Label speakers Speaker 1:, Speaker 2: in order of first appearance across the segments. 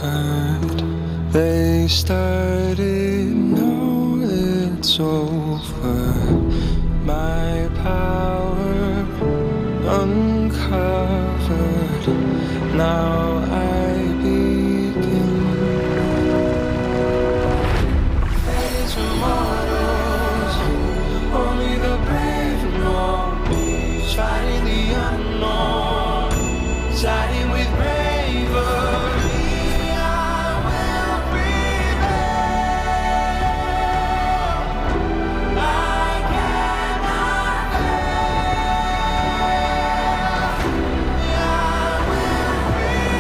Speaker 1: conquered. They started, now it's over. My power uncovered. Now I begin. Fates are mortals, only the brave know. Fighting the unknown, siding with bravery. I will prevail. I cannot fail. I will prevail.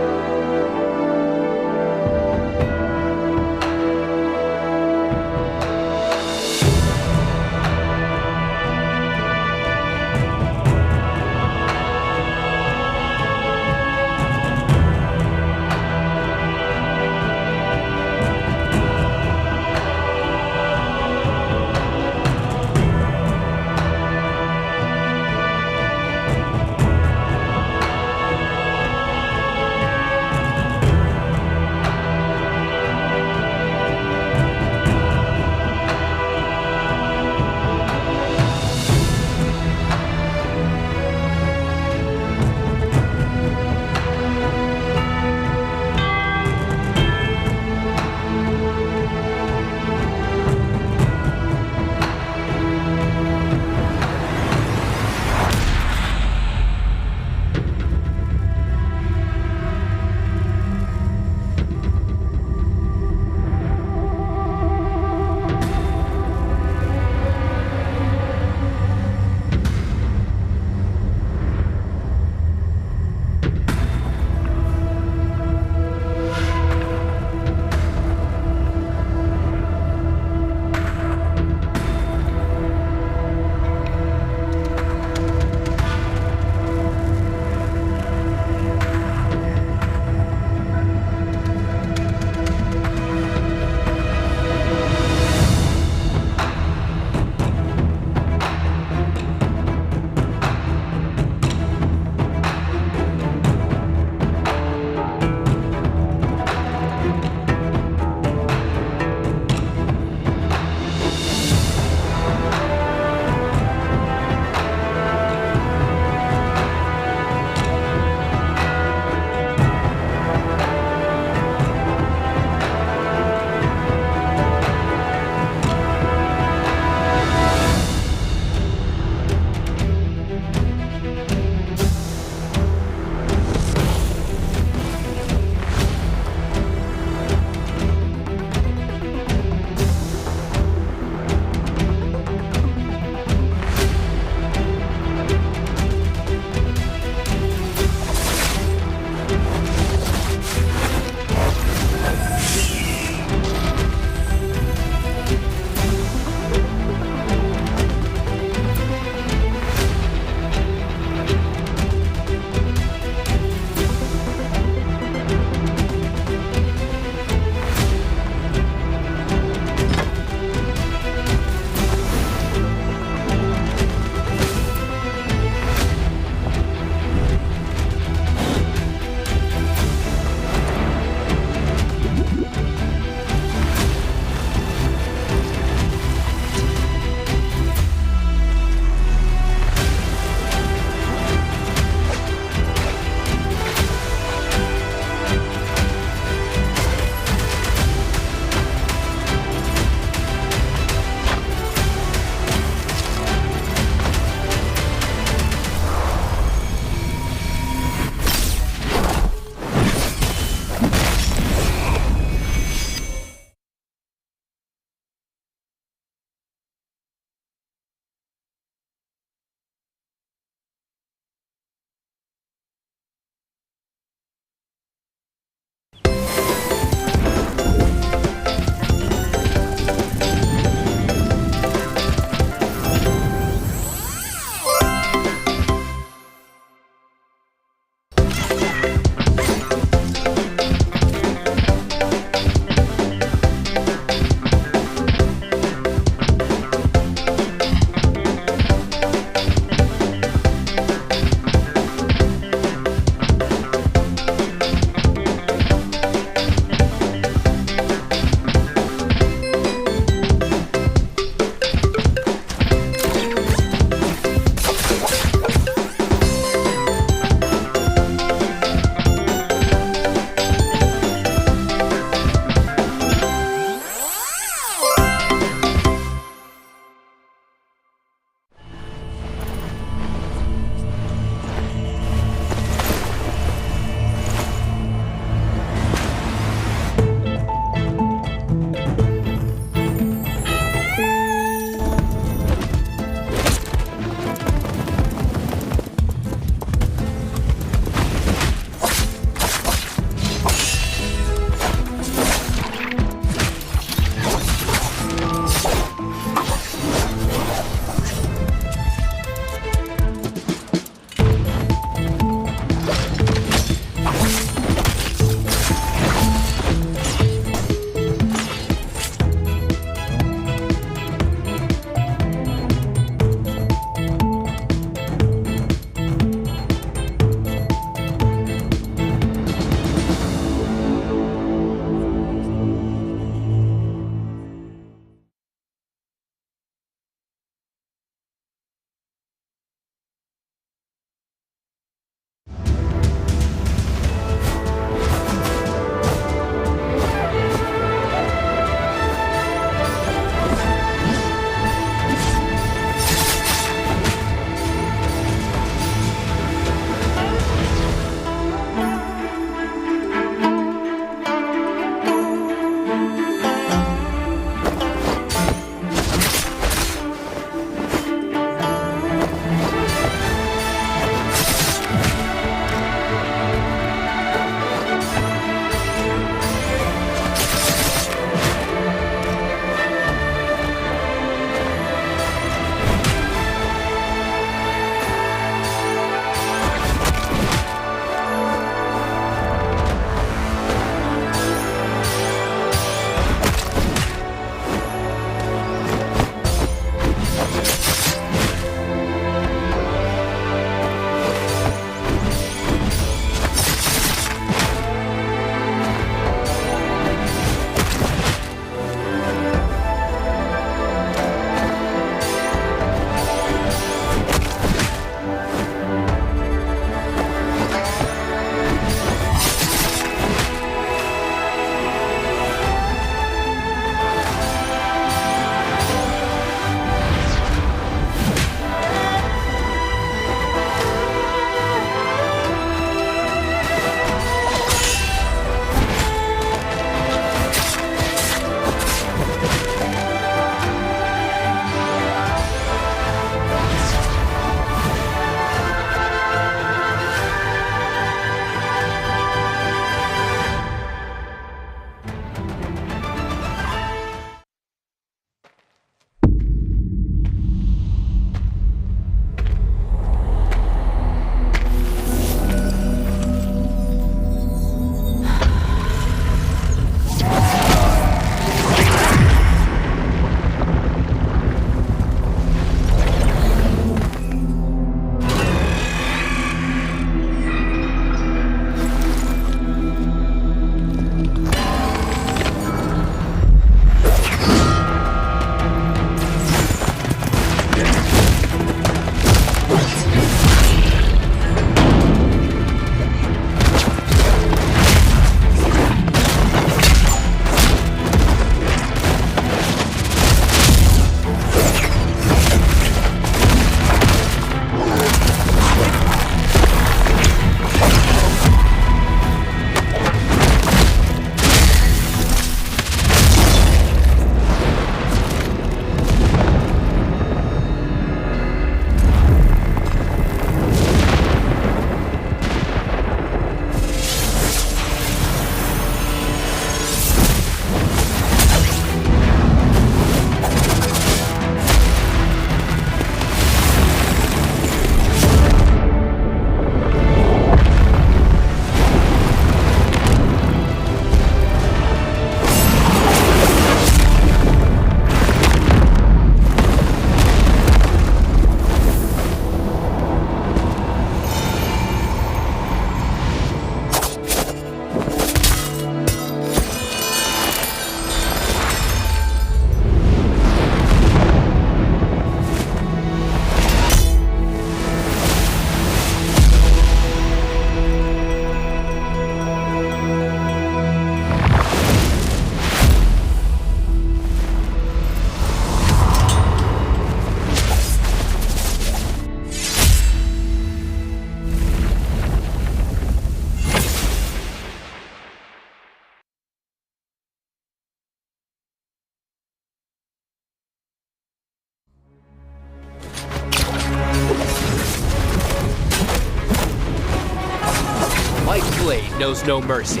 Speaker 2: blade knows no mercy.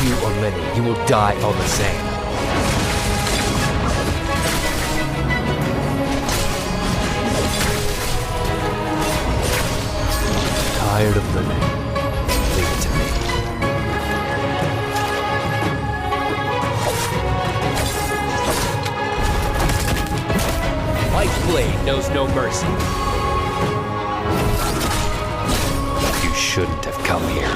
Speaker 2: You or many, you will die all the same. Tired of living? Leave it to me. Light blade knows no mercy. You shouldn't have come here.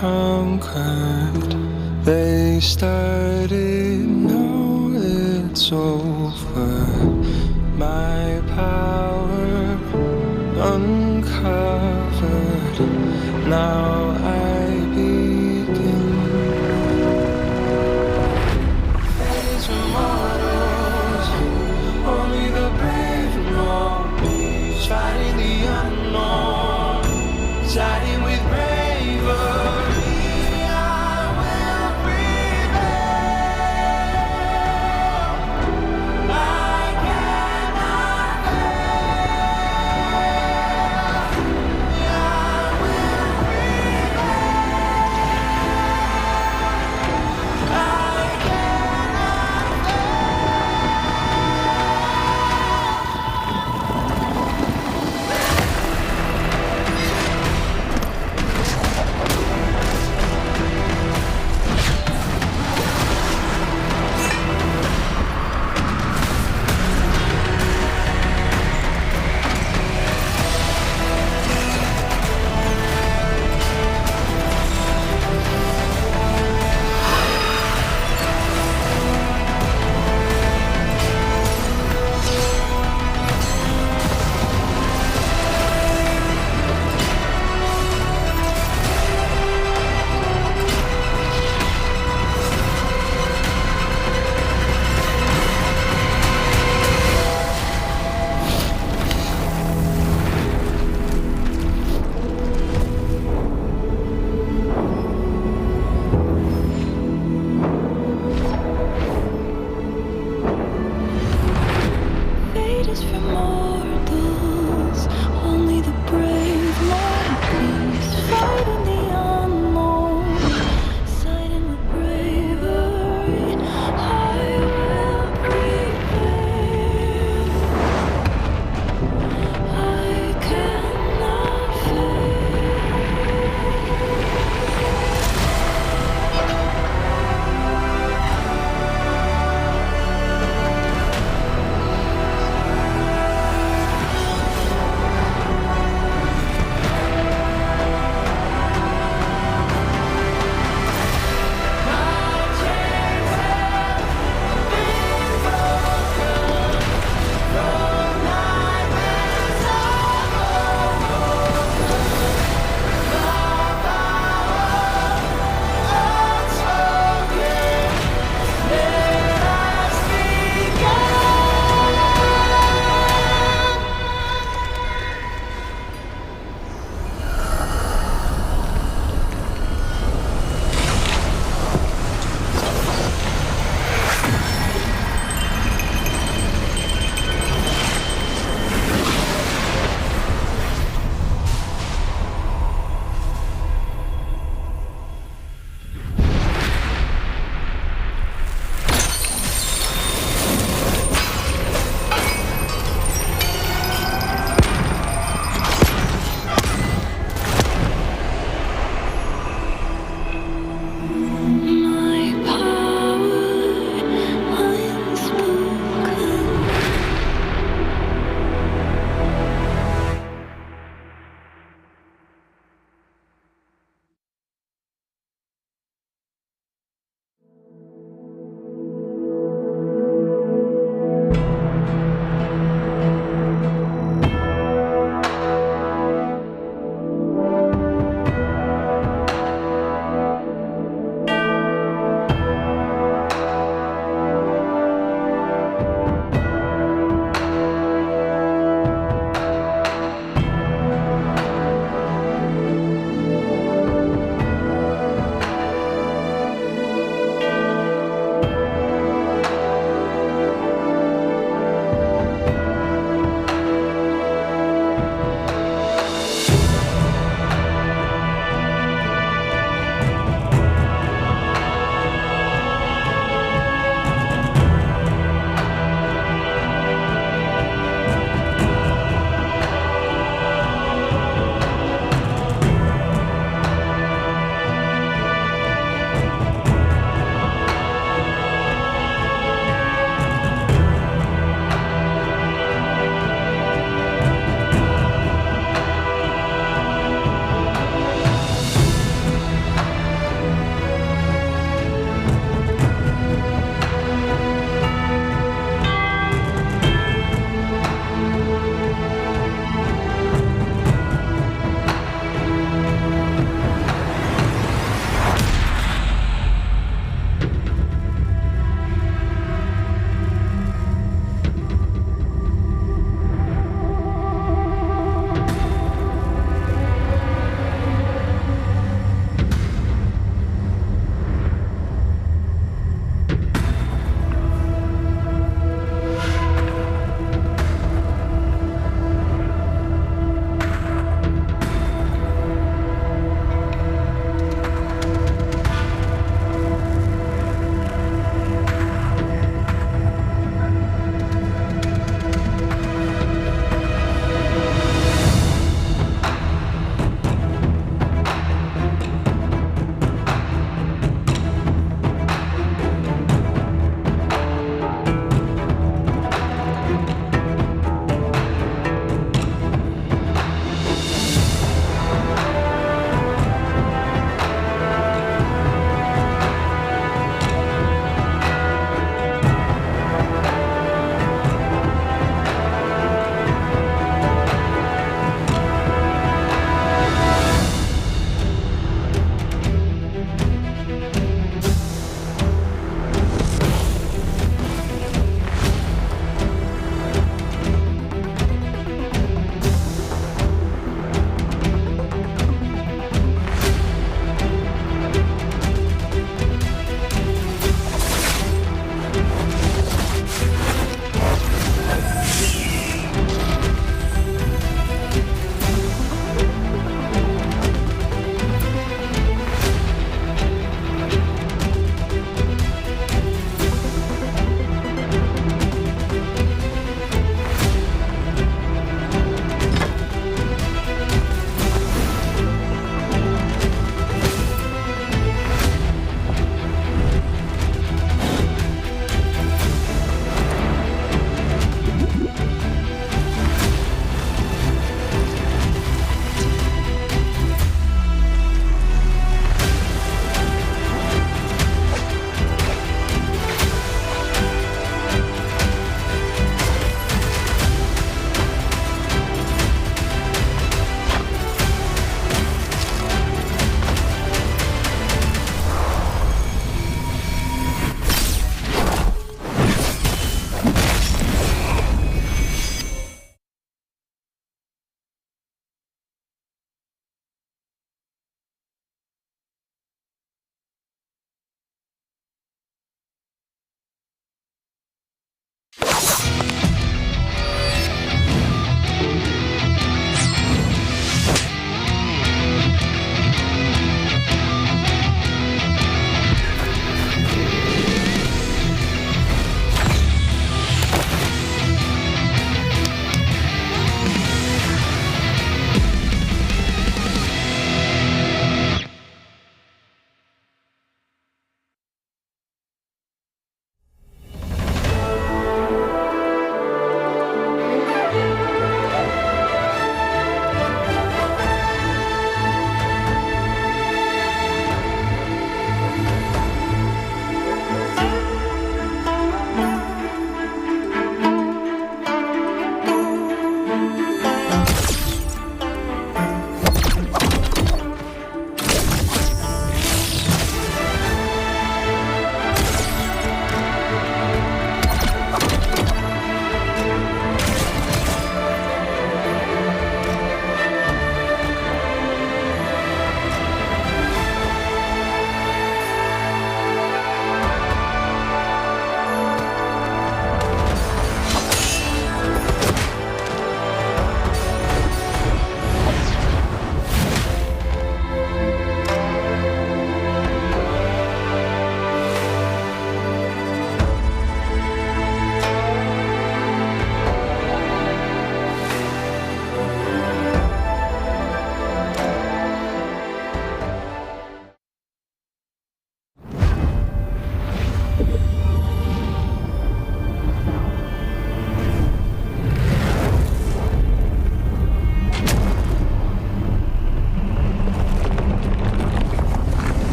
Speaker 1: conquered. They started, now it's over. My power uncovered. Now I begin. Fate's immortals, only the brave know. Fighting the unknown, siding with bravery. I will prevail. I cannot fail. I will prevail.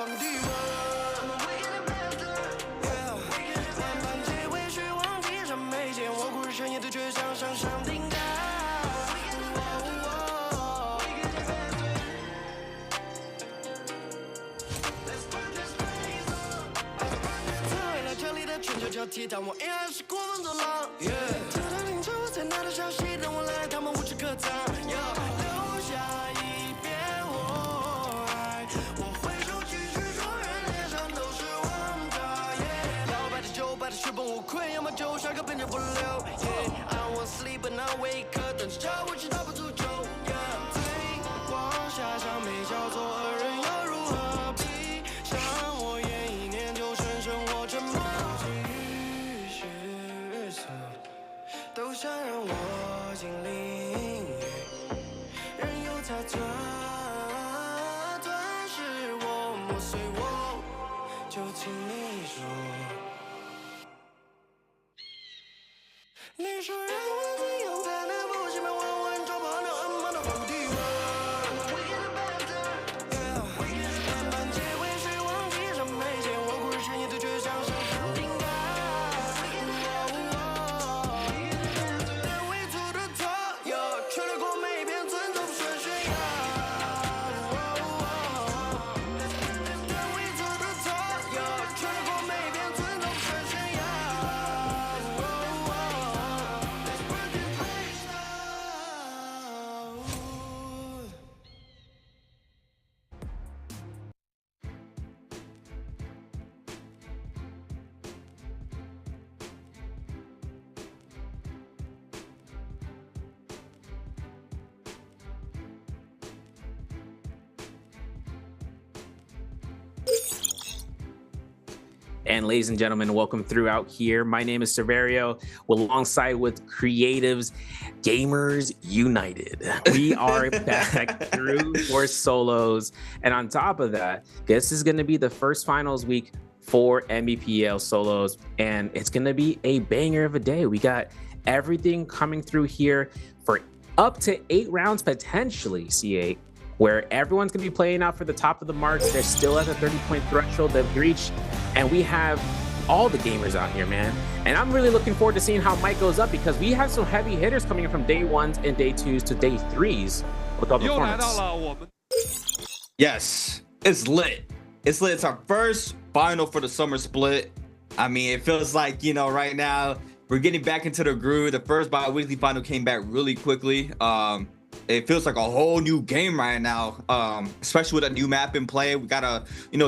Speaker 1: 放地温。万般皆为虚妄，地上没见我故事深夜的却像上上顶盖。为了这里的春秋交替，但我依然是国风走廊。直到凌晨我才拿到消息，等我来，他们无处可藏。留下一片我爱，我挥手继续说，人脸上都是王炸。摇摆的酒摆的血本无愧，要么就杀个本就不留。I won't sleep but not wake up， 等着叫我去打破诅咒。醉光下像没叫做恶人，又如何闭上我眼一念就深深我沉默。虚实都想让我经历，任由它吞噬我，磨碎我，就请你说。你说让我怎样才能不心满稳稳找不好那暗盲的放地温？万般皆为虚妄，地上没见我故事深夜的却像上上顶盖。但未做的错，却掠过每一片尊重顺悬崖。但未做的错，却掠过每一片尊重顺悬崖。
Speaker 3: And ladies and gentlemen, welcome throughout here. My name is Severio, alongside with Creatives Gamers United. We are back through for solos. And on top of that, this is going to be the first finals week for Nbpl solos. And it's going to be a banger of a day. We got everything coming through here for up to 8 rounds, potentially C8, where everyone's going to be playing out for the top of the marks. They're still at the 30-point threshold they've reached. And we have all the gamers out here, man. And I'm really looking forward to seeing how Mike goes up, because we have some heavy hitters coming in from day 1s and day 2s to day 3s with all the performance.
Speaker 4: Yes, it's lit. It's lit. It's our first final for the summer split. I mean, it feels like, you know, right now we're getting back into the groove. The first bi-weekly final came back really quickly. It feels like a whole new game right now, especially with a new map in play. We got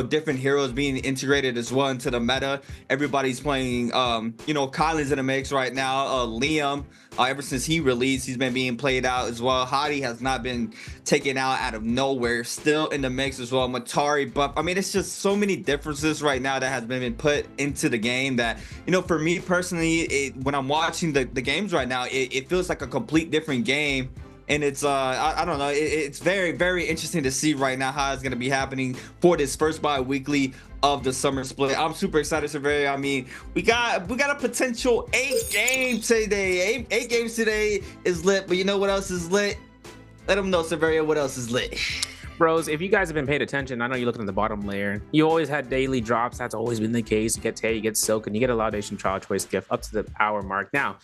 Speaker 4: different heroes being integrated as well into the meta. Everybody's playing, Kylan's in the mix right now. Liam, ever since he released, he's been being played out as well. Hadi has not been taken out of nowhere, still in the mix as well. Matari, buff. I mean, it's just so many differences right now that has been put into the game that, for me personally, when I'm watching the games right now, it feels like a complete different game. And it's I don't know, it's very, very interesting to see right now how it's going to be happening for this first bi-weekly of the summer split. I'm super excited, Severio. I mean, we got a potential 8 games today. 8 games today is lit, but you know what else is lit? Let them know, Severio, what else is lit.
Speaker 3: Bros, if you guys have been paying attention, I know you're looking at the bottom layer. You always had daily drops. That's always been the case. You get Tay, you get Silk, and you get a Laudation Trial Choice gift up to the hour mark. Now,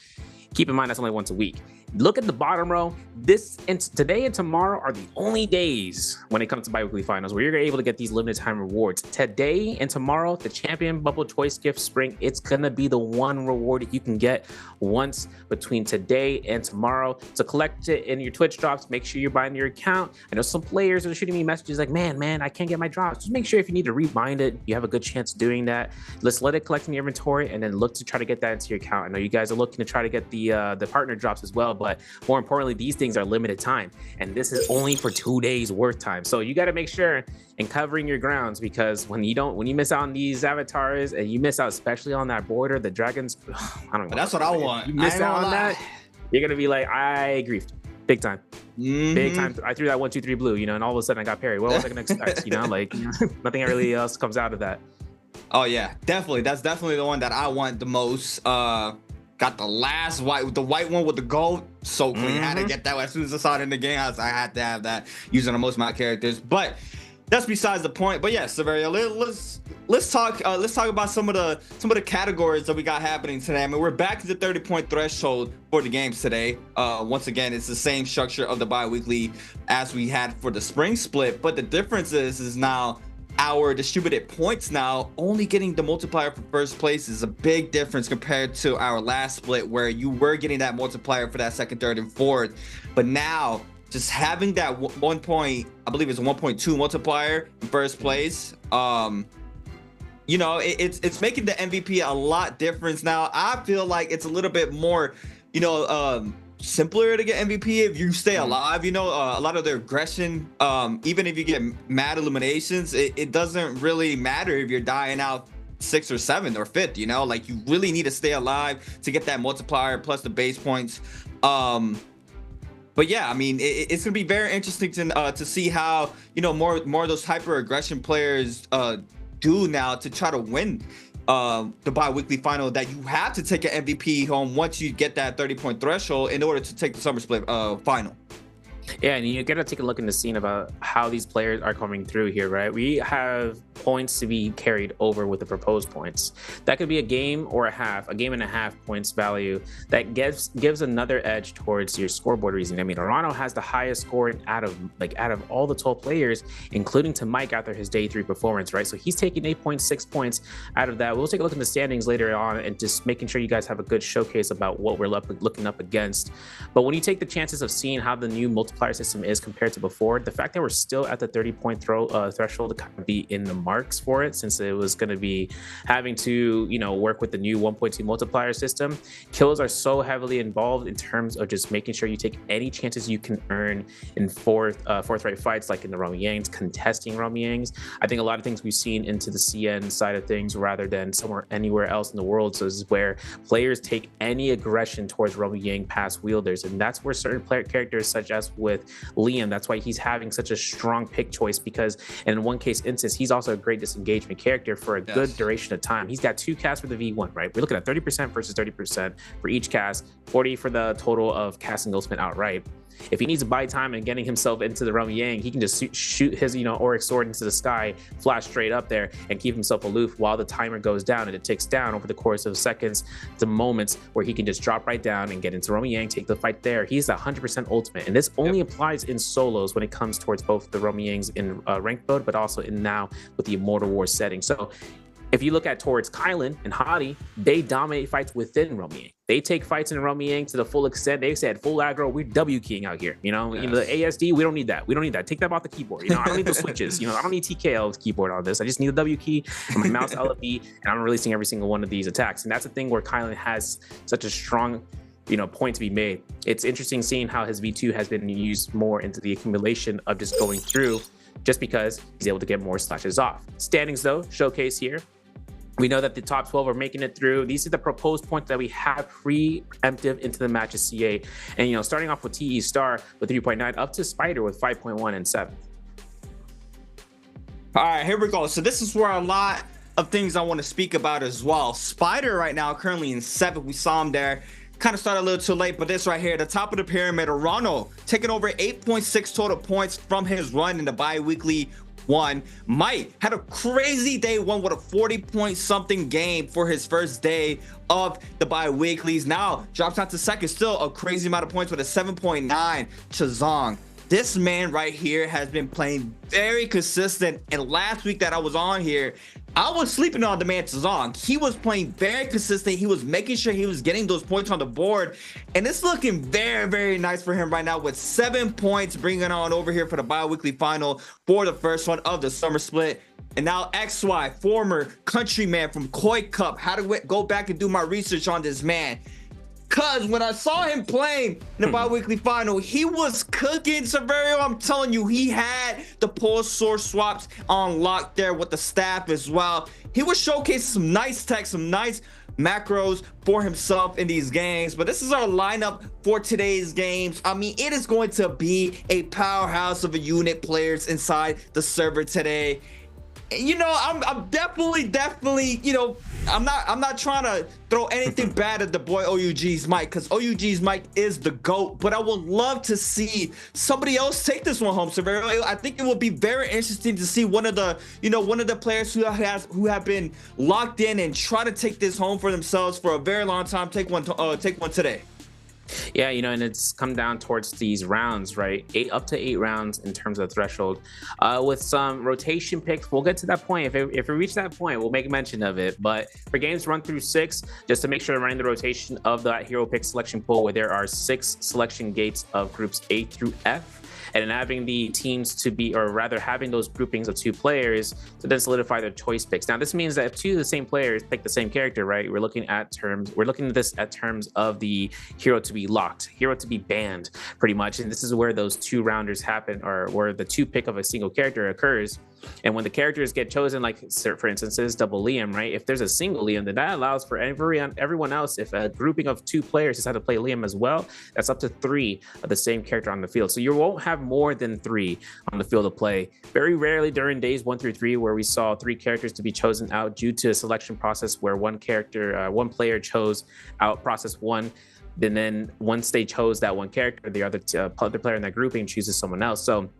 Speaker 3: keep in mind that's only once a week. Look at the bottom row. Today and tomorrow are the only days when it comes to bi-weekly finals where you're able to get these limited time rewards. Today and tomorrow, the Champion Bubble Choice Gift Spring, it's gonna be the one reward that you can get once between today and tomorrow. So collect it in your Twitch drops. Make sure you're buying your account. I know some players are shooting me messages like, man, I can't get my drops. Just make sure if you need to rebind it, you have a good chance of doing that. Let's let it collect in your inventory and then look to try to get that into your account. I know you guys are looking to try to get the partner drops as well, but more importantly, these things are limited time, and this is only for 2 days worth time. So you got to make sure and covering your grounds, because when you miss out on these avatars and you miss out, especially on that border, the dragons, I don't know.
Speaker 4: That's what I want.
Speaker 3: You miss out on that, you're gonna be like, I griefed big time. Big time. I threw that 1, 2, 3 blue, and all of a sudden I got parried. What was I gonna expect? Nothing really else comes out of that.
Speaker 4: Oh yeah, definitely. That's definitely the one that I want the most. Got the last the white one with the gold. So clean. Had to get that as soon as I saw it in the game. I had to have that using the most of my characters. But that's besides the point. But yeah, Severio, let's talk about some of the categories that we got happening today. I mean, we're back to the 30-point threshold for the games today. Once again, it's the same structure of the bi-weekly as we had for the spring split, but the difference is now our distributed points now only getting the multiplier for first place is a big difference compared to our last split where you were getting that multiplier for that second, third, and fourth. But now just having that 1 point, I believe it's 1.2 multiplier in first place, you know, it's making the MVP a lot different now. I feel like it's a little bit more, you know, simpler to get MVP if you stay alive. You know, a lot of the aggression, even if you get mad eliminations, it doesn't really matter if you're dying out 6th or 7th or 5th. You know, like you really need to stay alive to get that multiplier plus the base points. But yeah, I mean, it's gonna be very interesting to see how, you know, more of those hyper aggression players do now to try to win the bi-weekly final, that you have to take an MVP home once you get that 30-point threshold in order to take the summer split final.
Speaker 3: Yeah, and you gotta take a look in the scene about how these players are coming through here, right? We have points to be carried over with the proposed points. That could be a game or a game and a half points value that gives another edge towards your scoreboard reason. I mean, Arano has the highest score out of all the 12 players, including to Mike after his day 3 performance, right? So he's taking 8.6 points out of that. We'll take a look in the standings later on and just making sure you guys have a good showcase about what we're looking up against. But when you take the chances of seeing how the new multiplier system is compared to before, the fact that we're still at the 30-point threshold to kind of be in the marks for it, since it was going to be having to, you know, work with the new 1.2 multiplier system. Kills are so heavily involved in terms of just making sure you take any chances you can earn in forthright fights, like in the Romiangs, contesting Romiangs. I think a lot of things we've seen into the CN side of things rather than anywhere else in the world. So this is where players take any aggression towards Romiang pass wielders, and that's where certain player characters such as with Liam, that's why he's having such a strong pick choice, because in one case instance, he's also a great disengagement character for a good duration of time. He's got 2 casts for the V1, right? We're looking at 30% versus 30% for each cast, 40 for the total of casting gold spent outright. If he needs to buy time and getting himself into the Romiang, he can just shoot his, you know, auric sword into the sky, flash straight up there, and keep himself aloof while the timer goes down, and it ticks down over the course of seconds to moments where he can just drop right down and get into Romiang, take the fight there. He's 100% ultimate, and this only applies in solos when it comes towards both the Romiangs in ranked mode, but also in now with the Immortal War setting. So if you look at towards Kylan and Hadi, they dominate fights within Romiang. They take fights in Romiang to the full extent. They said full aggro, we're W keying out here. You know, the ASD, we don't need that. We don't need that. Take that off the keyboard. You know, I don't need the switches. You know, I don't need TKL's keyboard on this. I just need the W key and my mouse LFE, and I'm releasing every single one of these attacks. And that's the thing where Kylan has such a strong, you know, point to be made. It's interesting seeing how his V2 has been used more into the accumulation of just going through, just because he's able to get more slashes off. Standings though, showcase here. We know that the top 12 are making it through. These are the proposed points that we have preemptive into the match of CA. And, you know, starting off with TE Star with 3.9 up to Spider with 5.1 and 7th.
Speaker 4: All right, here we go. So this is where a lot of things I want to speak about as well. Spider right now currently in 7th. We saw him there. Kind of started a little too late, but this right here, the top of the pyramid, Arano taking over 8.6 total points from his run in the bi-weekly one. Mike had a crazy day 1 with a 40-point something game for his first day of the bi-weeklies. Now drops down to 2nd, still a crazy amount of points with a 7.9. Chazong, this man right here has been playing very consistent, and last week that I was on here, I was sleeping on the man Chazong. He was playing very consistent. He was making sure he was getting those points on the board, and it's looking very, very nice for him right now with 7 points, bringing on over here for the bi-weekly final for the first one of the summer split. And now XY, former countryman from Koi Cup, had to go back and do my research on this man. Cause when I saw him playing in the bi-weekly final, he was cooking. Severio, I'm telling you, he had the pulse sword swaps on lock there with the staff as well. He was showcasing some nice tech, some nice macros for himself in these games. But this is our lineup for today's games. I mean, it is going to be a powerhouse of a unit players inside the server today. You know, I'm definitely, you know, I'm not trying to throw anything bad at the boy OUG's Mike, because OUG's Mike is the GOAT, but I would love to see somebody else take this one home. So I think it would be very interesting to see one of the players who have been locked in and try to take this home for themselves for a very long time, take one today.
Speaker 3: Yeah, you know, and it's come down towards these rounds, right? Up to 8 rounds in terms of threshold, with some rotation picks. We'll get to that point. If we reach that point, we'll make mention of it. But for games run through 6, just to make sure they're running the rotation of that hero pick selection pool, where there are 6 selection gates of groups A through F. And then having the teams to be, or rather having those groupings of 2 players to then solidify their choice picks. Now, this means that if 2 of the same players pick the same character, right, we're looking at this at terms of the hero to be locked, hero to be banned, pretty much. And this is where those 2 rounders happen, or where the 2 pick of a single character occurs. And when the characters get chosen, like for instance, this is double Liam, right? If there's a single Liam, then that allows for everyone else, if a grouping of 2 players decide to play Liam as well, that's up to 3 of the same character on the field. So you won't have more than 3 on the field of play. Very rarely during days 1 through 3, where we saw 3 characters to be chosen out due to a selection process where one player chose out process 1. Then once they chose that one character, the other player in that grouping chooses someone else. So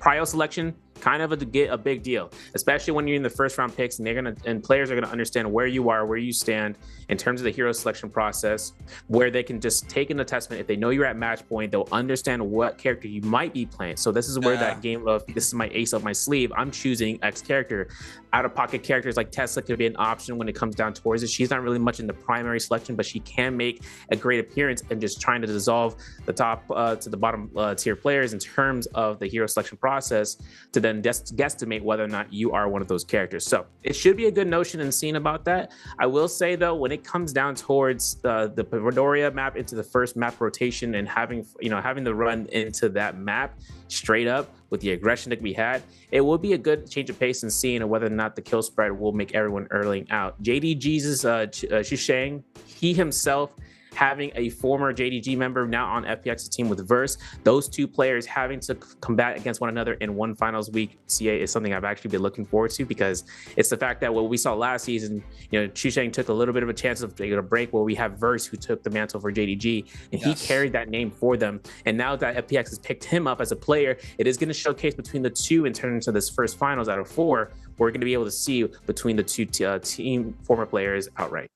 Speaker 3: prio selection, kind of a big deal, especially when you're in the first round picks, and players are gonna understand where you are, where you stand in terms of the hero selection process, where they can just take an assessment. If they know you're at match point, they'll understand what character you might be playing. So this is where that game of, this is my ace up my sleeve, I'm choosing X character. Out of pocket characters like Tesla could be an option when it comes down towards it. She's not really much in the primary selection, but she can make a great appearance and just trying to dissolve the top to the bottom tier players in terms of the hero selection process, to then guesstimate whether or not you are one of those characters. So it should be a good notion and scene about that. I will say though, when it comes down towards the Pandoria map into the first map rotation and having the run into that map straight up with the aggression that we had, it will be a good change of pace and seeing whether or not the kill spread will make everyone early out. JDG's Shushang, he himself having a former JDG member now on FPX's team with Verse, those 2 players having to combat against one another in one finals week CA is something I've actually been looking forward to, because it's the fact that what we saw last season, you know, Chusheng took a little bit of a chance of taking a break, where we have Verse who took the mantle for JDG, and he carried that name for them. And now that FPX has picked him up as a player, it is going to showcase between the 2 and turn into this first finals out of 4. We're going to be able to see between the 2 team former players outright.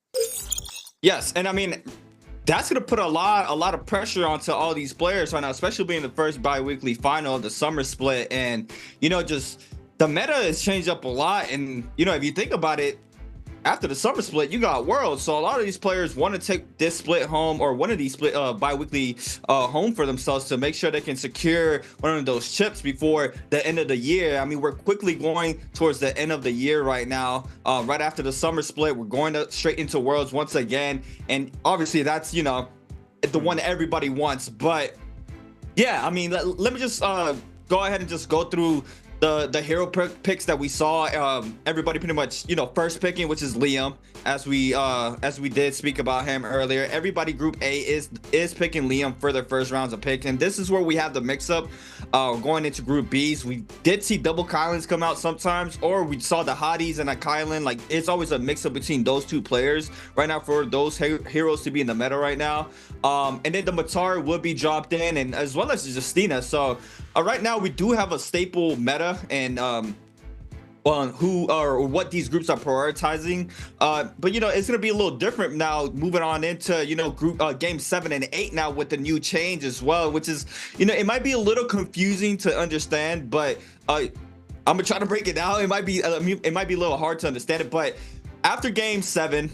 Speaker 4: Yes, and I mean, that's going to put a lot of pressure onto all these players right now, especially being the first bi-weekly final of the summer split. And, you know, just the meta has changed up a lot. And, you know, if you think about it, after the summer split, you got Worlds. So a lot of these players want to take this split home, or one of these split bi-weekly home for themselves, to make sure they can secure one of those chips before the end of the year. I mean, we're quickly going towards the end of the year right now. Right after the summer split, we're going straight into Worlds once again. And obviously that's, you know, the one that everybody wants. But yeah, I mean, let me just go ahead and just go through the hero picks that we saw. Everybody pretty much, you know, first picking, which is Liam, as we did speak about him earlier. Everybody group A is picking Liam for their first rounds of pick, and this is where we have the mix up going into group B's. We did see double Kylans come out sometimes, or we saw the hotties and a Kylan. Like, it's always a mix up between those 2 players right now for those heroes to be in the meta right now. And then the Matar will be dropped in, and as well as Justina. So right now we do have a staple meta, and on who or what these groups are prioritizing, but you know, it's going to be a little different now moving on into, you know, group game 7 and 8 now with the new change as well, which is, you know, it might be a little confusing to understand, but I'm gonna try to break it down. It might be a little hard to understand it, but after game 7,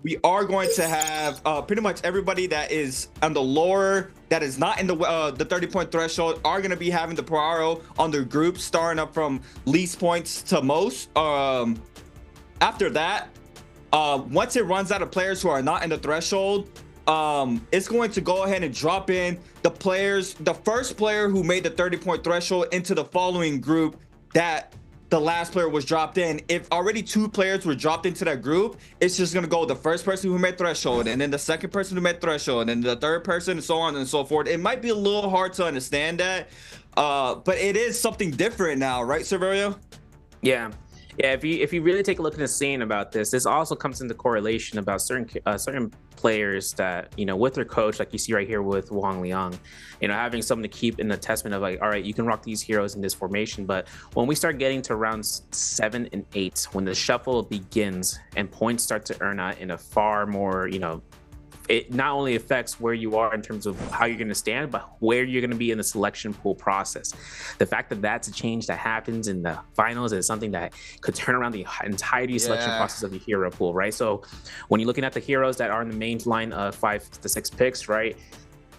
Speaker 4: we are going to have pretty much everybody that is on the lower, that is not in the 30-point threshold, are going to be having the priority on their group, starting up from least points to most. After that, once it runs out of players who are not in the threshold, it's going to go ahead and drop in the first player who made the 30-point threshold into the following group that the last player was dropped in. If already 2 players were dropped into that group, it's just gonna go the first person who made threshold, and then the second person who made threshold, and the third person, and so on and so forth. It might be a little hard to understand that, but it is something different now, right, Severio?
Speaker 3: Yeah, Yeah, if you really take a look at the scene about this, this also comes into correlation about certain players that, you know, with their coach, like you see right here with Wang Liang, you know, having someone to keep in the testament of like, all right, you can rock these heroes in this formation. But when we start getting to rounds 7 and 8, when the shuffle begins and points start to earn out in a far more, you know, it not only affects where you are in terms of how you're going to stand, but where you're going to be in the selection pool process. The fact that that's a change that happens in the finals is something that could turn around the entirety selection process of the hero pool, right? So when you're looking at the heroes that are in the main line of 5 to 6 picks, right?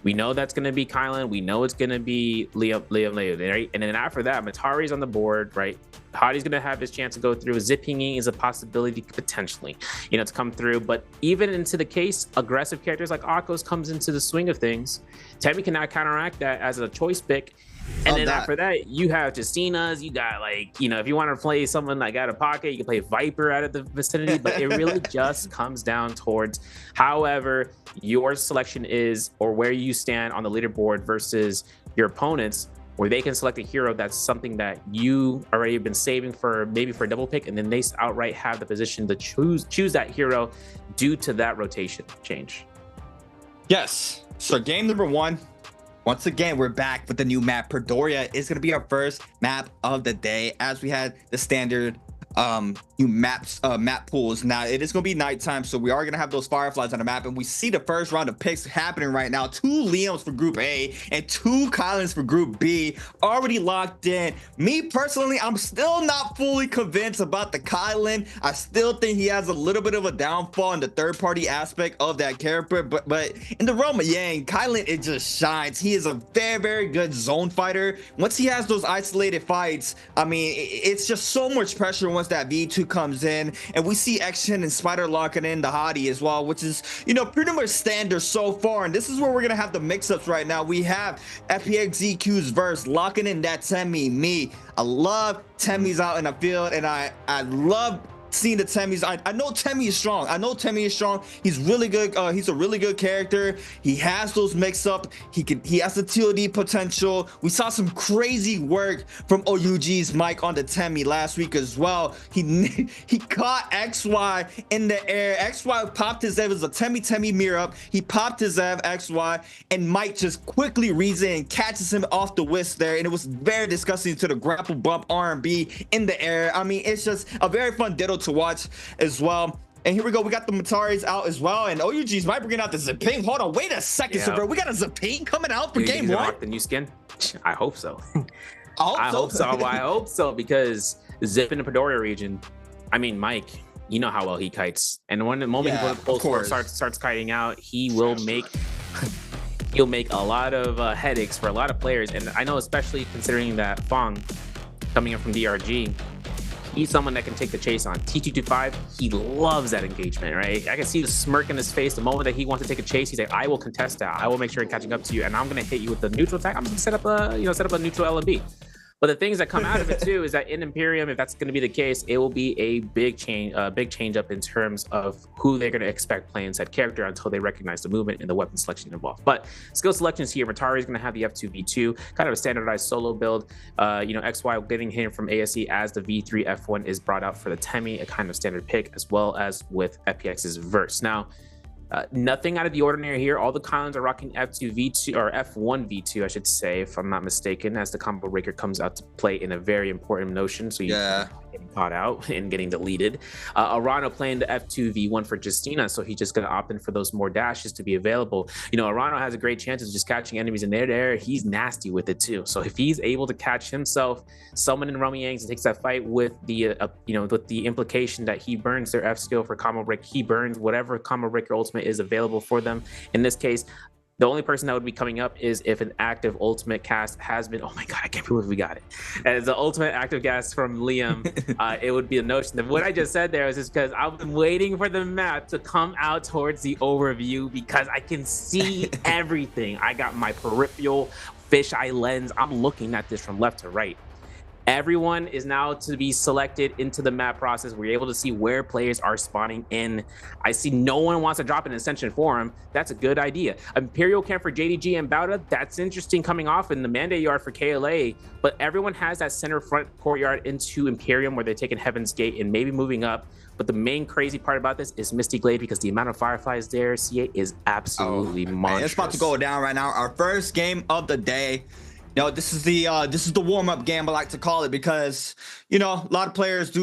Speaker 3: We know that's going to be Kylan. We know it's going to be Liam, right? And then after that, Matari's on the board, right? Hadi's going to have his chance to go through. Zipping is a possibility potentially, you know, to come through. But even into the case, aggressive characters like Akos comes into the swing of things. Temi can now counteract that as a choice pick. And then after that, you have Justina's, you got like, you know, if you want to play someone like out of pocket, you can play Viper out of the vicinity, but it really just comes down towards however your selection is or where you stand on the leaderboard versus your opponents, where they can select a hero that's something that you already have been saving for maybe for a double pick, and then they outright have the position to choose that hero due to that rotation change.
Speaker 4: Yes. So game number 1. Once again, we're back with the new map. Perdoria is going to be our first map of the day, as we had the standard new map pools. Now it is going to be nighttime, so we are going to have those fireflies on the map, and we see the first round of picks happening right now. 2 Liams for group A and 2 Kylans for group B already locked in. Me personally, I'm still not fully convinced about the Kylan. I still think he has a little bit of a downfall in the third party aspect of that character, but in the realm of Yang, Kylan, it just shines. He is a very good zone fighter. Once he has those isolated fights, I mean, it's just so much pressure once that V2 comes in, and we see Action and Spider locking in the Hadi as well, which is, you know, pretty much standard so far. And this is where we're gonna have the mix-ups right now. We have FPXZQ's verse locking in that Temi. Me, I love Temi's out in the field, and I love seeing the Temi's. I know Temi is strong. He's really good. He's a really good character. He has those mix-up. He has the TOD potential. We saw some crazy work from OUG's Mike on the Temi last week as well. He caught XY in the air. XY popped his Ev. It was a Temi mirror up. He popped his Ev XY, and Mike just quickly reads it and catches him off the whisk there, and it was very disgusting to the grapple bump R&B in the air. I mean, it's just a very fun ditto to watch as well. And here we go, we got the Mataris out as well, and OUG's might bring out the Zipping. Hold on, wait a second. So bro, we got a Zipping coming out for game 1.
Speaker 3: The new skin? I hope so.
Speaker 4: I hope
Speaker 3: so, because Zip in the Padoria region, I mean, Mike, you know how well he kites, and when the moment he starts kiting out, he will make he'll make a lot of headaches for a lot of players. And I know, especially considering that Fong coming in from DRG, he's someone that can take the chase on T225. He loves that engagement, right? I can see the smirk in his face the moment that he wants to take a chase. He's like, I will contest that. I will make sure I'm catching up to you, and I'm going to hit you with the neutral attack. I'm going to set up a neutral LMB. But the things that come out of it too is that in Imperium, if that's going to be the case, it will be a big change up in terms of who they're going to expect playing said character until they recognize the movement and the weapon selection involved. But skill selections here, Matari is going to have the F2V2, kind of a standardized solo build. XY getting hit from ASE as the V3 F1 is brought out for the Temi, a kind of standard pick, as well as with FPX's verse. Now, nothing out of the ordinary here. All the Kylans are rocking F2V2 or F1V2, I should say, if I'm not mistaken, as the combo breaker comes out to play in a very important notion. So you getting caught out and getting deleted. Arano playing the F2V1 for Justina, so he's just going to opt in for those more dashes to be available. You know, Arano has a great chance of just catching enemies in there. He's nasty with it too. So if he's able to catch himself, someone in Romy Yangs and takes that fight with the with the implication that he burns their F skill for combo break, he burns whatever combo breaker ultimate is available for them. In this case, the only person that would be coming up is if an active ultimate cast has been, oh my god, I can't believe we got it. As the ultimate active cast from Liam, it would be a notion of what I just said there is just because I've been waiting for the map to come out towards the overview because I can see everything. I got my peripheral fisheye lens. I'm looking at this from left to right. Everyone is now to be selected into the map process. We're able to see where players are spawning in. I see no one wants to drop an Ascension for him. That's a good idea. Imperial camp for JDG and Bauta, that's interesting coming off in the Mandate yard for KLA, but everyone has that center front courtyard into Imperium where they're taking Heaven's Gate and maybe moving up. But the main crazy part about this is Misty Glade, because the amount of Fireflies there, CA, is absolutely monstrous.
Speaker 4: It's about to go down right now. Our first game of the day. This is the warm-up game, I like to call it, because a lot of players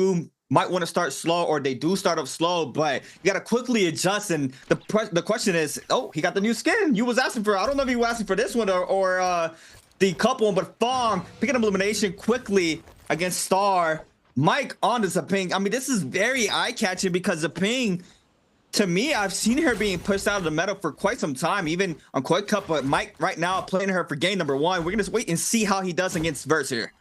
Speaker 4: might want to start slow, or they do start off slow, but you got to quickly adjust. And the question is, oh, he got the new skin you was asking for. I don't know if you were asking for this one or the couple one, but Fong picking up elimination quickly against Star. Mike on the ping. I mean, this is very eye-catching because the ping, to me, I've seen her being pushed out of the meta for quite some time, even on Quake Cup. But Mike right now playing her for game number 1. We're gonna just wait and see how he does against Verse here.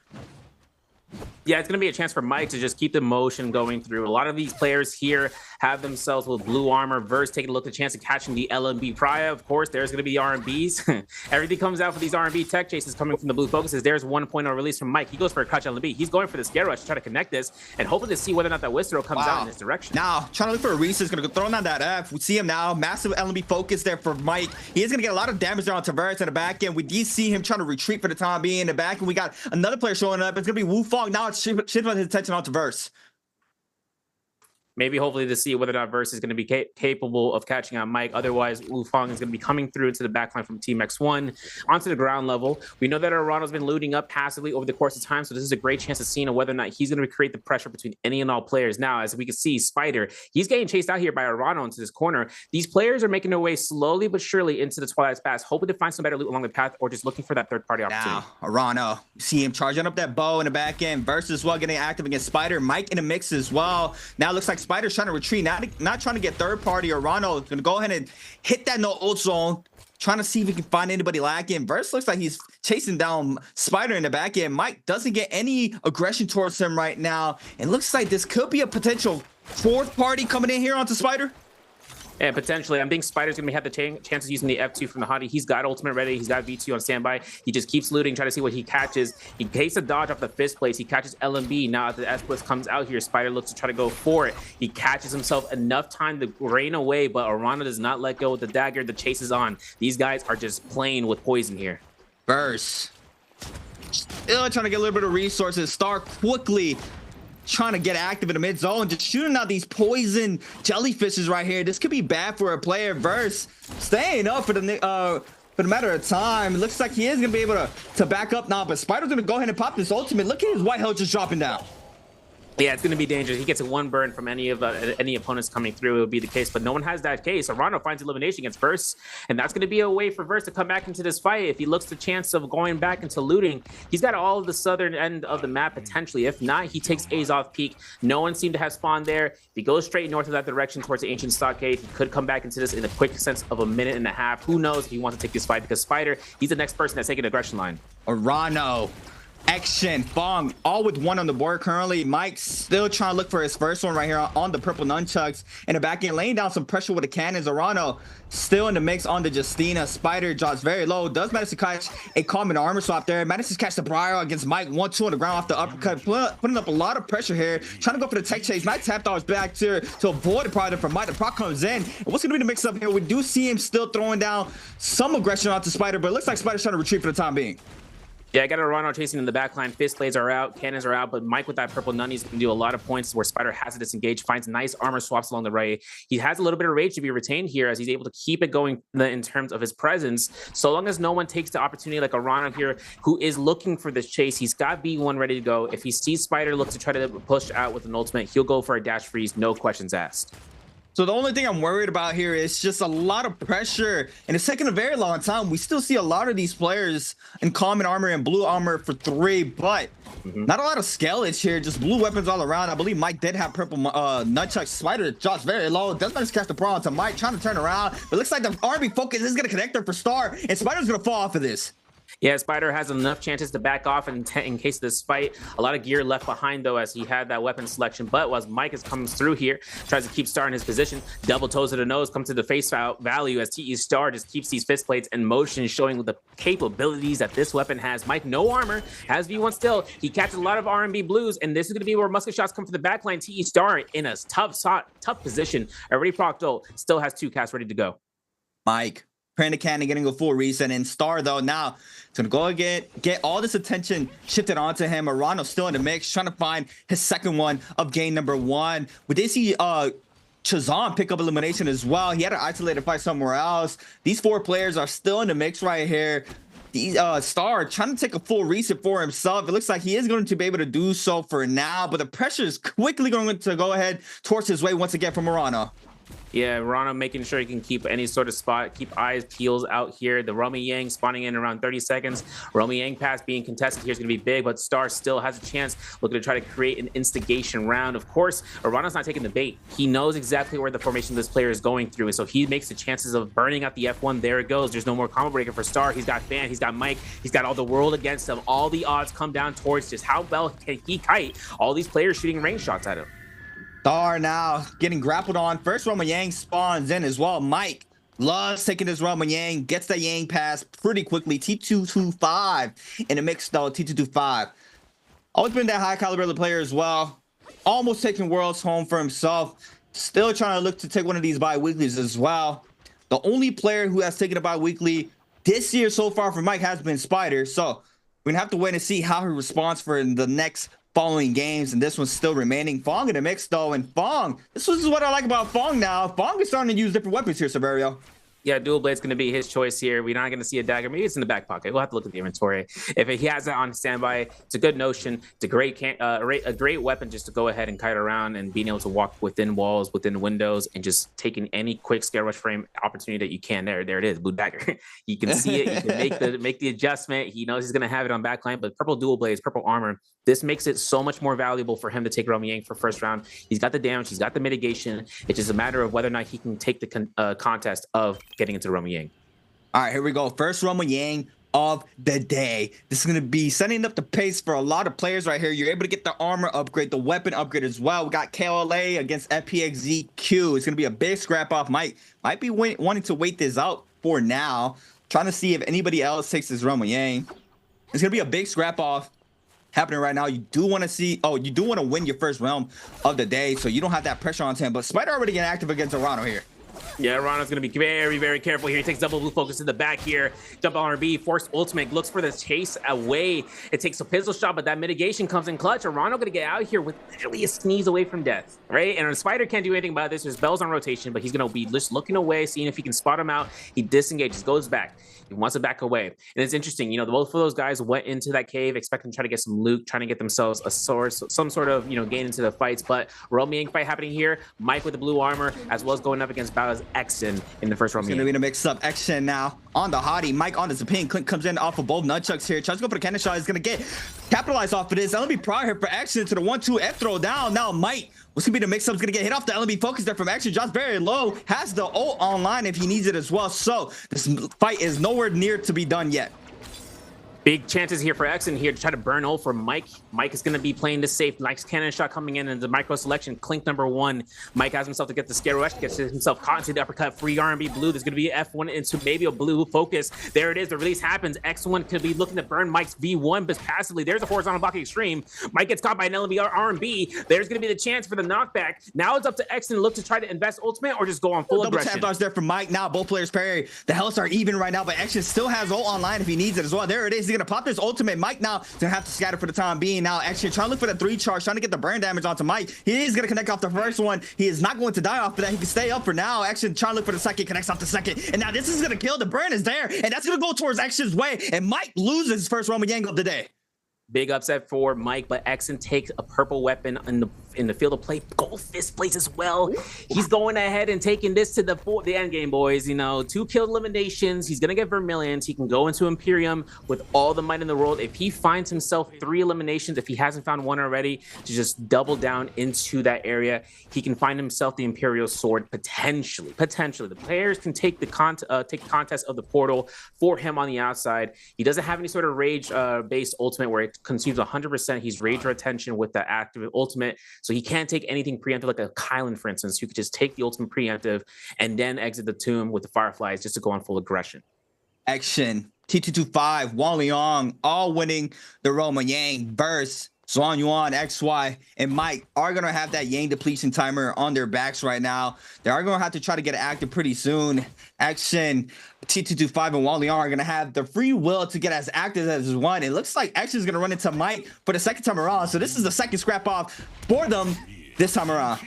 Speaker 3: Yeah, it's going to be a chance for Mike to just keep the motion going through. A lot of these players here have themselves with blue armor. Verse taking a look at the chance of catching the LMB Priya. Of course, there's going to be RMBs. Everything comes out for these RMB tech chases coming from the blue focuses. There's 1.0 release from Mike. He goes for a catch LMB. He's going for the scare rush to try to connect this and hoping to see whether or not that Wistro comes out in this direction.
Speaker 4: Now, trying to look for a Reese is going to go throwing down that F. We see him now. Massive LMB focus there for Mike. He is going to get a lot of damage there on Verse in the back end. We do see him trying to retreat for the time being in the back. And we got another player showing up. It's going to be Wu Fong. Now it's shifting his attention onto Verse.
Speaker 3: Maybe hopefully to see whether or not Verse is going to be capable of catching on Mike. Otherwise, Wu Fong is going to be coming through into the backline from Team X1 onto the ground level. We know that Arano's been looting up passively over the course of time, so this is a great chance to see whether or not he's going to create the pressure between any and all players. Now, as we can see, Spider, he's getting chased out here by Arano into this corner. These players are making their way slowly but surely into the Twilight's Pass, hoping to find some better loot along the path or just looking for that third-party opportunity.
Speaker 4: Now, Arano, you see him charging up that bow in the back end. Verse as well getting active against Spider. Mike in the mix as well. Now it looks like Spider's trying to retreat, not trying to get third party. Arano is going to go ahead and hit that no ult zone, trying to see if he can find anybody lacking. Verse looks like he's chasing down Spider in the back end. Mike doesn't get any aggression towards him right now. It looks like this could be a potential fourth party coming in here onto Spider.
Speaker 3: And potentially, I think Spider's going to have the chance of using the F2 from the Hottie. He's got ultimate ready. He's got V2 on standby. He just keeps looting, trying to see what he catches. He takes a dodge off the fist place. He catches LMB. Now, as the S-Blitz comes out here, Spider looks to try to go for it. He catches himself enough time to rain away, but Arano does not let go with the dagger. The chase is on. These guys are just playing with poison here.
Speaker 4: Verse still trying to get a little bit of resources. Star quickly trying to get active in the mid zone, just shooting out these poison jellyfishes right here. This could be bad for a player. Verse staying up for the matter of time. It looks like he is gonna be able to back up now, but Spider's gonna go ahead and pop this ultimate. Look at his white health just dropping down.
Speaker 3: Yeah, it's going to be dangerous. He gets a one burn from any opponents coming through. It would be the case, but no one has that case. Arano finds elimination against Verse, and that's going to be a way for Verse to come back into this fight. If he looks the chance of going back into looting, he's got all of the southern end of the map potentially. If not, he takes A's off peak. No one seemed to have spawned there. If he goes straight north of that direction towards the Ancient Stockade, he could come back into this in a quick sense of a minute and a half. Who knows if he wants to take this fight, because Spider, he's the next person that's taking aggression line.
Speaker 4: Arano, Action, Fong, all with one on the board currently. Mike still trying to look for his first one right here on the purple nunchucks. In the back end, laying down some pressure with the cannons. Arano still in the mix on the Justina. Spider drops very low. Does manage to catch a common armor swap there. Manages to catch the Briar against Mike. 1-2 on the ground off the uppercut. Putting up a lot of pressure here. Trying to go for the tech chase. Mike tapped off his back to avoid the product from Mike. The proc comes in. And what's going to be the mix up here? We do see him still throwing down some aggression onto Spider, but it looks like Spider's trying to retreat for the time being.
Speaker 3: Yeah, I got Arano chasing in the backline. Fist blades are out, cannons are out, but Mike with that purple nunnies can do a lot of points where Spider has to disengage, finds nice armor swaps along the right. He has a little bit of rage to be retained here as he's able to keep it going in terms of his presence. So long as no one takes the opportunity like Arano here, who is looking for this chase, he's got B1 ready to go. If he sees Spider look to try to push out with an ultimate, he'll go for a dash freeze, no questions asked.
Speaker 4: So the only thing I'm worried about here is just a lot of pressure, and it's taking a very long time. We still see a lot of these players in common armor and blue armor for 3, but not a lot of skeletons here, just blue weapons all around. I believe Mike did have purple nunchuck. Spider drops very low, does manage to catch the brawl to Mike, trying to turn around, but looks like the RB focus is going to connect her for Star, and Spider's going to fall off of this.
Speaker 3: Yeah, Spider has enough chances to back off in case of this fight. A lot of gear left behind, though, as he had that weapon selection. But as Mike comes through here, tries to keep Star in his position. Double toes to the nose, comes to the face value as TE Star just keeps these fist plates in motion, showing the capabilities that this weapon has. Mike, no armor, has V1 still. He catches a lot of R&B blues, and this is going to be where musket shots come from the backline. TE Star in a tough position. Already procced ult, still has 2 casts ready to go.
Speaker 4: Mike praying to cannon, getting a full reset, and Star though now it's gonna go again, get all this attention shifted onto him. Arano still in the mix, trying to find his second one of game number 1. We did see Chazan pick up elimination as well. He had an isolated fight somewhere else. These 4 players are still in the mix right here. The Star trying to take a full reset for himself. It looks like he is going to be able to do so for now, but the pressure is quickly going to go ahead towards his way once again from Arano.
Speaker 3: Yeah, Rana making sure he can keep any sort of spot, keep eyes peels out here. The Romy Yang spawning in around 30 seconds. Romy Yang pass being contested here is going to be big, but Star still has a chance looking to try to create an instigation round. Of course, Rana's not taking the bait. He knows exactly where the formation of this player is going through, so he makes the chances of burning out the F1. There it goes. There's no more combo breaker for Star. He's got Fan, he's got Mike, he's got all the world against him. All the odds come down towards just how well can he kite all these players shooting range shots at him.
Speaker 4: Star now getting grappled on. First Roman Yang spawns in as well. Mike loves taking this Roman Yang, gets that Yang pass pretty quickly. T225 in the mix though, T225. Always been that high caliber player as well. Almost taking Worlds home for himself. Still trying to look to take one of these bi-weeklies as well. The only player who has taken a bi-weekly this year so far for Mike has been Spider. So we're gonna have to wait and see how he responds for the next following games, and this one's still remaining. Fong in the mix though, and Fong, this is what I like about Fong now. Fong is starting to use different weapons here, Severio.
Speaker 3: Yeah, dual blade's going to be his choice here. We're not going to see a dagger. Maybe it's in the back pocket. We'll have to look at the inventory. If he has it on standby, it's a good notion. It's a great weapon just to go ahead and kite around and being able to walk within walls, within windows, and just taking any quick scare rush frame opportunity that you can. There it is, blue dagger. You can see it. You can make the adjustment. He knows he's going to have it on backline, but purple dual blades, purple armor. This makes it so much more valuable for him to take Romy Yang for first round. He's got the damage. He's got the mitigation. It's just a matter of whether or not he can take the contest of getting into Romy Yang.
Speaker 4: All right, here we go. First Romy Yang of the day. This is going to be setting up the pace for a lot of players right here. You're able to get the armor upgrade, the weapon upgrade as well. We got KLA against FPXZQ. It's going to be a big scrap off. Might be wanting to wait this out for now. Trying to see if anybody else takes this Romy Yang. It's going to be a big scrap off happening right now. You do want to win your first realm of the day, so you don't have that pressure on him. But Spider already getting active against Arano here.
Speaker 3: Yeah, Rana's going to be very, very careful here. He takes double blue focus in the back here. Jump on RB, forced ultimate, looks for the chase away. It takes a pistol shot, but that mitigation comes in clutch. Arano going to get out here with literally a sneeze away from death, right? And Spider can't do anything about this. There's bells on rotation, but he's going to be just looking away, seeing if he can spot him out. He disengages, goes back. He wants to back away. And it's interesting, both of those guys went into that cave expecting to try to get some loot, trying to get themselves a source, some sort of, gain into the fights. But Romy Yang fight happening here. Mike with the blue armor, as well as going up against Bow's Exon in the first Romy Yang.
Speaker 4: Going to be the mix-up action now on the hottie. Mike on the Zapine. Clint comes in off of both nunchucks here. Tries to go for the cannon shot. He's going to get capitalized off of this. LNB prior here for action to the 1-2 F throw down. Now Mike, what's going to be the mix-up? Is going to get hit off the LNB focus there from action. John's very low. Has the ult online if he needs it as well. So this fight is nowhere near to be done yet.
Speaker 3: Big chances here for Exon here to try to burn ult for Mike. Mike is going to be playing this safe. Mike's cannon shot coming in the micro selection. Clink number 1. Mike has himself to get the scare rush, gets himself caught into the uppercut. Free R&B blue. There's going to be F1 into maybe a blue focus. There it is. The release happens. X1 could be looking to burn Mike's V1, but passively, there's a horizontal block extreme. Mike gets caught by an LNB R&B. There's going to be the chance for the knockback. Now it's up to Exon to look to try to invest ultimate or just go on full aggression.
Speaker 4: Double tap dodge there from Mike. Now both players parry. The healths are even right now, but Exon still has ult online if he needs it as well. There it is. He's going to pop this ultimate. Mike now gonna have to scatter for the time being. Now actually trying to look for the 3 charge, trying to get the burn damage onto Mike. He is gonna connect off the first one. He is not going to die off of that. He can stay up for now. Actually trying to look for the second, connects off the second, and now this is gonna kill. The burn is there, and that's gonna go towards Action's way, and Mike loses his first Roman Yang of the day.
Speaker 3: Big upset for Mike, but Exon takes a purple weapon in the in the field of play. Gold fist plays as well. He's going ahead and taking this to the end game, boys. You know, 2 kill eliminations. He's gonna get Vermilions. He can go into Imperium with all the might in the world. If he finds himself 3 eliminations, if he hasn't found one already, to just double down into that area, he can find himself the Imperial Sword potentially. The players can take the contest of the portal for him on the outside. He doesn't have any sort of rage based ultimate where it consumes 100%. He's rage retention with the active ultimate, so he can't take anything preemptive like a Kylan, for instance. You could just take the ultimate preemptive and then exit the tomb with the Fireflies just to go on full aggression.
Speaker 4: Action. T225, Wang Liang, all winning the Roma Yang burst. Zhuang Yuan, XY, and Mike are going to have that Yang depletion timer on their backs right now. They are going to have to try to get active pretty soon. Action, T225 and Wang Liang are going to have the free will to get as active as one. It looks like Action is going to run into Mike for the second time around. So this is the second scrap off for them this time around.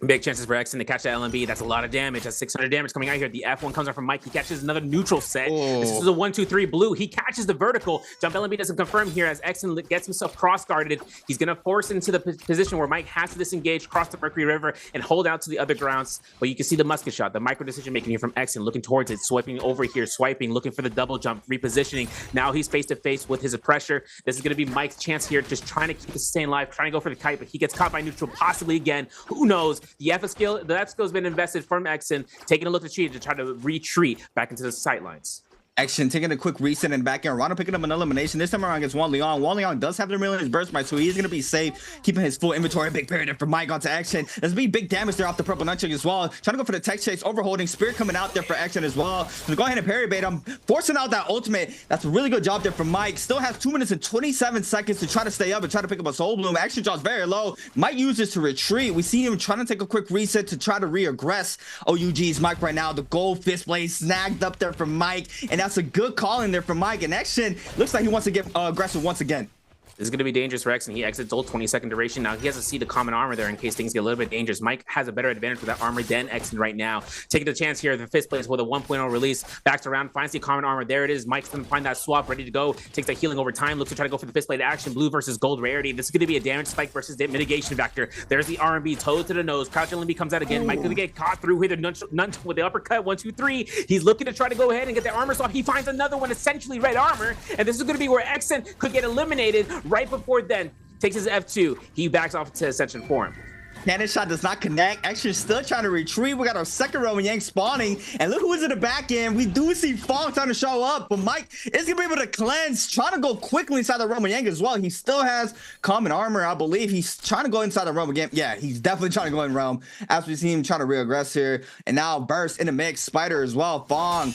Speaker 3: Big chances for Exon to catch that LMB. That's a lot of damage. That's 600 damage coming out here. The F1 comes out from Mike. He catches another neutral set. This is a 1-2-3 blue. He catches the vertical. Jump LMB doesn't confirm here as Exon gets himself cross-guarded. He's going to force into the position where Mike has to disengage, cross the Mercury River, and hold out to the other grounds. But you can see the musket shot, the micro decision making here from Exon, looking towards it, swiping over here, swiping, looking for the double jump, repositioning. Now he's face-to-face with his pressure. This is going to be Mike's chance here, just trying to keep the sustain alive, trying to go for the kite, but he gets caught by neutral, possibly again. Who knows? The F skill, the F skill's been invested from Exon, taking a look at Cheetah to try to retreat back into the sightlines.
Speaker 4: Action taking a quick reset in the back end. Rana picking up an elimination. This time around against Wang Liang. Wang Liang does have the Vermilions burst bite, so he's going to be safe, keeping his full inventory. Big parry there for Mike onto Action. There's be big damage there off the purple nunchuck as well. Trying to go for the tech chase, overholding. Spirit coming out there for Action as well. So go ahead and parry bait him, forcing out that ultimate. That's a really good job there from Mike. Still has 2 minutes and 27 seconds to try to stay up and try to pick up a Soul Bloom. Action drops very low. Mike uses to retreat. We see him trying to take a quick reset to try to re-aggress OUG's Mike right now. The gold fist blade snagged up there from Mike, and that's a good call in there from Mike. And Action looks like he wants to get aggressive once again.
Speaker 3: This is going to be dangerous for X, and he exits ult 20-second duration. Now he has to see the common armor there in case things get a little bit dangerous. Mike has a better advantage with that armor than X right now. Taking the chance here, the fist plays with a 1.0 release, backs around, finds the common armor. There it is. Mike's going to find that swap ready to go. Takes that healing over time, looks to try to go for the fist blade action. Blue versus gold rarity. This is going to be a damage spike versus the mitigation factor. There's the R&B, toe to the nose. Crouch LMB comes out again. Mike going to get caught through with the uppercut. 1, 2, 3. He's looking to try to go ahead and get the armor swap. He finds another one, essentially red armor, and this is going to be where Exon could get eliminated right before then. Takes his F2. He backs off to Ascension form.
Speaker 4: Cannon shot does not connect. Action still trying to retreat. We got our second Roman Yang spawning. And look who is in the back end. We do see Fong trying to show up, but Mike is going to be able to cleanse, trying to go quickly inside the Roman Yang as well. He still has common armor, I believe. He's trying to go inside the Roman Yang. Yeah, he's definitely trying to go in Rome. As we see him trying to re-aggress here. And now Burst in the mix. Spider as well. Fong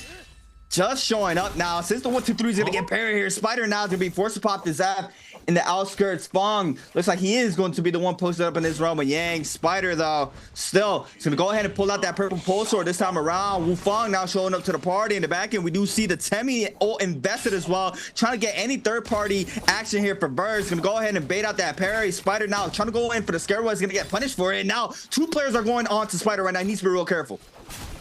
Speaker 4: just showing up now. Since the 1, 2, 3 is going to get parried here, Spider now is going to be forced to pop this F in the outskirts. Fong looks like he is going to be the one posted up in this realm of Yang. Spider, though, still is going to go ahead and pull out that purple pole sword this time around. Wu Fong now showing up to the party in the back end. We do see the Temi invested as well, trying to get any third-party action here for Birds. Going to go ahead and bait out that parry. Spider now trying to go in for the scare. Is going to get punished for it. And now 2 players are going on to Spider right now. He needs to be real careful.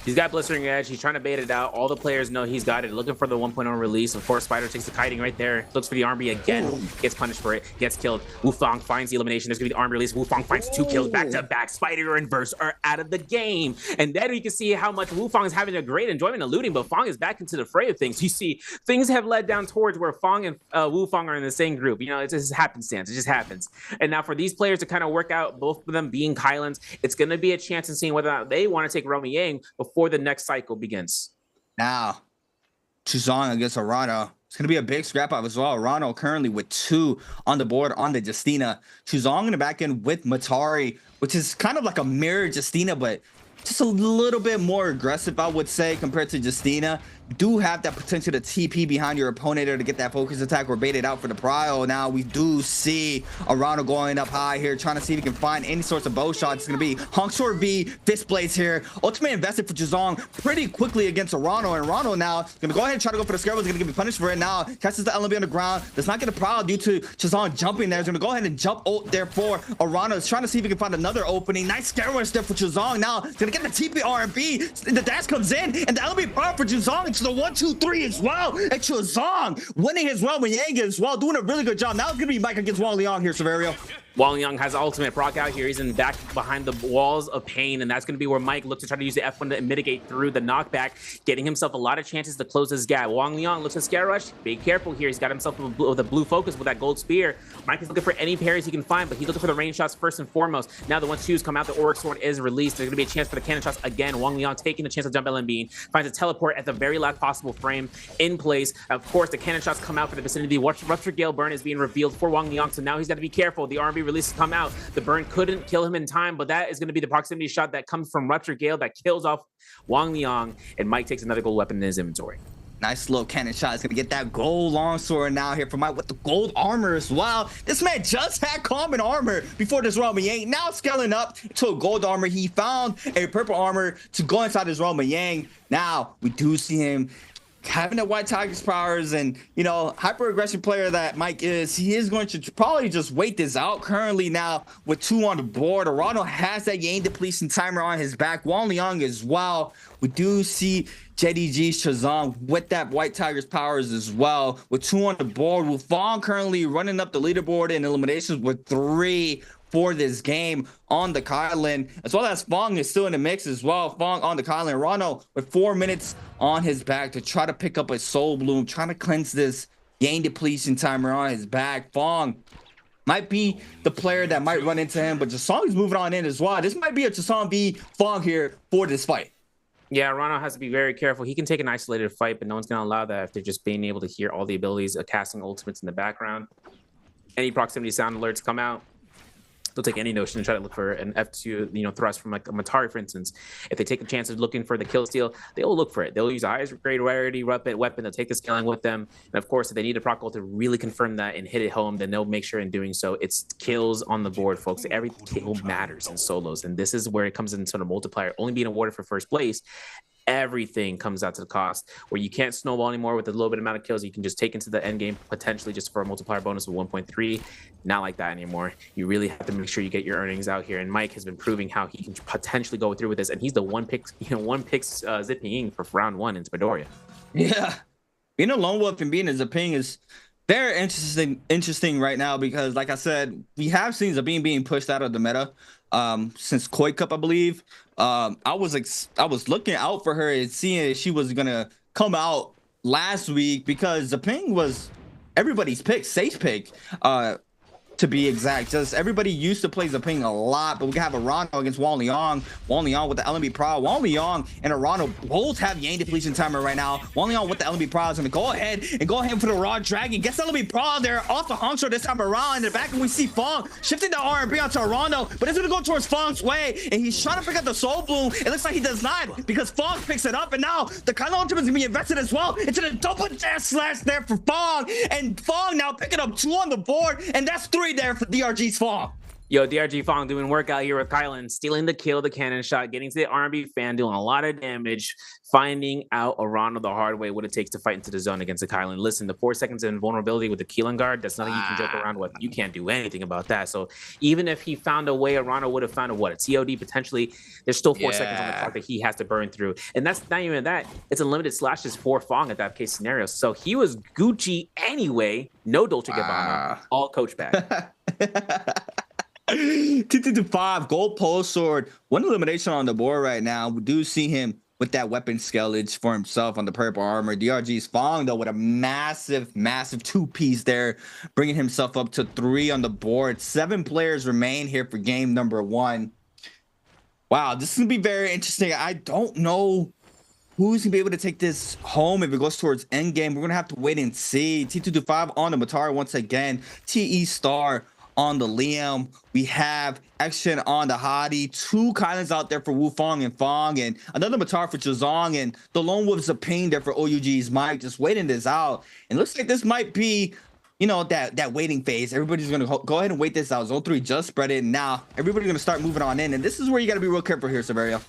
Speaker 3: He's got Blistering Edge. He's trying to bait it out. All the players know he's got it. Looking for the 1.0 release. Of course, Spider takes the kiting right there. Looks for the RB again. Gets punished for it. Gets killed. Wu Fong finds the elimination. There's going to be the arm release. Wu Fong finds 2 kills back to back. Spider and Burst are out of the game. And then you can see how much Wu Fong is having a great enjoyment of looting, but Fong is back into the fray of things. You see, things have led down towards where Fong and Wu Fong are in the same group. You know, it's just happenstance. It just happens. And now for these players to kind of work out, both of them being Kylans, it's going to be a chance in seeing whether or not they want to take Romy Yang before the next cycle begins.
Speaker 4: Now, Chuzong against Arano. It's going to be a big scrap up as well. Arano currently with 2 on the board on the Justina. Chuzong in the back end with Matari, which is kind of like a mirror Justina, but just a little bit more aggressive, I would say, compared to Justina. Do have that potential to TP behind your opponent or to get that focus attack or bait it out for the prio. Now we do see Arano going up high here, trying to see if he can find any sorts of bow shots. It's going to be Honk Sword V, Fist Blades here. Ultimate invested for Chuzong pretty quickly against Arano, and Arano now going to go ahead and try to go for the scare. He's going to get punished for it now. Catches the LMB on the ground. Does not get a prio due to Chuzong jumping there. He's going to go ahead and jump ult there for Arano. He's trying to see if he can find another opening. Nice scare there for Chuzong. Now he's going to get the TP RB. The dash comes in, and the LMB prio for Chuzong. It's the 1, 2, 3 as well. And Chuzong winning his Roman Yang as well, doing a really good job. Now it's going to be Mike against Wang Liang here, Severio.
Speaker 3: Wang Yang has ultimate proc out here. He's in back behind the walls of pain, and that's going to be where Mike looks to try to use the F1 to mitigate through the knockback, getting himself a lot of chances to close this gap. Wang Yang looks to scare rush. Be careful here. He's got himself with a blue focus with that gold spear. Mike is looking for any parries he can find, but he's looking for the range shots first and foremost. Now the 1-2s come out. The Auric Sword is released. There's going to be a chance for the cannon shots again. Wang Yang taking the chance to jump LMB, finds a teleport at the very last possible frame in place. Of course, the cannon shots come out for the vicinity. Rupture Gale Burn is being revealed for Wang Yang, so now he's got to be careful. The R&B releases come out. The burn couldn't kill him in time, but that is going to be the proximity shot that comes from Rupture Gale that kills off Wang Yang, and Mike takes another gold weapon in his inventory.
Speaker 4: Nice little cannon shot. Is going to get that gold longsword now here for Mike with the gold armor as well. This man just had common armor before this Realm of Yang. Now scaling up to a gold armor. He found a purple armor to go inside his Realm of Yang. Now we do see him having the White Tiger's powers, and you know, hyper aggression player that Mike is, he is going to probably just wait this out. Currently now with 2 on the board, Arano has that Yang depletion timer on his back. Wang Liang as well. We do see JDG's Shazam with that White Tiger's powers as well. With 2 on the board, Wufong currently running up the leaderboard in eliminations with 3 for this game on the Kylan, as well as Fong is still in the mix as well. Fong on the Kylan, Rano with 4 minutes on his back to try to pick up a Soul Bloom, trying to cleanse this Yang depletion timer on his back. Fong might be the player that might run into him, but Jasong is moving on in as well. This might be a Jasong v Fong here for this fight.
Speaker 3: Yeah, Rano has to be very careful. He can take an isolated fight, but no one's going to allow that if they're just being able to hear all the abilities of casting ultimates in the background. Any proximity sound alerts come out, they'll take any notion and try to look for an F2, you know, thrust from like a Matari, for instance. If they take a chance of looking for the kill steal, they'll look for it. They'll use a highest grade rarity weapon. They'll take the scaling with them. And of course, if they need a proc ult to really confirm that and hit it home, then they'll make sure in doing so, it's kills on the board, folks. Every kill matters in solos. And this is where it comes into the multiplier, only being awarded for first place. Everything comes out to the cost where you can't snowball anymore with a little bit amount of kills. You can just take into the end game potentially just for a multiplier bonus of 1.3. Not like that anymore. You really have to make sure you get your earnings out here. And Mike has been proving how he can potentially go through with this. And he's the one pick Zipping for round 1 in Midoriya. Yeah,
Speaker 4: being a lone wolf and being a Zipping is very interesting right now, because like I said, we have seen Zabine being pushed out of the meta since Koi Cup, I believe. I was looking out for her and seeing if she was gonna come out last week, because Zaping was everybody's pick, safe pick, to be exact. Just everybody used to play Zaping a lot, but we have Arano against Wang Liang. Wang Liang with the Nbpl. Wang Liang and Arano both have Yang depletion timer right now. Wang Liang with the Nbpl is gonna go ahead for the Raw Dragon. Gets the Nbpl there off the Hongshore this time around. In the back, and we see Fong shifting the R&B onto Arano, but it's gonna go towards Fong's way, and he's trying to pick up the Soul Bloom. It looks like he does not, because Fong picks it up, and now the Kylo Ultimate is gonna be invested as well into the double dash slash there for Fong, and Fong now picking up 2 on the board, and that's 3 there for DRG's Fong.
Speaker 3: Yo, DRG Fong doing work out here with Kylan, stealing the kill, the cannon shot, getting to the R&B fan, doing a lot of damage, finding out Arano the hard way what it takes to fight into the zone against the Kylan. Listen, the 4 seconds of invulnerability with the Keelan guard, that's nothing you can joke around with. You can't do anything about that. So even if he found a way, Arano would have found a TOD potentially. There's still 4 seconds on the clock that he has to burn through. And that's not even that. It's unlimited slashes for Fong at that case scenario. So he was Gucci anyway. No Dolce Gabbana, all coach back.
Speaker 4: 2-5 gold pole sword, 1 elimination on the board right now. We do see him with that weapon scalage for himself on the purple armor. DRG's Fong though with a massive 2-piece there, bringing himself up to 3 on the board. 7 players remain here for game number 1. Wow, this is gonna be very interesting. I don't know who's gonna be able to take this home if it goes towards end game. We're gonna have to wait and see. T225 on the Matari once again. TE Star on the Liam. We have action on the Hadi. 2 Kylans out there for Wufong and Fong, and another Matar for Chazong, and the Lone Wolves of Pain there for OUG's Mike. Just waiting this out. And looks like this might be, you know, that waiting phase. Everybody's gonna go ahead and wait this out. Zone 3 just spread it, and now everybody's gonna start moving on in. And this is where you gotta be real careful here, Severio.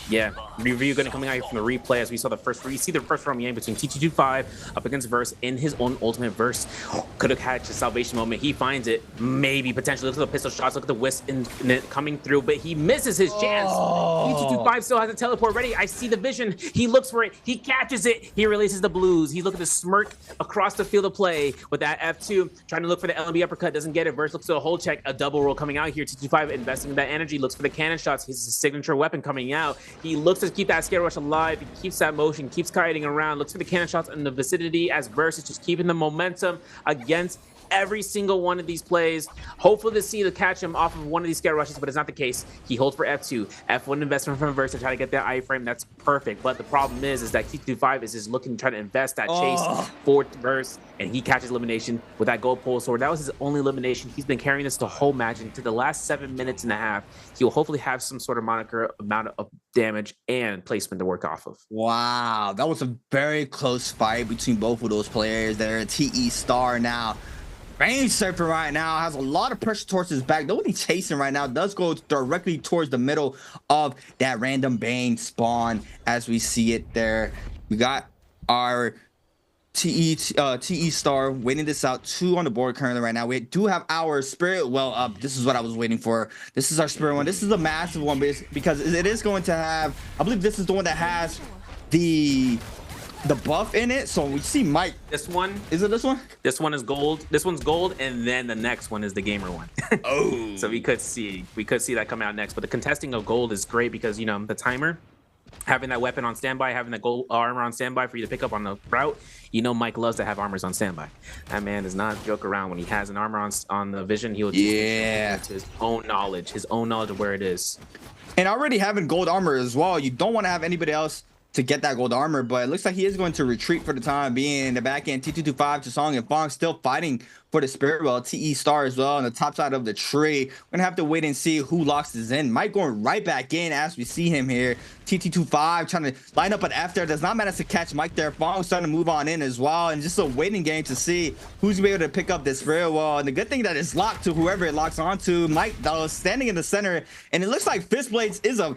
Speaker 3: Yeah, review gonna coming out here from the replay as we saw the first. You see the first round Yang between T225 up against Verse in his own ultimate. Verse could have had a salvation moment. He finds it, maybe potentially. Look at the pistol shots. Look at the wisp coming through, but he misses his chance. T225 still has a teleport ready. I see the vision. He looks for it. He catches it. He releases the blues. He's looking to smirk across the field of play with that F2, trying to look for the LB uppercut, doesn't get it. Verse looks to a hold check, a double roll coming out here. T25 investing in that energy, looks for the cannon shots, his signature weapon coming out. He looks to keep that scare rush alive, he keeps that motion, keeps kiting around, looks for the cannon shots in the vicinity as Verse is just keeping the momentum against every single one of these plays. Hopefully to see to catch him off of one of these scare rushes, but it's not the case. He holds for F2. F1 investment from Verse to try to get that iframe. That's perfect. But the problem is that T25 is just looking to try to invest that chase for Verse, and he catches elimination with that gold pole sword. That was his only elimination. He's been carrying this the whole match, and to the last 7 minutes and a half, he'll hopefully have some sort of moniker amount of damage and placement to work off of.
Speaker 5: Wow, that was a very close fight between both of those players there. TE Star now range surfer right now, has a lot of pressure towards his back. Nobody chasing right now, does go directly towards the middle of that random Bane spawn as we see it there. We got our TE Star waiting this out, 2 on the board currently right now. We do have our Spirit Well up. This is what I was waiting for. This is our Spirit one. This is a massive one because it is going to have, I believe this is the one that has the buff in it. So we see Mike.
Speaker 3: This one,
Speaker 5: is it this one?
Speaker 3: This one is gold. This one's gold, and then the next one is the gamer one.
Speaker 5: Oh,
Speaker 3: so we could see that come out next. But the contesting of gold is great because, you know, the timer, having that weapon on standby, having that gold armor on standby for you to pick up on the route. You know, Mike loves to have armors on standby. That man does not joke around. When he has an armor on the vision, he'll just to his own knowledge of where it is.
Speaker 5: And already having gold armor as well, you don't want to have anybody else to get that gold armor, but it looks like he is going to retreat for the time being. In the back end, T225, Chasong, and Fong still fighting for the Spirit Well. TE Star as well on the top side of the tree. We're gonna have to wait and see who locks this in. Mike going right back in as we see him here. TT25 trying to line up an F there, does not manage to catch Mike there. Fong starting to move on in as well, and just a waiting game to see who's gonna be able to pick up this Spirit Well. And the good thing that it's locked to whoever it locks onto. Mike though standing in the center, and it looks like Fist Blades is a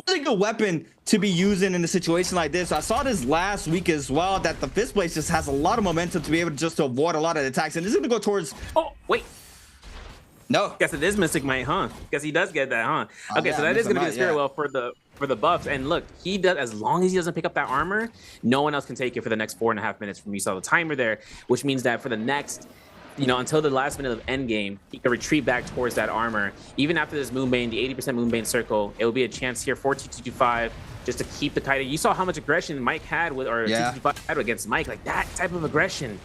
Speaker 5: really good weapon to be using in a situation like this. I saw this last week as well, that the Fist Blade just has a lot of momentum to be able to just avoid a lot of attacks, and this is gonna go towards,
Speaker 3: oh wait,
Speaker 5: no,
Speaker 3: guess it is Mystic Might, huh? Guess he does get that, huh? Okay,
Speaker 5: yeah,
Speaker 3: so that is gonna be the Spirit Well for the buffs. And look, he does, as long as he doesn't pick up that armor, no one else can take it for the next 4.5 minutes. From you saw the timer there, which means that for the next, you know, until the last minute of endgame, he can retreat back towards that armor. Even after this Moonbane, the 80% Moonbane circle, it will be a chance here for T225 just to keep the kite. You saw how much aggression Mike had with, or T225 had against Mike. Like that type of aggression,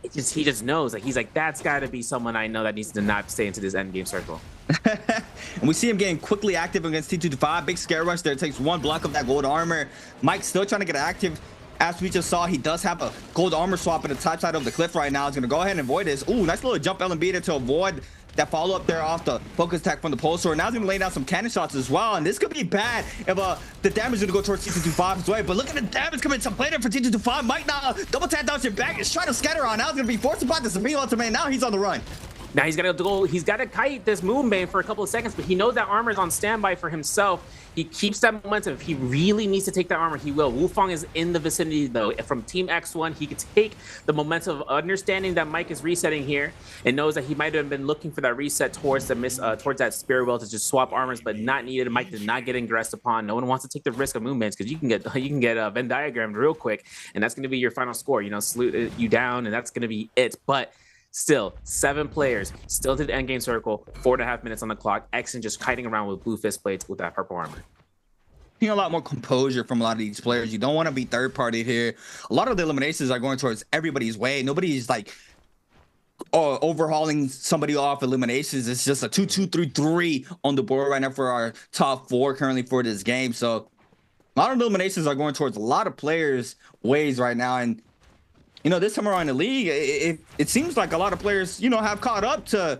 Speaker 3: he just knows. Like he's like, that's got to be someone I know that needs to not stay into this endgame circle.
Speaker 5: And we see him getting quickly active against T225. Big scare rush there. It takes 1 block of that gold armor. Mike's still trying to get active. As we just saw, he does have a gold armor swap at the top side of the cliff right now. He's going to go ahead and avoid this. Ooh, nice little jump LB there to avoid that follow-up there off the focus attack from the pole sword. Now he's going to lay down some cannon shots as well. And this could be bad if the damage is going to go towards T225's way. But look at the damage coming to play there for T225. Mike now double tap down your back. Is trying to scatter on. Now he's going to be forced to fight the Supreme Ultimate. Now he's on the run.
Speaker 3: Now he's got to go. He's got to kite this Moonbane for a couple of seconds, but he knows that armor is on standby for himself. He keeps that momentum. If he really needs to take that armor, he will. Wufong is in the vicinity though. From Team X1, he could take the momentum of understanding that Mike is resetting here and knows that he might have been looking for that reset towards the towards that Spirit Well to just swap armors, but not needed. Mike did not get ingressed upon. No one wants to take the risk of Moonbanes because you can get Venn diagrammed real quick, and that's going to be your final score. You know, salute you down, and that's going to be it. But still, 7 players, still to the endgame circle, 4.5 minutes on the clock. Exen just kiting around with blue fist blades with that purple armor.
Speaker 5: A lot more composure from a lot of these players. You don't want to be third party here. A lot of the eliminations are going towards everybody's way. Nobody's like overhauling somebody off eliminations. It's just a 2-2-3-3 on the board right now for our top 4 currently for this game. So a lot of the eliminations are going towards a lot of players' ways right now. And you know, this time around in the league, it seems like a lot of players, you know, have caught up to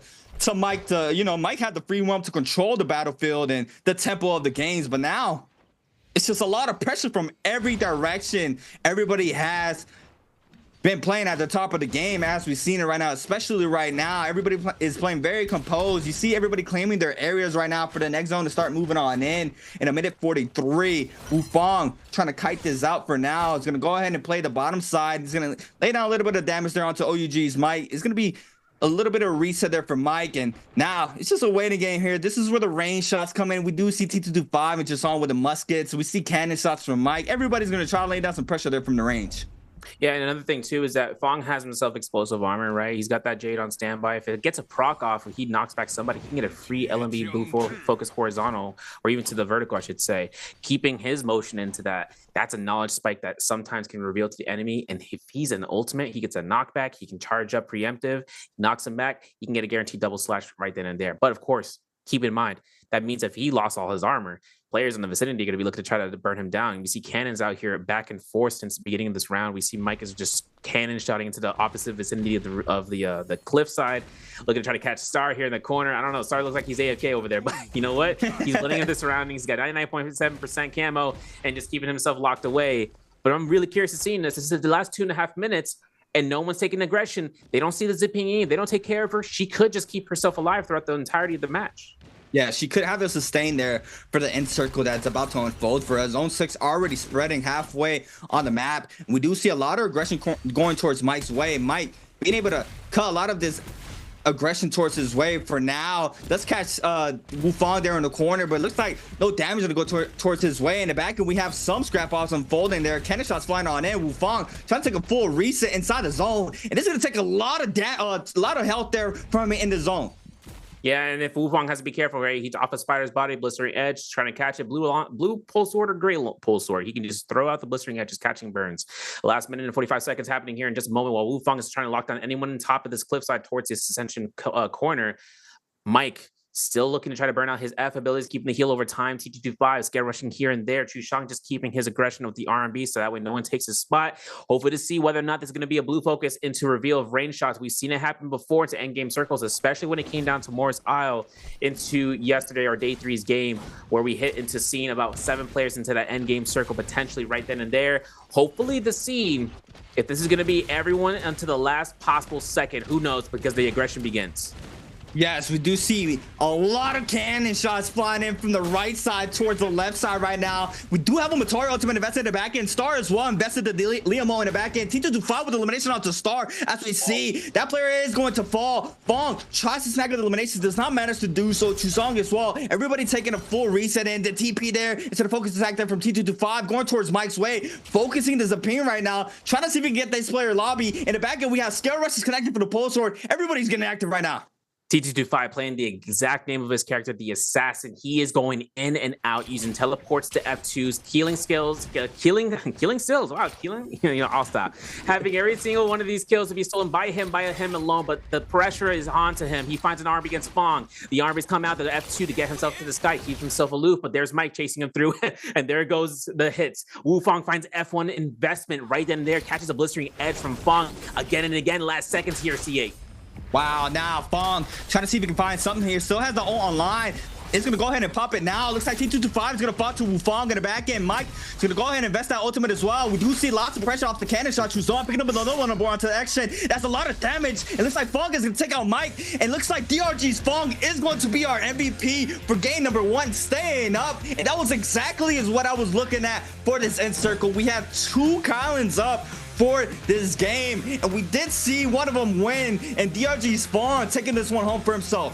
Speaker 5: Mike. Mike had the free roam to control the battlefield and the tempo of the games, but now it's just a lot of pressure from every direction. Everybody has been playing at the top of the game as we've seen it right now, especially right now. Everybody is playing very composed. You see everybody claiming their areas right now for the next zone to start moving on in a minute 43. Wufong trying to kite this out for now. He's going to go ahead and play the bottom side. He's going to lay down a little bit of damage there onto OUG's Mike. It's going to be a little bit of a reset there for Mike, and now it's just a waiting game here. This is where the range shots come in. We do see T225 and just on with the muskets. We see cannon shots from Mike. Everybody's going to try to lay down some pressure there from the range.
Speaker 3: Yeah, and another thing too is that Fong has himself explosive armor, right? He's got that Jade on standby. If it gets a proc off, or he knocks back somebody, he can get a free LMB blue focus horizontal, or even to the vertical, I should say. Keeping his motion into that, that's a knowledge spike that sometimes can reveal to the enemy. And if he's an ultimate, he gets a knockback. He can charge up preemptive, knocks him back. He can get a guaranteed double slash right then and there. But of course, keep in mind that means if he lost all his armor, players in the vicinity are going to be looking to try to burn him down. We see cannons out here back and forth since the beginning of this round. We see Mike is just cannon shotting into the opposite vicinity of the cliff side, looking to try to catch Star here in the corner. I don't know. Star looks like he's AFK over there, but you know what? He's letting into the surroundings. He's got 99.7% camo and just keeping himself locked away. But I'm really curious to see this. This is the last 2.5 minutes. And no one's taking aggression. They don't see the zipping in. They don't take care of her. She could just keep herself alive throughout the entirety of the match.
Speaker 5: Yeah, she could have a sustain there for the end circle that's about to unfold for us. Zone 6 already spreading halfway on the map. And we do see a lot of aggression going towards Mike's way. Mike being able to cut a lot of this aggression towards his way for now. Let's catch Wufong there in the corner, but it looks like no damage going to go towards his way. In the back, and we have some scrap offs unfolding there. Cannon shots flying on in. Wufong trying to take a full reset inside the zone, and this is going to take a lot of health there from him in the zone.
Speaker 3: Yeah, and if Wufong has to be careful, right? He's off a spider's body, blistering edge, trying to catch it. Blue pulse sword or gray pulse sword. He can just throw out the blistering edge, just catching burns. Last minute and 45 seconds happening here in just a moment while Wufong is trying to lock down anyone on top of this cliffside towards his ascension corner. Mike still looking to try to burn out his F abilities, keeping the heal over time. T225 scare rushing here and there. Chushang just keeping his aggression with the R&B so that way no one takes his spot. Hopefully to see whether or not there's going to be a blue focus into reveal of range shots. We've seen it happen before into endgame circles, especially when it came down to Moore's Isle into yesterday or day 3's game, where we hit into seeing about 7 players into that endgame circle potentially right then and there. Hopefully the scene, if this is going to be everyone until the last possible second, who knows, because the aggression begins.
Speaker 5: Yes, we do see a lot of cannon shots flying in from the right side towards the left side right now. We do have a Matori ultimate invested in the back end. Star as well invested the Liamo in the back end. T225 with elimination onto Star. As we see, that player is going to fall. Fong tries to snag the eliminations, does not manage to do so. Chusong as well. Everybody taking a full reset in. The TP there instead of focus attack there from T225 going towards Mike's way. Focusing the Zapine right now. Trying to see if we can get this player lobby. In the back end, we have Scale Rush is connected for the pole sword. Everybody's getting active right now.
Speaker 3: T225 playing the exact name of his character, the Assassin. He is going in and out using teleports to F2s, healing skills, killing skills. Wow, killing. I'll stop. Having every single one of these kills to be stolen by him alone, but the pressure is on to him. He finds an arm against Fong. The armors come out to the F2 to get himself to the sky, keeps himself aloof, but there's Mike chasing him through, and there goes the hits. Wufong finds F1 investment right then and there, catches a blistering edge from Fong again and again. Last seconds here, C8.
Speaker 5: Wow, now Fong trying to see if he can find something here. Still has the ult online. It's going to go ahead and pop it now. Looks like T225 is going to fall to Wufong in the back end. Mike is going to go ahead and invest that ultimate as well. We do see lots of pressure off the cannon shot. Chuzon picking up another one on board onto the action. That's a lot of damage. It looks like Fong is going to take out Mike. And looks like DRG's Fong is going to be our MVP for game number 1, staying up. And that was exactly as what I was looking at for this end circle. We have 2 Kylands up for this game, and we did see one of them win, and DRG Spawn taking this one home for himself.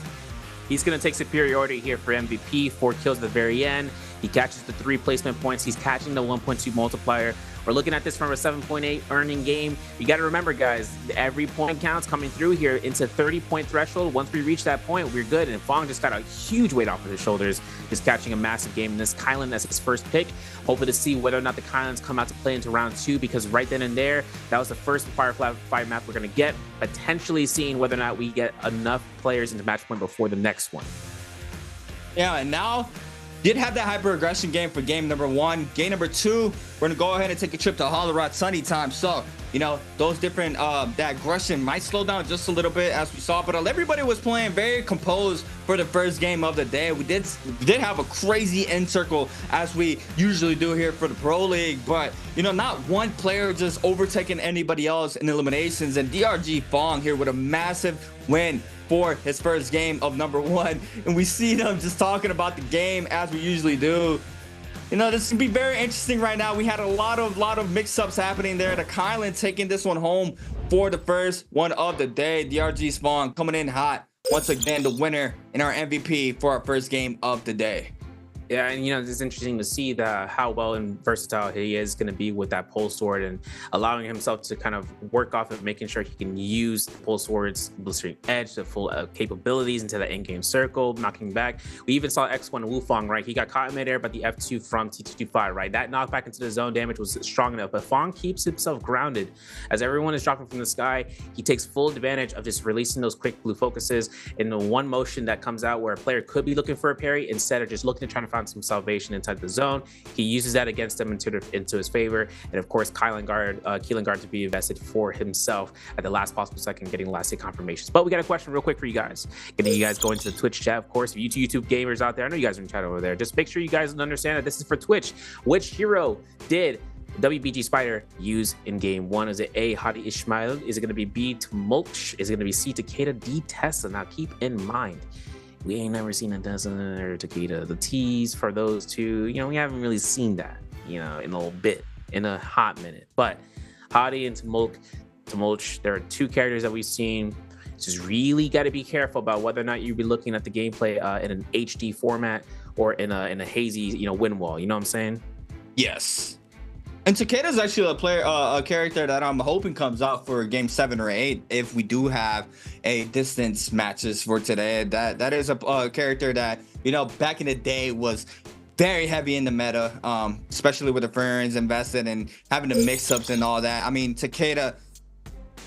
Speaker 3: He's going to take superiority here for MVP. 4 kills at the very end. He catches the 3 placement points. He's catching the 1.2 multiplier. We're looking at this from a 7.8 earning game. You got to remember, guys, every point counts coming through here into 30-point threshold. Once we reach that point, we're good. And Fong just got a huge weight off of his shoulders, just catching a massive game in this. Kylan as his first pick. Hoping to see whether or not the Kylans come out to play into round 2, because right then and there, that was the first Firefly fight map we're going to get. Potentially seeing whether or not we get enough players into match point before the next one.
Speaker 5: Yeah, and now did have that hyper aggression game for game number 1. Game number 2, we're gonna go ahead and take a trip to Hollerod Sunny time. So those different that aggression might slow down just a little bit as we saw, but everybody was playing very composed for the first game of the day. We did have a crazy end circle as we usually do here for the Pro League, but not one player just overtaking anybody else in eliminations. And DRG Fong here with a massive win for his first game of number 1, and we see them just talking about the game as we usually do. This can be very interesting right now. We had a lot of mix-ups happening there. The Kylan taking this one home for the first one of the day. DRG Spawn coming in hot once again, the winner and our MVP for our first game of the day.
Speaker 3: Yeah, and it's interesting to see that how well and versatile he is going to be with that pole sword, and allowing himself to kind of work off of making sure he can use the pole sword's blistering edge to full capabilities into the in-game circle, knocking back. We even saw X1 Wufong, right? He got caught in midair by the F2 from T225, right? That knockback into the zone damage was strong enough, but Fong keeps himself grounded. As everyone is dropping from the sky, he takes full advantage of just releasing those quick blue focuses in the one motion that comes out where a player could be looking for a parry instead of just looking to try to find some salvation inside the zone. He uses that against them into his favor, and of course Keelan Guard to be invested for himself at the last possible second, getting last hit confirmations. But we got a question real quick for you guys. Getting you guys go into the Twitch chat, of course. If you YouTube gamers out there, I know you guys are in chat over there. Just make sure you guys understand that this is for Twitch. Which hero did WBG Spider use in game 1? Is it A, Hadi Ismail? Is it going to be B, Tumulch? Is it going to be C, Takeda, D, Tessa? Now keep in mind, we ain't never seen a Tessa or Takeda. The T's for those two, we haven't really seen that, in a little bit, in a hot minute. But Hadi and Tumulch, there are two characters that we've seen. Just really got to be careful about whether or not you be looking at the gameplay in an HD format or in a hazy, wind wall. You know what I'm saying?
Speaker 5: Yes. And Takeda's actually a character that I'm hoping comes out for game 7 or 8 if we do have a distance matches for today. That is a character that, back in the day was very heavy in the meta, especially with the friends invested and having the mix-ups and all that. I mean, Takeda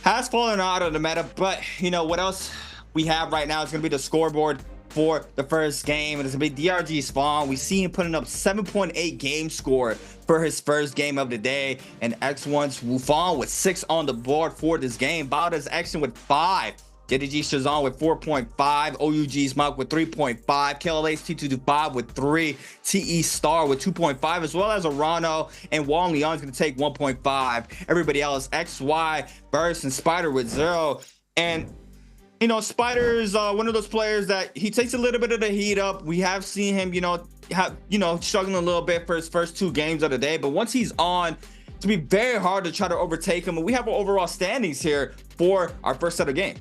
Speaker 5: has fallen out of the meta, but what else we have right now is going to be the scoreboard for the first game, and it's gonna be DRG Spawn. We see him putting up 7.8 game score for his first game of the day, and X1's Wufong with 6 on the board for this game. Bowder's Action with 5. JDG Shazam with 4.5, OUG's Mark with 3.5, KLA's T225 with 3, TE Star with 2.5, as well as Arano and Wong Leon's gonna take 1.5. Everybody else, XY, Burst, and Spider with 0. And Spider's one of those players that he takes a little bit of the heat up. We have seen him, struggling a little bit for his first 2 games of the day. But once he's on, it's gonna be very hard to try to overtake him. And we have our overall standings here for our first set of game.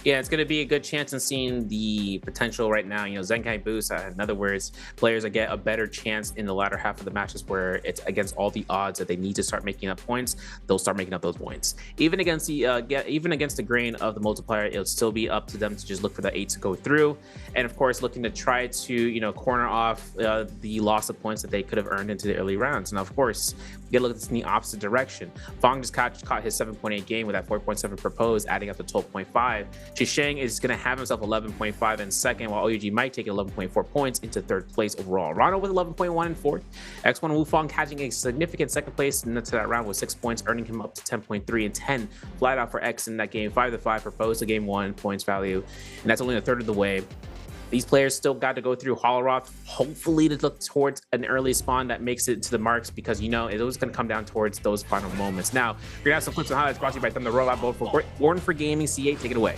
Speaker 3: Yeah, it's going to be a good chance in seeing the potential right now. Zenkai boost, in other words, players that get a better chance in the latter half of the matches where it's against all the odds that they need to start making up points, they'll start making up those points. Even against the grain of the multiplier, it'll still be up to them to just look for the 8 to go through. And of course, looking to try to, corner off the loss of points that they could have earned into the early rounds. Now, of course, we get to look at this in the opposite direction. Fong just caught his 7.8 game with that 4.7 proposed, adding up to 12.5. Shisheng is going to have himself 11.5 in second, while OUG might take 11.4 points into third place overall. Rano with 11.1 in fourth. X1 Wufong catching a significant second place into that round with 6 points, earning him up to 10.3 and 10 flat out for X in that game. 5-5 proposed to game 1 points value, and that's only a third of the way. These players still got to go through Holoroth, hopefully to look towards an early spawn that makes it to the marks, because it's always going to come down towards those final moments. Now, we're going to have some clips and highlights brought to you by Thunder Rollout. Vote for Born for Gaming C8. Take it away.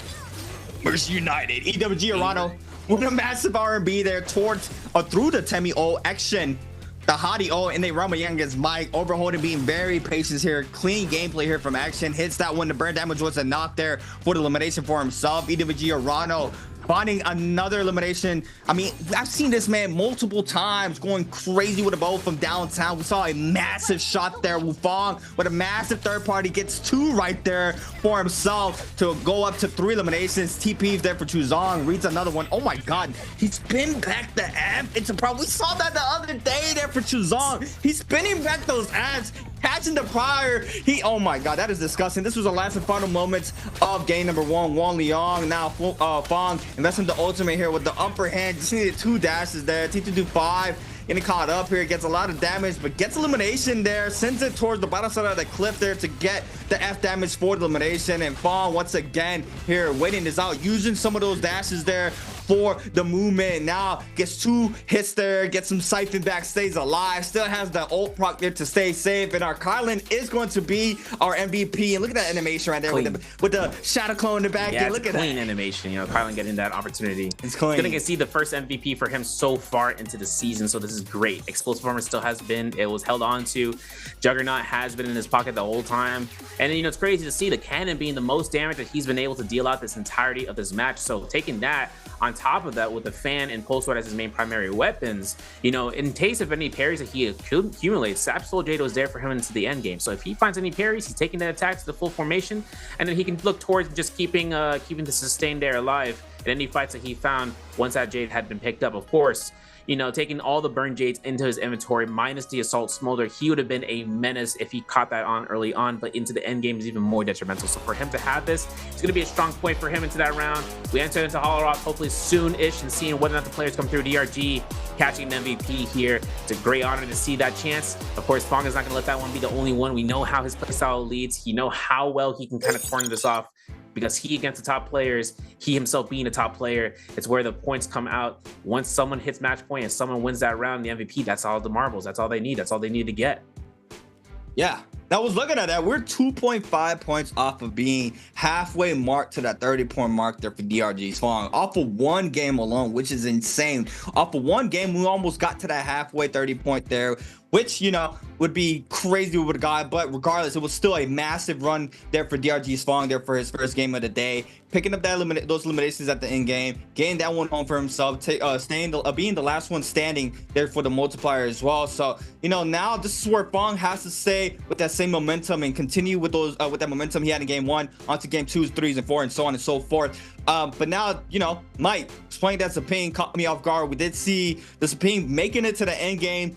Speaker 5: Mercy United, EWG Arano with a massive R&B there towards through the Temi O action. The Hadi O and they run young against Mike. Overholding being very patient here. Clean gameplay here from Action. Hits that one. The burn damage was a knock there for the elimination for himself. EWG Arano finding another elimination. I mean, I've seen this man multiple times going crazy with a bow from downtown. We saw a massive shot there. Wufong with a massive third party gets 2 right there for himself to go up to 3 eliminations. TP's there for Chuzong, reads another one. Oh my god, he spin back the amp. It's a problem. We saw that the other day there for Chuzong. He's spinning back those amps, catching the prior. Oh my god, that is disgusting. This was the last and final moments of game number 1. Wang Liang now Fong investing the ultimate here with the upper hand. Just needed 2 dashes there. T225 getting caught up here, gets a lot of damage, but gets elimination there, sends it towards the bottom side of the cliff there to get the F damage for the elimination. And Fong once again here waiting this out, using some of those dashes there for the movement. Now gets 2 hits there, gets some siphon back, stays alive, still has the ult proc there to stay safe. And our Kylan is going to be our MVP. And look at that animation right there with the shadow clone in the back.
Speaker 3: Yeah,
Speaker 5: look at
Speaker 3: clean
Speaker 5: that
Speaker 3: animation. Kylan getting that opportunity.
Speaker 5: It's clean.
Speaker 3: Gonna see the first MVP for him so far into the season, so this is great. Explosive Armor still has been, it was held on to. Juggernaut has been in his pocket the whole time. And it's crazy to see the cannon being the most damage that he's been able to deal out this entirety of this match. So taking that on on top of that, with the fan and pulse sword as his main primary weapons, you know, in case of any parries that he accumulates, Sap Soul Jade was there for him into the end game. So if he finds any parries, he's taking the attacks to the full formation, and then he can look towards just keeping the sustained air alive in any fights that he found once that Jade had been picked up. Of course, you know, taking all the burn Jades into his inventory minus the Assault Smolder, he would have been a menace if he caught that on early on, but into the end game is even more detrimental. So for him to have this, it's going to be a strong point for him into that round. We enter into Hollow Rock hopefully soon-ish, and seeing whether or not the players come through DRG, catching an MVP here. It's a great honor to see that chance. Of course, Fong is not going to let that one be the only one. We know how his playstyle leads. He know how well he can kind of corner this off, because he against the top players, he himself being a top player, it's where the points come out. Once someone hits match point and someone wins that round, the MVP, that's all the marbles. That's all they need. That's all they need to get.
Speaker 5: Yeah, I was looking at that. We're 2.5 points off of being halfway marked to that 30-point mark there for DRG's Fong. Off of one game alone, which is insane. Off of one game, we almost got to that halfway 30-point there, which, you know, would be crazy with a guy, but regardless, it was still a massive run there for DRG's Fong there for his first game of the day, picking up those eliminations at the end game, getting that one home for himself, being the last one standing there for the multiplier as well. So, you know, now this is where Fong has to stay with that same momentum and continue with those with that momentum he had in game 1 onto game 2s, 3s, and 4, and so on and so forth. But now, you know, Mike playing that Zapine caught me off guard. We did see the Zapine making it to the end game,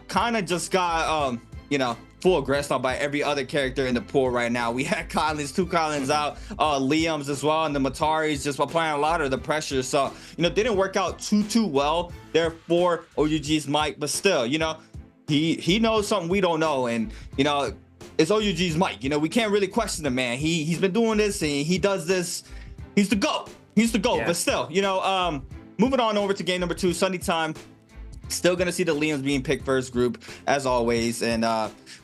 Speaker 5: kind of just got you know, full aggressed on by every other character in the pool right now. We had Collins, 2 Collins out, Liam's as well, and the Mataris just applying a lot of the pressure. So, you know, didn't work out too well there for OUG's Mike, but still, you know, he knows something we don't know, and you know, it's OUG's Mike. You know, we can't really question the man. He's been doing this and he does this. He's the GOAT. He's the GOAT. Yeah. But still, you know, moving on over to game number 2, Sunday time. Still gonna see the Liams being picked first group as always, and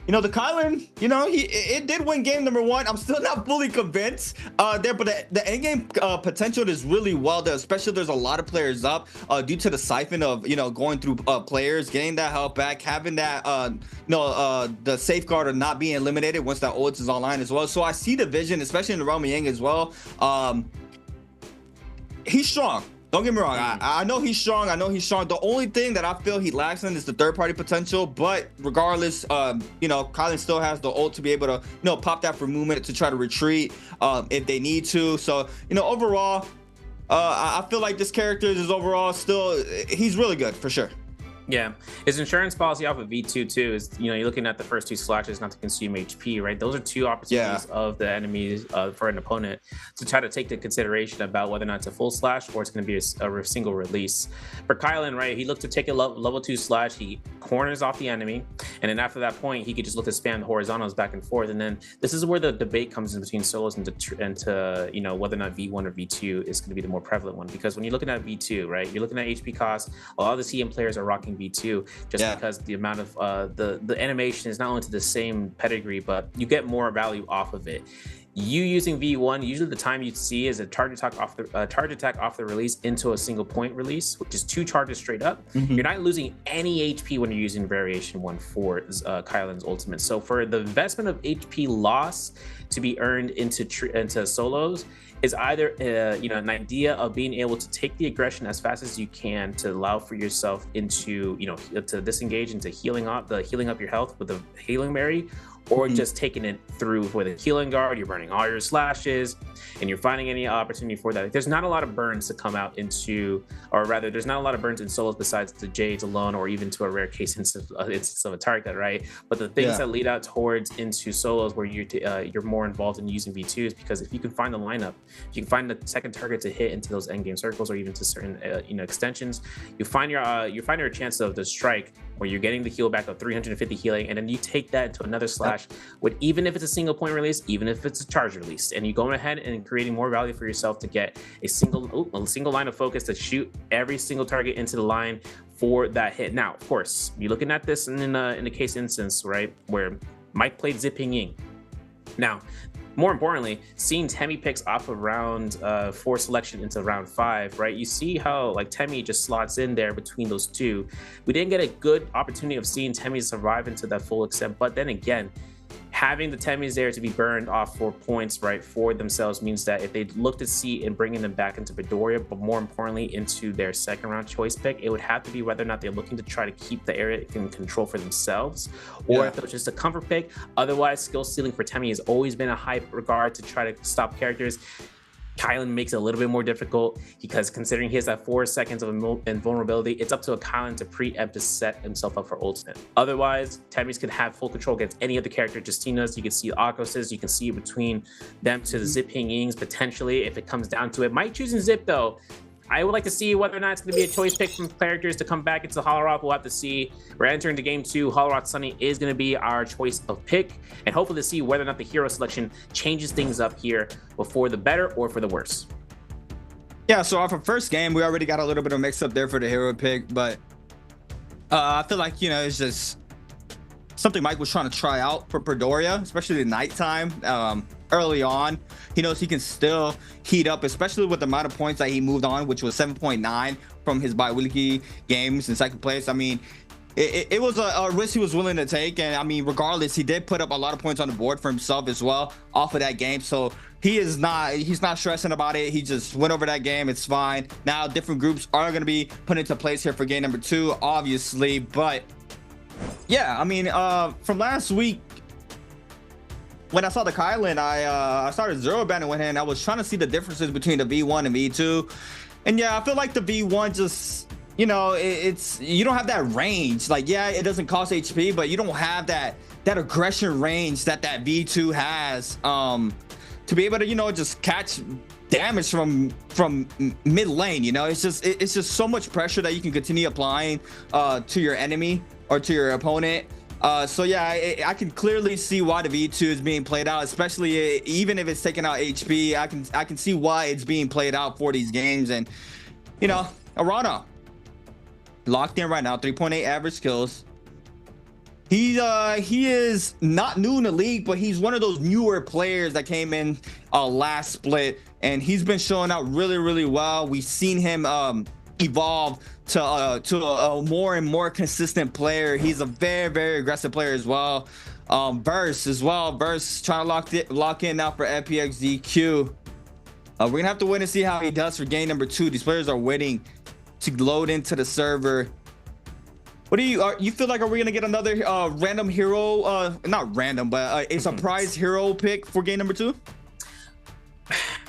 Speaker 5: you know, the Kylan, you know, it did win game number 1. I'm still not fully convinced there, but the end game potential is really well there, especially there's a lot of players up due to the siphon of, you know, going through players, getting that help back, having that you know, the safeguard of not being eliminated once that ult is online as well. So I see the vision, especially in the Realm of Yang as well. He's strong. Don't get me wrong. I know he's strong. I know he's strong. The only thing that I feel he lacks in is the third-party potential. But regardless, you know, Colin still has the ult to be able to, you know, pop that for movement to try to retreat if they need to. So, you know, overall, I feel like this character is overall still, he's really good for sure.
Speaker 3: Yeah, his insurance policy off of V2 too is, you know, you're looking at the first 2 slashes not to consume HP, right? Those are 2 opportunities of the enemies for an opponent to try to take the consideration about whether or not it's a full slash or it's going to be a single release. For Kylan, right, he looked to take a level 2 slash, he corners off the enemy, and then after that point, he could just look to spam the horizontals back and forth. And then this is where the debate comes in between solos and to you know, whether or not V1 or V2 is going to be the more prevalent one. Because when you're looking at V2, right, you're looking at HP cost, a lot of the CM players are rocking V2 just because the amount of the animation is not only to the same pedigree, but you get more value off of it. You using V1, usually the time you'd see is a charge attack off the release into a single point release, which is 2 charges straight up. You're not losing any HP when you're using variation 1 for Kylan's ultimate. So for the investment of HP loss to be earned into solos is either you know, an idea of being able to take the aggression as fast as you can to allow for yourself into, you know, to disengage into healing up your health with the healing berry, or just taking it through with a healing guard. You're burning all your slashes and you're finding any opportunity for that. There's not a lot of burns to come out into, or rather there's not a lot of burns in solos besides the Jades alone, or even to a rare case instance of a Tarka, right? But the things that lead out towards into solos where you're more involved in using V2s, because if you can find the lineup, if you can find the second target to hit into those endgame circles or even to certain you know, extensions, you find your chance of the strike where you're getting the heal back of 350 healing, and then you take that to another slash with, even if it's a single point release, even if it's a charge release, and you go ahead and creating more value for yourself to get a single line of focus to shoot every single target into the line for that hit. Now, of course, you're looking at this in the case instance, right, where Mike played Zipping Ying. Now, more importantly, seeing Temmie picks off of round 4 selection into round 5, right? You see how like Temmie just slots in there between those 2. We didn't get a good opportunity of seeing Temmie survive into that full extent, but then again, having the Temis there to be burned off 4 points, right, for themselves means that if they look to see and bringing them back into Midoriya, but more importantly into their second round choice pick, it would have to be whether or not they're looking to try to keep the area in control for themselves, or if it was just a comfort pick. Otherwise, skill ceiling for Temi has always been a high regard to try to stop characters. Kylan makes it a little bit more difficult because considering he has that 4 seconds of invulnerability, it's up to a Kylan to preempt to set himself up for ultimate. Otherwise, Temis could have full control against any other character. Justina's, you can see Akos's, you can see between them to the Zip Ping Yings potentially if it comes down to it. Might choosing Zip though. I would like to see whether or not it's going to be a choice pick from characters to come back into Holorock. We'll have to see. We're entering to game 2. Holorock Sunny is going to be our choice of pick, and hopefully to see whether or not the hero selection changes things up here for the better or for the worse.
Speaker 5: Yeah, so off our first game, we already got a little bit of mix up there for the hero pick, but I feel like, you know, it's just something Mike was trying to try out for Midoriya, especially the nighttime. Early on, he knows he can still heat up, especially with the amount of points that he moved on, which was 7.9 from his bi-weekly games in second place. I mean, it was a risk he was willing to take, and I mean, regardless, he did put up a lot of points on the board for himself as well off of that game. So he's not stressing about it. He just went over that game. It's fine. Now different groups are going to be put into place here for game number 2, obviously, but yeah, I mean, from last week, when I saw the Kylan, I started zero banding with him. I was trying to see the differences between the V1 and V2. And yeah, I feel like the V1 just, you know, it's you don't have that range. Like, yeah, it doesn't cost HP, but you don't have that aggression range that V2 has to be able to, you know, just catch damage from mid lane. You know, it's just so much pressure that you can continue applying to your enemy or to your opponent. So yeah, I can clearly see why the V2 is being played out, especially even if it's taking out HP. I can see why it's being played out for these games. And you know, Arana locked in right now, 3.8 average kills. He is not new in the league, but he's one of those newer players that came in last split, and he's been showing out really well. We've seen him evolve to a more and more consistent player. He's a very aggressive player as well. Verse as well. Verse trying to lock in now for FPXDQ. We're gonna have to wait and see how he does for game number 2. These players are waiting to load into the server. What do you feel like? Are we gonna get another random hero? Not random, but a surprise hero pick for game number 2?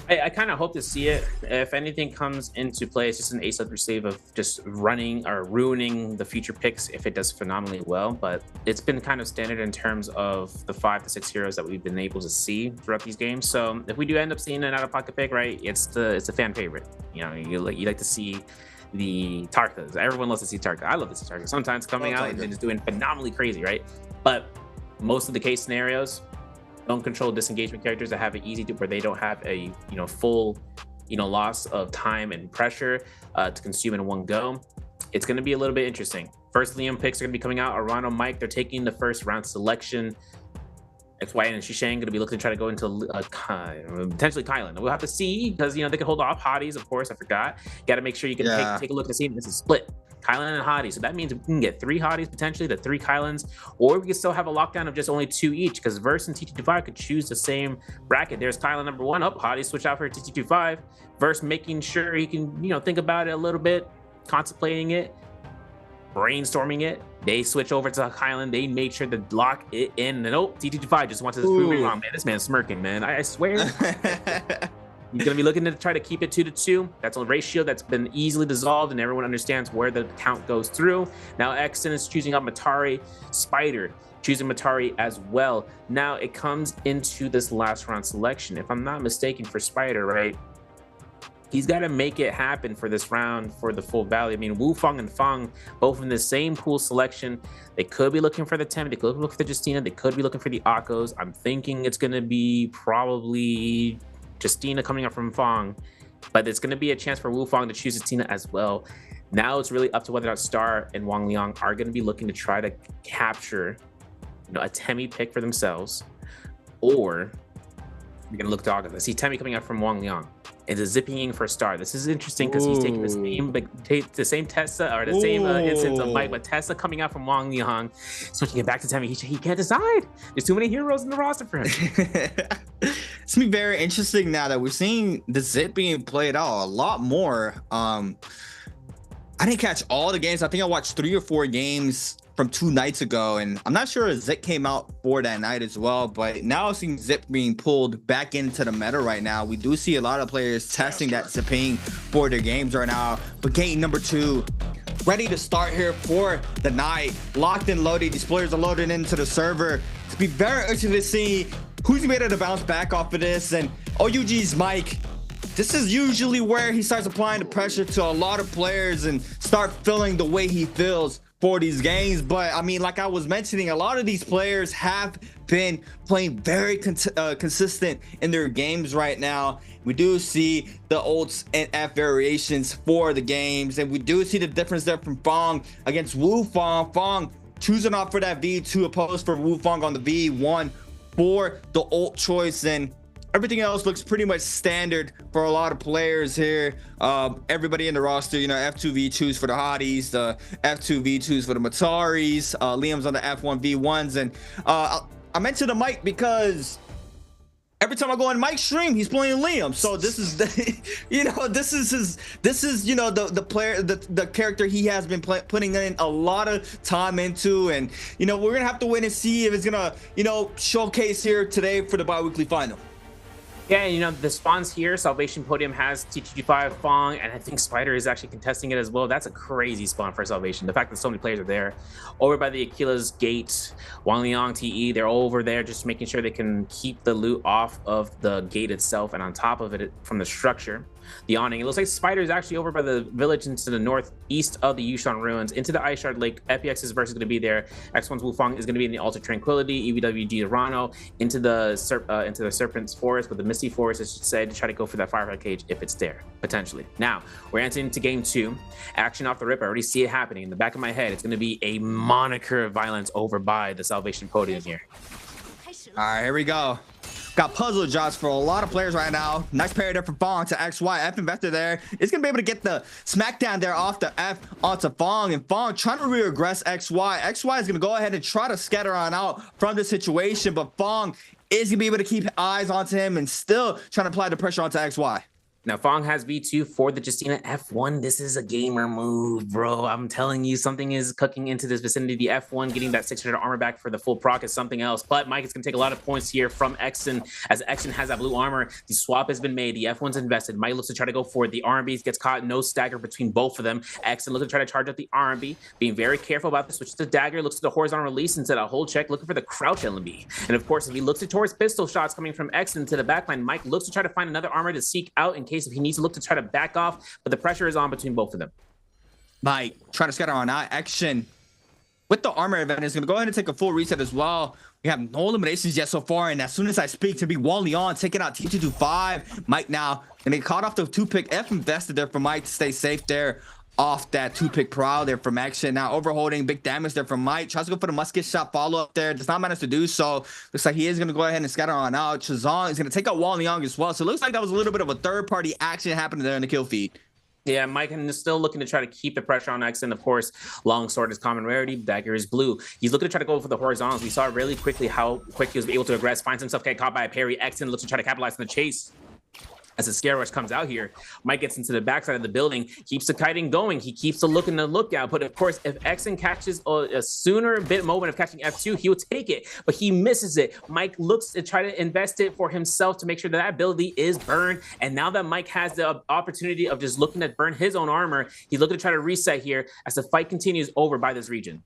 Speaker 3: I kind of hope to see it. If anything comes into play, it's just an ace up your sleeve of just running or ruining the future picks if it does phenomenally well. But it's been kind of standard in terms of the 5 to 6 heroes that we've been able to see throughout these games. So if we do end up seeing an out-of-pocket pick, right, it's the fan favorite. You know, you like to see the Tarkas. Everyone loves to see Tarka. I love to see Tarka. Sometimes coming out and just doing phenomenally crazy, right? But most of the case scenarios, don't control disengagement characters that have it easy to where they don't have a full loss of time and pressure to consume in one go. It's going to be a little bit interesting. First Liam picks are going to be coming out. Arano, Mike, they're taking the first round selection. XY and Shishang going to be looking to try to go into potentially Kylan. We'll have to see because they can hold off Hotties, of course. I forgot. Got to make sure you can take a look and see this is split. Kylan and Hottie. So that means we can get 3 Hotties potentially, the 3 Kylans, or we can still have a lockdown of just only 2 each because Verse and TT25 could choose the same bracket. There's Kylan number 1 up, Hottie switch out for TT25. Verse making sure he can, think about it a little bit, contemplating it, brainstorming it. They switch over to Kylan. They made sure to lock it in. And TT25 just wants to prove me wrong, man. This man's smirking, man. I swear. He's going to be looking to try to keep it 2-2. That's a ratio that's been easily dissolved, and everyone understands where the count goes through. Now, Exton is choosing up Matari. Spider choosing Matari as well. Now, it comes into this last round selection. If I'm not mistaken, for Spider, right? He's got to make it happen for this round for the full value. I mean, Wu Feng and Feng, both in the same pool selection. They could be looking for the Tem. They could look for the Justina. They could be looking for the Akos. I'm thinking it's going to be probably Justina coming up from Fong, but it's going to be a chance for Wu Fong to choose Justina as well. Now it's really up to whether or not Star and Wang Liang are going to be looking to try to capture a Temi pick for themselves, or You're gonna look dog at this. See Temmie coming out from Wang Liang. It's a zipping for a star. This is interesting because he's taking the same Tessa or the same instance of Mike, but Tessa coming out from Wang Liang, switching it back to Temmie. He can't decide. There's too many heroes in the roster for him.
Speaker 5: It's gonna be very interesting now that we're seeing the zip being played out a lot more. I didn't catch all the games. I think I watched 3 or 4 games from 2 nights ago, and I'm not sure if Zip came out for that night as well, but now seeing Zip being pulled back into the meta right now. We do see a lot of players testing that zipping for their games right now. But game number 2 ready to start here for the night, locked and loaded. These players are loaded into the server. To be very interesting to see who's made it to bounce back off of this. And OUG's Mike, this is usually where he starts applying the pressure to a lot of players and start feeling the way he feels for these games. But I mean, like I was mentioning, a lot of these players have been playing very consistent in their games right now. We do see the ults and F variations for the games, and we do see the difference there from Fong against Wu Fong. Fong choosing off for that V2 opposed for Wu Fong on the V1 for the ult choice, and everything else looks pretty much standard for a lot of players here. Everybody in the roster, you know, F2 V2s for the hotties, the F2 V2s for the Mataris, Liam's on the F1 V1s. And I mentioned the Mike because every time I go on Mike's stream, he's playing Liam. So this is the, you know, this is you know, the player, the character he has been putting in a lot of time into. And you know, we're gonna have to wait and see if it's gonna, you know, showcase here today for the bi-weekly final.
Speaker 3: Yeah, you know, the spawns here, Salvation Podium has TTG5, Fong, and I think Spider is actually contesting it as well. That's a crazy spawn for Salvation. The fact that so many players are there. Over by the Aquila's gate, Wang Liang, TE, they're over there just making sure they can keep the loot off of the gate itself and on top of it from the structure. The awning. It looks like Spider is actually over by the village into the northeast of the Yushan ruins, into the Ice Shard Lake. EPX's verse is going to be there. X1's Wufang is going to be in the Altar Tranquility. EVWG Rano into the Serpent's Forest, with the Misty Forest, as you said, to try to go for that Firefly Cage if it's there, potentially. Now, we're entering into game 2. Action off the rip. I already see it happening in the back of my head. It's going to be a moniker of violence over by the Salvation Podium here.
Speaker 5: All right, here we go. Got puzzle jobs for a lot of players right now. Nice parry there from Fong to XY. F investor there. It's going to be able to get the smackdown there off the F onto Fong. And Fong trying to regress XY. XY is going to go ahead and try to scatter on out from the situation. But Fong is going to be able to keep eyes onto him and still trying to apply the pressure onto XY.
Speaker 3: Now, Fong has V2 for the Justina F1. This is a gamer move, bro. I'm telling you, something is cooking into this vicinity. The F1 getting that 600 armor back for the full proc is something else. But Mike is going to take a lot of points here from Exon, as Exon has that blue armor. The swap has been made. The F1's invested. Mike looks to try to go for it. The RMB gets caught. No stagger between both of them. Exon looking to try to charge up the RMB. Being very careful about the switch to dagger. Looks to the horizontal release instead of hold check. Looking for the crouch LMB. And of course, if he looks towards pistol shots coming from Exon to the backline, Mike looks to try to find another armor to seek out in case if he needs to look to try to back off, but the pressure is on between both of them.
Speaker 5: Mike trying to scatter on out. Action with the armor event is going to go ahead and take a full reset as well. We have no eliminations yet so far, and as soon as I speak, to be Wang Liang taking out T225. Mike now and they caught off the 2-pick. F invested there for Mike to stay safe there off that 2-pick prowl there from Action. Now overholding, big damage there from Mike. Tries to go for the musket shot follow up there. Does not manage to do so. Looks like he is going to go ahead and scatter on out. Chazong is going to take out Wang Liang as well. So it looks like that was a little bit of a third-party action happening there in the kill feed.
Speaker 3: Yeah, Mike is still looking to try to keep the pressure on X, and of course, longsword is common rarity, dagger is blue. He's looking to try to go for the horizontals. We saw really quickly how quick he was able to aggress, finds himself getting caught by a parry. X looks to try to capitalize on the chase. As the scare rush comes out here, Mike gets into the backside of the building, keeps the kiting going. He keeps the look in the lookout. But of course, if Exon catches a sooner bit moment of catching F2, he will take it, but he misses it. Mike looks to try to invest it for himself to make sure that that ability is burned. And now that Mike has the opportunity of just looking to burn his own armor, he's looking to try to reset here as the fight continues over by this region.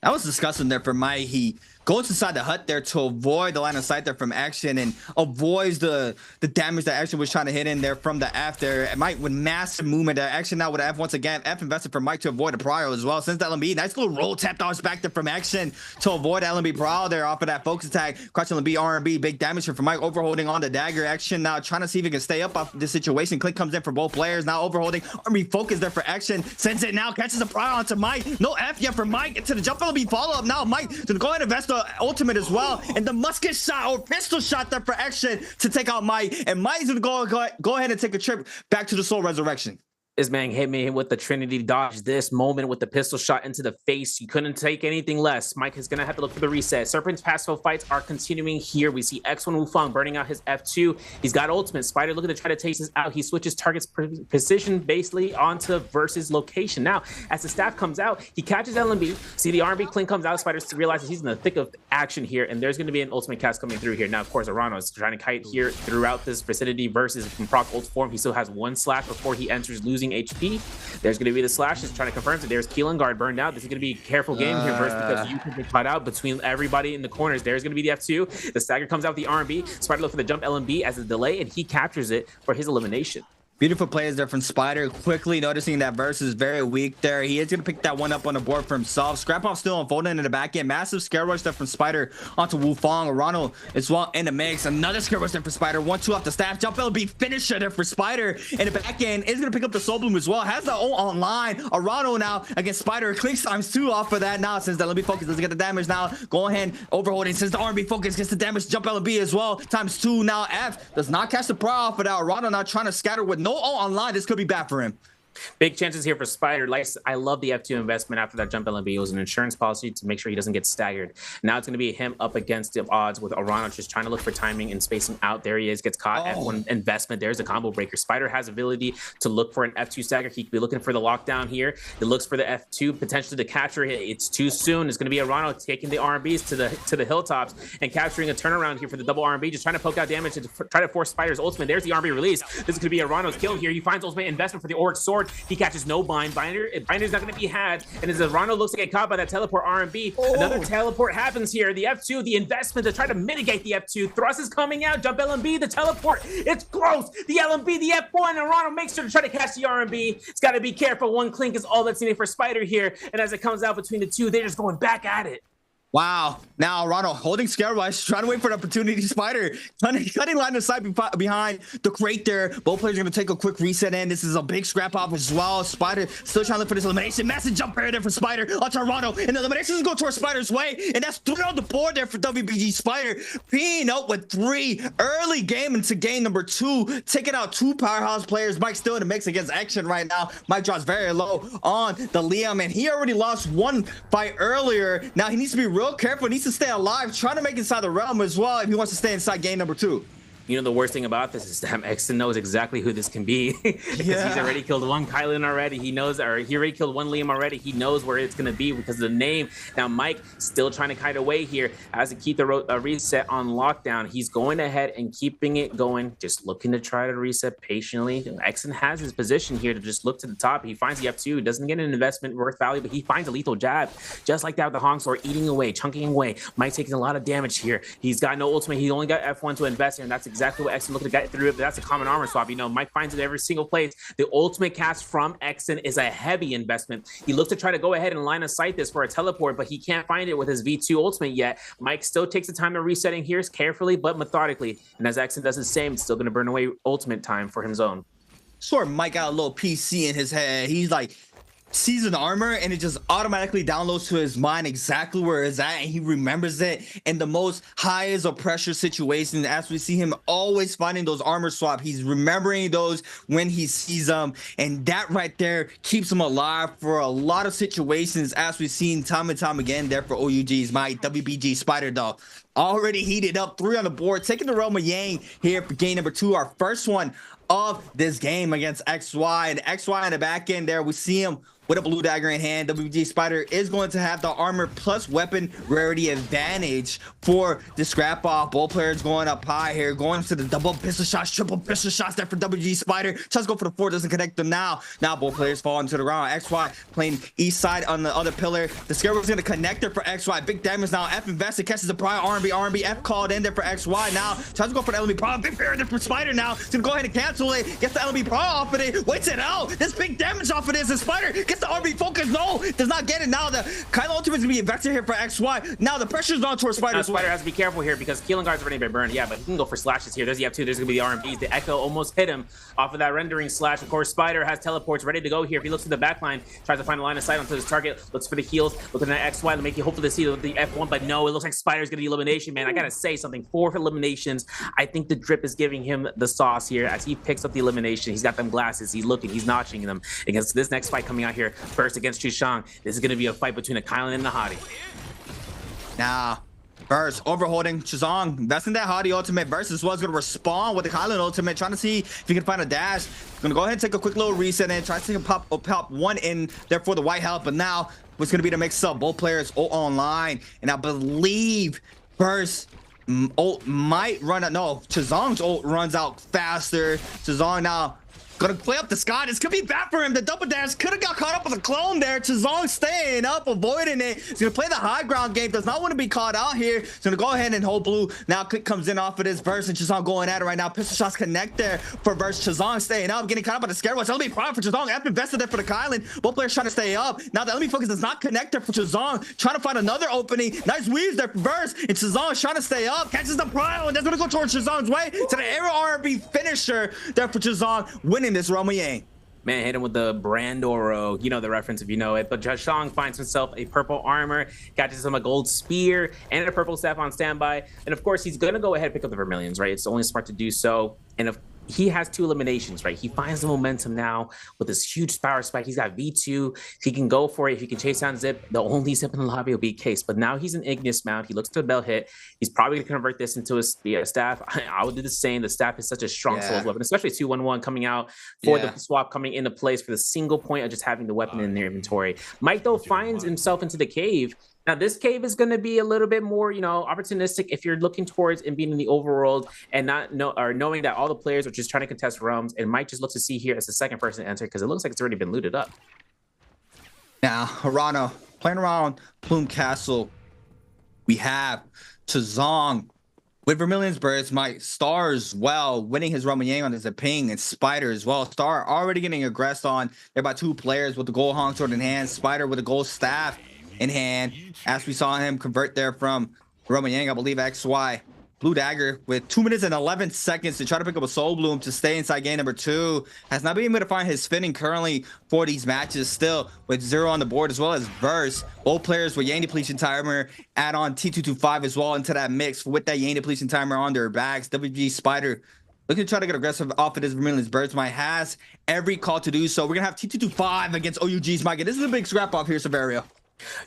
Speaker 5: That was disgusting there for Mike. He goes inside the hut there to avoid the line of sight there from Action and avoids the damage that Action was trying to hit in there from the F there. Mike with massive movement there. Action now with F once again. F invested for Mike to avoid a Prowl as well. Since that LMB, nice little roll tap dodge back there from Action to avoid LMB Prowl there off of that focus attack. Crush LMB, RMB, big damage here for Mike. Overholding on the dagger. Action now trying to see if he can stay up off this situation. Click comes in for both players. Now overholding. RMB focus there for Action. Sends it now. Catches a Prowl onto Mike. No F yet for Mike. Into the jump LB follow-up now. Mike to go ahead and invest the ultimate as well. And the musket shot or pistol shot there for action to take out Mike. And Mike's going to go ahead and take a trip back to the Soul Resurrection.
Speaker 3: This man hit me with the Trinity dodge this moment with the pistol shot into the face. You couldn't take anything less. Mike is going to have to look for the reset. Serpent's passive fights are continuing here. We see X1 Wufang burning out his F2. He's got ultimate. Spider looking to try to take this out. He switches target's position basically onto versus location. Now, as the staff comes out, he catches LMB. See the R&B clink comes out. Spider realizes he's in the thick of action here, and there's going to be an ultimate cast coming through here. Now, of course, Arano is trying to kite here throughout this vicinity versus from proc ult form. He still has one slash before he enters losing HP. There's going to be the slashes trying to confirm it. There's Keelan guard burned out. This is going to be a careful game here versus because you can get caught out between everybody in the corners. There's going to be the F2. The stagger comes out with the R&B. Spider looks for the jump LMB as a delay, and he captures it for his elimination.
Speaker 5: Beautiful plays there from Spider, quickly noticing that Verse is very weak there. He is going to pick that one up on the board for himself. Scrap off still unfolding in the back end. Massive scare rush there from Spider onto Wufang. Arano as well in the mix. Another scare rush there for Spider. 1-2 off the staff. Jump LB finisher there for Spider. In the back end is going to pick up the Soul Bloom as well. Has the ult online. Arano now against Spider. Clicks ×2 off for that now since the LB focus doesn't get the damage now. Go ahead, overholding since the R&B focus gets the damage. Jump LB as well. ×2 now. F does not catch the pro off of that. Arano now trying to scatter with no ult online. This could be bad for him.
Speaker 3: Big chances here for Spider. Like, I love the F2 investment after that jump LMB. It was an insurance policy to make sure he doesn't get staggered. Now it's going to be him up against the odds with Arano just trying to look for timing and spacing out. There he is, gets caught. F1 investment. There's a combo breaker. Spider has ability to look for an F2 stagger. He could be looking for the lockdown here. He looks for the F2 potentially to capture it. It's too soon. It's going to be Arano taking the R&Bs to the hilltops and capturing a turnaround here for the double R&B. Just trying to poke out damage to try to force Spider's ultimate. There's the R&B release. This is going to be Arano's kill here. He finds ultimate investment for the Auric Sword. He catches no binder's not going to be had, and as Arano looks to get caught by that teleport R&B, another teleport happens here. The F2, the investment to try to mitigate the F2. Thrust is coming out. Jump LMB, the teleport. It's close. The LMB, the F1, and Arano makes sure to try to catch the R&B. It's got to be careful. One clink is all that's needed for Spider here, and as it comes out between the two, they're just going back at it.
Speaker 5: Wow. Now Arano holding scare rush, trying to wait for an opportunity. Spider cutting line of sight behind the crate there. Both players are going to take a quick reset in. This is a big scrap off as well. Spider still trying to look for this elimination. Massive jump right there for Spider onto Arano. And the elimination is going towards Spider's way. And that's 3 on the board there for WBG. Spider being out with 3 early game into game number 2. Taking out 2 powerhouse players. Mike still in the mix against Action right now. Mike drops very low on the Liam. And he already lost 1 fight earlier. Now he needs to be real careful. He needs to stay alive, trying to make it inside the realm as well if he wants to stay inside game number 2.
Speaker 3: You know, the worst thing about this is that Exton knows exactly who this can be because he's already killed 1 Kylan already. He knows, or he already killed 1 Liam already. He knows where it's going to be because of the name. Now, Mike still trying to kite away here as to keep the reset on lockdown. He's going ahead and keeping it going, just looking to try to reset patiently. Exton has his position here to just look to the top. He finds the F2, doesn't get an investment worth value, but he finds a lethal jab just like that with the Hong Sword, eating away, chunking away. Mike taking a lot of damage here. He's got no ultimate. He only got F1 to invest in, and that's exactly what Exton looking to get through it, but that's a common armor swap. You know, Mike finds it every single place. The ultimate cast from Exton is a heavy investment. He looks to try to go ahead and line of sight this for a teleport, but he can't find it with his V2 ultimate yet. Mike still takes the time to resetting here carefully but methodically, and as Exton does the same, it's still going to burn away ultimate time for his own.
Speaker 5: Sort of Mike got a little PC in his head. He's like, sees an armor and it just automatically downloads to his mind exactly where it's at, and he remembers it in the most highest of pressure situations. As we see him always finding those armor swap, he's remembering those when he sees them, and that right there keeps him alive for a lot of situations, as we've seen time and time again there for OUG's my WBG Spider though. Already heated up, 3 on the board, taking the realm of Yang here for game number 2, our first one of this game against XY. And XY in the back end there, we see him with a blue dagger in hand. WBG Spider is going to have the armor plus weapon rarity advantage for the scrap off. Both players going up high here, going to the double pistol shots, triple pistol shots there for WBG Spider. Tries to go for the 4, doesn't connect them now. Now both players fall into the ground. XY playing east side on the other pillar. The scare was going to connect there for XY. Big damage now. F invested, catches the prior arm. be R&B F called in there for XY. Now tries to go for the LB Pro. Big fair there for Spider now. He's gonna go ahead and cancel it. Gets the LB Pro off of it. Waits it out. There's big damage off of this. And Spider gets the RB focus. No, does not get it. Now the Kylo ultimate is gonna be invested here for XY. Now the pressure's on towards Spider.
Speaker 3: Spider has to be careful here because Keelan Guard's already been burned. Yeah, but he can go for slashes here. There's the F2. There's gonna be the RMBs. The Echo almost hit him off of that rendering slash. Of course, Spider has teleports ready to go here. If he looks to the back line, tries to find a line of sight onto his target, looks for the heals, looking at XY to make you hopefully see the F1, but no, it looks like Spider's getting the elimination, man. I gotta say something. 4 eliminations. I think the drip is giving him the sauce here as he picks up the elimination. He's got them glasses. He's looking. He's notching them against this next fight coming out here. First against Chushang. This is gonna be a fight between a Kylan and the Hottie.
Speaker 5: Now, Burst overholding Chazong, investing that Hottie ultimate. Burst as well is going to respond with the Kylan ultimate, trying to see if he can find a dash. Going to go ahead and take a quick little reset and try to pop one in there for the white health. But now, what's going to be the mix up? Both players ult online. And I believe Burst ult might run out. No, Chazong's ult runs out faster. Chazong now gonna play up the sky. This could be bad for him. The double dash could have got caught up with a clone there. Chazong staying up, avoiding it. He's gonna play the high ground game. Does not want to be caught out here. He's gonna go ahead and hold blue. Now click comes in off of this burst, and Chazong going at it right now. Pistol shots connect there for burst. Chazong staying up, getting caught up by the scare watch. LB prime for Chazong. F invested there for the Kylan. Both players trying to stay up. Now the LB focus does not connect there for Chazong. Trying to find another opening. Nice weaves there for burst, and Chazong trying to stay up. Catches the prio, and that's gonna go towards Chazong's way to the aerial R&B finisher there for Chazong, winning this Roma Yang.
Speaker 3: Man, hit him with the Brandoro. You know the reference if you know it. But Chushang finds himself a purple armor, catches him a gold spear, and a purple staff on standby. And of course, he's going to go ahead and pick up the Vermilions, right? It's only smart to do so. And if he has 2 eliminations, right? He finds the momentum now with this huge power spike. He's got V2. He can go for it. If he can chase down Zip, the only Zip in the lobby will be Case. But now he's an Ignis mount. He looks to a bell hit. He's probably going to convert this into a staff. I would do the same. The staff is such a strong Souls weapon, especially 2-1-1 coming out for the swap coming into place for the single point of just having the weapon in their inventory. Mike, though, finds himself into the cave. Now, this cave is going to be a little bit more, you know, opportunistic if you're looking towards and being in the overworld and knowing that all the players are just trying to contest realms. And Mike just looks to see here as the second person to enter because it looks like it's already been looted up.
Speaker 5: Now, Harano playing around Plume Castle. We have Chazong with Vermilion's Birds, Mike Star as well, winning his Roma Yang on his ping, and Spider as well. Star already getting aggressed on there by 2 players with the gold honk sword in hand. Spider with a gold staff in hand, as we saw him convert there from Roma Yang, I believe XY. Blue Dagger with 2 minutes and 11 seconds to try to pick up a Soul Bloom to stay inside game number 2. Has not been able to find his fitting currently for these matches, still with 0 on the board, as well as Verse. Both players with Yang Depletion Timer, add on T225 as well into that mix with that Yang Depletion Timer on their backs. WG Spider looking to try to get aggressive off of this Vermilion's Birds. Mike has every call to do so. We're gonna have T225 against OUG's Mike, and this is a big scrap off here, Severio.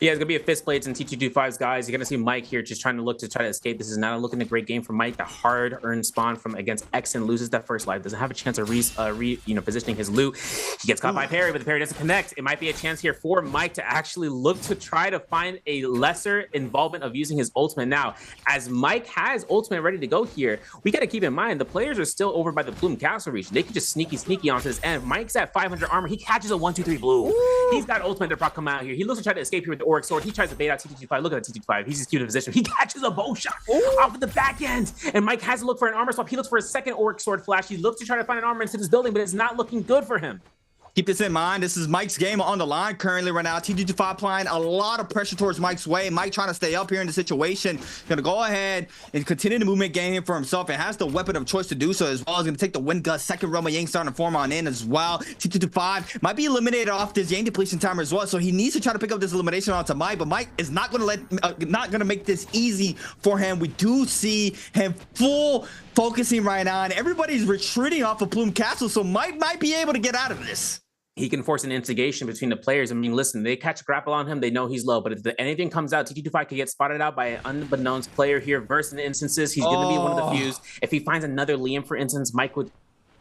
Speaker 3: Yeah, it's gonna be a fist blades and T225's guys. You're gonna see Mike here just trying to try to escape. This is not looking a great game for Mike. The hard-earned spawn from against Exen loses that first life. Doesn't have a chance of positioning his loot. He gets caught by parry, but the parry doesn't connect. It might be a chance here for Mike to actually look to try to find a lesser involvement of using his ultimate. Now, as Mike has ultimate ready to go here, we got to keep in mind the players are still over by the Plume Castle region. They can just sneaky onto this end. Mike's at 500 armor. He catches a 1-2-3 blue. He's got ultimate to proc come out here. He looks to try to escape here with the Auric Sword. He tries to bait out T225. Look at that T225. He's just cute in position. He catches a bow shot off of the back end. And Mike has to look for an armor swap. He looks for a second Auric Sword flash. He looks to try to find an armor into this building, but it's not looking good for him.
Speaker 5: Keep this in mind. This is Mike's game on the line currently right now. T225 applying a lot of pressure towards Mike's way. Mike trying to stay up here in the situation. Gonna go ahead and continue the movement game here for himself. And has the weapon of choice to do so as well. He's gonna take the Wind Gust. Second Roma Yang starting to form on in as well. T225 might be eliminated off this Yang Depletion Timer as well. So he needs to try to pick up this elimination onto Mike. But Mike is not gonna make this easy for him. We do see him full focusing right now, and everybody's retreating off of Plume Castle. So Mike might be able to get out of this.
Speaker 3: He can force an instigation between the players. I mean, listen, they catch a grapple on him. They know he's low, but if anything comes out, T225 could get spotted out by an unbeknownst player here. Versus in instances, he's going to be one of the fuse. If he finds another Liam, for instance, Mike would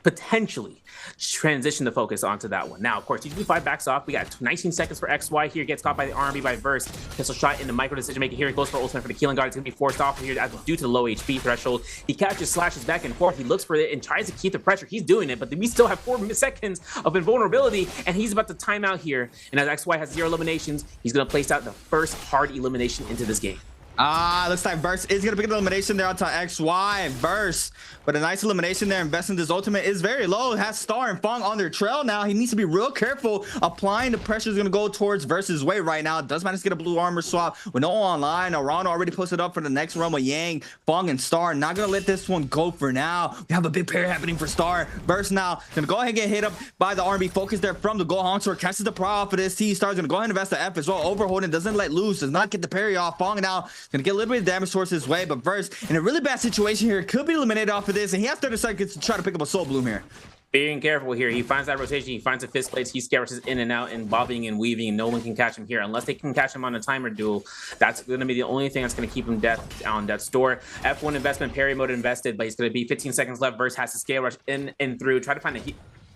Speaker 3: potentially transition the focus onto that one. Now, of course, T225 backs off. We got 19 seconds for XY here. Gets caught by the R&B by Verse. Pistol shot in the micro decision making here. He goes for ultimate for the Keelan Guard. It's going to be forced off here due to the low HP threshold. He catches, slashes back and forth. He looks for it and tries to keep the pressure. He's doing it, but we still have 4 seconds of invulnerability, and he's about to time out here. And as XY has 0 eliminations, he's going to place out the first hard elimination into this game.
Speaker 5: Looks like Verse is gonna pick an elimination there onto XY. Verse, but a nice elimination there. Investing this ultimate is very low. Has Star and Fong on their trail now. He needs to be real careful. Applying the pressure is gonna go towards Verse's way right now. Does manage to get a blue armor swap with no online. Arano already posted up for the next run with Yang, Fong, and Star. Not gonna let this one go for now. We have a big pair happening for Star. Verse now gonna go ahead and get hit up by the R&B focus there from the Gohan Sword. Catches the pro off of this. T Star's gonna go ahead and invest the F as well. Overholding, doesn't let loose, does not get the parry off. Fong now gonna get a little bit of damage towards his way, but Verse in a really bad situation here, could be eliminated off of this, and he has 30 seconds to try to pick up a Soul Bloom here.
Speaker 3: Being careful here. He finds that rotation. He finds the fist plates. He scares in and out and bobbing and weaving. No one can catch him here unless they can catch him on a timer duel. That's going to be the only thing that's going to keep him on death's door. F1 investment, parry mode invested, but he's going to be 15 seconds left. Verse has to scale rush in and through. Try to find a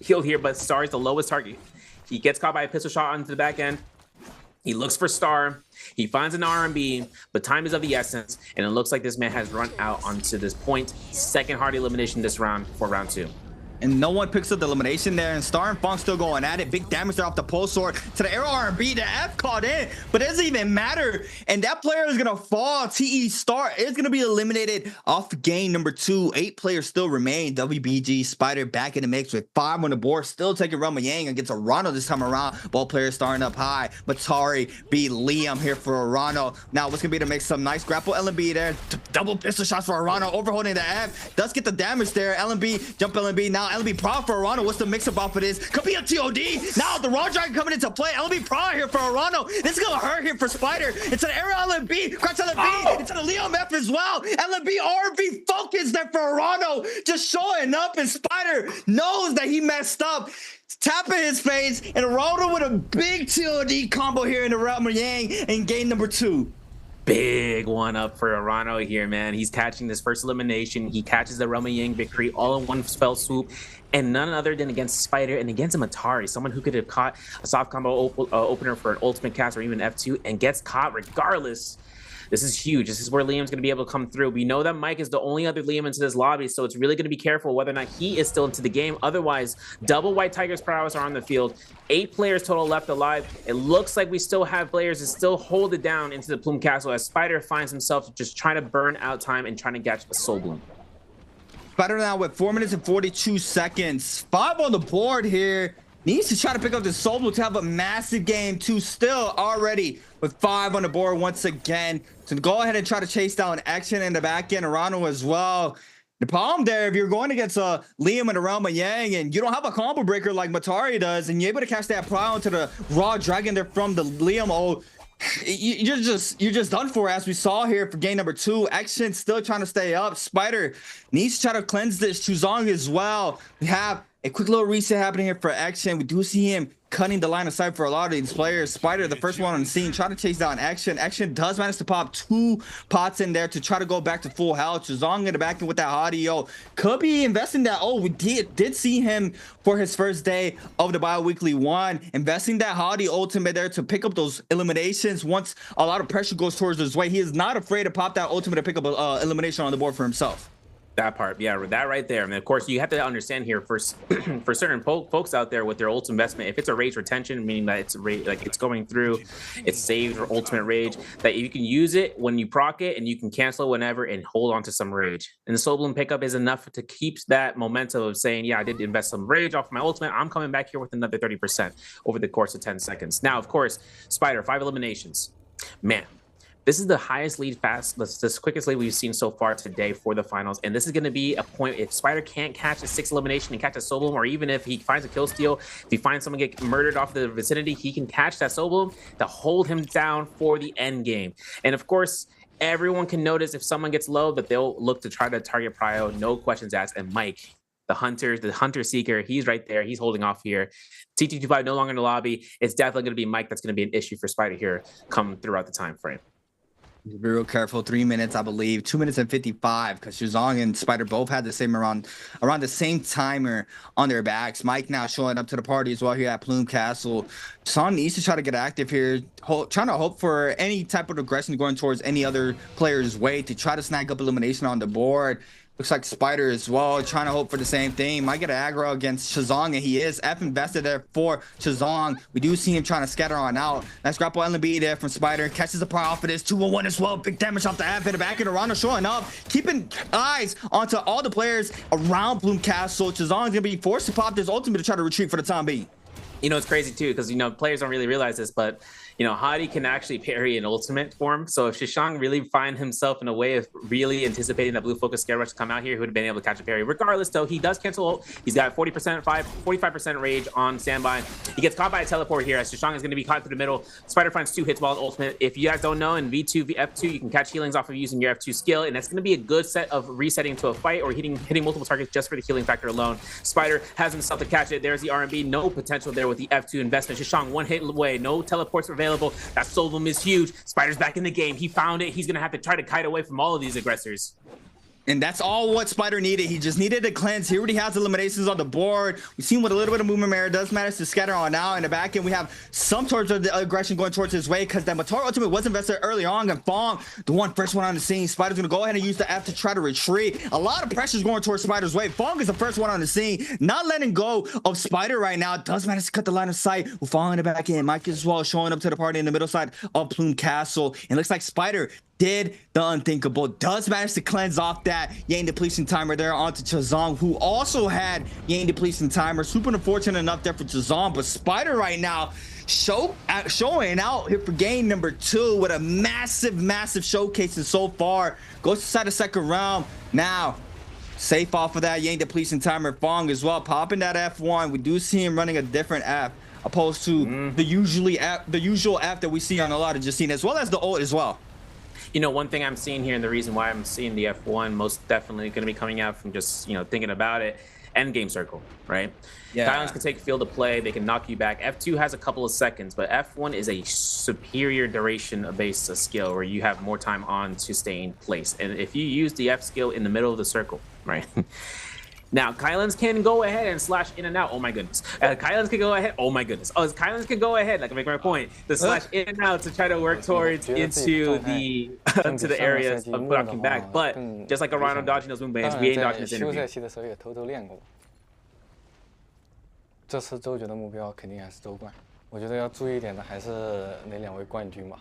Speaker 3: heal here, but Star is the lowest target. He gets caught by a pistol shot onto the back end. He looks for Star. He finds an R&B, but time is of the essence, and it looks like this man has run out onto this point. Second hard elimination this round for round 2.
Speaker 5: And no one picks up the elimination there, and Star and Fong still going at it. Big damage there off the pole sword to the arrow R&B. The F caught in, but it doesn't even matter. And that player is gonna fall. TE Star is gonna be eliminated off game number 2. 8 players still remain. WBG Spider back in the mix with 5 on the board, still taking Rama Yang against Arano this time around. Both players starting up high. Matari beat Liam here for Arano. Now what's gonna be to make some nice grapple LMB there. Double pistol shots for Arano, overholding the F. Does get the damage there. LMB, jump LMB. Now LB Pro for Arano. What's the mix-up off of this? Could be a TOD. Now the Raw Dragon coming into play. LB Pro here for Arano. This is gonna hurt here for Spider. It's an arrow LB. Crash LB. It's an Liam F as well. LB RV focus there for Arano. Just showing up, and Spider knows that he messed up. Tapping his face, and Arano with a big TOD combo here in the Rama Yang in game number 2.
Speaker 3: Big one up for Arano here, man. He's catching this first elimination. He catches the Rama Yang victory all in one spell swoop, and none other than against Spider and against a Matari, someone who could have caught a soft combo opener for an ultimate cast or even F2 and gets caught regardless. This is huge. This is where Liam's going to be able to come through. We know that Mike is the only other Liam into this lobby, so it's really going to be careful whether or not he is still into the game. Otherwise, double White Tiger's prowess are on the field. 8 players total left alive. It looks like we still have players that still hold it down into the Plume Castle as Spider finds himself just trying to burn out time and trying to catch a Soul Bloom.
Speaker 5: Spider now with 4 minutes and 42 seconds. 5 on the board here. Needs to try to pick up the Soul Bloom to have a massive game 2 still already with 5 on the board once again. So go ahead and try to chase down action in the back end. Arano as well. The problem there, if you're going against Liam and Rama Yang and you don't have a combo breaker like Matari does, and you're able to catch that plow into the Raw Dragon there from the Liam, you're just done for, as we saw here for game number 2. Action still trying to stay up. Spider needs to try to cleanse this. Chuzong as well. We have a quick little reset happening here for Action. We do see him cutting the line of sight for a lot of these players. Spider, the first one on the scene, trying to chase down Action. Action does manage to pop 2 pots in there to try to go back to full health. Chuzong in the back end with that audio. Could be investing that. Oh, we did see him for his first day of the BIWEEK1. Investing that Hadi ultimate there to pick up those eliminations once a lot of pressure goes towards his way. He is not afraid to pop that ultimate to pick up a elimination on the board for himself.
Speaker 3: That part, yeah, that right there. And of course, you have to understand here for for certain folks out there with their ult investment, if it's a rage retention, meaning that it's like it's going through, it's saved or ultimate rage, that you can use it when you proc it and you can cancel it whenever and hold on to some rage. And the Soul Bloom pickup is enough to keep that momentum of saying, yeah, I did invest some rage off my ultimate. I'm coming back here with another 30% over the course of 10 seconds. Now, of course, Spider, 5 eliminations. Man. This is the highest lead this quickest lead we've seen so far today for the finals. And this is going to be a point if Spider can't catch a 6th elimination and catch a Soul Bloom, or even if he finds a kill steal, if he finds someone get murdered off the vicinity, he can catch that Soul Bloom to hold him down for the end game. And of course, everyone can notice if someone gets low that they'll look to try to target Prio, no questions asked. And Mike, the hunter seeker, he's right there. He's holding off here. TT25 no longer in the lobby. It's definitely going to be Mike that's going to be an issue for Spider here come throughout the time frame.
Speaker 5: Be real careful. 3 minutes, I believe. 2 minutes and 55, because Shuzong and Spider both had the same around the same timer on their backs. Mike now showing up to the party as well here at Plume Castle. Son needs to try to get active here, trying to hope for any type of aggression going towards any other player's way to try to snag up elimination on the board. Looks like Spider as well, trying to hope for the same thing. Might get an aggro against Chazong, and he is. F invested there for Chazong. We do see him trying to scatter on out. Nice grapple LB there from Spider. Catches the power off of this. 2-1 as well. Big damage off the F in the back of the Rondo showing up. Keeping eyes onto all the players around Bloom Castle. Chazong's going to be forced to pop this ultimate to try to retreat for the time being.
Speaker 3: You know, it's crazy too, because, you know, players don't really realize this, but, you know, Hadi can actually parry an ultimate form. So if Shishang really find himself in a way of really anticipating that blue focus scare rush to come out here, he would have been able to catch a parry. Regardless, though, he does cancel ult. He's got 45% rage on standby. He gets caught by a teleport here as Shishang is going to be caught through the middle. Spider finds 2 hits while ultimate. If you guys don't know, in V2, F2, you can catch healings off of using your F2 skill, and that's going to be a good set of resetting to a fight or hitting multiple targets just for the healing factor alone. Spider has himself to catch it. There's the R&B. No potential there with the F2 investment. Shishang 1 hit away. No teleports available. That Solum is huge. Spider's back in the game. He found it. He's going to have to try to kite away from all of these aggressors.
Speaker 5: And that's all what Spider needed. He just needed to cleanse. He already has eliminations on the board. We've seen with a little bit of movement error does manage to scatter on now. In the back end, we have some towards the aggression going towards his way because that Mataro ultimate was invested early on. And Fong, the first one on the scene. Spider's going to go ahead and use the F to try to retreat. A lot of pressure is going towards Spider's way. Fong is the first one on the scene. Not letting go of Spider right now. Does manage to cut the line of sight. With Fong in the back end. Mike as well showing up to the party in the middle side of Plume Castle. And it looks like Spider did the unthinkable. Does manage to cleanse off that Yang depletion timer there onto Chazong, who also had Yang depletion timer. Super unfortunate enough there for Chazong, but Spider right now showing out here for game number 2 with a massive showcase so far. Goes inside the second round. Now safe off of that Yang depletion timer. Fong as well popping that F1. We do see him running a different F opposed to the usual F that we see on a lot of Justine, as well as the ult as well.
Speaker 3: You know, one thing I'm seeing here, and the reason why I'm seeing the F1 most definitely going to be coming out from just, you know, thinking about it, end game circle, right?
Speaker 5: Yeah.
Speaker 3: Guys can take field of play. They can knock you back. F2 has a couple of seconds, but F1 is a superior duration based skill where you have more time on to stay in place. And if you use the F skill in the middle of the circle, right? Now, Kylans can go ahead and slash in and out. Oh, my goodness. Kylans can go ahead. Oh, my goodness. Oh, Kylans can go ahead, like I make my point, to slash in and out to try to work towards into the to the areas of blocking back. But just like a Rhino dodging those moonbands, we ain't dodging this interview.
Speaker 6: 这次周决的目标肯定还是周冠，我觉得要注意一点的还是那2位冠军吧。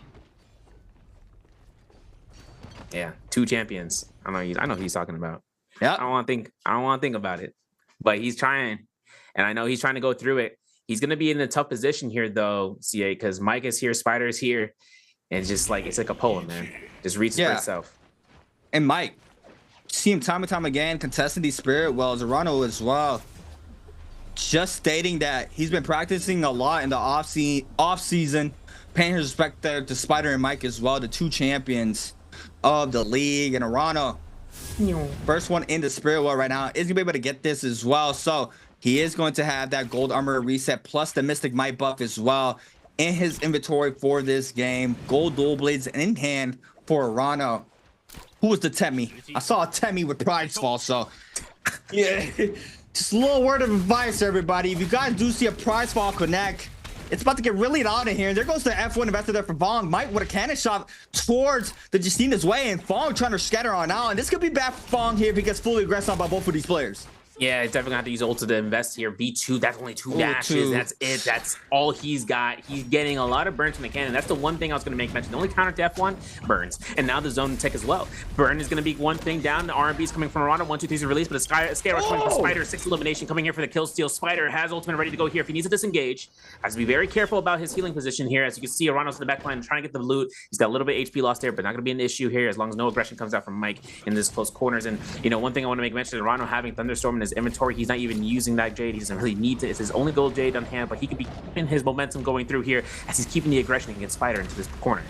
Speaker 3: Yeah, 2 champions. I know who he's talking about.
Speaker 5: Yeah.
Speaker 3: I don't want to think about it, but he's trying, and I know he's trying to go through it. He's going to be in a tough position here, though, CA, because Mike is here, Spider is here, and it's like a poem, man. Just reads for itself.
Speaker 5: And Mike, see him time and time again contesting these spirit wells. Arano as well. Just stating that he's been practicing a lot in the off season, paying his respect there to Spider and Mike as well, the 2 champions of the league. And Arano, first one in the spirit well right now, is gonna be able to get this as well. So he is going to have that gold armor reset plus the mystic might buff as well in his inventory for this game. Gold dual blades in hand for Arano. Who was the Temi? I saw a Temi with prize fall, so yeah. Just a little word of advice, everybody. If you guys do see a prize fall connect, it's about to get really loud in here. There goes the F1 invested there for Fong. Mike with a cannon shot towards the Justina's way, and Fong trying to scatter on out. And this could be bad for Fong here if he gets fully aggressed on by both of these players.
Speaker 3: Yeah, definitely gonna have to use ult to invest here. V2, that's only 2 dashes. That's it. That's all he's got. He's getting a lot of burns from the cannon. That's the one thing I was gonna make mention. The only counter to F1, burns. And now the zone tech as well. Burn is gonna be one thing down. The R&B is coming from Arana. 1, 2, 3 is release, but a scare rush coming from Spider. 6 elimination coming here for the kill steal. Spider has ultimate ready to go here. If he needs to disengage, has to be very careful about his healing position here. As you can see, Arana's in the back line trying to get the loot. He's got a little bit HP lost there, but not gonna be an issue here as long as no aggression comes out from Mike in this close corners. And you know, one thing I want to make mention, Arana having Thunderstorm in his inventory, he's not even using that jade. He doesn't really need to. It's his only gold jade on hand, but he could be keeping his momentum going through here as he's keeping the aggression against Spider into this corner.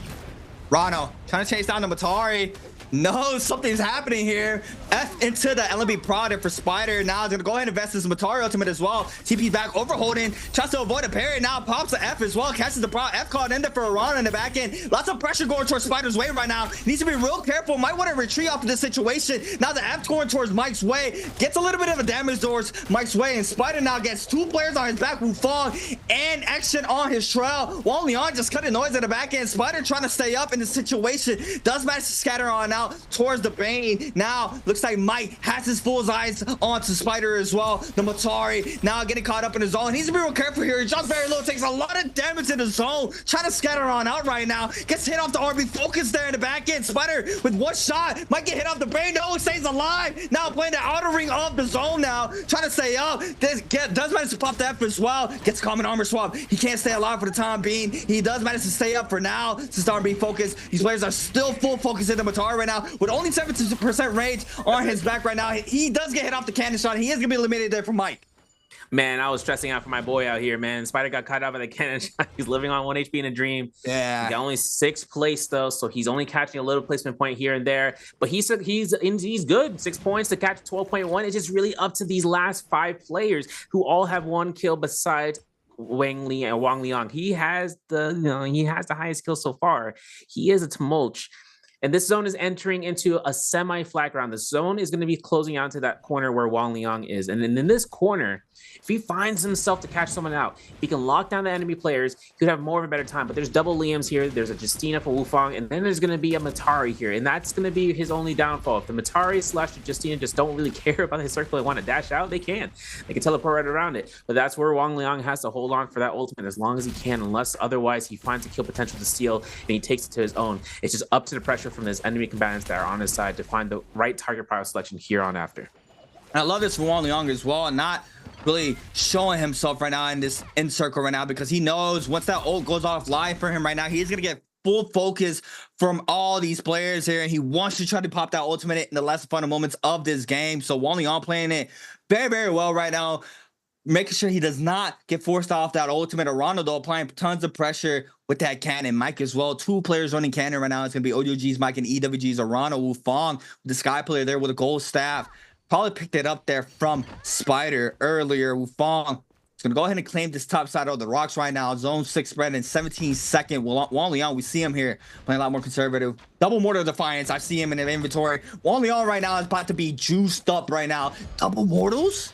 Speaker 5: Rano trying to chase down the Matari. No, something's happening here. F into the LB product for Spider. Now he's gonna go ahead and invest his Matari ultimate as well. TP back over holding, tries to avoid a parry. Now pops the F as well, catches the pro. F caught in there for Arana in the back end. Lots of pressure going towards Spider's way right now. Needs to be real careful. Might want to retreat off of this situation. Now the F going towards Mike's way. Gets a little bit of a damage towards Mike's way, and Spider now gets 2 players on his back, Wufong and action on his trail. While Leon just cutting noise at the back end. Spider trying to stay up in the situation. Does manage to scatter on out towards the Bane. Now looks like Mike has his full eyes onto Spider as well. The Matari now getting caught up in his zone. He's to be real careful here. He drops very low, takes a lot of damage in the zone, trying to scatter on out right now. Gets hit off the RB focus there in the back end. Spider with one shot might get hit off the Bane. No, stays alive. Now playing the outer ring of the zone now, trying to stay up. Does manage to pop the F as well. Gets common armor swap. He can't stay alive for the time being. He does manage to stay up for now to start being focused. These players are still full focus in the Matari right now with only 70% range on his back right now. He does get hit off the cannon shot. He is gonna be eliminated there from Mike.
Speaker 3: Man, I was stressing out for my boy out here, man. Spider got caught up by the cannon shot. He's living on 1 HP in a dream.
Speaker 5: Yeah.
Speaker 3: He got only 6th place though, so he's only catching a little placement point here and there. But he's good. 6 points to catch 12.1. It's just really up to these last 5 players who all have 1 kill besides Wang Li and Wang Liang. He has the highest kill so far. He is a tumult. And this zone is entering into a semi-flat ground. The zone is going to be closing out to that corner where Wang Liang is. And then in this corner, if he finds himself to catch someone out, he can lock down the enemy players. He could have more of a better time. But there's double Liams here. There's a Justina for Wufang. And then there's going to be a Matari here. And that's going to be his only downfall. If the Matari / the Justina just don't really care about his circle and want to dash out, they can. They can teleport right around it. But that's where Wang Liang has to hold on for that ultimate as long as he can. Unless otherwise he finds a kill potential to steal and he takes it to his own. It's just up to the pressure from his enemy combatants that are on his side to find the right target power selection here on after.
Speaker 5: And I love this for Wang Liang as well, not really showing himself right now in this end circle right now, because he knows once that ult goes off live for him right now, he's gonna get full focus from all these players here, and he wants to try to pop that ultimate in the last final moments of this game. So Wang Liang playing it very, very well right now, making sure he does not get forced off that ultimate. Ronaldo applying tons of pressure with that cannon. Mike as well. 2 players running cannon right now. It's going to be ODOG's Mike and EWG's Arana. Wufang, the Sky player there with a gold staff. Probably picked it up there from Spider earlier. Wufang is going to go ahead and claim this top side of the rocks right now. Zone 6 spread in 17-second. Wang Liang, we see him here playing a lot more conservative. Double Mortar Defiance. I see him in the inventory. Wang Liang right now is about to be juiced up right now. Double Mortals?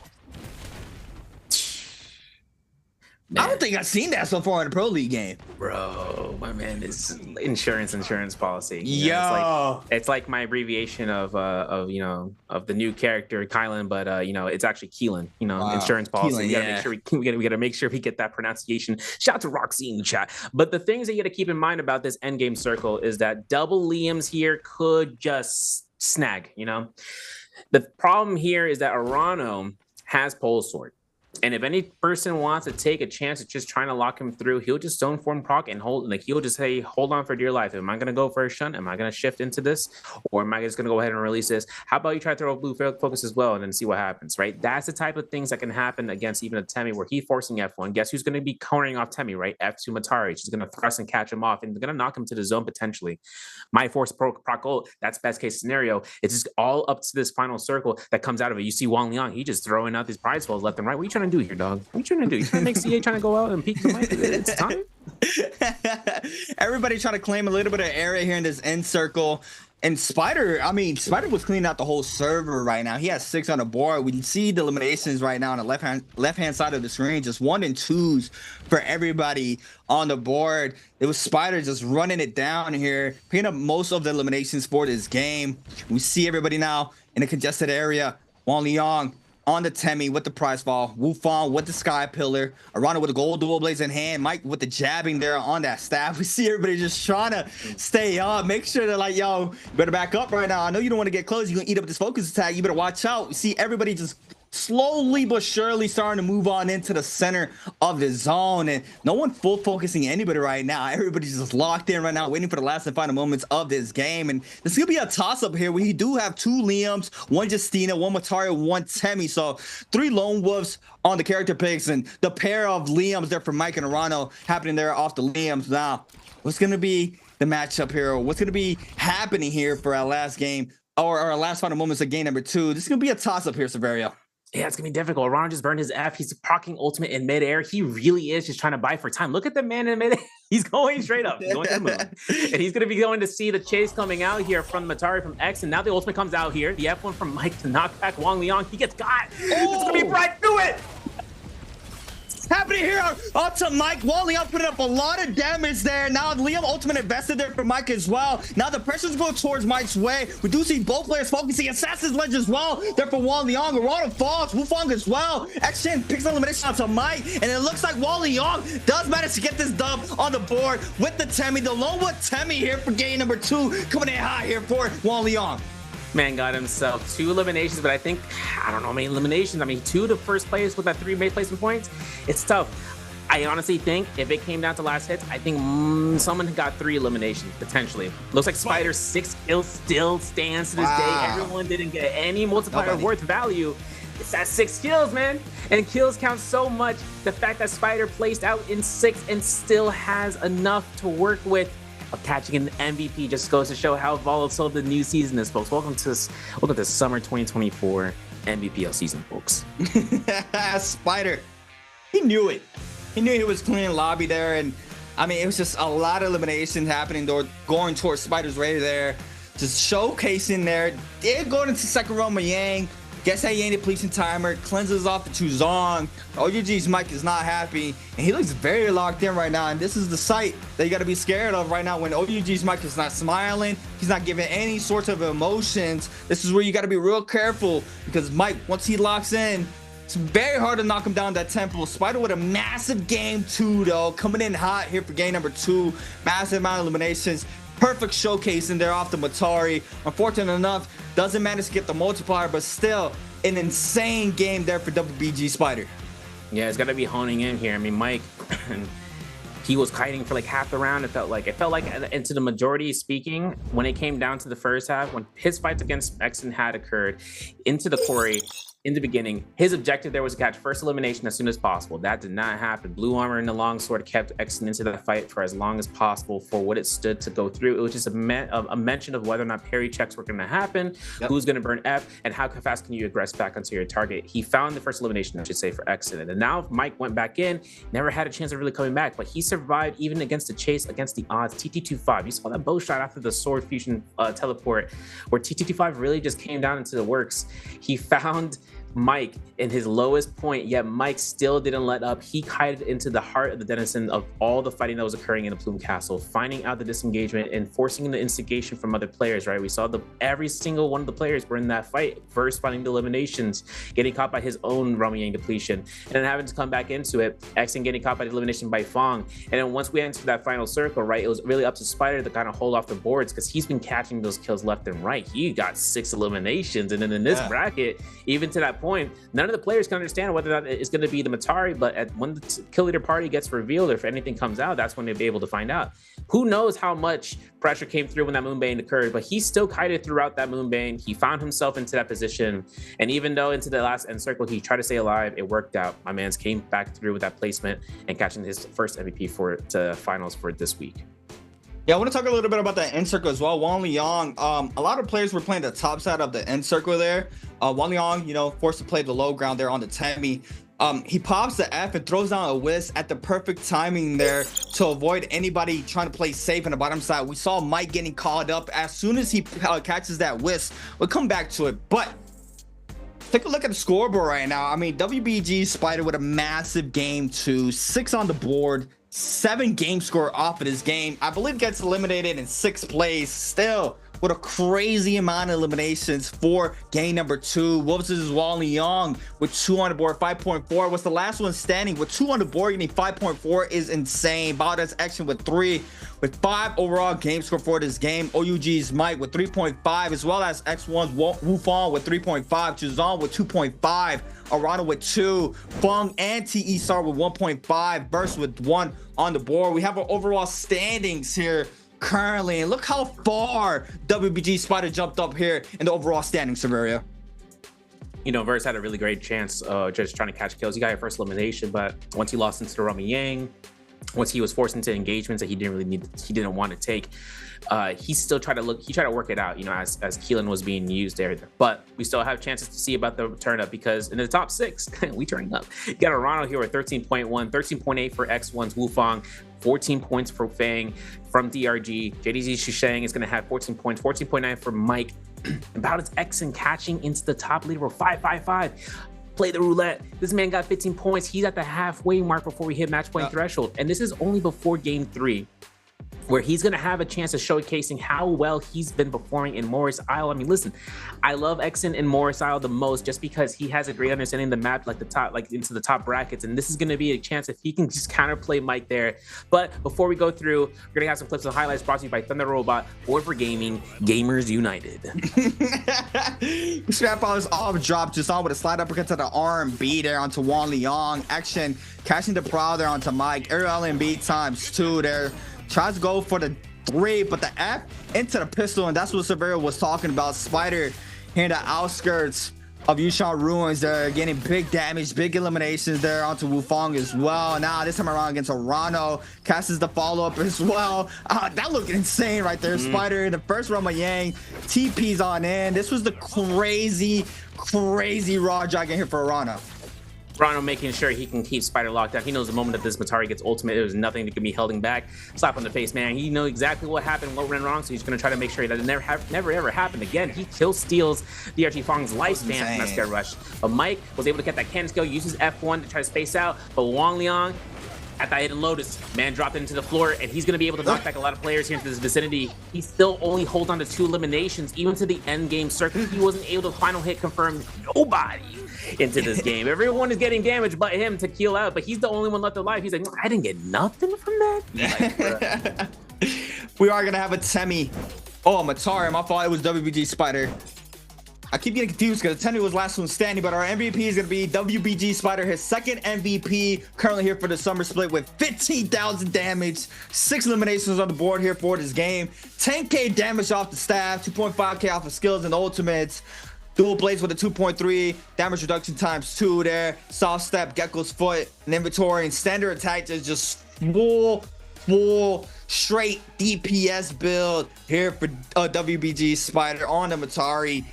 Speaker 5: Man. I don't think I've seen that so far in a Pro League game.
Speaker 3: Bro, my man, is insurance policy. It's like my abbreviation of the new character Kylan, but it's actually Keelan. Insurance policy.
Speaker 5: Keelan,
Speaker 3: we gotta make sure we get that pronunciation. Shout out to Roxy in the chat. But the things that you gotta keep in mind about this endgame circle is that double Liams here could just snag. The problem here is that Arano has Pole Sword. And if any person wants to take a chance at just trying to lock him through, he'll just zone form proc and he'll just say, hold on for dear life. Am I going to go for a shunt? Am I going to shift into this? Or am I just going to go ahead and release this? How about you try to throw a blue focus as well and then see what happens, right? That's the type of things that can happen against even a Temi where he's forcing F1. Guess who's going to be countering off Temi, right? F2 Matari. She's going to thrust and catch him off and they're going to knock him to the zone potentially. My force proc ult, that's best case scenario. It's just all up to this final circle that comes out of it. You see Wang Liang, he's just throwing out these prize falls left and right. What are you trying to do here, dog? What are you trying to do? You trying to make CA trying to go out and peek the mic? It's time.
Speaker 5: Everybody trying to claim a little bit of area here in this end circle. And Spider was cleaning out the whole server right now. He has 6 on the board. We can see the eliminations right now on the left-hand side of the screen. Just 1 and 2s for everybody on the board. It was Spider just running it down here, picking up most of the eliminations for this game. We see everybody now in a congested area. Wang Liang on the Temi with the prize fall, Wufang with the Sky Pillar, Arana with the gold dual blades in hand, Mike with the jabbing there on that staff. We see everybody just trying to stay up, make sure they're like, yo, you better back up right now. I know you don't want to get close. You're gonna eat up this focus attack. You better watch out. We see everybody just slowly but surely starting to move on into the center of the zone, and no one full focusing anybody right now. Everybody's just locked in right now, waiting for the last and final moments of this game. And this is gonna be a toss-up here. We do have 2 Liams, 1 Justina, 1 Matari, 1 Temi. So 3 lone wolves on the character picks, and the pair of Liams there for Mike and Arano happening there off the Liams. Now, what's gonna be the matchup here? What's gonna be happening here for our last game or our last final moments of game number 2? This is gonna be a toss-up here, Severio.
Speaker 3: Yeah, it's gonna be difficult. Ron just burned his F. He's procking ultimate in midair. He really is just trying to buy for time. Look at the man in midair. He's going straight up. He's going to the moon. And he's gonna be going to see the chase coming out here from Matari from X. And now the ultimate comes out here. The F1 from Mike to knock back Wang Liang. He gets got. It's gonna be right through it.
Speaker 5: happening here onto Mike. Liam putting up a lot of damage there. Now Liam ultimate invested there for Mike as well. Now the pressure's going towards Mike's way. We do see both players focusing. Assassin's Ledge as well. There for Liang. Arana falls. Wufang as well. Action picks an elimination onto Mike. And it looks like Liang does manage to get this dub on the board with the Temmie. The lone wood Temmie here for game number 2. Coming in high here for Liang.
Speaker 3: Man got himself 2 eliminations, but I think, I don't know how many eliminations. I mean, 2 to first place with that 3 made placement points. It's tough. I honestly think if it came down to last hits, I think someone got 3 eliminations, potentially. Looks like Spider's 6 kills still stands to this day. Everyone didn't get any multiplier worth value. It's that 6 kills, man. And kills count so much. The fact that Spider placed out in 6 and still has enough to work with of catching an MVP just goes to show how volatile the new season is, folks. Welcome to summer 2024 Nbpl season, folks.
Speaker 5: Spider, he knew it. He knew he was cleaning lobby there, and I mean, it was just a lot of elimination happening there, going towards Spider's radar there, just showcasing there. Did go into second round Yang. Gets that Yang depletion timer, cleanses off the Chuzong. OUG's Mike is not happy, and he looks very locked in right now. And this is the sight that you got to be scared of right now when OUG's Mike is not smiling. He's not giving any sorts of emotions. This is where you got to be real careful, because Mike, once he locks in, it's very hard to knock him down that tempo. Spider with a massive game 2, though, coming in hot here for game number 2. Massive amount of eliminations. Perfect showcase in there off the Matari. Unfortunate enough, doesn't manage to get the multiplier, but still an insane game there for WBG Spider.
Speaker 3: Yeah, it's got to be honing in here. I mean, Mike, he was kiting for like half the round. It felt like, and to the majority speaking, when it came down to the first half, when his fights against Exon had occurred into the quarry, in the beginning, his objective there was to catch first elimination as soon as possible. That did not happen. Blue Armor and the Longsword kept Exon into that fight for as long as possible for what it stood to go through. It was just a mention of whether or not parry checks were going to happen, who's going to burn F, and how fast can you aggress back onto your target. He found the first elimination, I should say, for Exon. And now Mike went back in, never had a chance of really coming back, but he survived even against the chase, against the odds. TT25, you saw that bow shot after the sword fusion teleport, where TT25 really just came down into the works. He found Mike in his lowest point, yet Mike still didn't let up. He kited into the heart of the denizen of all the fighting that was occurring in the Plume Castle, finding out the disengagement and forcing the instigation from other players, right? We saw every single one of the players were in that fight, first finding the eliminations, getting caught by his own Yang depletion, and then having to come back into it, Exon getting caught by the elimination by Fong. And then once we entered that final circle, right, it was really up to Spider to kind of hold off the boards, because he's been catching those kills left and right. He got 6 eliminations, and then in this bracket, even to that point, none of the players can understand whether that is going to be the Matari, but when the kill leader party gets revealed, or if anything comes out, that's when they'll be able to find out. Who knows how much pressure came through when that Moonbane occurred, but he still kited throughout that Moonbane. He found himself into that position, and even though into the last end circle he tried to stay alive, it worked out. My man's came back through with that placement and catching his first MVP to finals for this week.
Speaker 5: Yeah, I want to talk a little bit about that end circle as well. Liang, a lot of players were playing the top side of the end circle there. Liang, forced to play the low ground there on the Temmie. He pops the F and throws down a whisk at the perfect timing there to avoid anybody trying to play safe in the bottom side. We saw Mike getting caught up as soon as he catches that whisk. We'll come back to it, but take a look at the scoreboard right now. I mean, WBG Spider with a massive game 2, 6 on the board, 7 game score off of this game. I believe gets eliminated in 6th place. Still with a crazy amount of eliminations for game number 2. Wolves is Liang with 2 on the board, 5.4. What's the last one standing with 2 on the board? Getting 5.4 is insane. Balda's Action with 3, with 5 overall game score for this game. OUG's Mike with 3.5, as well as X1's Wufang with 3.5, Chuzong with 2.5, Arana with 2, Fung and TE Star with 1.5, Burst with 1 on the board. We have our overall standings here currently, and look how far WBG Spider jumped up here in the overall standing scenario.
Speaker 3: Verse had a really great chance just trying to catch kills. He got your first elimination, but once he lost into the Yang, once he was forced into engagements that he didn't want to take, he still tried to work it out, as Keelan was being used there. But we still have chances to see about the turn up, because in the top 6, we turning up. You got Arano here with 13.1, 13.8 for X1's Wufang, 14 points for Fang from DRG. JDZ Shusheng is going to have 14 points, 14.9 for Mike. About its Exon catching into the top leaderboard, 555. play the roulette. This man got 15 points. He's at the halfway mark before we hit match point threshold. And this is only before game 3, where he's going to have a chance of showcasing how well he's been performing in Morris Isle. I mean, listen, I love Exon in Morris Isle the most just because he has a great understanding of the map, like the top, like into the top brackets. And this is going to be a chance if he can just counterplay Mike there. But before we go through, we're going to have some clips and highlights brought to you by Thunder Robot, Board for Gaming, Gamers United.
Speaker 5: Scrap on his off drop just on with a slide uppercut to the R&B there onto Wang Liang. Action, catching the prowl there onto Mike. Air LNB ×2 there. Tries to go for the 3, but the F into the pistol, and that's what Severo was talking about. Spider here in the outskirts of Yushan Ruins. They're getting big damage, big eliminations there onto Wufong as well. Now this time around against Arano, casts the follow-up as well. That looked insane right there. Spider in the first Roma Yang, TP's on in. This was the crazy raw dragon here for Arano.
Speaker 3: Rano making sure he can keep Spider locked down. He knows the moment that this Matari gets ultimate, there's nothing that can be holding back. Slap on the face, man. He knows exactly what happened, what went wrong, so he's going to try to make sure that it never ever happened again. He steals DRG Fong's lifespan from that Scare Rush. But Mike was able to get that cannon skill, uses F1 to try to space out, but Wang Liang at that hidden Lotus, man dropped it into the floor, and he's going to be able to knock back a lot of players here into this vicinity. He still only holds on to 2 eliminations, even to the end game circuit. He wasn't able to final hit confirm nobody into this game. Everyone is getting damaged but him to kill out, but he's the only one left alive. He's like, I didn't get nothing from that. Like,
Speaker 5: we are going to have a Temi. Oh, Matari. My fault. It was WBG Spider. I keep getting confused because Temi was last one standing, but our MVP is going to be WBG Spider, his second MVP, currently here for the summer split with 15,000 damage, 6 eliminations on the board here for this game, 10k damage off the staff, 2.5k off of skills and ultimates, dual blades with a 2.3 damage reduction ×2 there, soft step, Gecko's foot, and inventory, and standard attack is just full straight DPS build here for WBG Spider on the Matari.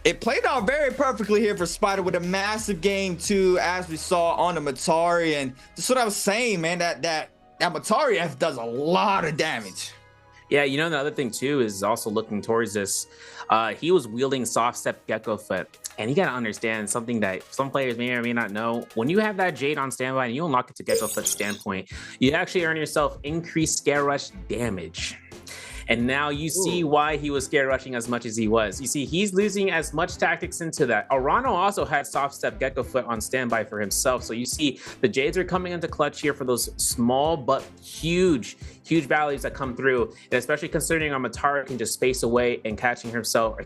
Speaker 5: It played out very perfectly here for Spider with a massive game 2, as we saw on the Matari. And that's what I was saying, man, that Matari F does a lot of damage.
Speaker 3: yeah, you know, the other thing too is also looking towards this. He was wielding soft step Gecko foot, and you gotta understand something that some players may or may not know. When you have that Jade on standby and you unlock it to Gecko foot standpoint, you actually earn yourself increased Scare Rush damage. And now you see why he was Scare Rushing as much as he was. You see, he's losing as much tactics into that. Arano also had soft step Gecko foot on standby for himself. So you see the Jades are coming into clutch here for those small but huge values that come through. And especially considering Amatara can just space away and catching herself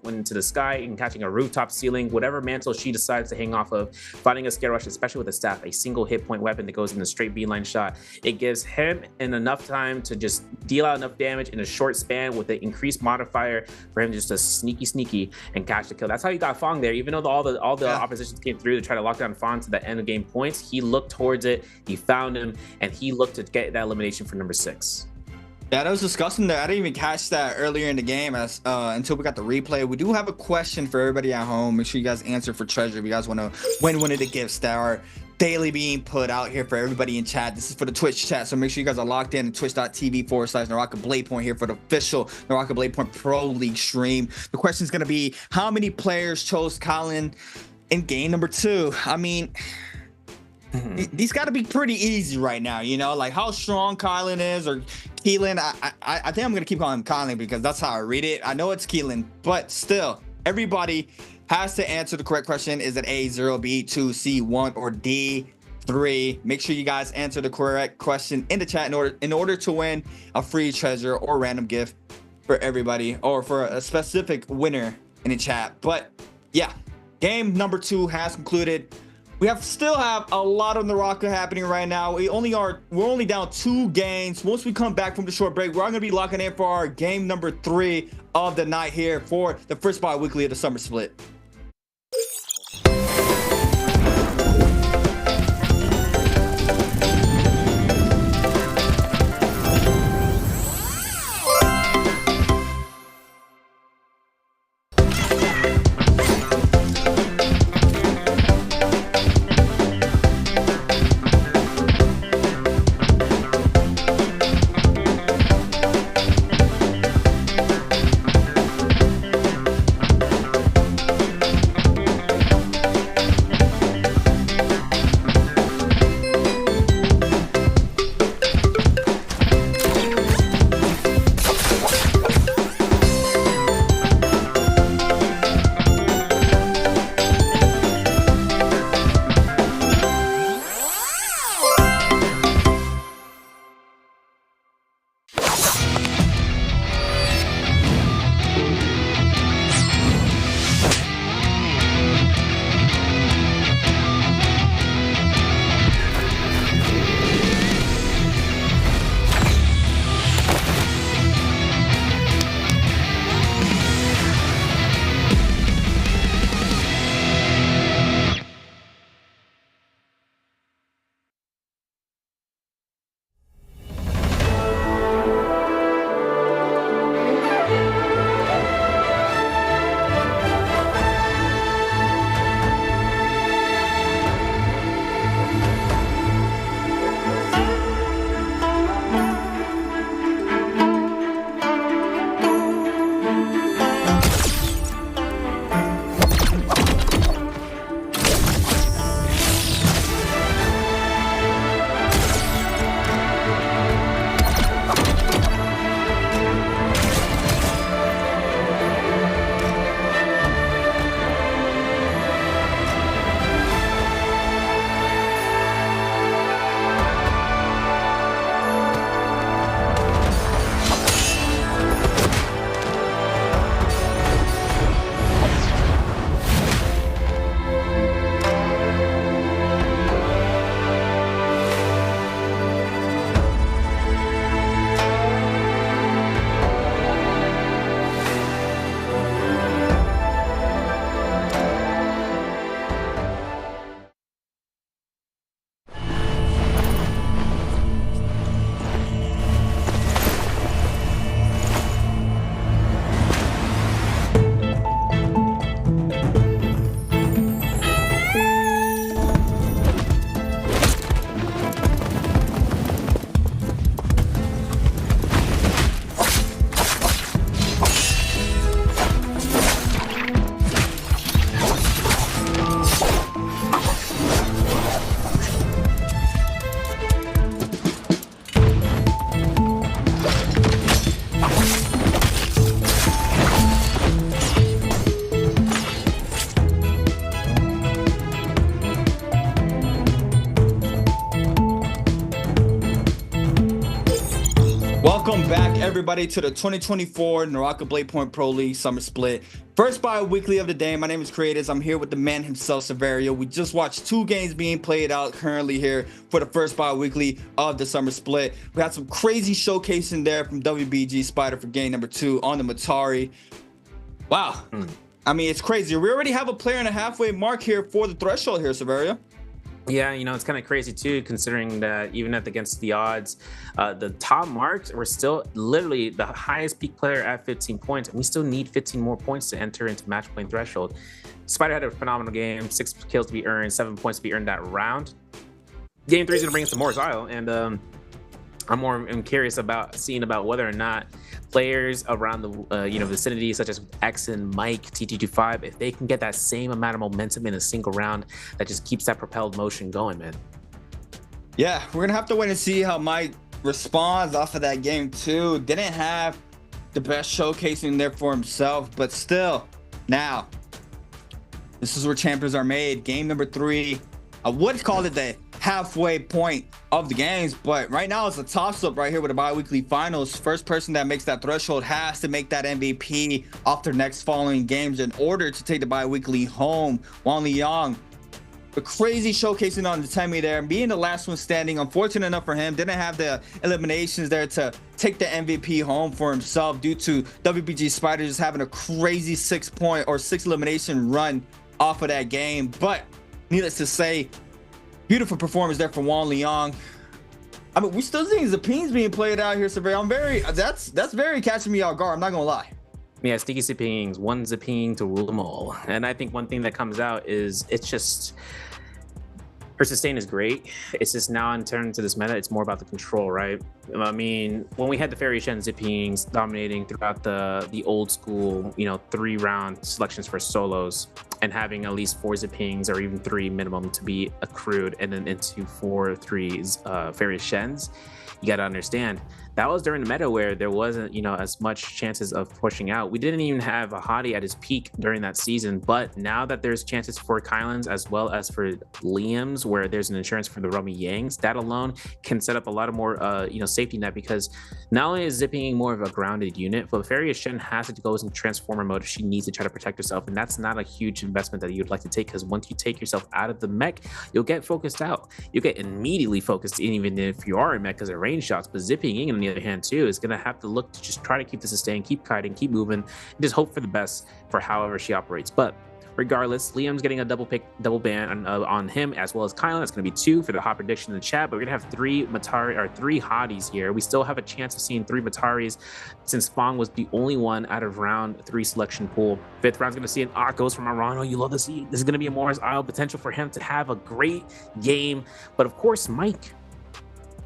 Speaker 3: into the sky and catching a rooftop ceiling, whatever mantle she decides to hang off of, finding a Scare Rush, especially with a staff, a single hit point weapon that goes in a straight beeline shot. It gives him enough time to just deal out enough damage in a short span with the increased modifier for him just to sneaky and catch the kill. That's how he got Fong there. Even though all the oppositions came through to try to lock down Fong to the end of game points, he looked towards it, he found him, and he looked to get that elimination for number 6.
Speaker 5: Yeah, that was disgusting there. I didn't even catch that earlier in the game until we got the replay. We do have a question for everybody at home. Make sure you guys answer for treasure if you guys want to win one of the gifts that are daily being put out here for everybody in chat. This is for the Twitch chat, so make sure you guys are locked in at twitch.tv/NARAKA BLADEPOINT here for the official NARAKA BLADEPOINT Pro League stream. The question is going to be, how many players chose Colin in game number 2? I mean, these got to be pretty easy right now, you know, like how strong Kylan is, or Keelan. I think I'm going to keep calling him Kylan because that's how I read it. I know it's Keelan, but still, everybody has to answer the correct question. Is it A, 0, B, 2, C, 1, or D, 3? Make sure you guys answer the correct question in the chat in order to win a free treasure or random gift for everybody, or for a specific winner in the chat. But yeah, game number 2 has concluded. We still have a lot of NARAKA happening right now. We're only down 2 games. Once we come back from the short break, we're going to be locking in for our game number 3 of the night here for the first bi-weekly of the summer split. everybody to the 2024 NARAKA BLADEPOINT Pro League Summer Split. First bi-weekly of the day. My name is Creators. I'm here with the man himself, Severio. We just watched 2 games being played out currently here for the first bi-weekly of the Summer Split. We had some crazy showcasing there from WBG Spider for game number 2 on the Matari. Wow. I mean, it's crazy. We already have a player in the halfway mark here for the threshold here, Severio.
Speaker 3: Yeah, you know, it's kind of crazy too, considering that even against the odds, the top marks were still literally the highest peak player at 15 points, and we still need 15 more points to enter into match point threshold. Spider had a phenomenal game, 6 kills to be earned, 7 points to be earned that round. Game 3 is going to bring us to Morris Isle, and I'm curious about seeing about whether or not players around the vicinity, such as X and Mike, TT25, if they can get that same amount of momentum in a single round that just keeps that propelled motion going, man.
Speaker 5: Yeah, we're gonna have to wait and see how Mike responds off of that game too. Didn't have the best showcasing there for himself, but still, now this is where champions are made. Game number 3. I would call it the halfway point of the games, but right now it's a toss-up right here with the bi-weekly finals. First person that makes that threshold has to make that MVP off their next following games in order to take the bi-weekly home. Wang Liang, a crazy showcasing on the Temi there and being the last one standing. Unfortunate enough for him, didn't have the eliminations there to take the MVP home for himself due to WBG Spider just having a crazy 6 elimination run off of that game. But needless to say, beautiful performance there from Wang Liang. I mean, we still seeing Zapines being played out here, Survey. That's very catching me off guard. I'm not gonna lie.
Speaker 3: Yeah, sticky Zapines, one Zapine to rule them all. And I think one thing that comes out is it's just her sustain is great. It's just now in turn to this meta, it's more about the control, right? I mean, when we had the Fairy Shen Zapines dominating throughout the old school, 3-round selections for solos, and having at least 4 Zapings or even 3 minimum to be accrued, and then into 4 threes Fairy Shens, you got to understand that was during the meta where there wasn't as much chances of pushing out. We didn't even have a hottie at his peak during that season, but now that there's chances for Kylan's as well as for Liam's, where there's an insurance for the Rummy Yangs, that alone can set up a lot of more safety net, because not only is Zipping more of a grounded unit, but Fairy Shen has to go into transformer mode if she needs to try to protect herself, and that's not a huge investment that you'd like to take, because once you take yourself out of the mech, you'll get focused out. You get immediately focused, even if you are in mech, because of range shots. But Zipping on the other hand too is going to have to look to just try to keep the sustain, keep kiting, keep moving, and just hope for the best for however she operates. But regardless, Liam's getting a double ban on him, as well as Kylan. That's going to be 2 for the hot prediction in the chat, but we're going to have 3 Matari or 3 hotties here. We still have a chance of seeing 3 Mataris, since Fong was the only one out of round 3 selection pool. 5th round's going to see an Arcos from Arano. You love to see this is going to be a Morris Isle potential for him to have a great game. But of course, Mike,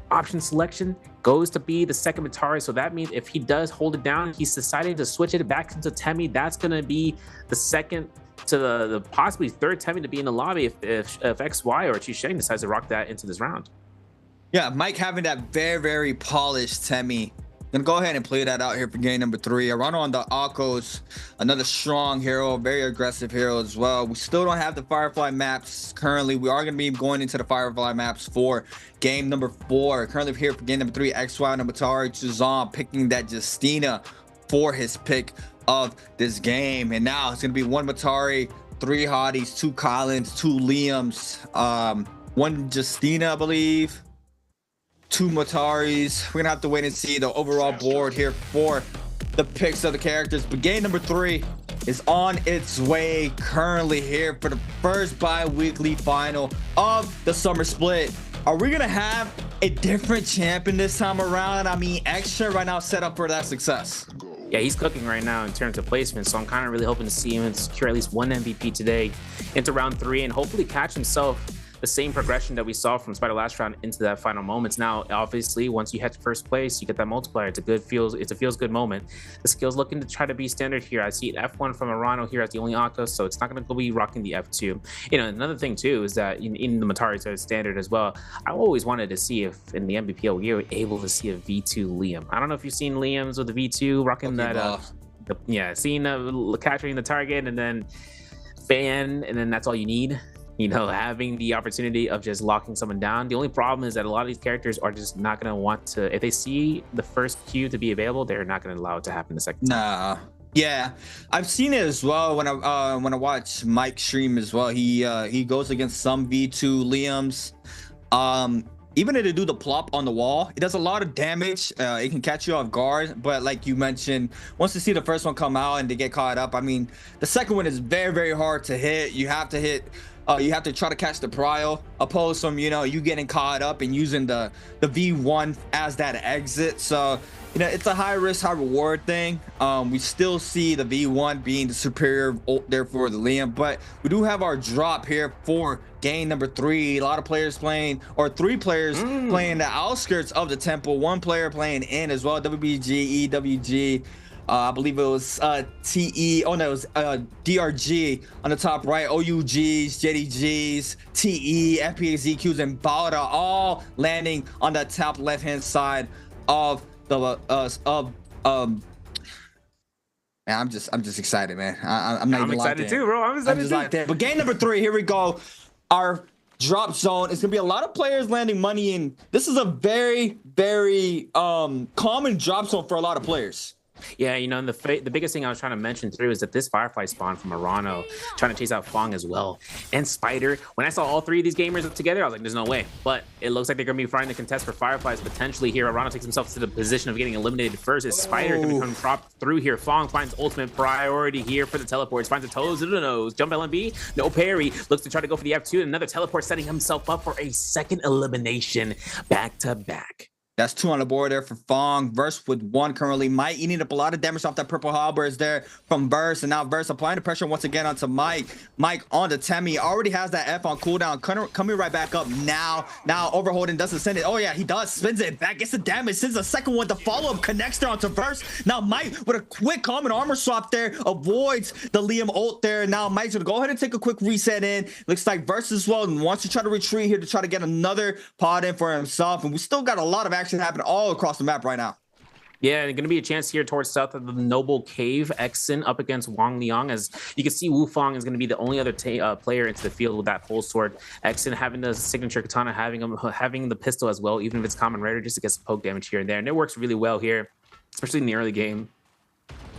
Speaker 3: option selection goes to be the second Matari, so that means if he does hold it down, he's deciding to switch it back into Temi. That's going to be the second to the possibly 3rd Temi to be in the lobby if XY or Chi Sheng decides to rock that into this round.
Speaker 5: Yeah, Mike having that very polished Temi. Gonna go ahead and play that out here for game number 3. Arano on the Akos, another strong hero, very aggressive hero as well. We still don't have the Firefly maps currently. We are gonna be going into the Firefly maps for game number 4. Currently here for game number 3, XY and Matari Chuzan picking that Justina for his pick of this game. And now it's gonna be 1 Matari, 3 hotties, 2 Collins, 2 Liams, 1 Justina, I believe, 2 Mataris. We're gonna have to wait and see the overall board here for the picks of the characters. But game number 3 is on its way currently here for the first bi-weekly final of the summer split. Are we gonna have a different champion this time around? I mean, Extra right now set up for that success.
Speaker 3: Yeah, he's cooking right now in terms of placement, so I'm kind of really hoping to see him secure at least 1 MVP today into round 3 and hopefully catch himself the same progression that we saw from Spider last round into that final moments. Now, obviously, once you head to first place, you get that multiplier. It's a feels good moment. The skill's looking to try to be standard here. I see an F1 from Arano here as the only Akko, so it's not going to be rocking the F2. Another thing too is that in the Matari standard as well, I always wanted to see if in the Nbpl we were able to see a V2 Liam. I don't know if you've seen Liams with the V2 rocking seeing capturing the target and then fan, and then that's all you need. you know, having the opportunity of just locking someone down. The only problem is that a lot of these characters are just not going to want to, if they see the first queue to be available, they're not going to allow it to happen the second time.
Speaker 5: Nah. Yeah, I've seen it as well when I watch Mike stream as well. He goes against some V2 Liams. Even if they do the plop on the wall, it does a lot of damage. It can catch you off guard, but like you mentioned, once you see the first one come out and they get caught up, I mean, the second one is very, very hard to hit. You have to hit, you have to try to catch the prio, opposed from, you know, you getting caught up and using the V1 as that exit. So, you know, it's a high risk, high reward thing. We still see the V1 being the superior ult there for the Liam, but we do have our drop here for game number 3. A lot of players playing, or 3 players playing the outskirts of the temple, 1 player playing in as well. WBG, EWG, I believe it was TE, oh no, it was DRG on the top right, OUGs, JDGs, TE, FPXZQs, and Bauda all landing on the top left hand side of the man, I'm just excited, man. I'm
Speaker 3: excited too, bro. I'm excited too.
Speaker 5: Like that. But game number 3, here we go. Our drop zone is gonna be a lot of players landing money in. This is a very, very common drop zone for a lot of players.
Speaker 3: Yeah, you know, and the biggest thing I was trying to mention through is that this Firefly spawn from Arano trying to chase out Fong as well, and Spider. When I saw all 3 of these gamers together, I was like, there's no way. But it looks like they're going to be trying to contest for Fireflies potentially here. Arano takes himself to the position of getting eliminated first. Is Spider going to come drop through here? Fong finds ultimate priority here for the teleports, finds a toes to the nose. Jump LMB, no parry. Looks to try to go for the F2, and another teleport, setting himself up for a second elimination back to back.
Speaker 5: That's 2 on the board there for Fong. Verse with 1 currently. Mike eating up a lot of damage off that purple halberds there from Verse. And now Verse applying the pressure once again onto Mike. Mike on to Temmie. Already has that F on cooldown. Coming right back up now. Now overholding doesn't send it. Oh yeah, he does. Spins it back. Gets the damage. Sends the second one. The follow-up connects there onto Verse. Now Mike with a quick common armor swap there. Avoids the Liam ult there. Now Mike's going to go ahead and take a quick reset in. Looks like Verse as well wants to try to retreat here to try to get another pod in for himself. And we still got a lot of action happening all across the map right now.
Speaker 3: Yeah, and going to be a chance here towards south of the Noble Cave. Exin up against Wang Liang. As you can see, Wu Fong is going to be the only other player into the field with that full sword. Exin having the signature katana, having the pistol as well, even if it's common raider, just to get some poke damage here and there. And it works really well here, especially in the early game.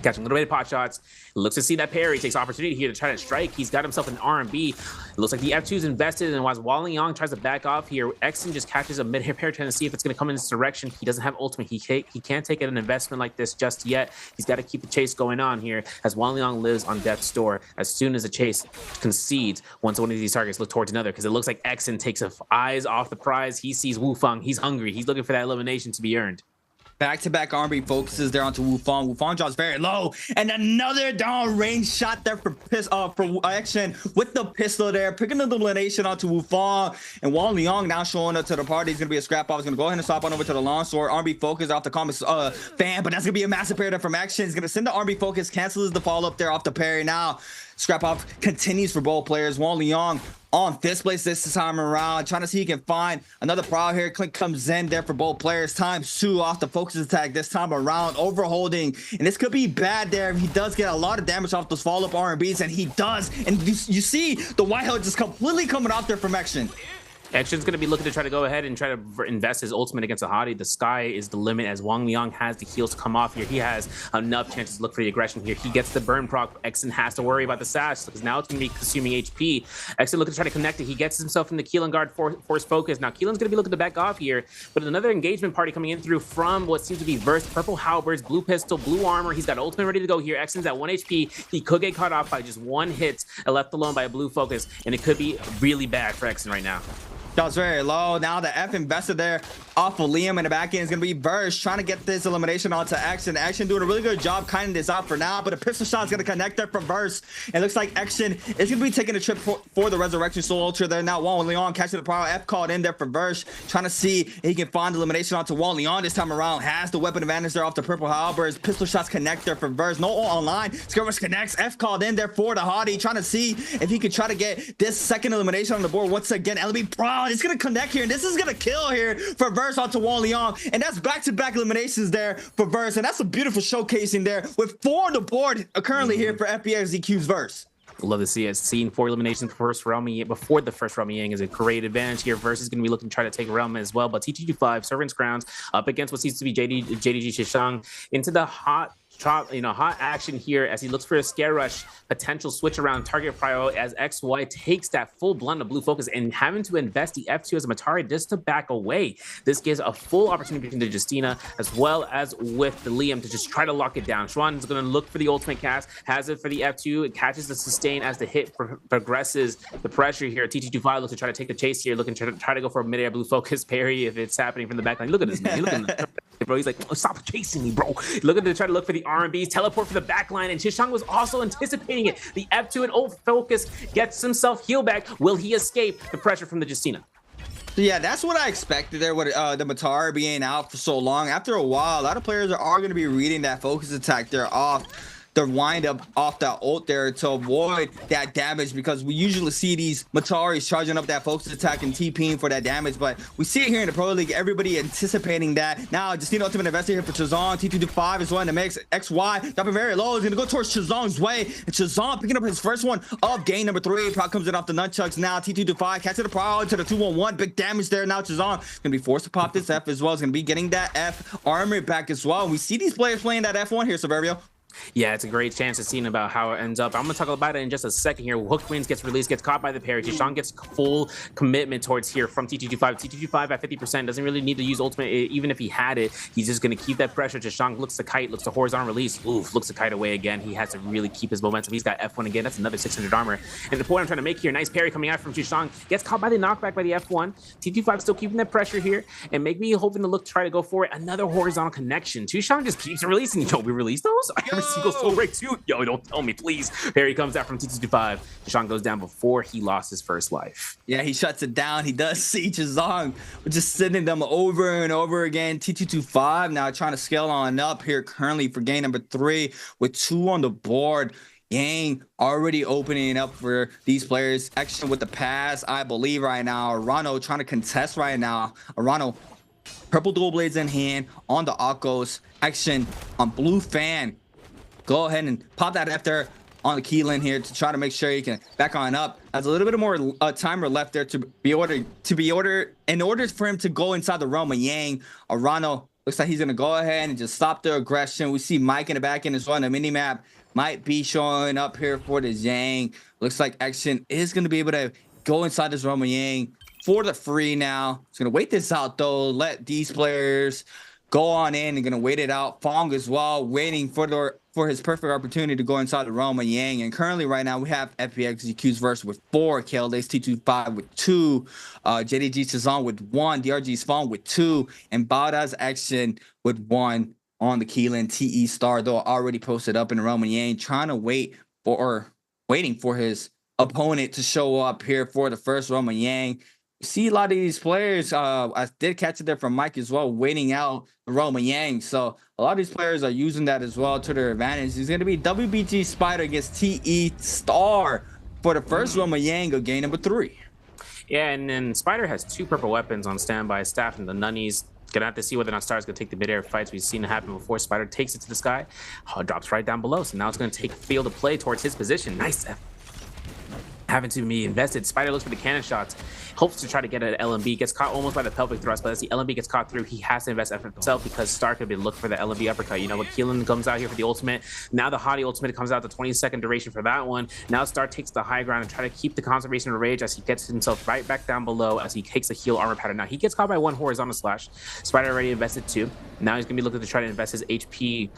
Speaker 3: Catching a little bit of pot shots. Looks to see that parry. Takes opportunity here to try to strike. He's got himself an R&B. It looks like the F2's invested, and while Wang Liang tries to back off here, Exin just catches a mid-hip pair trying to see if it's going to come in this direction. He doesn't have ultimate. He can't take an investment like this just yet. He's got to keep the chase going on here as Wang Liang lives on death's door. As soon as the chase concedes, once one of these targets look towards another, because it looks like Exin takes his eyes off the prize. He sees Wu Fong. He's hungry. He's looking for that elimination to be earned.
Speaker 5: Back-to-back R&B focuses there onto Wu Fong. Wu Fong drops very low, and another down range shot there for Action with the pistol there, picking the elimination onto Wu Fong. And Wang Liang now showing up to the party. He's gonna be a scrap off. He's gonna go ahead and swap on over to the longsword. R&B focus off the comics fan, but that's gonna be a massive parry there from Action. He's gonna send the R&B focus, cancels the follow up there off the parry. Now scrap off continues for both players. Wang Liang on 5th place this time around, trying to see if he can find another prowl here. Click comes in there for both players. ×2 off the focus attack this time around, overholding, and this could be bad there. He does get a lot of damage off those follow-up R&Bs, and he does. And you see the white hell just completely coming off there from Action.
Speaker 3: Action's going to be looking to try to go ahead and try to invest his ultimate against a Hottie. The sky is the limit as Wang Liang has the heals to come off here. He has enough chances to look for the aggression here. He gets the burn proc. Exin has to worry about the sash because now it's going to be consuming HP. Exin looking to try to connect it. He gets himself in the Keelan guard force focus. Now Keelan's going to be looking to back off here, but another engagement party coming in through from what seems to be Verse. Purple halberds, blue pistol, blue armor. He's got ultimate ready to go here. Exin's at 1 HP. He could get caught off by just 1 hit, left alone by a blue focus, and it could be really bad for Exin right now.
Speaker 5: That's very low. Now the F invested there off of Liam in the back end is going to be Verse trying to get this elimination onto Action. Action doing a really good job kinding this out for now, but a pistol shot is going to connect there from Verse. It looks like Action is going to be taking a trip for the Resurrection Soul Ultra there. Now Wang Liang catching the power. F called in there for Verse, trying to see if he can find the elimination onto Wang Liang this time around. Has the weapon advantage there off the purple halberds. Pistol shots connect there for Verse. No online. Skirmish connects. F called in there for the Hottie, trying to see if he could try to get this second elimination on the board once again. LB Proud is going to connect here, and this is going to kill here for Verse onto Wang Liang. And that's back-to-back eliminations there for Verse, and that's a beautiful showcasing there with 4 on the board currently here for FPXZQ's Verse.
Speaker 3: Love to see it. Seeing 4 eliminations before the first Realm Yang is a great advantage here. Versus going to be looking to try to take Realm as well. But T225, Servant's Crowns up against what seems to be JDG Shishang into the hot action here as he looks for a scare rush potential switch around target prio as XY takes that full blunt of blue focus and having to invest the F2 as a Matari just to back away. This gives a full opportunity between the Justina as well as with the Liam to just try to lock it down. Schwan is going to look for the ultimate cast, has it for the F2, it catches the sustain as the hit progresses the pressure here. T225 looks to try to take the chase here, looking to try to go for a mid-air blue focus parry if it's happening from the backline. Look at this man, look at him. Bro, he's like, oh, stop chasing me, bro. Looking to try to look for the R&Bs, teleport for the backline, and Shishang was also anticipating it. The F2 and ult focus gets himself heal back. Will he escape the pressure from the Justina?
Speaker 5: So yeah, that's what I expected there with the Matar being out for so long. After a while, a lot of players are going to be reading that focus attack there off the wind up off that ult there to avoid that damage, because we usually see these Mataris charging up that focus attack and TPing for that damage, but we see it here in the Pro League, everybody anticipating that. Now Justina ultimate investor here for Chazon. T225 is one in the mix. XY dropping very low, is gonna go towards Chazon's way, and Chazon picking up his first one of game number 3. Proc comes in off the nunchucks now. T225 catches the Pro into the 2-1-1, big damage there. Now Chazon gonna be forced to pop this F as well. He's gonna be getting that F armor back as well. We see these players playing that F1 here, Severio.
Speaker 3: Yeah, it's a great chance to see about how it ends up. I'm going to talk about it in just a second here. Hook wins, gets released, gets caught by the parry. Jishan gets full commitment towards here from T225. T225 at 50% doesn't really need to use ultimate. Even if he had it, he's just going to keep that pressure. Jishan looks to kite, looks to horizontal release. Oof, looks to kite away again. He has to really keep his momentum. He's got F1 again. That's another 600 armor. And the point I'm trying to make here, nice parry coming out from Jishan. Gets caught by the knockback by the F1. T225 still keeping that pressure here and maybe hoping to look to try to go for it. Another horizontal connection. Jishan just keeps releasing. Yo, we released those? Every single soul break. Yo, don't tell me, please. Parry comes out from T225. Jishan goes down before he lost his first life.
Speaker 5: Yeah, he shuts it down. He does see Chazong just sending them over and over again. T225 now trying to scale on up here currently for game number 3 with 2 on the board. Yang already opening up for these players. Action with the pass, I believe, right now. Arano trying to contest right now. Arano, purple dual blades in hand on the Akos. Action on Blue Fan. Go ahead and pop that after on the key lane here to try to make sure he can back on up. Has a little bit more timer left there to be ordered. In order for him to go inside the realm of Yang, Arano looks like he's gonna go ahead and just stop the aggression. We see Mike in the back end as well. On the mini map might be showing up here for the Yang. Looks like Action is gonna be able to go inside this realm of Yang for the free now. He's gonna wait this out though. Let these players go on in and gonna wait it out. Fong as well, waiting for his perfect opportunity to go inside the realm of Yang. And currently right now we have FPXQ's verse with 4, KLA's T25 with 2, JDG Chazon with 1, DRG's Fong with 2, and Bada's Action with 1 on the Keelan TE Star, though already posted up in the realm of Yang, trying to waiting for his opponent to show up here for the first realm of Yang. See a lot of these players, I did catch it there from Mike as well, waiting out the realm of Yang. So a lot of these players are using that as well to their advantage. It's going to be WBG Spider against TE Star for the first realm of Yang of game number 3.
Speaker 3: Yeah, and then Spider has 2 purple weapons on standby, Staff and the Nunnies. Gonna have to see whether or not Star's gonna take the mid-air fights. We've seen it happen before. Spider takes it to the sky, drops right down below. So now it's gonna take field of play towards his position. Nice. Having to be invested. Spider looks for the cannon shots, hopes to try to get an LMB, gets caught almost by the pelvic thrust, but as the LMB gets caught through, he has to invest effort himself because Star could be looking for the LMB uppercut. You know what, Keelan comes out here for the ultimate. Now the Hottie ultimate comes out, the 20-second duration for that one. Now Star takes the high ground and try to keep the conservation of rage as he gets himself right back down below as he takes a heal armor pattern. Now he gets caught by 1 horizontal slash. Spider already invested 2. Now he's gonna be looking to try to invest his HP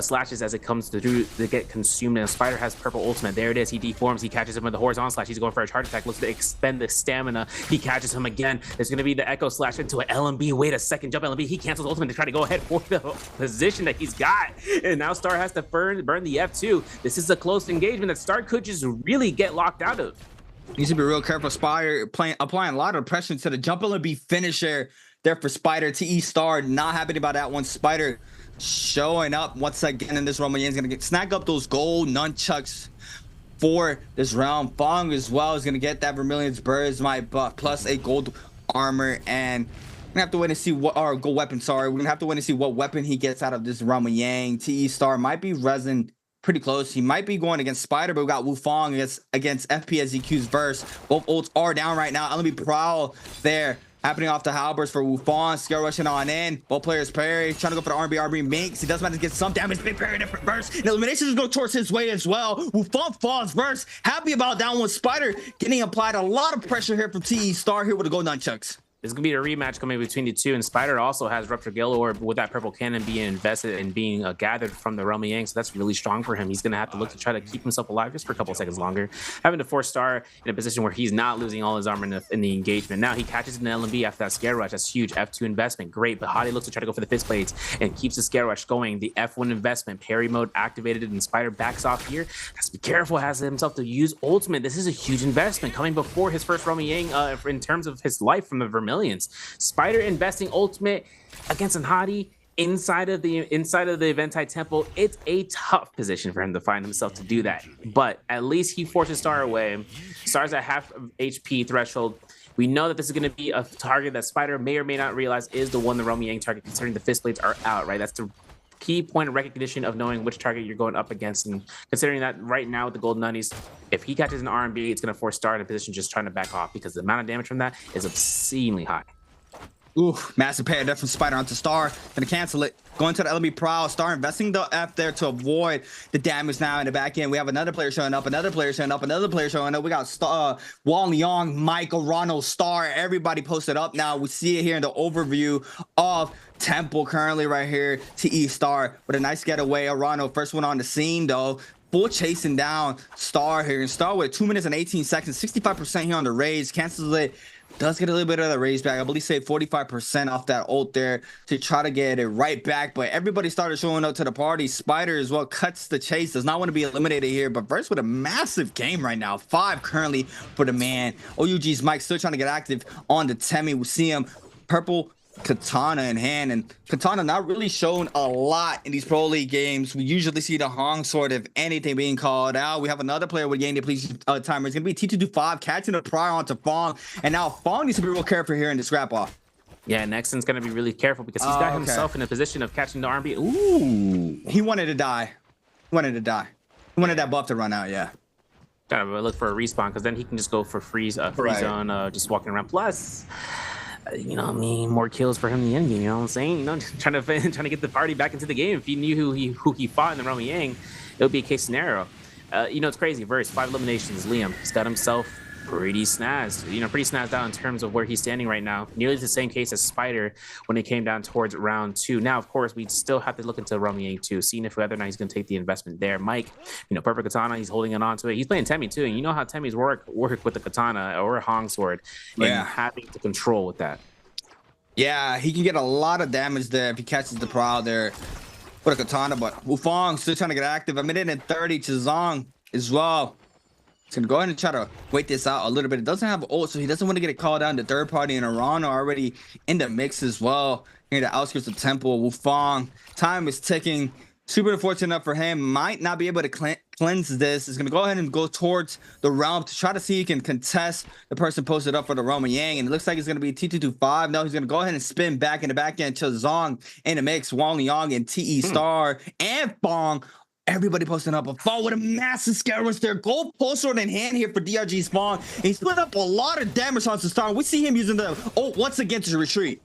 Speaker 3: slashes as it comes through to get consumed, and Spider has purple ultimate. There it is. He deforms. He catches him with the horizontal slash. He's going for a charge attack. Looks to expend the stamina. He catches him again. There's going to be the echo slash into an LMB. Wait a second. Jump LMB. He cancels ultimate to try to go ahead for the position that he's got. And now Star has to burn the F2. This is a close engagement that Star could just really get locked out of.
Speaker 5: Needs to be real careful. Spider applying a lot of pressure to the jump LMB finisher there for Spider. TE Star not happy about that one. Spider showing up once again in this realm. He's gonna snag up those gold nunchucks for this round. Fong as well is gonna get that Vermilion's Birds Might buff plus a gold armor, and we're gonna have to wait and see what gold weapon. Sorry, we're gonna have to wait and see what weapon he gets out of this realm of Yang. TE Star might be resin pretty close. He might be going against Spider, but we got Wufong against FPSEQ's verse. Both ults are down right now. Nbpl there. Happening off the halberds for Wufong. Scare rushing on in. Both players parry. Trying to go for the RB makes. He does manage to get some damage. Big parry, different burst. And eliminations go towards his way as well. Wufong falls first. Happy about that one. Spider getting applied a lot of pressure here from TE Star here with the gold nunchucks.
Speaker 3: There's gonna be a rematch coming between the two, and Spider also has Rupture Gale Orb with that purple cannon being invested and being gathered from the Realm of Yang, so that's really strong for him. He's gonna have to look to try to keep himself alive just for a couple of seconds longer, having to 4-star in a position where he's not losing all his armor in the engagement. Now he catches an LMB after that Scare Rush. That's huge. F2 investment, great, but Hadi looks to try to go for the fist blades and keeps the Scare Rush going. The F1 investment, parry mode activated, and Spider backs off here. Has to be careful, has himself to use ultimate. This is a huge investment coming before his first Realm of Yang in terms of his life from the Vermilions. Spider investing ultimate against an Hadi inside of the Eventide Temple. It's a tough position for him to find himself to do that, but at least he forces Star away. Star's at half HP threshold. We know that this is going to be a target that Spider may or may not realize is the one the Realm of Yang target, considering the fist blades are out, right? That's the key point of recognition of knowing which target you're going up against, and considering that right now with the golden unnies, if he catches an RB, it's going to force Star in a position just trying to back off, because the amount of damage from that is obscenely high.
Speaker 5: Ooh, massive pair there from Spider onto Star. Gonna cancel it. Going to the LB Star investing the F there to avoid the damage now in the back end. We have another player showing up, another player showing up, another player showing up. We got Star, Wang Liang, Mike, Arano, Star. Everybody posted up now. We see it here in the overview of Temple currently right here. TE Star with a nice getaway. Arano, first one on the scene though. Full chasing down Star here. And Star with 2 minutes and 18 seconds, 65% here on the raise. Cancels it. Does get a little bit of the raise back. I believe save 45% off that ult there to try to get it right back. But everybody started showing up to the party. Spider as well cuts the chase. Does not want to be eliminated here. But Verse with a massive game right now. 5 currently for the man. OUG's Mike still trying to get active on the Temi. We see him purple katana in hand, and katana not really shown a lot in these pro league games. We usually see the Hong sword, if anything, being called out. We have another player with Yang depletion timer. It's gonna be T225 catching the prior onto Fong, and now Fong needs to be real careful here in the scrap off.
Speaker 3: Yeah, Nexon's gonna be really careful because he's got himself in a position of catching the RB. Ooh,
Speaker 5: he wanted to die. He wanted that buff to run out. Yeah,
Speaker 3: gotta look for a respawn, because then he can just go for free zone, just walking around. Plus, you know what I mean, more kills for him in the end game, you know what I'm saying? You know, trying to get the party back into the game. If he knew who he fought in the Realm of Yang, it would be a case scenario. You know, it's crazy. Verse 5 eliminations. Liam, he's got himself pretty snazzed. You know, pretty snazzed out in terms of where he's standing right now. Nearly the same case as Spider when it came down towards round 2. Now, of course, we still have to look into Realm of Yang 2, seeing if whether or not he's going to take the investment there. Mike, you know, purple katana, he's holding on to it. He's playing Temi too, and you know how Temi's work with the katana or a Hong sword, and having to control with that.
Speaker 5: Yeah, he can get a lot of damage there if he catches the prowl there with a katana, but Wufong still trying to get active. A minute and 30 to Zong as well. He's gonna go ahead and try to wait this out a little bit. It doesn't have ult, so he doesn't want to get it called down. The third party and Iran are already in the mix as well. Here the outskirts of Temple. Wufong, time is ticking. Super unfortunate for him. Might not be able to cleanse this. Is going to go ahead and go towards the realm to try to see he can contest the person posted up for the Realm of Yang. And it looks like it's going to be T225. No, he's going to go ahead and spin back in the back end to Zong in the mix. Wang Liang and TE Star and Fong. Everybody posting up. A Fong with a massive scare rush there. Gold pulse sword in hand here for DRG's Fong. And he's put up a lot of damage on Star. We see him using the ult once again to retreat.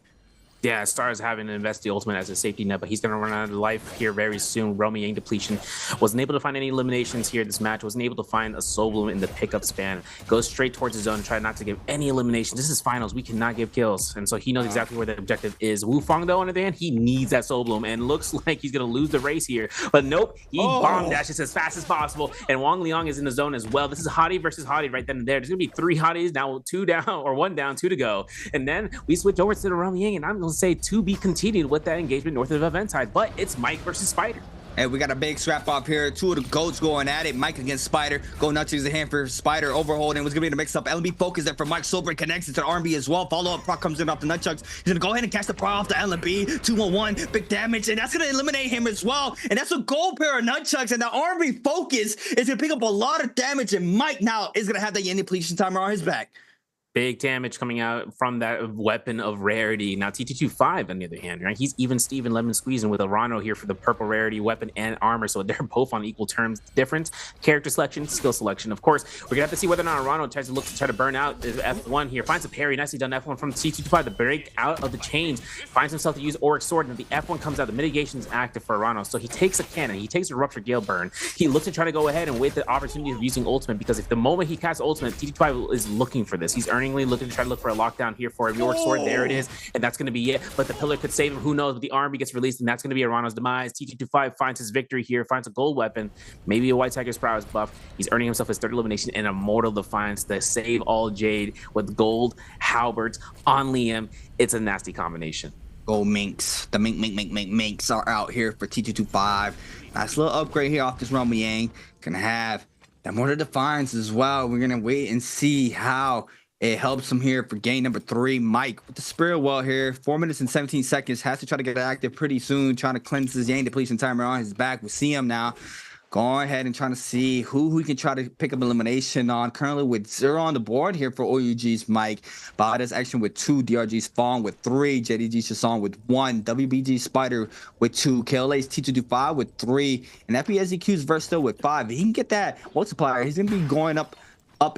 Speaker 3: Yeah, Star is having to invest the ultimate as a safety net, but he's going to run out of life here very soon. Realm of Yang depletion. Wasn't able to find any eliminations here this match. Wasn't able to find a soul bloom in the pickup span. Goes straight towards his zone, try not to give any eliminations. This is finals. We cannot give kills. And so he knows exactly where the objective is. Wufong, though, on the other hand, he needs that soul bloom and looks like he's going to lose the race here. But nope, he bomb dashes as fast as possible. And Wang Liang is in the zone as well. This is Hadi versus Hadi right then and there. There's going to be 3 Hadis now, 2 down or 1 down, 2 to go. And then we switch over to the Realm of Yang, and I'm going to say to be continued with that engagement north of Eventide, but it's Mike versus Spider.
Speaker 5: And we got a big scrap off here. 2 of the goats going at it. Mike against Spider. Go nuts is a hand for Spider. Overholding was going to be the mix up. LB focus there for Mike. Silver connects it to the R&B as well. Follow up proc comes in off the nunchucks. He's going to go ahead and catch the proc off the LB. 2-1-1. Big damage. And that's going to eliminate him as well. And that's a gold pair of nunchucks. And the R&B focus is going to pick up a lot of damage. And Mike now is going to have that Yen depletion timer on his back.
Speaker 3: Big damage coming out from that weapon of rarity. Now TT25 on the other hand, right? He's even Steven lemon squeezing with Arano here for the purple rarity weapon and armor. So they're both on equal terms difference. Character selection, skill selection. Of course, we're gonna have to see whether or not Arano tries to burn out the F1 here. Finds a parry, nicely done F1 from TT25 to break out of the chains. Finds himself to use Auric Sword, and the F1 comes out. The mitigation is active for Arano. So he takes a cannon, he takes a Rupture Gale burn. He looks to try to go ahead and wait the opportunity of using ultimate, because if the moment he casts ultimate, TT25 is looking for this. He's earningly looking to try to look for a lockdown here for a York Sword. There it is, and that's going to be it. But the pillar could save him. Who knows? But the army gets released, and that's going to be Arano's demise. TT25 finds his victory here, finds a gold weapon, maybe a White Tiger's prowess buff. He's earning himself his third elimination and Immortal Defiance to save all Jade with gold halberds on Liam. It's a nasty combination.
Speaker 5: Gold minks. The minks are out here for T225. Nice little upgrade here off this Rumble Yang. Gonna have that Immortal Defiance as well. We're gonna wait and see how it helps him here for game number 3. Mike with the Spirit Well here. 4 minutes and 17 seconds. Has to try to get active pretty soon. Trying to cleanse his Yang depletion timer on his back. We see him now. Going ahead and trying to see who he can try to pick up elimination on. Currently with 0 on the board here for OUG's Mike. Bada's Action with 2. DRG's Fong with 3. JDG Shasong with 1. WBG Spider with 2. KLA's T225 with 3. And FPSEQ's Versatile with 5. If he can get that multiplier, he's going to be going up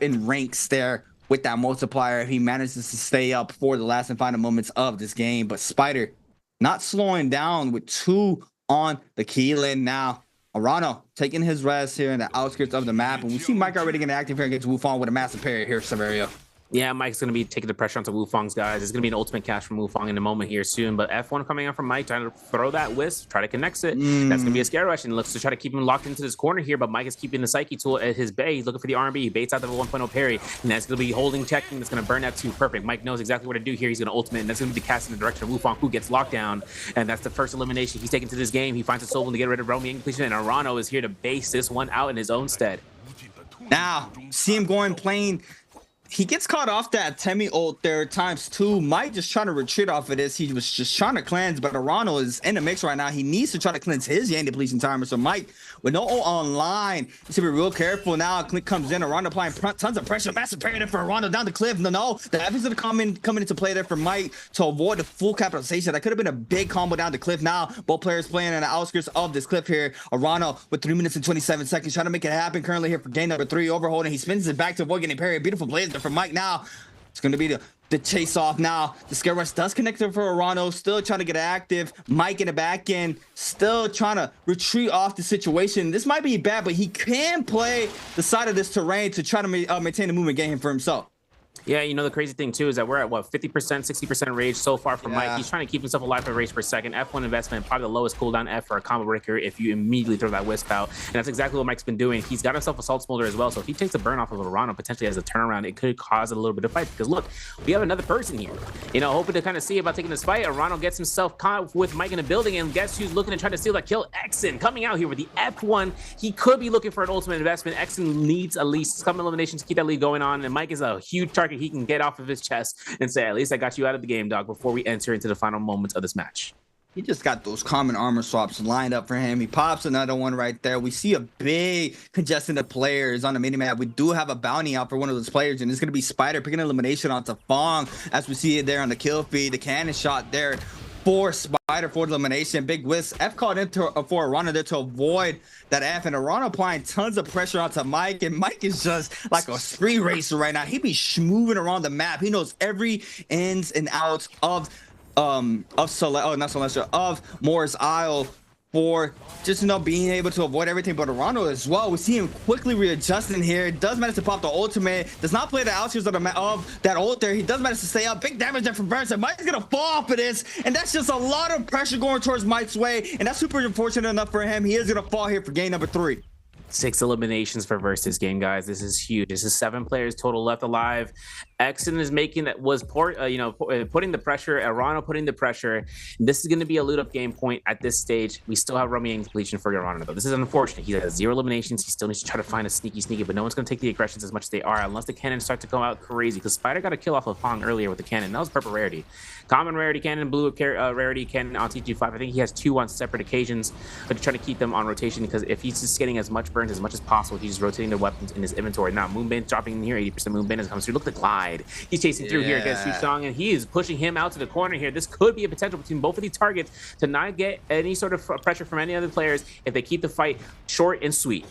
Speaker 5: in ranks there with that multiplier if he manages to stay up for the last and final moments of this game. But Spider not slowing down with 2 on the Keelan now. Arano taking his rest here in the outskirts of the map, and we see Mike already getting active here against Wufong with a massive parry here, Severio.
Speaker 3: Yeah, Mike's going to be taking the pressure onto Wufong's guys. It's going to be an ultimate catch from Wufong in a moment here soon. But F1 coming out from Mike, trying to throw that wisp, try to connect it. That's going to be a scare rush, and looks to try to keep him locked into this corner here. But Mike is keeping the Psyche tool at his bay. He's looking for the R&B. He baits out the 1.0 parry, and that's going to be holding, checking. That's going to burn that too. Perfect. Mike knows exactly what to do here. He's going to ultimate, and that's going to be cast in the direction of Wufong, who gets locked down. And that's the first elimination he's taken to this game. He finds a soul to get rid of Romy completion, and Arano is here to base this one out in his own stead.
Speaker 5: Now, see him going playing. He gets caught off that Temi ult there ×2. Mike just trying to retreat off of this. He was just trying to cleanse, but Arano is in the mix right now. He needs to try to cleanse his Yang depletion timer. So Mike, with no ult online, he's to be real careful now. Click comes in. Arano applying tons of pressure. Massive parry there for Arano down the cliff. No. The F is going to come into play there for Mike to avoid the full capitalization. That could have been a big combo down the cliff. Now, both players playing on the outskirts of this cliff here. Arano with 3 minutes and 27 seconds trying to make it happen currently here for game number 3. Overholding. He spins it back to avoid getting parry. Beautiful plays there for Mike now. It's going to be the chase off now. The scare rush does connect for Arano. Still trying to get active. Mike in the back end. Still trying to retreat off the situation. This might be bad, but he can play the side of this terrain to try to maintain the movement game for himself.
Speaker 3: Yeah, you know, the crazy thing too is that we're at what, 50%, 60% rage so far from Mike. He's trying to keep himself alive for rage per second. F1 investment, probably the lowest cooldown F for a combo breaker if you immediately throw that wisp out. And that's exactly what Mike's been doing. He's got himself a salt smolder as well. So if he takes a burn off of Arano potentially as a turnaround, it could cause a little bit of fight. Because look, we have another person here, you know, hoping to kind of see about taking this fight. Arano gets himself caught with Mike in the building, and guess who's looking to try to steal that kill? Exen coming out here with the F1. He could be looking for an ultimate investment. Exen needs at least some eliminations to keep that lead going on, and Mike is a huge target he can get off of his chest and say, at least I got you out of the game, dog, before we enter into the final moments of this match.
Speaker 5: He just got those common armor swaps lined up for him. He pops another one right there. We see a big congestion of players on the minimap. We do have a bounty out for one of those players, and it's going to be Spider picking elimination onto Fong, as we see it there on the kill feed. The cannon shot there for Spider for the elimination. Big whisk. F called into for Arano there to avoid that F, and Arano applying tons of pressure onto Mike, and Mike is just like a spree racer right now. He be moving around the map. He knows every ins and outs of Moore's Isle for just, you know, being able to avoid everything. But Arano as well, we see him quickly readjusting here. Does manage to pop the ultimate, does not play the outskirts of that ult there. He does manage to stay up. Big damage there from Burns, Mike's gonna fall off of this, and that's just a lot of pressure going towards Mike's way, and that's super unfortunate enough for him. He is gonna fall here for game number 3.
Speaker 3: 6 eliminations for versus game, guys. This is huge. This is 7 players total left alive. Exen is making that putting the pressure. Arano putting the pressure. This is going to be a loot up game point at this stage. We still have Rummy and completion for Arano though. This is unfortunate. He has 0 eliminations. He still needs to try to find a sneaky, but no one's going to take the aggressions as much as they are unless the cannons start to come out crazy. Because Spider got a kill off of Fong earlier with the cannon. That was purple rarity, common rarity cannon, blue rarity cannon on TG5. I think he has 2 on separate occasions, but trying to keep them on rotation, because if he's just getting as much burn burns as much as possible. He's just rotating the weapons in his inventory. Now, Moonbane dropping in here, 80% Moonbane as it comes through. Look at the glide. He's chasing through here against Shusong, and he is pushing him out to the corner here. This could be a potential between both of these targets to not get any sort of pressure from any other players if they keep the fight short and sweet.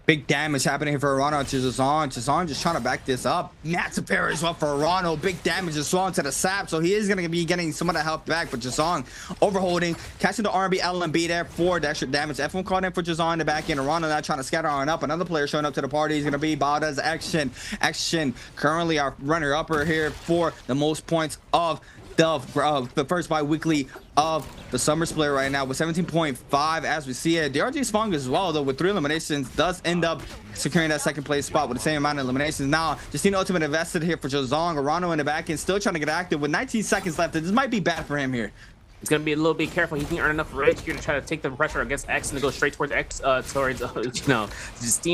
Speaker 5: Big damage happening here for Arano to Jazon. Jazon just trying to back this up. Massive parry as well for Arano. Big damage as well into the sap. So he is going to be getting some of the help back. But Jazon overholding, catching the R&B LMB there for the extra damage. F1 called in for Jazon in the back end. Arano now trying to scatter on up. Another player showing up to the party is going to be Bada's Action. Action currently our runner-upper here for the most points of the first bi-weekly of the summer split right now with 17.5 as we see it. DRG Spong as well, though, with 3 eliminations, does end up securing that second place spot with the same amount of eliminations. Now, Justine Ultimate invested here for Jazong. Arano in the back end, still trying to get active with 19 seconds left. This might be bad for him here.
Speaker 3: He's going to be a little bit careful. He can earn enough rage here to try to take the pressure against X and to go straight towards X, Justina.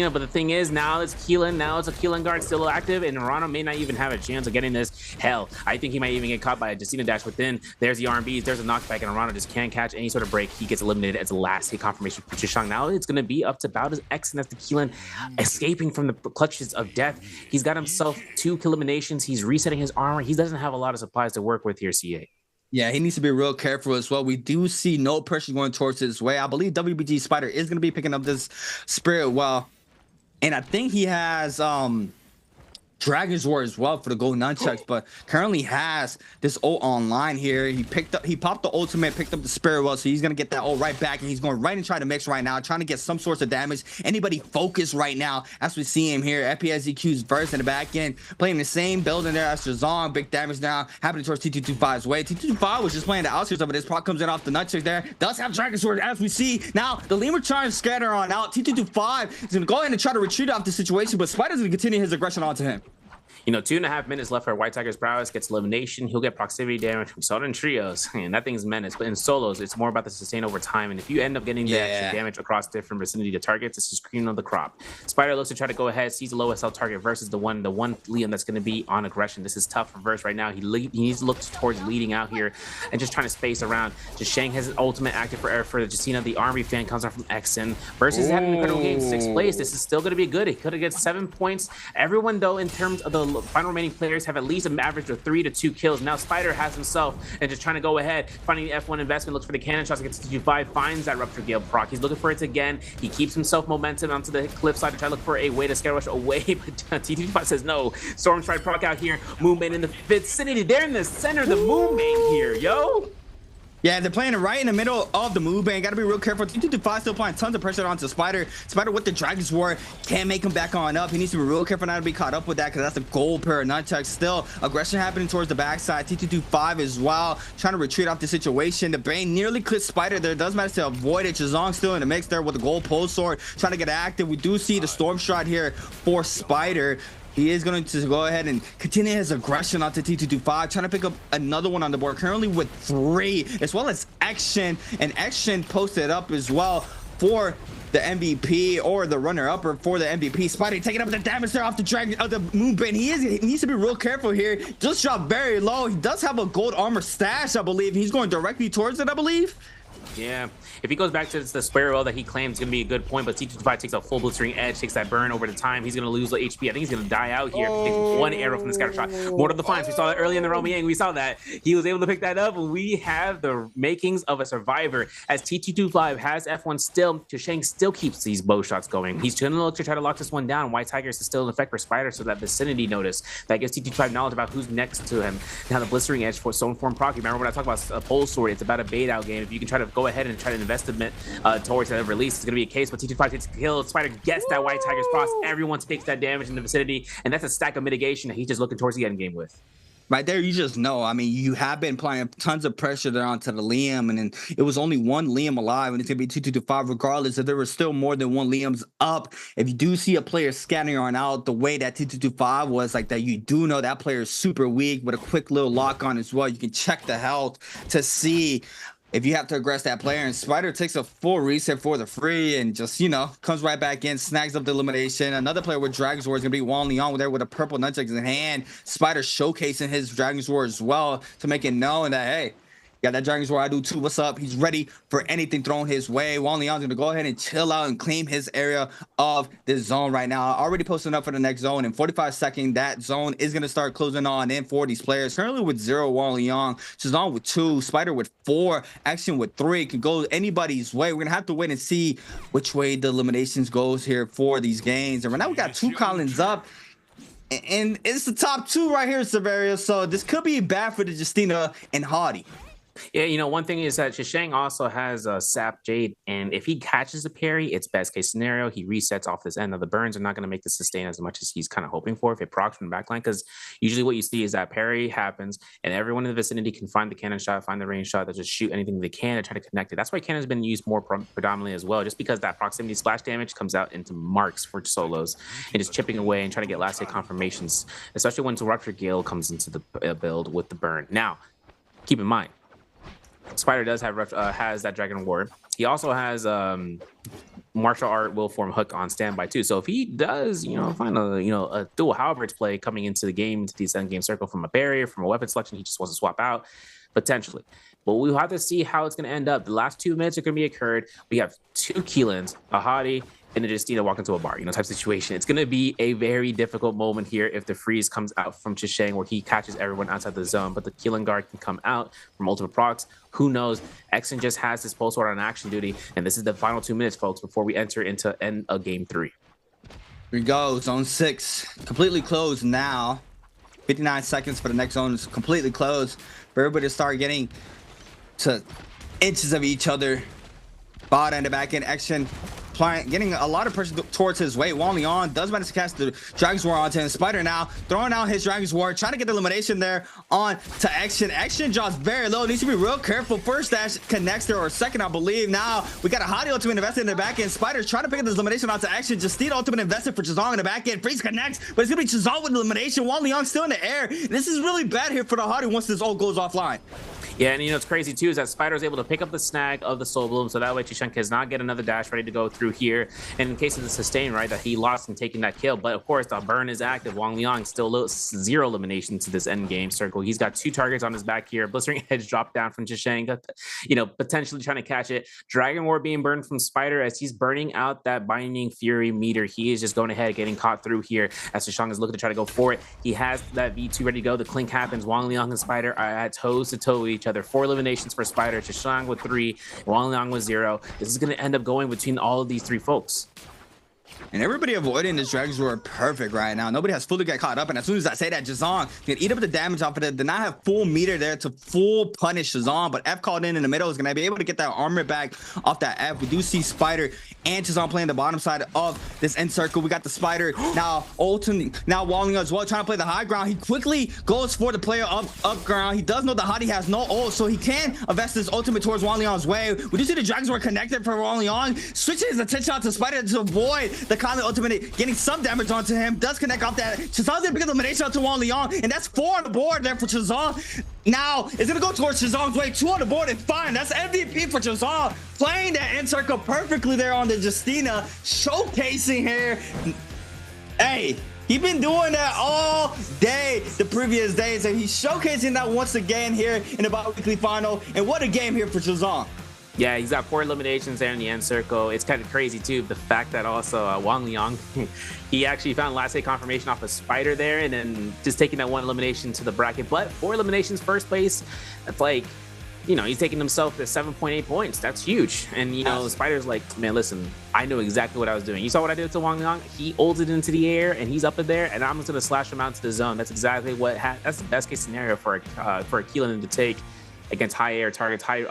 Speaker 3: But the thing is, now it's Keelan. Now it's a Keelan guard still active, and Arano may not even have a chance of getting this. Hell, I think he might even get caught by a Justina dash within. There's the R&Bs. There's a knockback, and Arano just can't catch any sort of break. He gets eliminated as the last hit confirmation for Chishang. Now it's going to be up to Bowder's X, and that's the Keelan escaping from the clutches of death. He's got himself 2 kill eliminations. He's resetting his armor. He doesn't have a lot of supplies to work with here, CA.
Speaker 5: Yeah, he needs to be real careful as well. We do see no pressure going towards his way. I believe WBG Spider is going to be picking up this spirit well. And I think he has Dragon's War as well for the gold nunchucks, but currently has this ult online here. He popped the ultimate, picked up the spirit well, so he's gonna get that ult right back, and he's going right and try to mix right now, trying to get some sorts of damage. Anybody focus right now as we see him here. FPSEQ's verse in the back end, playing the same building there as Jazong. Big damage now happening towards T225's way. T225 was just playing the outskirts of it. This proc comes in off the nunchucks there. Does have Dragon's Sword as we see. Now the lemur trying to scatter on out. T225 is gonna go ahead and try to retreat off the situation, but Spider's gonna continue his aggression onto him.
Speaker 3: 2.5 minutes left for White Tiger's prowess. Gets elimination. He'll get proximity damage. We saw it in trios, and that thing's menace. But in solos, it's more about the sustain over time. And if you end up getting the extra damage across different vicinity to targets, this is cream of the crop. Spider looks to try to go ahead, sees the low SL target versus the one Liam that's going to be on aggression. This is tough for Verse right now. He needs to look towards leading out here and just trying to space around. Just Shang has his ultimate active for Justina. The Army fan comes out from Xen. Verse is having an incredible game, 6th place. This is still going to be good. He could have get 7 points. Everyone, though, in terms of the final remaining players, have at least an average of 3 to 2 kills. Now Spider has himself and just trying to go ahead, finding the F1 investment, looks for the cannon shots against T25, finds that Rupture Gale proc. He's looking for it again. He keeps himself momentum onto the cliffside to try to look for a way to scare rush away, but T25 says no. Storm Stride proc out here. Moonbane in the vicinity. They're in the center of the Moonbane here, yo.
Speaker 5: Yeah, they're playing it right in the middle of the Moonbane. Got to be real careful. T225 still applying tons of pressure onto Spider. Spider with the Dragon's War can't make him back on up. He needs to be real careful not to be caught up with that, because that's a gold pair of nunchucks. Still aggression happening towards the backside. T225 as well, trying to retreat off the situation. The Bane nearly clips Spider there. Does manage to avoid it. Chazong still in the mix there with the gold pole sword, trying to get active. We do see the Storm Stride here for Spider. He is going to go ahead and continue his aggression onto T225, trying to pick up another one on the board, currently with 3, as well as Action. And Action posted up as well for the MVP, or the runner-upper for the MVP. Spider taking up the damage there off the Dragon of the Moonbane. He needs to be real careful here. Just dropped very low. He does have a gold armor stash, I believe. He's going directly towards it, I believe.
Speaker 3: Yeah, if he goes back to the square well that he claims is going to be a good point, but T225 takes a full blistering edge, takes that burn over the time, he's going to lose the HP. I think he's going to die out here. Takes 1 arrow from the scatter shot. Mortal Defiance, we saw that early in the Romy. We saw that. He was able to pick that up, and we have the makings of a survivor, as T225 has F1 still. Shang still keeps these bow shots going. He's going to look to try to lock this one down. White Tiger is still in effect for Spider, so that vicinity notice that gives T225 knowledge about who's next to him. Now the blistering edge for Stone Form proc. Remember when I talked about a pole sword, it's about a bait out game. If you can try to go ahead and try to invest towards that release, it's going to be a case, but T25 takes a kill. Spider gets that White Tiger's cross. Everyone takes that damage in the vicinity, and that's a stack of mitigation that he's just looking towards the end game with.
Speaker 5: Right there, you just know. I mean, you have been applying tons of pressure there onto the Liam, and then it was only 1 Liam alive, and it's going to be 2-5 regardless if there was still more than 1 Liam's up. If you do see a player scattering on out the way that 2-5 was like that, you do know that player is super weak with a quick little lock on as well. You can check the health to see if you have to aggress that player, and Spider takes a full reset for the free and just, comes right back in, snags up the elimination. Another player with Dragon's War is going to be Wang Leon there with a purple nunchucks in hand. Spider showcasing his Dragon's War as well to make it known that, hey, Got that Dragon's Roar. I do too. What's up? He's ready for anything thrown his way. Wang Liang's going to go ahead and chill out and claim his area of this zone right now. Already posting up for the next zone. In 45 seconds, that zone is going to start closing on in for these players. Currently with 0, Wang Liang. Shazam with 2, Spider with 4, Action with 3. Can go anybody's way. We're going to have to wait and see which way the eliminations goes here for these games. And right now we got 2 Collins up. And it's the top 2 right here, Severio. So this could be bad for the Justina and Hardy.
Speaker 3: Yeah, you know, one thing is that Shishang also has a Sap Jade, and if he catches the parry, it's best case scenario. He resets off this end of the burns are not going to make the sustain as much as he's kind of hoping for if it procs from the backline, because usually what you see is that parry happens and everyone in the vicinity can find the cannon shot, find the range shot, that just shoot anything they can and try to connect it. That's why cannon's been used more predominantly as well, just because that proximity splash damage comes out into marks for solos and just chipping away and trying to get last hit confirmations, especially when Rupture Gale comes into the build with the burn. Now, keep in mind, Spider does have has that Dragon Ward. He also has martial art will form hook on standby too. So if he does, find a dual halberds play coming into the game, into the end game circle from a barrier, from a weapon selection, he just wants to swap out potentially. But we'll have to see how it's going to end up. The last 2 minutes are going to be occurred. We have 2 Keelans, a Hadi, and then Justina walk into a bar, type situation. It's going to be a very difficult moment here if the freeze comes out from Shishang where he catches everyone outside the zone, but the Keelan guard can come out from multiple procs. Who knows? Exen just has his pulse sword on action duty, and this is the final 2 minutes, folks, before we enter into end of game 3.
Speaker 5: Here we go, zone 6, completely closed now. 59 seconds for the next zone is completely closed for everybody to start getting to inches of each other. Bot and the back end action. Getting a lot of pressure towards his way. Wang Liang does manage to cast the Dragon's War onto him. Spider now throwing out his Dragon's War, trying to get the elimination there on to Action. Action drops very low. Needs to be real careful. First dash connects there, or second, I believe. Now we got a Hadi ultimate invested in the back end. Spider trying to pick up this elimination onto Action. Justina ultimate invested for Chazong in the back end. Freeze connects, but it's gonna be Chazong with the elimination. Wang Liang still in the air. This is really bad here for the Hadi once this ult goes offline.
Speaker 3: Yeah, and it's crazy too is that Spider is able to pick up the snag of the Soul Bloom, so that way Chishank does not get another dash ready to go through here. And in case of the sustain, right, that he lost in taking that kill, but of course the burn is active. Wang Liang still 0 eliminations to this end game circle. He's got 2 targets on his back here. Blistering Edge drop down from Chishank, potentially trying to catch it. Dragon War being burned from Spider as he's burning out that Binding Fury meter. He is just going ahead, getting caught through here as Chishank is looking to try to go for it. He has that V2 ready to go. The clink happens. Wang Liang and Spider are at toes to toe with each other. 4 eliminations for Spider, Chishang with 3, Wang Liang with 0. This is going to end up going between all of these 3 folks.
Speaker 5: And everybody avoiding this Dragon's Roar perfect right now. Nobody has fully got caught up. And as soon as I say that, Jazong can eat up the damage off of it. Did not have full meter there to full punish Jazong. But F called in the middle is going to be able to get that armor back off that F. We do see Spider and Jazong playing the bottom side of this end circle. We got the Spider now ultimately, now Walling as well, trying to play the high ground. He quickly goes for the player up ground. He does know the Hadi has no ult, so he can invest his ultimate towards Wang Liang's way. We do see the Dragon's Roar connected for Wang Liang. Switching his attention out to Spider to avoid the Conley ultimate, getting some damage onto him. Does connect off that. Chazong's gonna pick up the elimination out to Wang Liang, and that's 4 on the board there for Chazong. Now it's gonna go towards Chazong's way. 2 on the board and fine. That's MVP for Chazong. Playing that end circle perfectly there on the Justina, showcasing here. Hey, he's been doing that all day the previous days, and he's showcasing that once again here in the bi-weekly final. And what a game here for Chazong.
Speaker 3: Yeah, he's got 4 eliminations there in the end circle. It's kind of crazy too, the fact that also Wang Liang, he actually found last hit confirmation off a Spider there, and then just taking that 1 elimination to the bracket. But 4 eliminations first place, that's like, he's taking himself to 7.8 points. That's huge. And Spider's like, man, listen, I know exactly what I was doing. You saw what I did to Wang Liang? He ulted into the air and he's up in there, and I'm just gonna slash him out to the zone. That's exactly what that's the best case scenario for a Keelan to take against high air targets, high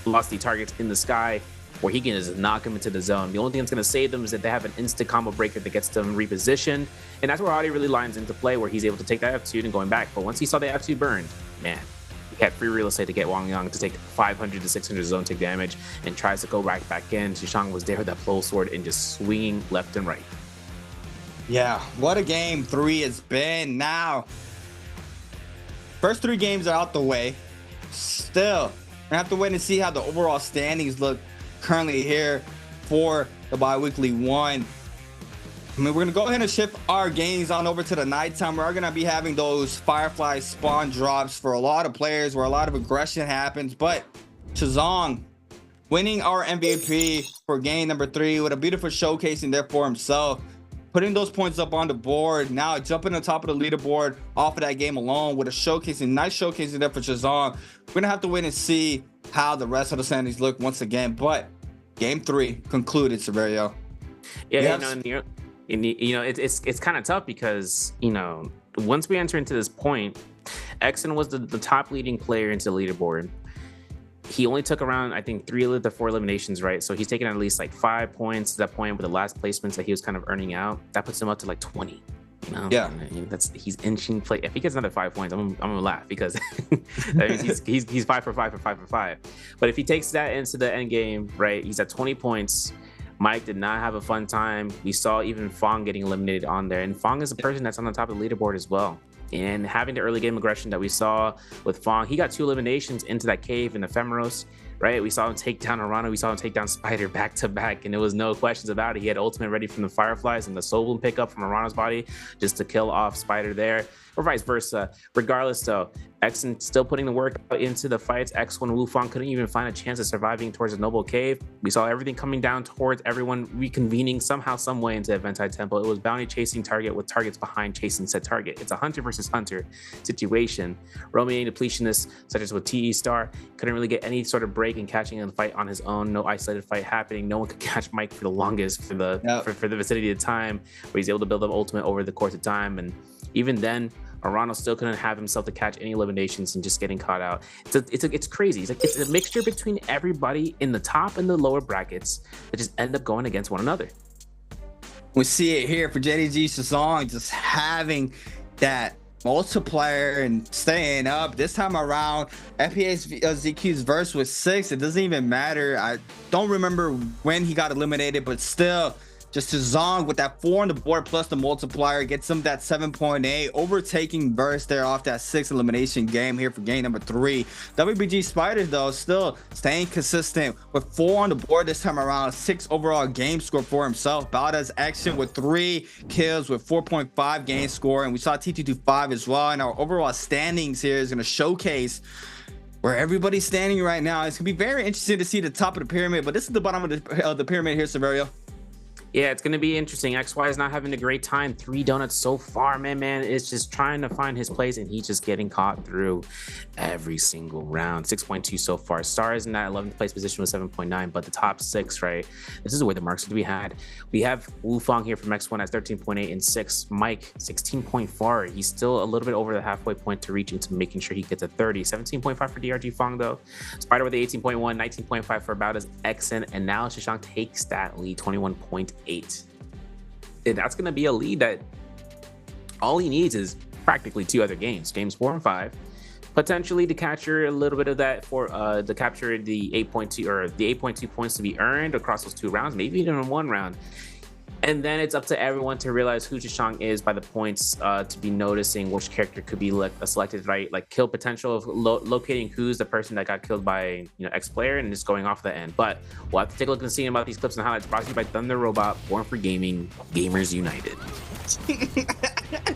Speaker 3: velocity targets in the sky, where he can just knock him into the zone. The only thing that's going to save them is that they have an instant combo breaker that gets them repositioned, and that's where Hadi really lines into play, where he's able to take that F2 and going back. But once he saw the F2 burned, man, he had free real estate to get Wang Liang to take 500 to 600 zone tick damage, and tries to go right back in. Shishang was there with that pole sword and just swinging left and right.
Speaker 5: Yeah, what a game 3 has been. Now, first 3 games are out the way. Still, we have to wait and see how the overall standings look currently here for the bi-weekly 1. I mean, we're gonna go ahead and shift our games on over to the nighttime. We're gonna be having those Firefly spawn drops for a lot of players where a lot of aggression happens. But Chazong winning our MVP for game number 3 with a beautiful showcasing there for himself, putting those points up on the board. Now jumping on top of the leaderboard off of that game alone with a showcasing, nice showcasing there for Chazong. We're gonna have to wait and see how the rest of the standings look once again. But game 3 concluded, Severio.
Speaker 3: Yeah, it's kind of tough because, once we enter into this point, Exon was the top leading player into the leaderboard. He only took around, I think, 3 of the 4 eliminations, right? So he's taken at least like 5 points to that point with the last placements that he was kind of earning out. That puts him up to like 20.
Speaker 5: Yeah,
Speaker 3: he's inching play. If he gets another 5 points, I'm gonna laugh because that means he's 5 for 5 for 5 for 5. But if he takes that into the end game, right, he's at 20 points. Mike did not have a fun time. We saw even Fong getting eliminated on there, and Fong is a person that's on the top of the leaderboard as well. And having the early game aggression that we saw with Fong, he got 2 eliminations into that cave in Ephemeros, right? We saw him take down Arana, we saw him take down Spider back to back, and there was no questions about it. He had ultimate ready from the Fireflies and the Soul Bloom pickup from Arana's body just to kill off Spider there, or vice versa. Regardless though, Exon still putting the work into the fights. X1 Wu Fong couldn't even find a chance of surviving towards the Noble Cave. We saw everything coming down towards everyone reconvening somehow, some way into Eventai Temple. It was bounty chasing target with targets behind chasing said target. It's a hunter versus hunter situation. Roaming depletionist, such as with TE Star, couldn't really get any sort of break in catching a fight on his own. No isolated fight happening. No one could catch Mike for the longest for the vicinity of time, where he's able to build up ultimate over the course of time. And even then, Arano still couldn't have himself to catch any eliminations and just getting caught out. It's crazy. It's a mixture between everybody in the top and the lower brackets that just end up going against one another.
Speaker 5: We see it here for JDG Chazong just having that multiplier and staying up. This time around, FPSZQ's verse was 6. It doesn't even matter. I don't remember when he got eliminated, but still, just Chazong with that 4 on the board plus the multiplier gets him that 7.8, overtaking Verse there off that 6 elimination game here for game number 3. WBG Spiders though still staying consistent with 4 on the board this time around, 6 overall game score for himself. Balda's action with 3 kills with 4.5 game score, and we saw T225 as well. And our overall standings here is going to showcase where everybody's standing right now. It's gonna be very interesting to see the top of the pyramid, but this is the bottom of the pyramid here, Severio.
Speaker 3: Yeah, it's going to be interesting. XY is not having a great time. 3 donuts so far. Man is just trying to find his place, and he's just getting caught through every single round. 6.2 so far. Star is in that 11th place position with 7.9, but the top 6, right? This is where the marks are to be had. We have Wu Fong here from X1 at 13.8 and 6. Mike, 16.4. He's still a little bit over the halfway point to reach into making sure he gets a 30. 17.5 for DRG Fong, though. Spider with the 18.1, 19.5 for about as Xn, and now Shishang takes that lead, 21.8. And that's going to be a lead that all he needs is practically 2 other games 4 and 5, potentially to capture a little bit of that for to capture the 8.2 or the 8.2 points to be earned across those 2 rounds, maybe even in 1 round. And then it's up to everyone to realize who Chishang is by the points, to be noticing which character could be selected, right? Like kill potential of locating who's the person that got killed by X player and just going off the end. But we'll have to take a look and see about these clips and highlights brought to you by Thunder Robot, Born for Gaming, Gamers United.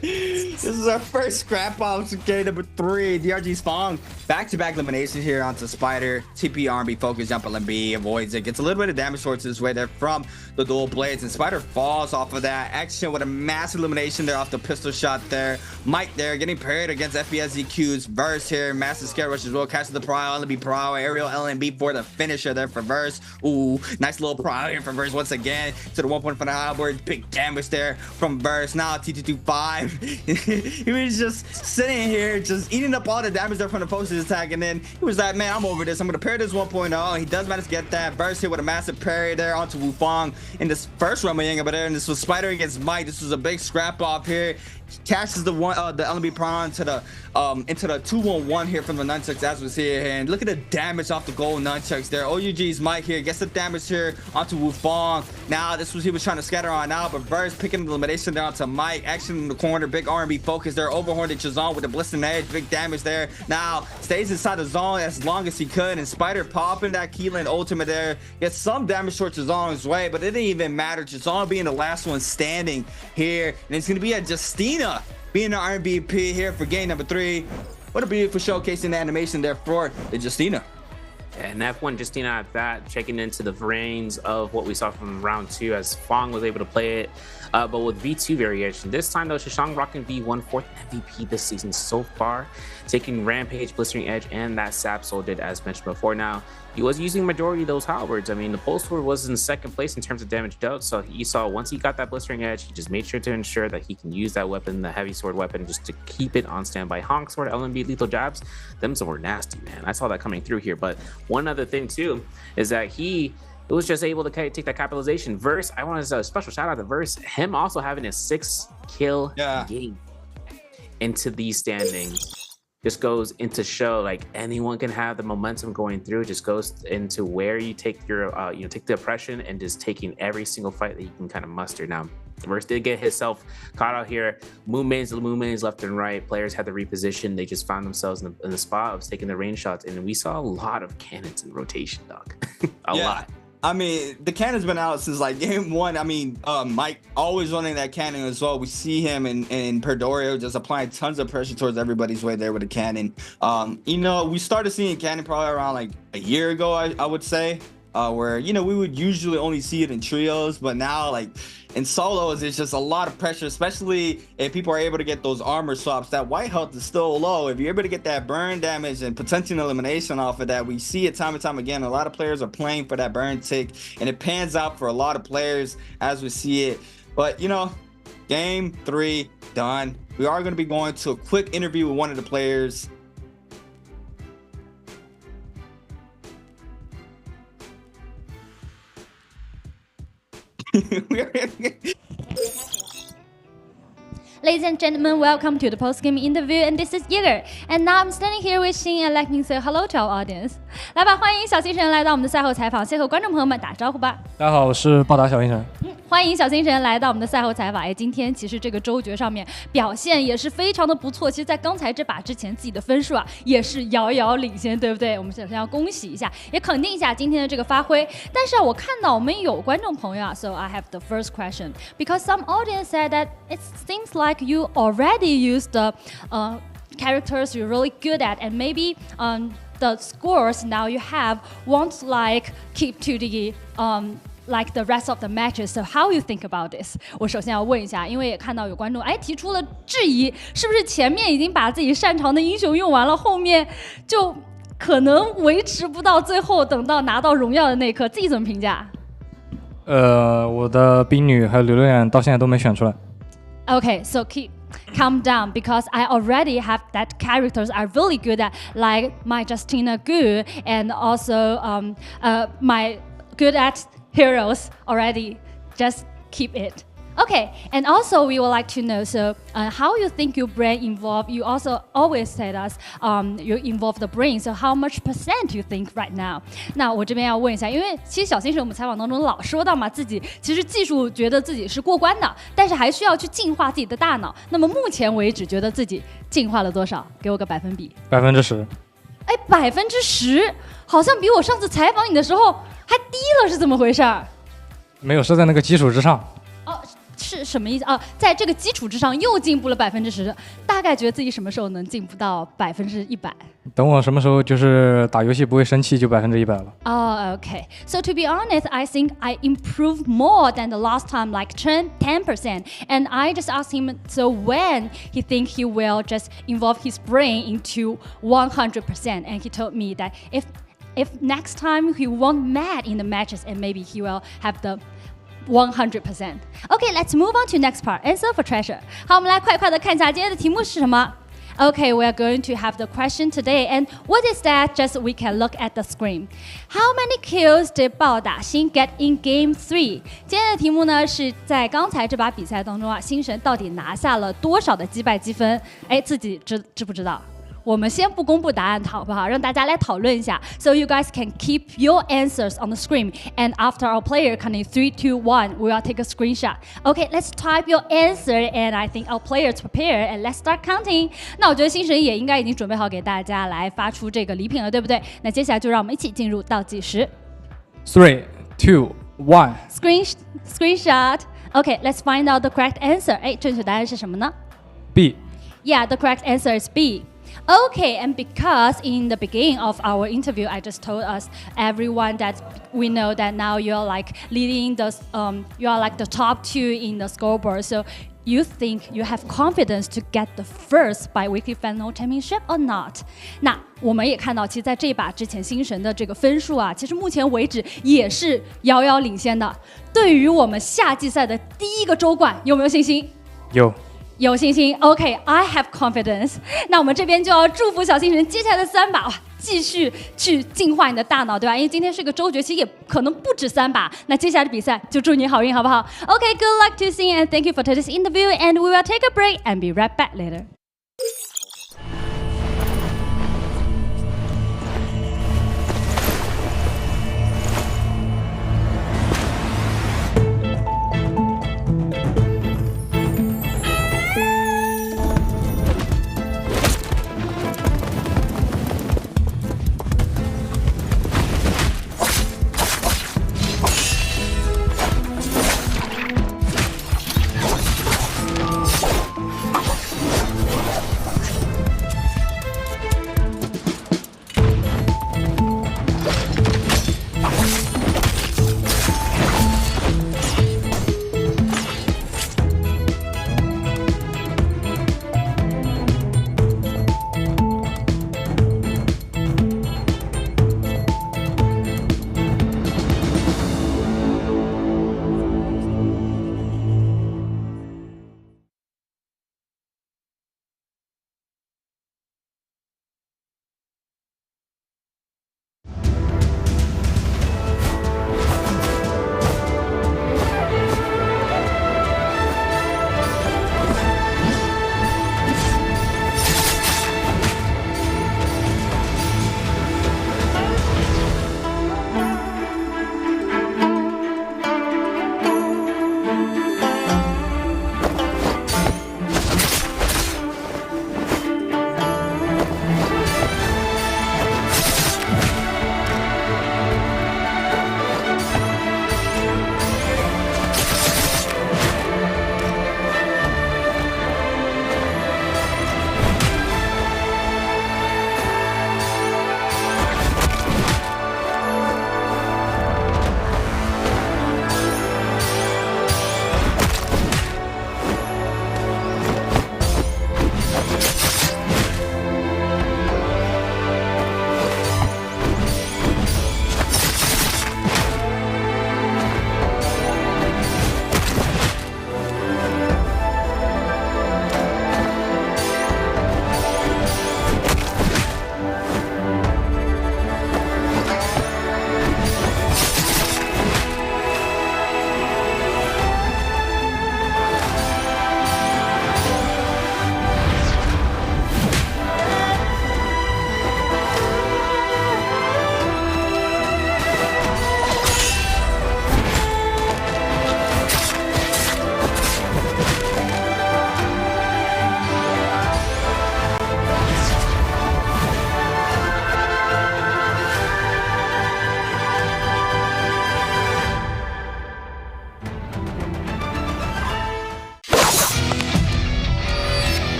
Speaker 5: This is our first scrap off to game number 3. DRG Fong back-to-back elimination here onto Spider. TP R&B focus, jump LMB, avoids it, gets a little bit of damage towards his way there from the dual blades, and Spider falls off of that action with a massive elimination there off the pistol shot there. Mike there getting parried against FPSZQ's Verse here. Massive scare rush as well, catches the Prowl, LMB Prowl, aerial LMB for the finisher there for Verse. Ooh, nice little Prowl here from Verse once again to the 1 point from the high board. Big damage there from Verse. Now T225. He was just sitting here just eating up all the damage there from the posted attack, and then he was like, man, I'm over this, I'm gonna parry this 1.0. He does manage to get that Verse here with a massive parry there onto Wu Fong in this first Rumble, but then this was Spider against Mike. This was a big scrap off here. cashes the LNB prawn into the 2-1-1 here from the nunchucks as we see it here. And look at the damage off the gold nunchucks there. OUG's Mike here gets the damage here onto Wufong. Now this was he was trying to scatter on out, but Verse picking the elimination there onto Mike. Action in the corner, big R&B focus there. Overhorned Chazon with the blistering edge, big damage there. Now stays inside the zone as long as he could, and Spider popping that Keelan ultimate there. Gets some damage towards Chazon's way, but it didn't even matter. Chazon being the last one standing here, and it's gonna be a Justina being the MVP here for game number 3. What a beautiful showcasing the animation there for the Justina.
Speaker 3: And F1 Justina at that, checking into the reins of what we saw from round 2 as Fong was able to play it, but with V2 variation. This time though, Shishang rocking V1, 4th MVP this season so far, taking Rampage, Blistering Edge, and that Sap Soul did as mentioned before. Now, he was using majority of those halberds. I mean, the Pulse Sword was in 2nd place in terms of damage dealt, so he saw once he got that Blistering Edge, he just made sure to ensure that he can use that weapon, the heavy sword weapon, just to keep it on standby. Honk Sword, LNB, lethal jabs, them some were nasty, man. I saw that coming through here. But one other thing too is that it was just able to take that capitalization. Verse, I want to say a special shout out to Verse, him also having a 6-kill game into these standings. Just goes into show like anyone can have the momentum going through. Just goes into where you take your take the oppression and just taking every single fight that you can kind of muster. Now Verse did get himself caught out here. Moon mains left and right. Players had to reposition. They just found themselves in the spot of taking the range shots, and we saw a lot of cannons in rotation, dog. a lot.
Speaker 5: I mean, the cannon's been out since like game 1. I mean, Mike always running that cannon as well. We see him in Perdorio just applying tons of pressure towards everybody's way there with the cannon. We started seeing cannon probably around like a year ago, I would say, where, we would usually only see it in trios, but now like in solos, it's just a lot of pressure, especially if people are able to get those armor swaps. That white health is still low. If you're able to get that burn damage and potential elimination off of that, we see it time and time again. A lot of players are playing for that burn tick, and it pans out for a lot of players as we see it. But, game 3 done. We are going to be going to a quick interview with one of the players.
Speaker 7: Ladies and gentlemen, welcome to the post-game interview, and this is Yeager. And now I'm standing here with Xin, and let me say hello to our audience. 来吧，欢迎小星神来到我们的赛后采访，先和观众朋友们打招呼吧。
Speaker 6: 大家好，我是暴打小星神。
Speaker 7: 欢迎小星神来到我们的赛后采访。今天其实这个周决上面表现也是非常的不错。其实，在刚才这把之前，自己的分数也是遥遥领先，对不对？我们首先要恭喜一下，也肯定一下今天的这个发挥。但是我看到我们有观众朋友，so I have the first question because some audience said that it seems like you already used the characters you're really good at, and maybe the scores now you have won't keep to the like the rest of the matches. So how you think about this? 我首先要问一下，因为也看到有观众提出了质疑，是不是前面已经把自己擅长的英雄用完了，后面就可能维持不到最后，等到拿到荣耀的那一刻，自己怎么评价？
Speaker 6: 我的冰女还有流量到现在都没选出来。
Speaker 7: Okay, so calm down because I already have that characters are really good at, like my Justina Gu and also my good at heroes already. Just keep it. Okay, and also we would like to know, so how you think your brain involved? You also always said us, you involve the brain. So how much % you think right now? 那我这边要问一下，因为其实小新神我们采访当中老说到嘛，自己其实技术觉得自己是过关的，但是还需要去净化自己的大脑。那么目前为止，觉得自己净化了多少？给我个百分比。
Speaker 6: 10%。
Speaker 7: 10%，好像比我上次采访你的时候还低了，是怎么回事？
Speaker 6: 没有，是在那个基础之上。
Speaker 7: 是什么意思啊？在这个基础之上又进步了10%，大概觉得自己什么时候能进步到100%？
Speaker 6: 等我什么时候就是打游戏不会生气就100%了。
Speaker 7: Okay. So to be honest, I think I improved more than the last time, like 10%. And I just asked him, so when he think he will just involve his brain into 100%, and he told me that if next time he won't mad in the matches, and maybe he will have the 100%. Okay, let's move on to next part. Answer for treasure. 好，我们来快快的看一下今天的题目是什么。Okay, we are going to have the question today. And what is that? Just we can look at the screen. How many kills did 暴打星 get in Game 3? 今天的题目呢是在刚才这把比赛当中啊，星神到底拿下了多少的击败积分？哎，自己知不知道？我们先不公布答案，好不好？让大家来讨论一下。So you guys can keep your answers on the screen, and after our player counting 3, 2, 1, we will take a screenshot. Okay, let's type your answer, and I think our players prepare, and let's start counting. 那我觉得星神也应该已经准备好给大家来发出这个礼品了，对不对？那接下来就让我们一起进入倒计时。
Speaker 8: 3, 2, 1.
Speaker 7: Screenshot. Okay, let's find out the correct answer. 哎，正确答案是什么呢？
Speaker 8: B.
Speaker 7: Yeah, the correct answer is B. Okay, and because in the beginning of our interview, I just told us everyone that we know that now you're like leading the, you are like the top 2 in the scoreboard. So you think you have confidence to get the first BIWEEKly Final Championship or not? 那我们也看到，其实在这一把之前星神的这个分数啊，其实目前为止也是遥遥领先的。对于我们夏季赛的第一个周冠，有没有信心？有信心 ，OK, I have confidence。那我们这边就要祝福小星神接下来的3把，继续去净化你的大脑，对吧？因为今天是个周决，其实也可能不止3把。那接下来的比赛就祝你好运，好不好 ？OK, good luck to you and thank you for today's interview. And we will take a break and be right back later.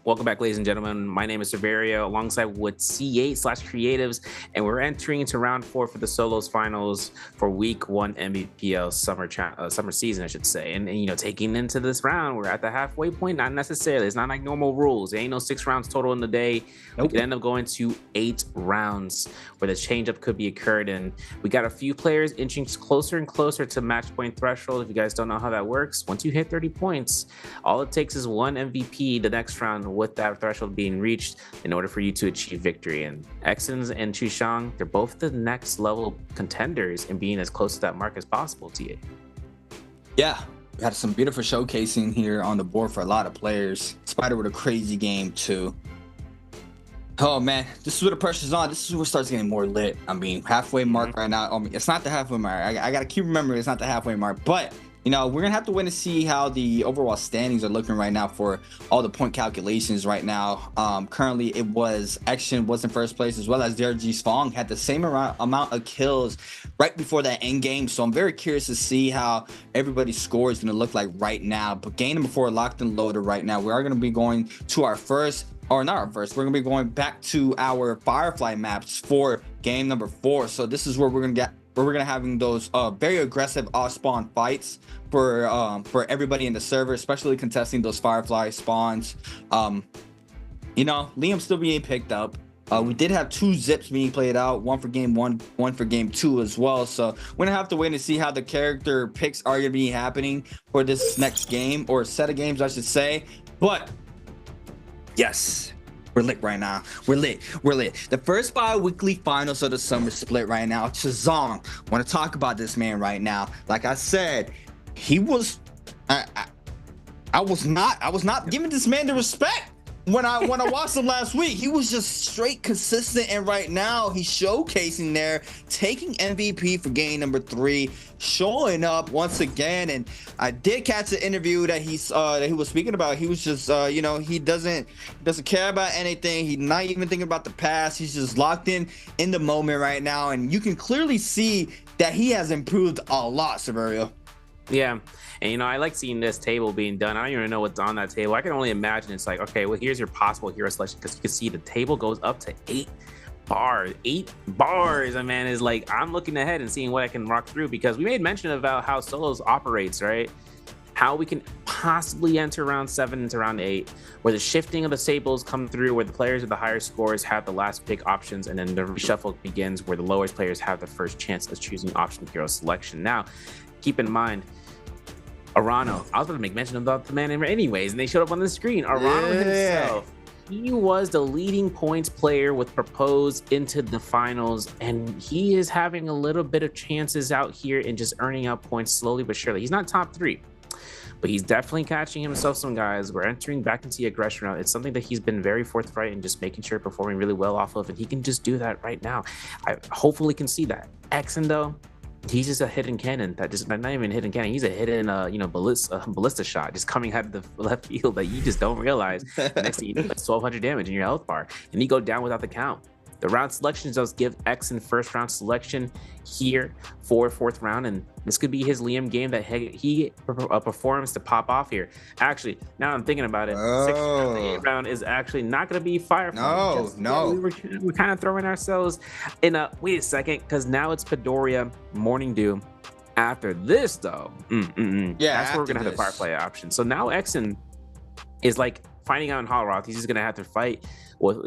Speaker 3: Welcome back, ladies and gentlemen. My name is Severia, alongside with C8/Creatives, and we're entering into round 4 for the solos finals for week 1 Nbpl summer season, I should say. And you know, taking into this round, we're at the halfway point. Not necessarily. It's not like normal rules. There ain't no 6 rounds total in the day. Nope. We could end up going to 8 rounds where the changeup could be occurred. And we got a few players inching closer and closer to match point threshold. If you guys don't know how that works, once you hit 30 points, all it takes is one MVP the next round with that threshold being reached in order for you to achieve victory. And Exons and Chushang, they're both the next level contenders in being as close to that mark as possible, TA.
Speaker 5: Yeah, we had some beautiful showcasing here on the board for a lot of players. Spider with a crazy game too. Oh man, this is where the pressure's on. This is where it starts getting more lit. I mean, halfway mark right now. I mean, it's not the halfway mark. I gotta keep remembering it's not the halfway mark, but you know, we're gonna have to wait and see how the overall standings are looking right now for all the point calculations right now. Currently, it was Action was in first place, as well as DRG's Fong had the same amount of kills right before that end game. So I'm very curious to see how everybody's score is gonna look like right now. But game number 4 locked and loaded right now. We are gonna be going to our first, or not our first, we're gonna be going back to our Firefly maps for game number 4. So this is where we're gonna having those very aggressive off spawn fights for everybody in the server, especially contesting those Firefly spawns. You know, Liam's still being picked up. We did have 2 zips being played out, one for game 1, one for game 2 as well. So we're gonna have to wait and see how the character picks are gonna be happening for this next game, or set of games, I should say. But yes, we're lit right now. We're lit. The first bi-weekly finals of the summer split right now. Chazong, want to talk about this man right now. Like I said, he was I was not giving this man the respect when I watched him last week. He was just straight consistent, and right now he's showcasing there, taking MVP for game number 3, showing up once again. And I did catch the interview that he was speaking about. He was just you know, he doesn't care about anything. He's not even thinking about the past. He's just locked in the moment right now, and you can clearly see that he has improved a lot, Severio.
Speaker 3: Yeah, and you know, I like seeing this table being done. I don't even know what's on that table. I can only imagine it's like, okay, well, here's your possible hero selection, because you can see the table goes up to 8 bars. 8 bars, and man, is like, I'm looking ahead and seeing what I can rock through, because we made mention about how solos operates, right? How we can possibly enter round 7 into round 8, where the shifting of the tables come through, where the players with the higher scores have the last pick options, and then the reshuffle begins, where the lowest players have the first chance of choosing option hero selection. Now, keep in mind, Arano, I was going to make mention about the man anyways, and they showed up on the screen. Arano himself, he was the leading points player with Propose into the finals, and he is having a little bit of chances out here and just earning out points slowly but surely. He's not top 3, but he's definitely catching himself some guys. We're entering back into the aggression round. It's something that he's been very forthright and just making sure performing really well off of, and he can just do that right now. I hopefully can see that. Exon, though, he's just a hidden cannon that just not even hidden cannon. He's a hidden, you know, ballista shot just coming out of the left field that you just don't realize. Next thing you know, it's 1200 damage in your health bar, and you go down without the count. The round selections does give Exon first round selection here for 4th round, and this could be his Liam game that he performs to pop off here. Actually, now I'm thinking about it, 6th round is actually not going to be Firefly.
Speaker 5: No.
Speaker 3: We're kind of throwing ourselves in a, wait a second, because now it's Padoria, Morning Dew. After this, though, yeah, that's where we're going to have the Firefly option. So now Exon is like finding out in Holoroth, he's just going to have to fight with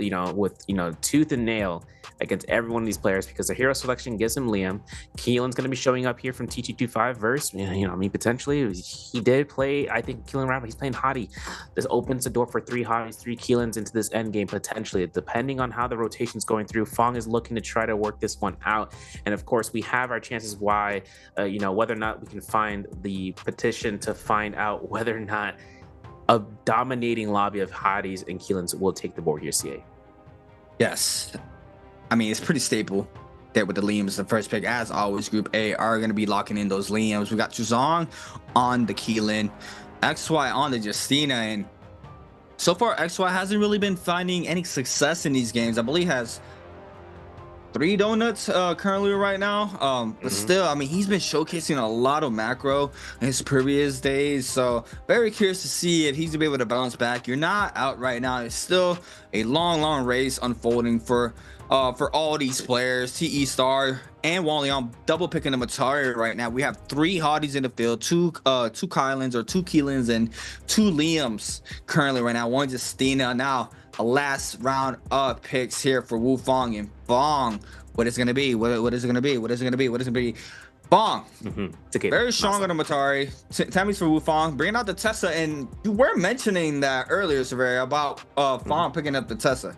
Speaker 3: tooth and nail against every one of these players, because the hero selection gives him Liam. Keelan's going to be showing up here from T225 verse. You know, I mean, potentially he did play, I think, Keelan Rabbit. He's playing Hottie. This opens the door for 3 Hotties, 3 Keelans into this end game potentially, depending on how the rotation's going through. Fong is looking to try to work this one out, and of course, we have our chances why, you know, whether or not we can find the petition to find out whether or not a dominating lobby of Hotties and Keelans will take the board here, CA.
Speaker 5: Yes. I mean, it's pretty stable that with the Liams, the first pick, as always, Group A are going to be locking in those Liams. We got Chuzong on the Keelan, XY on the Justina, and so far XY hasn't really been finding any success in these games. I believe has 3 donuts currently right now. But still, I mean, he's been showcasing a lot of macro in his previous days. So very curious to see if he's gonna be able to bounce back. You're not out right now. It's still a long race unfolding for all these players. TE Star and Wallion double picking the Matari right now. We have 3 hotties in the field, 2 Kylans or 2 Keelans and 2 Liams currently right now. One Justina. Now a last round of picks here for Wufong and Bong. What is it gonna be? What is it gonna be? What is it gonna be? What is it gonna be? Bong. Very strong on the Matari. Tammy's for Wufong. Bringing out the Tessa, and you were mentioning that earlier, Severia, about Fong picking up the Tessa.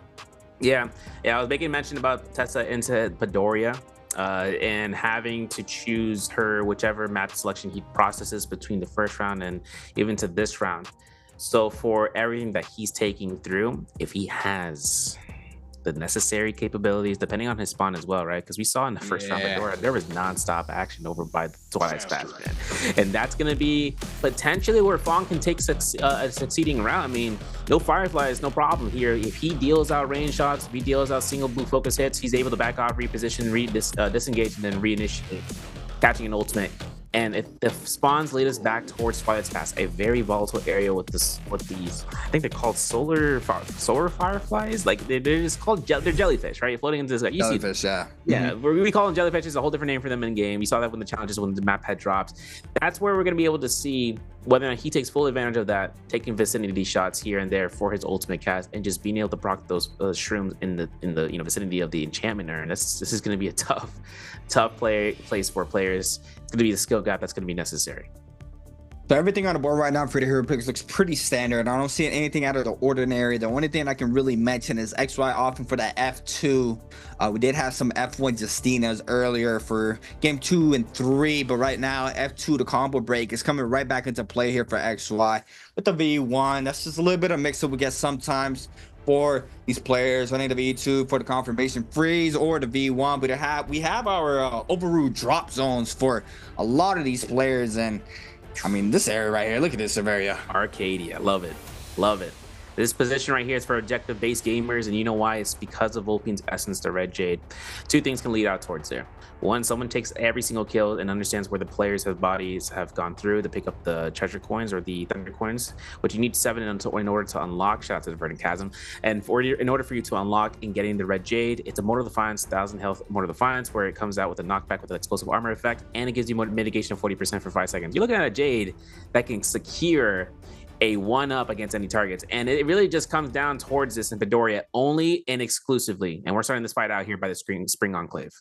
Speaker 3: Yeah, I was making mention about Tessa into Padoria and having to choose her whichever map selection he processes between the first round and even to this round. So for everything that he's taking through, if he has the necessary capabilities, depending on his spawn as well, right? Because we saw in the first round, Padoria, there was non-stop action over by Twilight's Fast, man. And that's going to be potentially where Fong can take a succeeding round. I mean, no Fireflies, no problem here. If he deals out range shots, if he deals out single blue focus hits, he's able to back off, reposition, disengage, and then reinitiate, catching an ultimate. And if the spawns lead us back towards Twilight's Pass, a very volatile area with these, I think they're called solar fireflies. Like they're just called they're jellyfish, right? Floating into the sky.
Speaker 5: Jellyfish, yeah.
Speaker 3: Yeah, we call them jellyfish. It's a whole different name for them in game. You saw that when the challenges, when the map had drops. That's where we're gonna be able to see whether or not he takes full advantage of that, taking vicinity shots here and there for his ultimate cast, and just being able to proc those shrooms in the vicinity of the enchantment urn. This is gonna be a tough place for players. It's gonna be the skill gap that's gonna be necessary.
Speaker 5: So everything on the board right now for the hero picks looks pretty standard. I don't see anything out of the ordinary. The only thing I can really mention is XY opting for that F2. We did have some F1 Justinas earlier for game 2 and 3, but right now F2, the combo break, is coming right back into play here for XY with the V1. That's just a little bit of mix that we get sometimes for these players running the V2 for the confirmation freeze or the V1. But we have our overrule drop zones for a lot of these players, and I mean, this area right here, look at this Severia.
Speaker 3: Arcadia, love it. This position right here is for objective-based gamers, and you know why? It's because of Vulpin's Essence, the Red Jade. 2 things can lead out towards there. 1, someone takes every single kill and understands where the players' bodies have gone through to pick up the treasure coins or the thunder coins, which you need 7 in order to unlock. Shout out to the Verdant Chasm. And in order for you to unlock in getting the Red Jade, it's a Mortal Defiance, 1000 health Mortal Defiance, where it comes out with a knockback with an explosive armor effect, and it gives you mitigation of 40% for 5 seconds. You're looking at a Jade that can secure a 1-up against any targets, and it really just comes down towards this in Padoria only and exclusively. And we're starting this fight out here by the Spring Enclave.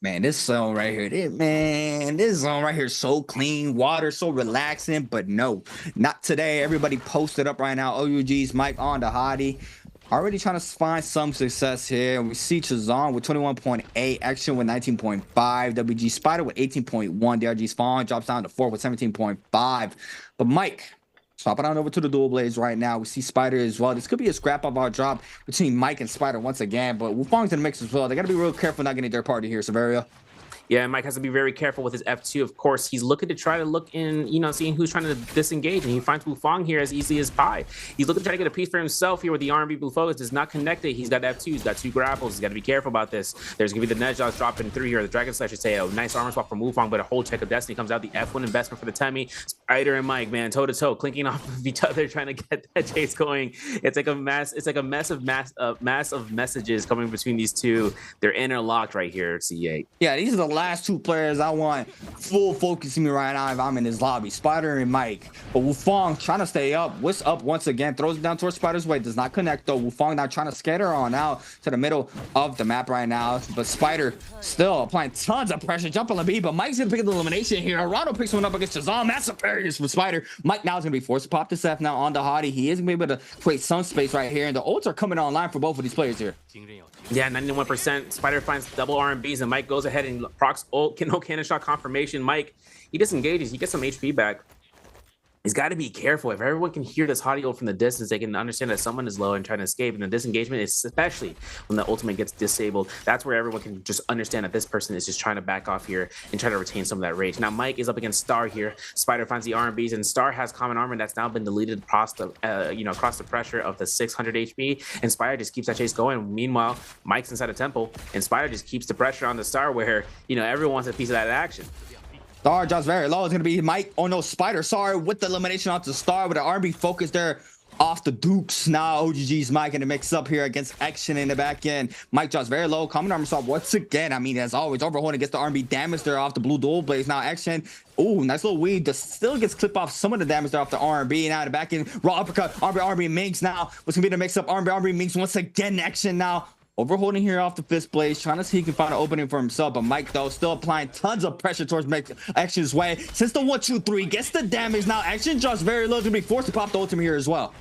Speaker 5: Man, this zone right here, this zone right here is so clean, water so relaxing, but no, not today. Everybody posted up right now. OUG's Mike on the hottie, already trying to find some success here. We see Chazon with 21.8, Action with 19.5, WG Spider with 18.1, DRG's Fawn drops down to 4 with 17.5. But Mike, swapping on over to the dual blades right now. We see Spider as well. This could be a scrap of our drop between Mike and Spider once again, but Wufong's in the mix as well. They got to be real careful not getting their party here, Severia.
Speaker 3: Yeah, Mike has to be very careful with his F2. Of course, he's looking to try to look in, seeing who's trying to disengage, and he finds Wufong here as easily as pie. He's looking to try to get a piece for himself here with the R&B Blue Focus. Does not connect it. He's got F2. He's got 2 grapples. He's got to be careful about this. There's going to be the Nedjaws dropping through here. The Dragon Slash should say a nice armor swap from Wufong, but a whole check of Destiny comes out. The F1 investment for the Temmie. Spider and Mike, man, toe-to-toe, clinking off of each other, trying to get that chase going. It's like a mess of messages coming between these two. They're interlocked right here at C8.
Speaker 5: Yeah, these are the last 2 players I want full focus on me right now if I'm in this lobby. Spider and Mike. But Wufong trying to stay up. What's up once again? Throws it down towards Spider's way. Does not connect though. Wufong now trying to scatter on out to the middle of the map right now. But Spider still applying tons of pressure. Jumping the B, but Mike's gonna pick up the elimination here. Arado picks one up against Shazam. That's a fairness for Spider. Mike now is gonna be forced to pop this F now on the hottie. He is gonna be able to create some space right here. And the ults are coming online for both of these players here.
Speaker 3: Yeah, 91%. Spider finds double R&Bs, and Mike goes ahead and procs ult. No cannon shot confirmation. Mike, he disengages. He gets some HP back. He's got to be careful. If everyone can hear this hot ult from the distance, they can understand that someone is low and trying to escape. And the disengagement, especially when the ultimate gets disabled, that's where everyone can just understand that this person is just trying to back off here and try to retain some of that rage. Now, Mike is up against Star here. Spider finds the R&Bs, and Star has common armor that's now been deleted across the, across the pressure of the 600 HP. And Spider just keeps that chase going. Meanwhile, Mike's inside a temple, and Spider just keeps the pressure on the Star where, everyone wants a piece of that action.
Speaker 5: Star drops very low. It's gonna be Mike. Oh no, Spider. Sorry, with the elimination off the Star with the R&B focus there off the Dukes. Now OGG's Mike in the mix up here against Action in the back end. Mike drops very low. Common armor swap once again. I mean, as always, overholding gets the R&B damage there off the blue dual blades. Now Action. Ooh, nice little weed. Just still gets clipped off some of the damage there off the R&B. Now the back end raw uppercut. R&B Minx now. What's gonna be the mix up? R&B Minx once again. Action now. Overholding here off the fist blades, trying to see if he can find an opening for himself, but Mike though still applying tons of pressure towards Action's way. Since the 1-2-3 gets the damage, now Action drops very low, to be forced to pop the ultimate here as well.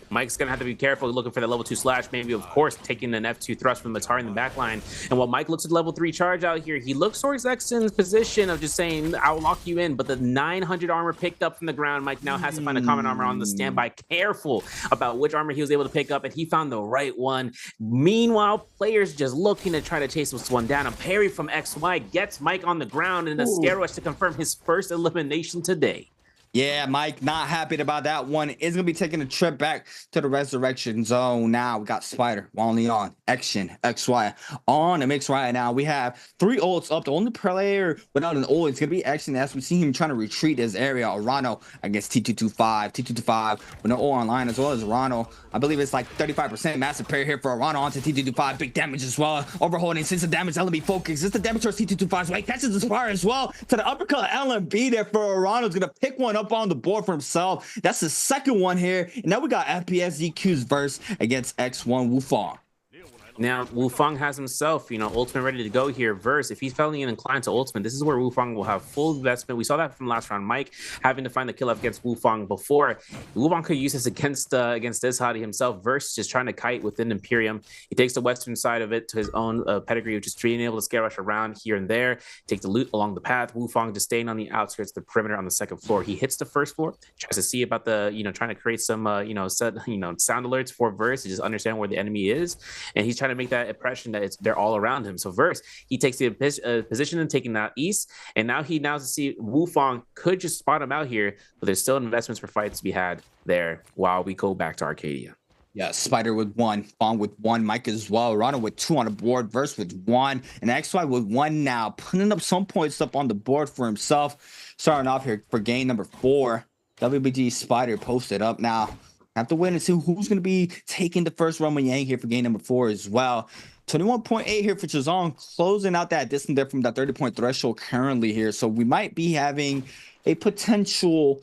Speaker 3: Mike's gonna have to be careful looking for the level 2 slash, maybe of course taking an F2 thrust from Matar in the back line. And while Mike looks at level 3 charge out here, he looks towards Exton's position of just saying, I'll lock you in, but the 900 armor picked up from the ground, Mike now has to find a common armor on the standby. Careful about which armor he was able to pick up, and he found the right one. Meanwhile, players just looking to try to chase this one down. A parry from XY gets Mike on the ground, and a scare rush to confirm his first elimination today.
Speaker 5: Yeah, Mike not happy about that one. Is gonna be taking a trip back to the resurrection zone. Now we got Spider, Juan Leon, Action, XY on the mix right now. We have 3 ults up. The only player without an ult is gonna be Action, as we see him trying to retreat his area. Rano against T225 with no ult online, as well as Rano. I believe it's like 35% massive parry here for Rano onto T225. Big damage as well. Overholding since the damage LMB focus. It's the damage towards T225's way. Catches the fire as well. To the uppercut LMB there for Rano's gonna pick one up on the board for himself. That's the second one here. And now we got FPS ZQ's verse against X1 Wufong.
Speaker 3: Now, Wufong has himself, ultimate ready to go here. Verse, if he's feeling inclined to ultimate, this is where Wufong will have full investment. We saw that from last round. Mike having to find the kill off against Wufong before. Wufong could use this against this hottie himself. Verse just trying to kite within Imperium. He takes the western side of it to his own pedigree, which is being able to scare rush around here and there. Take the loot along the path. Wufong just staying on the outskirts of the perimeter on the second floor. He hits the first floor, tries to see about the, trying to create some, sound alerts for Verse to just understand where the enemy is. And he's trying to make that impression that they're all around him. So Verse, he takes the position and taking that east, and now he to see Wufong could just spot him out here, but there's still investments for fights to be had there while we go back to Arcadia.
Speaker 5: Yeah, Spider with 1, Fong with 1, Mike as well, Rana with 2 on the board, Verse with 1, and XY with 1 now, putting up some points up on the board for himself. Starting off here for game number 4. WBG Spider posted up now. Have to wait and see who's going to be taking the first Roman Yang here for game number 4 as well. 21.8 here for Chazong, closing out that distance there from that 30-point threshold currently here. So we might be having a potential,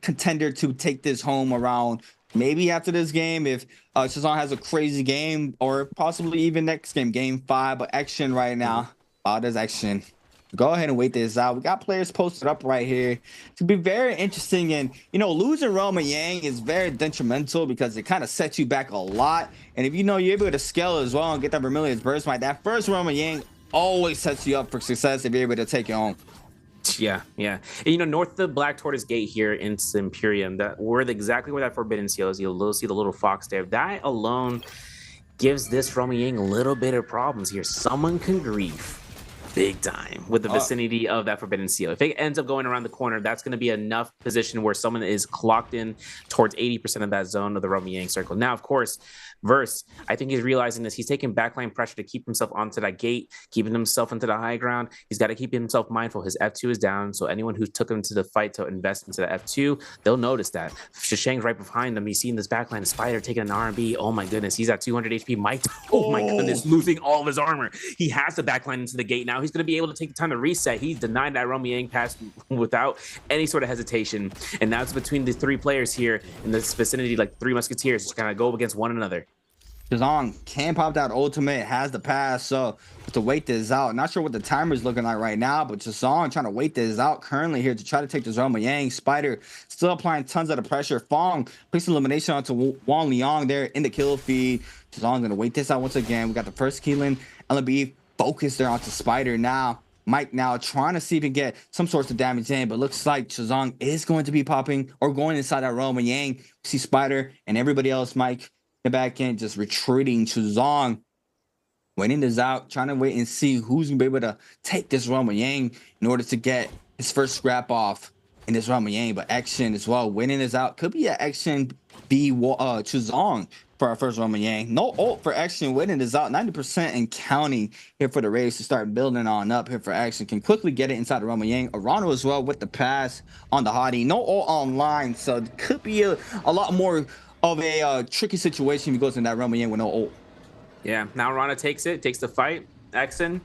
Speaker 5: contender to take this home around maybe after this game if Chazong has a crazy game, or possibly even next game, game 5. But Action right now, there's Action. Go ahead and wait this out. We got players posted up right here to be very interesting. And, losing Roman Yang is very detrimental because it kind of sets you back a lot. And if you're able to scale as well and get that Vermilion's burst, right, that first Roman Yang always sets you up for success if you're able to take it home.
Speaker 3: Yeah. And, north of the Black Tortoise Gate here in Imperium, exactly where that Forbidden Seal is. You'll see the little fox there. That alone gives this Roman Yang a little bit of problems here. Someone can grief big time with the vicinity of that Forbidden Seal. If it ends up going around the corner, that's going to be enough position where someone is clocked in towards 80% of that zone of the Roman Yang circle. Now, of course, Verse, I think he's realizing this. He's taking backline pressure to keep himself onto that gate, keeping himself into the high ground. He's got to keep himself mindful. His F2 is down, so anyone who took him to the fight to invest into the F2, they'll notice that. Shishang's right behind him. He's seeing this backline. The Spider taking an R&B. Oh my goodness, he's at 200 HP. Mike, oh my goodness, losing all of his armor. He has to backline into the gate now. He's going to be able to take the time to reset. He's denied that Roman Yang pass without any sort of hesitation. And now it's between the 3 players here in this vicinity, like 3 musketeers, just kind of go against one another.
Speaker 5: Chazong can pop that ultimate, has the pass, so to wait this out. Not sure what the timer is looking like right now, but Chazong trying to wait this out currently here to try to take this Roman Yang. Spider still applying tons of the pressure. Fong placing elimination onto Wang Liang there in the kill feed. Chazong gonna wait this out once again. We got the first killing. LB focus there onto Spider now. Mike now trying to see if he can get some sorts of damage in, but looks like Chazong is going to be popping or going inside that realm. And Yang, see Spider and everybody else, Mike, the back end just retreating. Chazong waiting this out, trying to wait and see who's gonna be able to take this realm of Yang in order to get his first scrap off in this realm of Yang. But Action as well, winning this out. Could be an Action B Chuzong for our first realm of Yang. No ult for Action, winning this out. 90% and counting here for the Rays to start building on up here for Action. Can quickly get it inside the realm of Yang. Arano as well with the pass on the hottie. No ult online, so it could be a lot more of a tricky situation if he goes in that realm of Yang with no ult.
Speaker 3: Yeah, now Rana takes the fight. Exen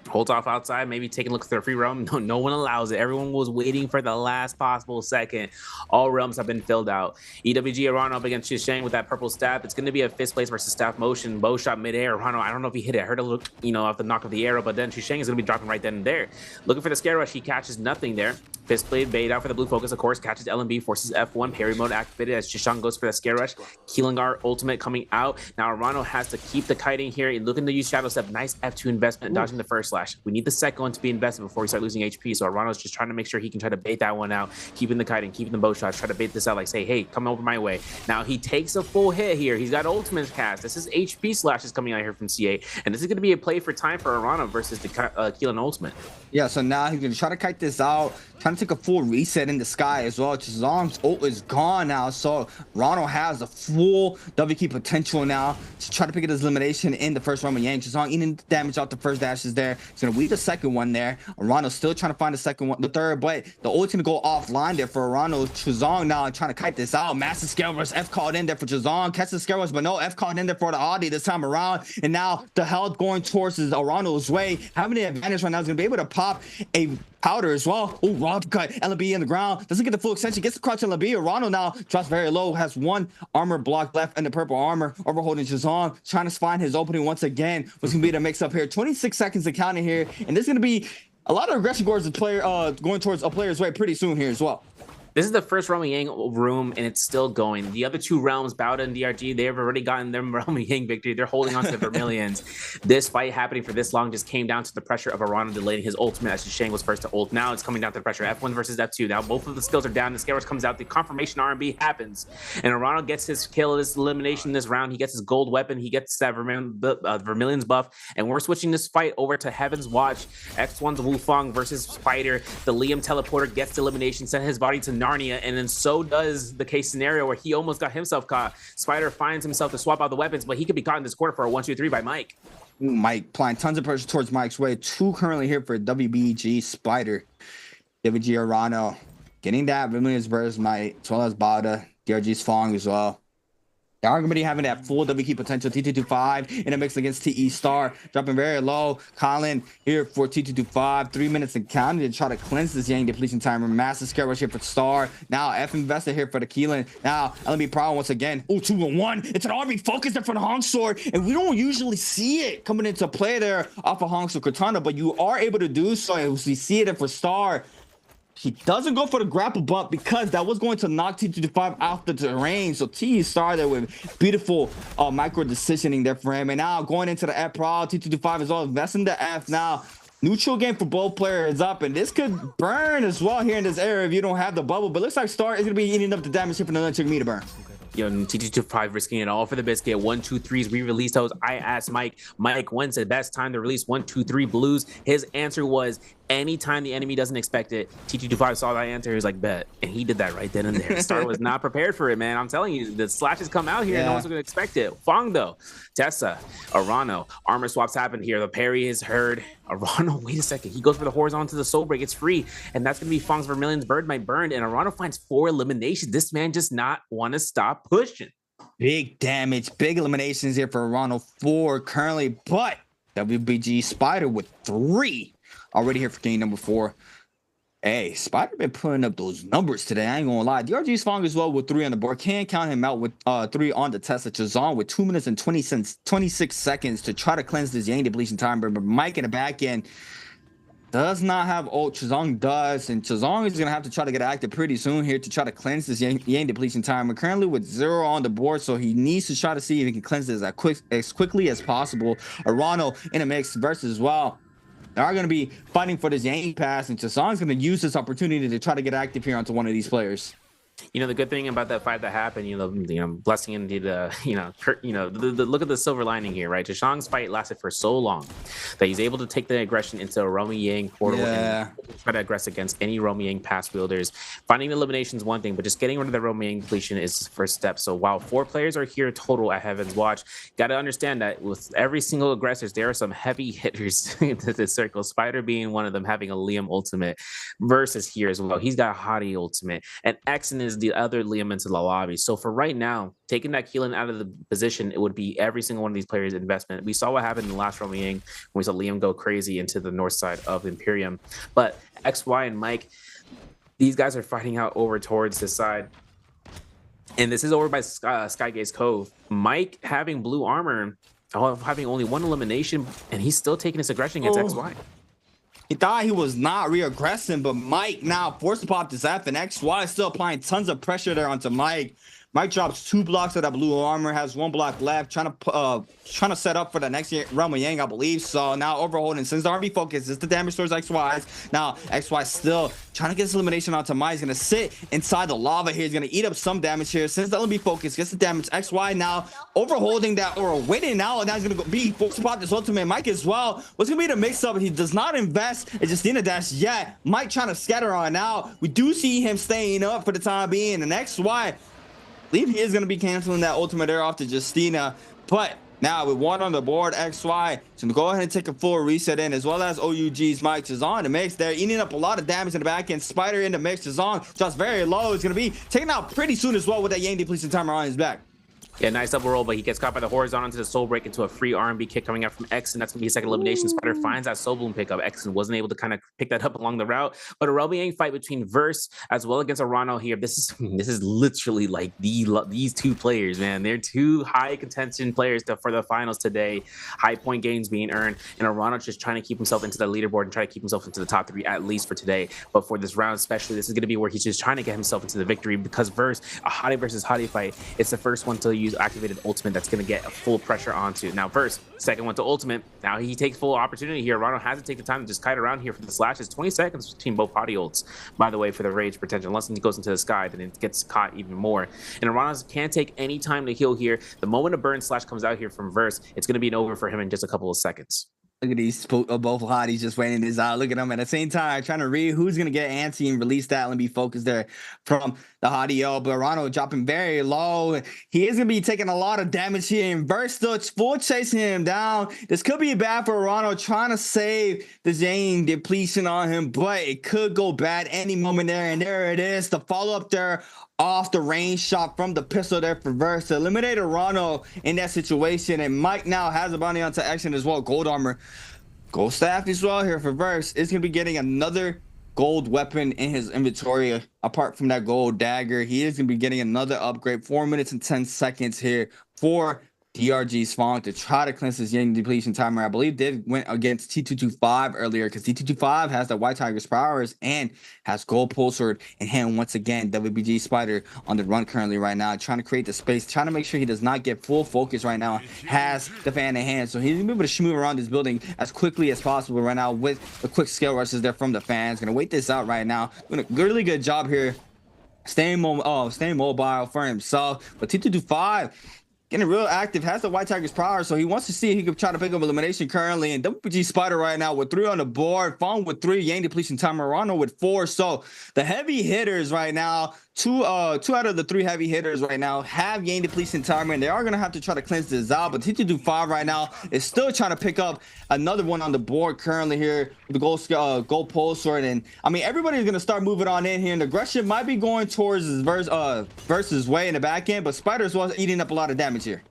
Speaker 3: holds off outside, maybe taking a look at their free realm. No one allows it. Everyone was waiting for the last possible second. All realms have been filled out. EWG Arano up against Shishang with that purple staff. It's going to be a fist place versus staff motion. Bow shot midair. Arano, I don't know if he hit it. I heard a little, off the knock of the arrow, but then Shishang is going to be dropping right then and there. Looking for the scare rush. He catches nothing there. Fist blade bait out for the blue focus, of course. Catches LMB, forces F1. Parry mode activated as Shishang goes for the scare rush. Keelangar ultimate coming out. Now Arano has to keep the kiting here. Looking to use Shadow Step. Nice F2 investment, dodging the first slash. We need the second one to be invested before we start losing HP. So Arano's just trying to make sure he can try to bait that one out, keeping the kiting, keeping the bow shots, try to bait this out, like say, hey, come over my way. Now he takes a full hit here. He's got ultimate cast. This is HP slashes coming out here from C8, and this is going to be a play for time for Arano versus the Keelan ultimate.
Speaker 5: Yeah, so now he's going to try to kite this out, trying to take a full reset in the sky as well. Chazong's ult is gone now, so Arano has a full WK potential now to try to pick up his elimination in the first round of Yang. Chazong eating damage out the first dashes there. He's going to weave the second one there. Arano still trying to find the third, but the ult's going to go offline there for Arano. Chazong now trying to kite this out. Massive scale rush, F called in there for Chazong. Catches the scale rush, but no F called in there for the Audi this time around. And now the health going towards Arano's way. Having the advantage right now is going to be able to pop a powder as well. Oh, Rob cut LB in the ground. Doesn't get the full extension. Gets the crouch LB. Arano now drops very low. Has one armor block left in the purple armor. Overholding Chazong. Trying to find his opening once again. What's going to be the mix up here. 26 seconds to count it here. And this is going to be a lot of aggression towards the player, going towards a player's way pretty soon here as well.
Speaker 3: This is the first realm of Yang room, and it's still going. The other two realms, Bauda and DRG, they have already gotten their realm of Yang victory. They're holding on to the Vermilions. This fight happening for this long just came down to the pressure of Arano delaying his ultimate as Shishang was first to ult. Now it's coming down to the pressure. F1 versus F2. Now both of the skills are down. The scare rush comes out. The confirmation RMB happens. And Arano gets his kill, his elimination this round. He gets his gold weapon. He gets that Vermilions buff. And we're switching this fight over to Heaven's Watch. X1's Wufang versus Spider. The Liam teleporter gets the elimination, sent his body to Narnia, and then so does the case scenario where he almost got himself caught. Spider finds himself to swap out the weapons, but he could be caught in this quarter for a 1-2-3 by Mike.
Speaker 5: Mike applying tons of pressure towards Mike's way. Two currently here for WBG Spider. WG Arano getting that Vermilion's burst Mike, as well as Bauda. DRG's Fong as well. They are going to be having that full WK potential. T225 in a mix against TE Star. Dropping very low. Colin here for T225. 3 minutes and counting to try to cleanse this Yang depletion timer. Massive scare rush here for Star. Now F invested here for the Keelan. Now LMB Prowl once again. Oh, 2-1. It's an RB focus there for the Hong Sword. And we don't usually see it coming into play there off of Hong Sword Katana. But you are able to do so. We see it for Star. He doesn't go for the grapple bump because that was going to knock T225 off the terrain. So T started with beautiful micro decisioning there for him. And now going into the F Prowl, T225 is all investing the F now. Neutral game for both players up, and this could burn as well here in this area if you don't have the bubble. But looks like Star is going to be eating up the damage here for another chick me to burn.
Speaker 3: Yo, T225 risking it all for the biscuit. 1-2-3s re-released those. I asked Mike, when's the best time to release 1-2-3 blues? His answer was anytime the enemy doesn't expect it. T225 saw that answer. He was like, bet. And he did that right then and there. Star was not prepared for it, man. I'm telling you, the slashes come out here. Yeah. No one's going to expect it. Fong, though. Tessa, Arano. Armor swaps happen here. The parry is heard. Arano, wait a second. He goes for the horizontal to the soul break. It's free. And that's going to be Fong's Vermilion's bird might burn. And Arano finds 4 eliminations. This man just not want to stop pushing.
Speaker 5: Big damage. Big eliminations here for Arano. 4 currently. But WBG Spider with 3. Already here for game number 4. Hey, Spider been putting up those numbers today. I ain't gonna lie. DRG's Fong as well with 3 on the board. Can't count him out with 3 on the Tesla. Chazong with 2 minutes and 26 seconds to try to cleanse this Yang depletion time. But Mike in the back end does not have ult. Chazong does, and Chazong is gonna have to try to get active pretty soon here to try to cleanse this Yang depletion time. We're currently with 0 on the board, so he needs to try to see if he can cleanse this as quickly as possible. Arano in a mix versus well. They are going to be fighting for this Yang pass, and Chazong's going to use this opportunity to try to get active here onto one of these players.
Speaker 3: You know, the good thing about that fight that happened, blessing indeed, look at the silver lining here, right? Chazong's fight lasted for so long that he's able to take the aggression into a Romy Yang portal and try to aggress against any Romy Yang pass wielders. Finding the elimination is one thing, but just getting rid of the Romy Yang depletion is the first step. So while 4 players are here total at Heaven's Watch, got to understand that with every single aggressors, there are some heavy hitters into the circle. Spider being one of them, having a Liam ultimate. Versus here as well. He's got a Hottie ultimate, and Exen is the other Liam into the lobby. So for right now, taking that Keelan out of the position, it would be every single one of these players' investment. We saw what happened in the last Romy Yang when we saw Liam go crazy into the north side of Imperium. But XY and Mike, these guys are fighting out over towards this side. And this is over by Skygaze Cove. Mike having blue armor, having only 1 elimination, and he's still taking his aggression against XY.
Speaker 5: He thought he was not re-aggressing, but Mike now forced to pop this F, and XY is still applying tons of pressure there onto Mike. Mike drops 2 blocks of that blue armor, has 1 block left, trying to set up for the next Realm of Yang, I believe. So now overholding, since the RB focus is the damage towards XY's. Now XY still trying to get this elimination onto Mike. He's gonna sit inside the lava here. He's gonna eat up some damage here. Since the LB focus gets the damage, XY now overholding that or waiting now, and now he's gonna be forced to pop this ultimate. Mike as well. What's gonna be the mix-up? He does not invest in Justina dash yet. Mike trying to scatter on now. We do see him staying up for the time being, and XY, I believe he is going to be canceling that ultimate there off to Justina. But now with 1 on the board, XY is going to go ahead and take a full reset in, as well as OUG's Mike Chazon in the mix there, eating up a lot of damage in the back end. Spider in the mix. Chazon just very low. He's going to be taken out pretty soon as well with that Yang depletion timer on his back.
Speaker 3: Yeah, nice double roll, but he gets caught by the horizontal into the soul break into a free R&B kick coming out from X, and that's gonna be a second elimination. Spider finds that soul bloom pickup. X wasn't able to kind of pick that up along the route, but a Romy Yang fight between Verse as well against Arano here. This is literally like these 2 players, man. They're 2 high contention players for the finals today. High point games being earned, and Arano just trying to keep himself into the leaderboard and try to keep himself into the top 3 at least for today. But for this round especially, this is gonna be where he's just trying to get himself into the victory, because Verse, a Hottie versus Hottie fight, it's the first one to use activated ultimate that's going to get full pressure onto. Now Verse, second one to ultimate. Now he takes full opportunity here. Arano has to take the time to just kite around here for the slashes. 20 seconds between both Hottie ults, by the way, for the rage potential. Unless he goes into the sky, then it gets caught even more. And Arano can't take any time to heal here. The moment a burn slash comes out here from Verse, it's going to be an over for him in just a couple of seconds.
Speaker 5: Look at these both Hotties just waiting this out. Look at them at the same time trying to read who's going to get anti and release that and be focused there from the Hottie. But Arano dropping very low. He is going to be taking a lot of damage here, and Verse still full chasing him down. This could be bad for Arano, trying to save the Yang depletion on him, but it could go bad any moment there. And there it is, the follow-up there off the range shot from the pistol there for Verse to eliminate Arano in that situation. And Mike now has a bounty onto action as well. Gold armor, gold staff as well here for Verse. Is going to be getting another gold weapon in his inventory apart from that gold dagger. He is going to be getting another upgrade. 4 minutes and 10 seconds here for DRG's Fong to try to cleanse his Yang depletion timer. I believe did went against T225 earlier, because T225 has the White Tiger's powers and has gold pulsar in hand once again. WBG Spider on the run currently right now, trying to create the space, trying to make sure he does not get full focus right now. Has the fan in hand, so he's gonna be able to move around this building as quickly as possible right now with the quick scale rushes there from the fans. Gonna wait this out right now. Doing a really good job here, staying mobile for himself. But T225 getting real active, has the White Tiger's power, so he wants to see if he can try to pick up elimination currently. And WPG Spider right now with 3 on the board, Fong with 3, Yang depletion timer, Arano with 4. So the heavy hitters right now, two out of the 3 heavy hitters right now have Yang depletion timer, and they are gonna have to try to cleanse this out. But T225 right now is still trying to pick up another one on the board currently here with the gold pulsar. And I mean, everybody's gonna start moving on in here, and the aggression might be going towards his Verse's way in the back end, but Spider's was eating up a lot of damage here.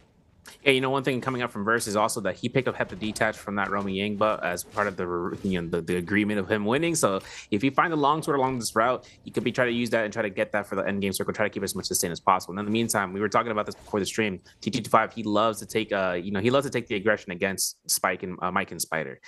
Speaker 3: Yeah, you know, one thing coming up from Verse is also that he picked up Hepa Detach from that Romy Yang butt as part of the agreement of him winning. So if you find a long sword along this route, you could be trying to use that and try to get that for the end game circle, try to keep as much sustain as possible. And in the meantime, we were talking about this before the stream. T225, he loves to take he loves to take the aggression against Spike and Mike and Spider.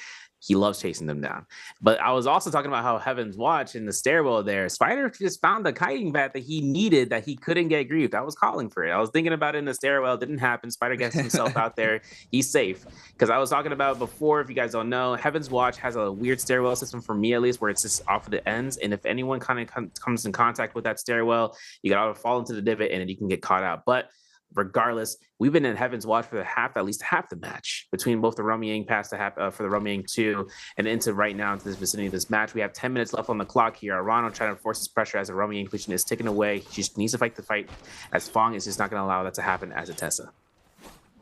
Speaker 3: He loves chasing them down. But I was also talking about how Heaven's Watch in the stairwell there, Spider just found the kiting bat that he needed that he couldn't get griefed. I was calling for it. I was thinking about it in the stairwell. It didn't happen. Spider gets himself out there. He's safe. Because I was talking about before, if you guys don't know, Heaven's Watch has a weird stairwell system for me, at least, where it's just off of the ends. And if anyone kind of comes in contact with that stairwell, you got to fall into the divot and then you can get caught out. But regardless, we've been in Heaven's Watch for at least half the match between both the Roaming past the half for the Roaming 2 and into right now into this vicinity of this match. We have 10 minutes left on the clock here. Arano trying to force his pressure as the Roaming completion is taken away. He just needs to fight the fight, as Fong is just not going to allow that to happen as a Tessa.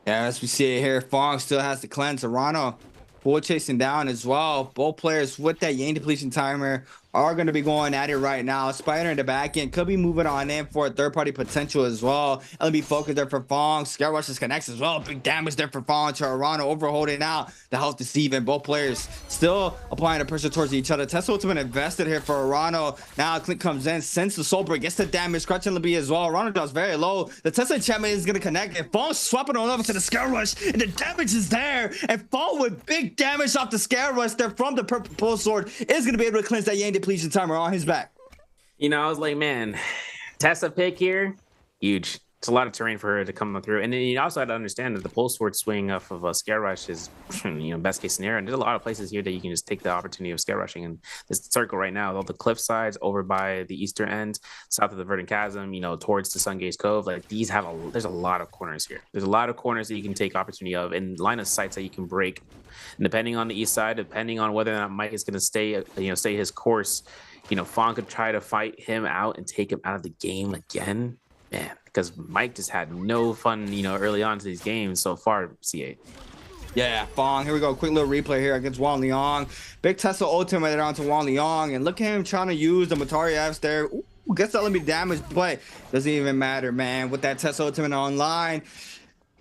Speaker 5: Yeah, as we see it here, Fong still has to cleanse. Arano full chasing down as well. Both players with that Yang depletion timer are going to be going at it right now. Spider in the back end could be moving on in for a third-party potential as well. LB focus there for Fong. Scare Rushes connects as well. Big damage there for Fong to Arano, overholding out the health to Steven. Both players still applying the pressure towards each other. Tesla ultimate invested here for Arano. Now Clint comes in, sends the soul break, gets the damage, crushing LB as well. Arano does very low. The Tesla enchantment is going to connect, and Fong swapping on over to the Scare Rush, and the damage is there. And Fong with big damage off the Scare Rush there from the purple pulse sword is going to be able to cleanse that Yang depletion timer on his back.
Speaker 3: You know, I was like, man, Tessa pick here, huge. It's a lot of terrain for her to come through. And then you also had to understand that the pulse sword swing off of a Scare Rush is, you know, best case scenario. And there's a lot of places here that you can just take the opportunity of Scare Rushing. And this circle right now, all the cliff sides over by the eastern end, south of the Verdant Chasm, you know, towards the Sun Gaze Cove, like these have there's a lot of corners here. There's a lot of corners that you can take opportunity of and line of sights that you can break. And depending on the east side, depending on whether or not Mike is going to stay his course, you know, Fong could try to fight him out and take him out of the game again. Man, because Mike just had no fun, you know, early on to these games so far, CA.
Speaker 5: Yeah, Fong. Here we go. Quick little replay here against Wang Liang. Big Tesla ultimate there onto Wang Liang. And look at him trying to use the Matari F's there. Ooh, gets that limit damage, but doesn't even matter, man. With that Tesla ultimate online.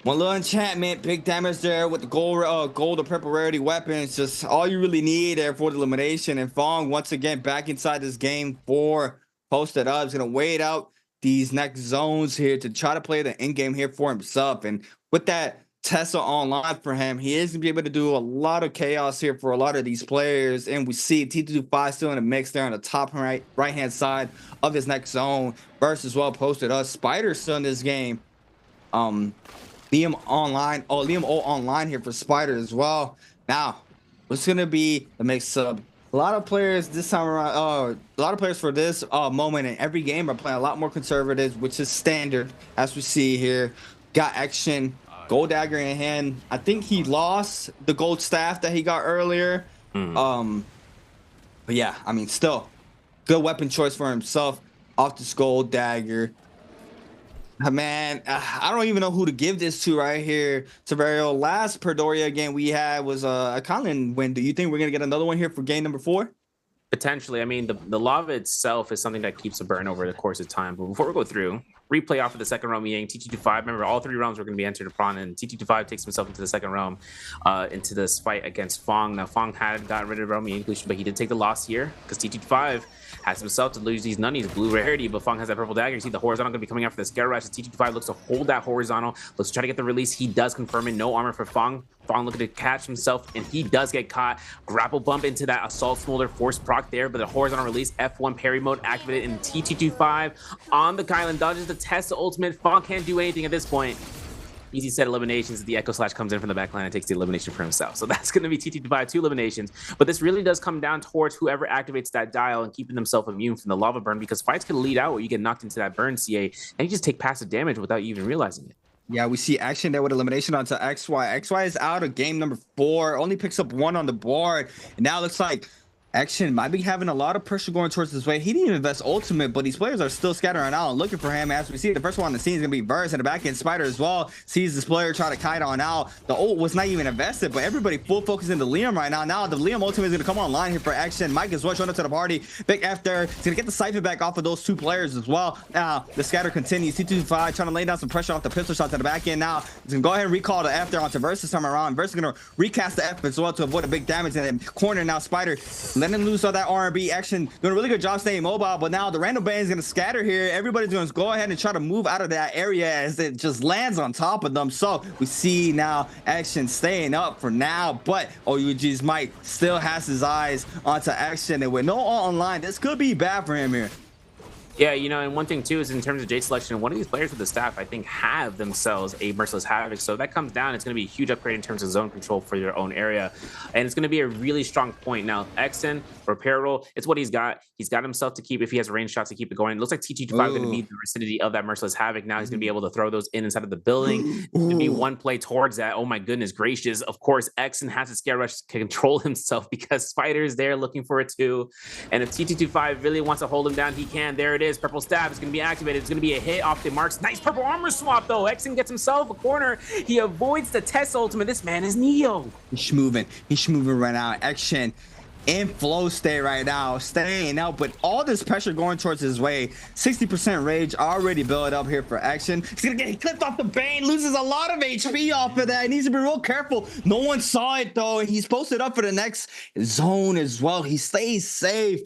Speaker 5: One little enchantment, big damage there with the gold or purple rarity weapons. Just all you really need there for the elimination. And Fong, once again, back inside this game for posted up. He's going to wait out these next zones here to try to play the end game here for himself. And with that Tesla online for him, he is going to be able to do a lot of chaos here for a lot of these players. And we see T225 still in the mix there on the top right-hand side of this next zone versus well posted us. Spider still in this game. Liam online here for Spider as well. Now, what's going to be the mix-up? A lot of players this time around, a lot of players for this moment in every game are playing a lot more conservative, which is standard, as we see here. Got action, gold dagger in hand. I think he lost the gold staff that he got earlier. But yeah, I mean, still, good weapon choice for himself off this gold dagger. Man, I don't even know who to give this to right here. Severio, last Perdoria game we had was a Colin win. Do you think we're going to get another one here for game number 4?
Speaker 3: Potentially. I mean, the lava itself is something that keeps a burn over the course of time. But before we go through, replay off of the second realm Yang, T225. Remember, all 3 realms were going to be entered upon, and T225 takes himself into the second realm, into this fight against Fong. Now, Fong had gotten rid of realm Yang, but he did take the loss here because T225 has himself to lose these nunnies, blue rarity, but Fong has that purple dagger. You see the horizontal going to be coming after the Scare Rush. T225 looks to hold that horizontal, looks to try to get the release. He does confirm it. No armor for Fong. Fong looking to catch himself, and he does get caught. Grapple bump into that Assault Smolder force proc there, but the horizontal release, F1 parry mode activated, and T225 on the Kylan dodges the test ultimate. Fong can't do anything at this point. Easy set eliminations. The Echo Slash comes in from the backline and takes the elimination for himself. So that's going to be T225, 2 eliminations. But this really does come down towards whoever activates that dial and keeping themselves immune from the lava burn, because fights can lead out where you get knocked into that burn, CA, and you just take passive damage without you even realizing it.
Speaker 5: Yeah, we see action there with elimination onto XY. XY is out of game number 4, only picks up 1 on the board. And now it looks like Action might be having a lot of pressure going towards this way. He didn't even invest ultimate, but these players are still scattering out and looking for him. As we see, the first one on the scene is going to be Burst, and the back end Spider as well. Sees this player try to kite on out. The ult was not even invested, but everybody full focus into Liam right now. Now the Liam ultimate is going to come online here for Action. Mike is well showing up to the party. Big F there. He's going to get the Cypher back off of those 2 players as well. Now the scatter continues. T225 trying to lay down some pressure off the pistol shots at the back end. Now he's going to go ahead and recall the F there onto Versus time around. Versus going to recast the F as well to avoid a big damage. And then corner now Spider letting loose all that R&B action, doing a really good job staying mobile. But now the random band is going to scatter here. Everybody's going to go ahead and try to move out of that area as it just lands on top of them. So we see now action staying up for now, but OUG's Mike still has his eyes onto action, and with no ult online, this could be bad for him here.
Speaker 3: Yeah, you know, and one thing too is in terms of Jade selection, one of these players with the staff, I think, have themselves a Merciless Havoc. So that comes down, it's going to be a huge upgrade in terms of zone control for their own area. And it's going to be a really strong point. Now, Exton, repair roll, it's what he's got. He's got himself to keep, if he has range shots, to keep it going. It looks like TT25 is going to be the vicinity of that Merciless Havoc. Now he's going to be able to throw those in inside of the building. It's going to be one play towards that. Oh my goodness gracious. Of course, Exton has to scare rush to control himself because Spider is there looking for it too. And if TT25 really wants to hold him down, he can. There it is. Purple Stab is going to be activated. It's going to be a hit off the marks. Nice purple armor swap though. Exton gets himself a corner. He avoids the test ultimate. This man is Neo.
Speaker 5: He's moving right now. Action in flow state right now, staying out, but all this pressure going towards his way. 60% rage already built up here for action. He's gonna get clipped off the Bane, loses a lot of HP off of that. He needs to be real careful. No one saw it though. He's posted up for the next zone as well. He stays safe.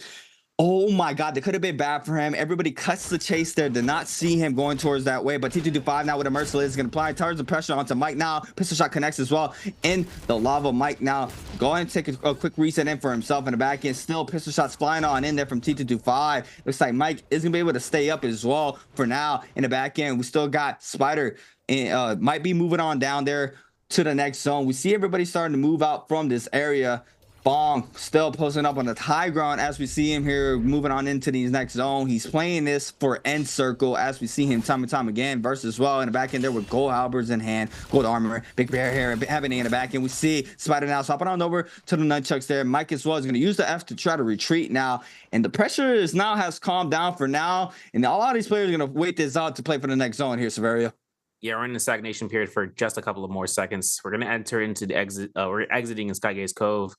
Speaker 5: Oh my God, that could have been bad for him. Everybody cuts the chase there. Did not see him going towards that way, but TT25 now with a Merciless is going to apply tons of pressure onto Mike now. Pistol shot connects as well in the lava. Mike now go ahead and take a quick reset in for himself in the back end. Still pistol shots flying on in there from TT25. Looks like Mike is going to be able to stay up as well for now in the back end. We still got Spider and might be moving on down there to the next zone. We see everybody starting to move out from this area. Bong still posting up on the high ground as we see him here moving on into the next zone. He's playing this for end circle as we see him time and time again. Versus as well in the back end there with gold halberds in hand, gold armor, big bear here happening in the back end. We see Spider now swapping on over to the nunchucks there. Mike as well is going to use the F to try to retreat now, and the pressure is now has calmed down for now, and a lot of these players are going to wait this out to play for the next zone here, Severio.
Speaker 3: Yeah, we're in the stagnation period for just a couple of more seconds. We're going to enter into the exit. We're exiting in Skygaze Cove.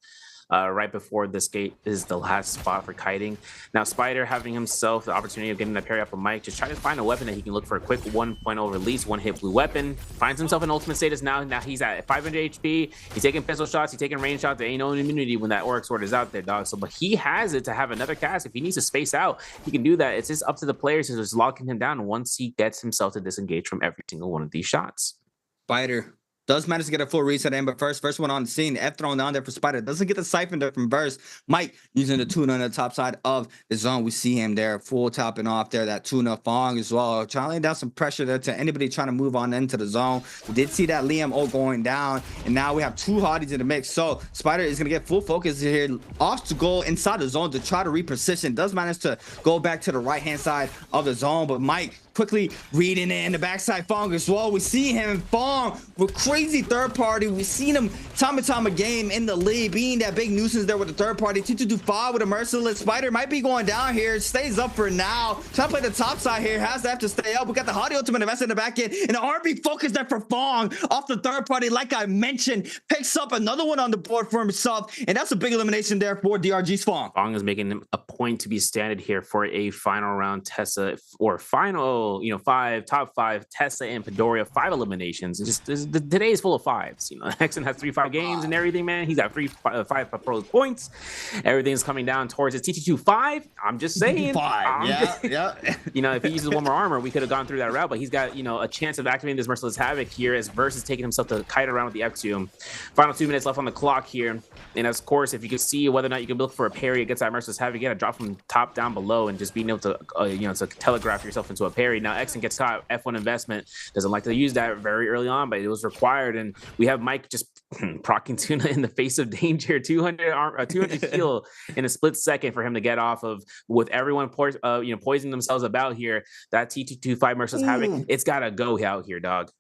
Speaker 3: Right before this gate is the last spot for kiting. Now Spider having himself the opportunity of getting that parry up of Mike, just try to find a weapon that he can look for a quick 1.0 release, one hit blue weapon. Finds himself an ultimate status now. Now he's at 500 HP. He's taking pistol shots. He's taking range shots. There ain't no immunity when that Auric Sword is out there, dog. So, but he has it to have another cast. If he needs to space out, he can do that. It's just up to the players to just locking him down once he gets himself to disengage from every single one of these shots.
Speaker 5: Spider does manage to get a full reset in, but first one on the scene. F thrown down there for Spider. Doesn't get the siphon there from Burst. Mike using the tuna on the top side of the zone. We see him there full topping off there. That tuna Fong as well. Trying to lay down some pressure there to anybody trying to move on into the zone. We did see that Liam O going down, and now we have two hotties in the mix. So Spider is going to get full focus here. Off to go inside the zone to try to reposition. Does manage to go back to the right-hand side of the zone, but Mike quickly reading it in the backside Fong as well. We see him Fong with crazy third party. We've seen him time and time again in the league being that big nuisance there with the third party. 2-2-5 with a Merciless. Spider might be going down here. Stays up for now. Trying to play the top side here. Has to have to stay up. We got the Hottie Ultimate invested in the back end, and the RB focus there for Fong off the third party. Like I mentioned, picks up another one on the board for himself, and that's a big elimination there for DRG's Fong.
Speaker 3: Fong is making a point to be standard here for a final round Tessa, or final, top five Tessa and Padoria, 5 eliminations. It's just today is full of 5s. Hexen has 3-5 games and everything, man. He's got 5 pro points. Everything's coming down towards it. TT25. I'm just saying.
Speaker 5: Yeah.
Speaker 3: If he uses one more armor, we could have gone through that route, but he's got a chance of activating this Merciless Havoc here as Verse is taking himself to kite around with the F2. Final 2 minutes left on the clock here, and of course, if you can see whether or not you can look for a parry against that Merciless Havoc, you gotta drop from top down below and just being able to to telegraph yourself into a parry. Now Exen gets caught. F1 investment doesn't like to use that very early on, but it was required, and we have Mike just procking Tuna in the face of danger. 200 heal in a split second for him to get off of, with everyone poisoning themselves about here. That T225 Merciless Havoc, it's gotta go out here, dog.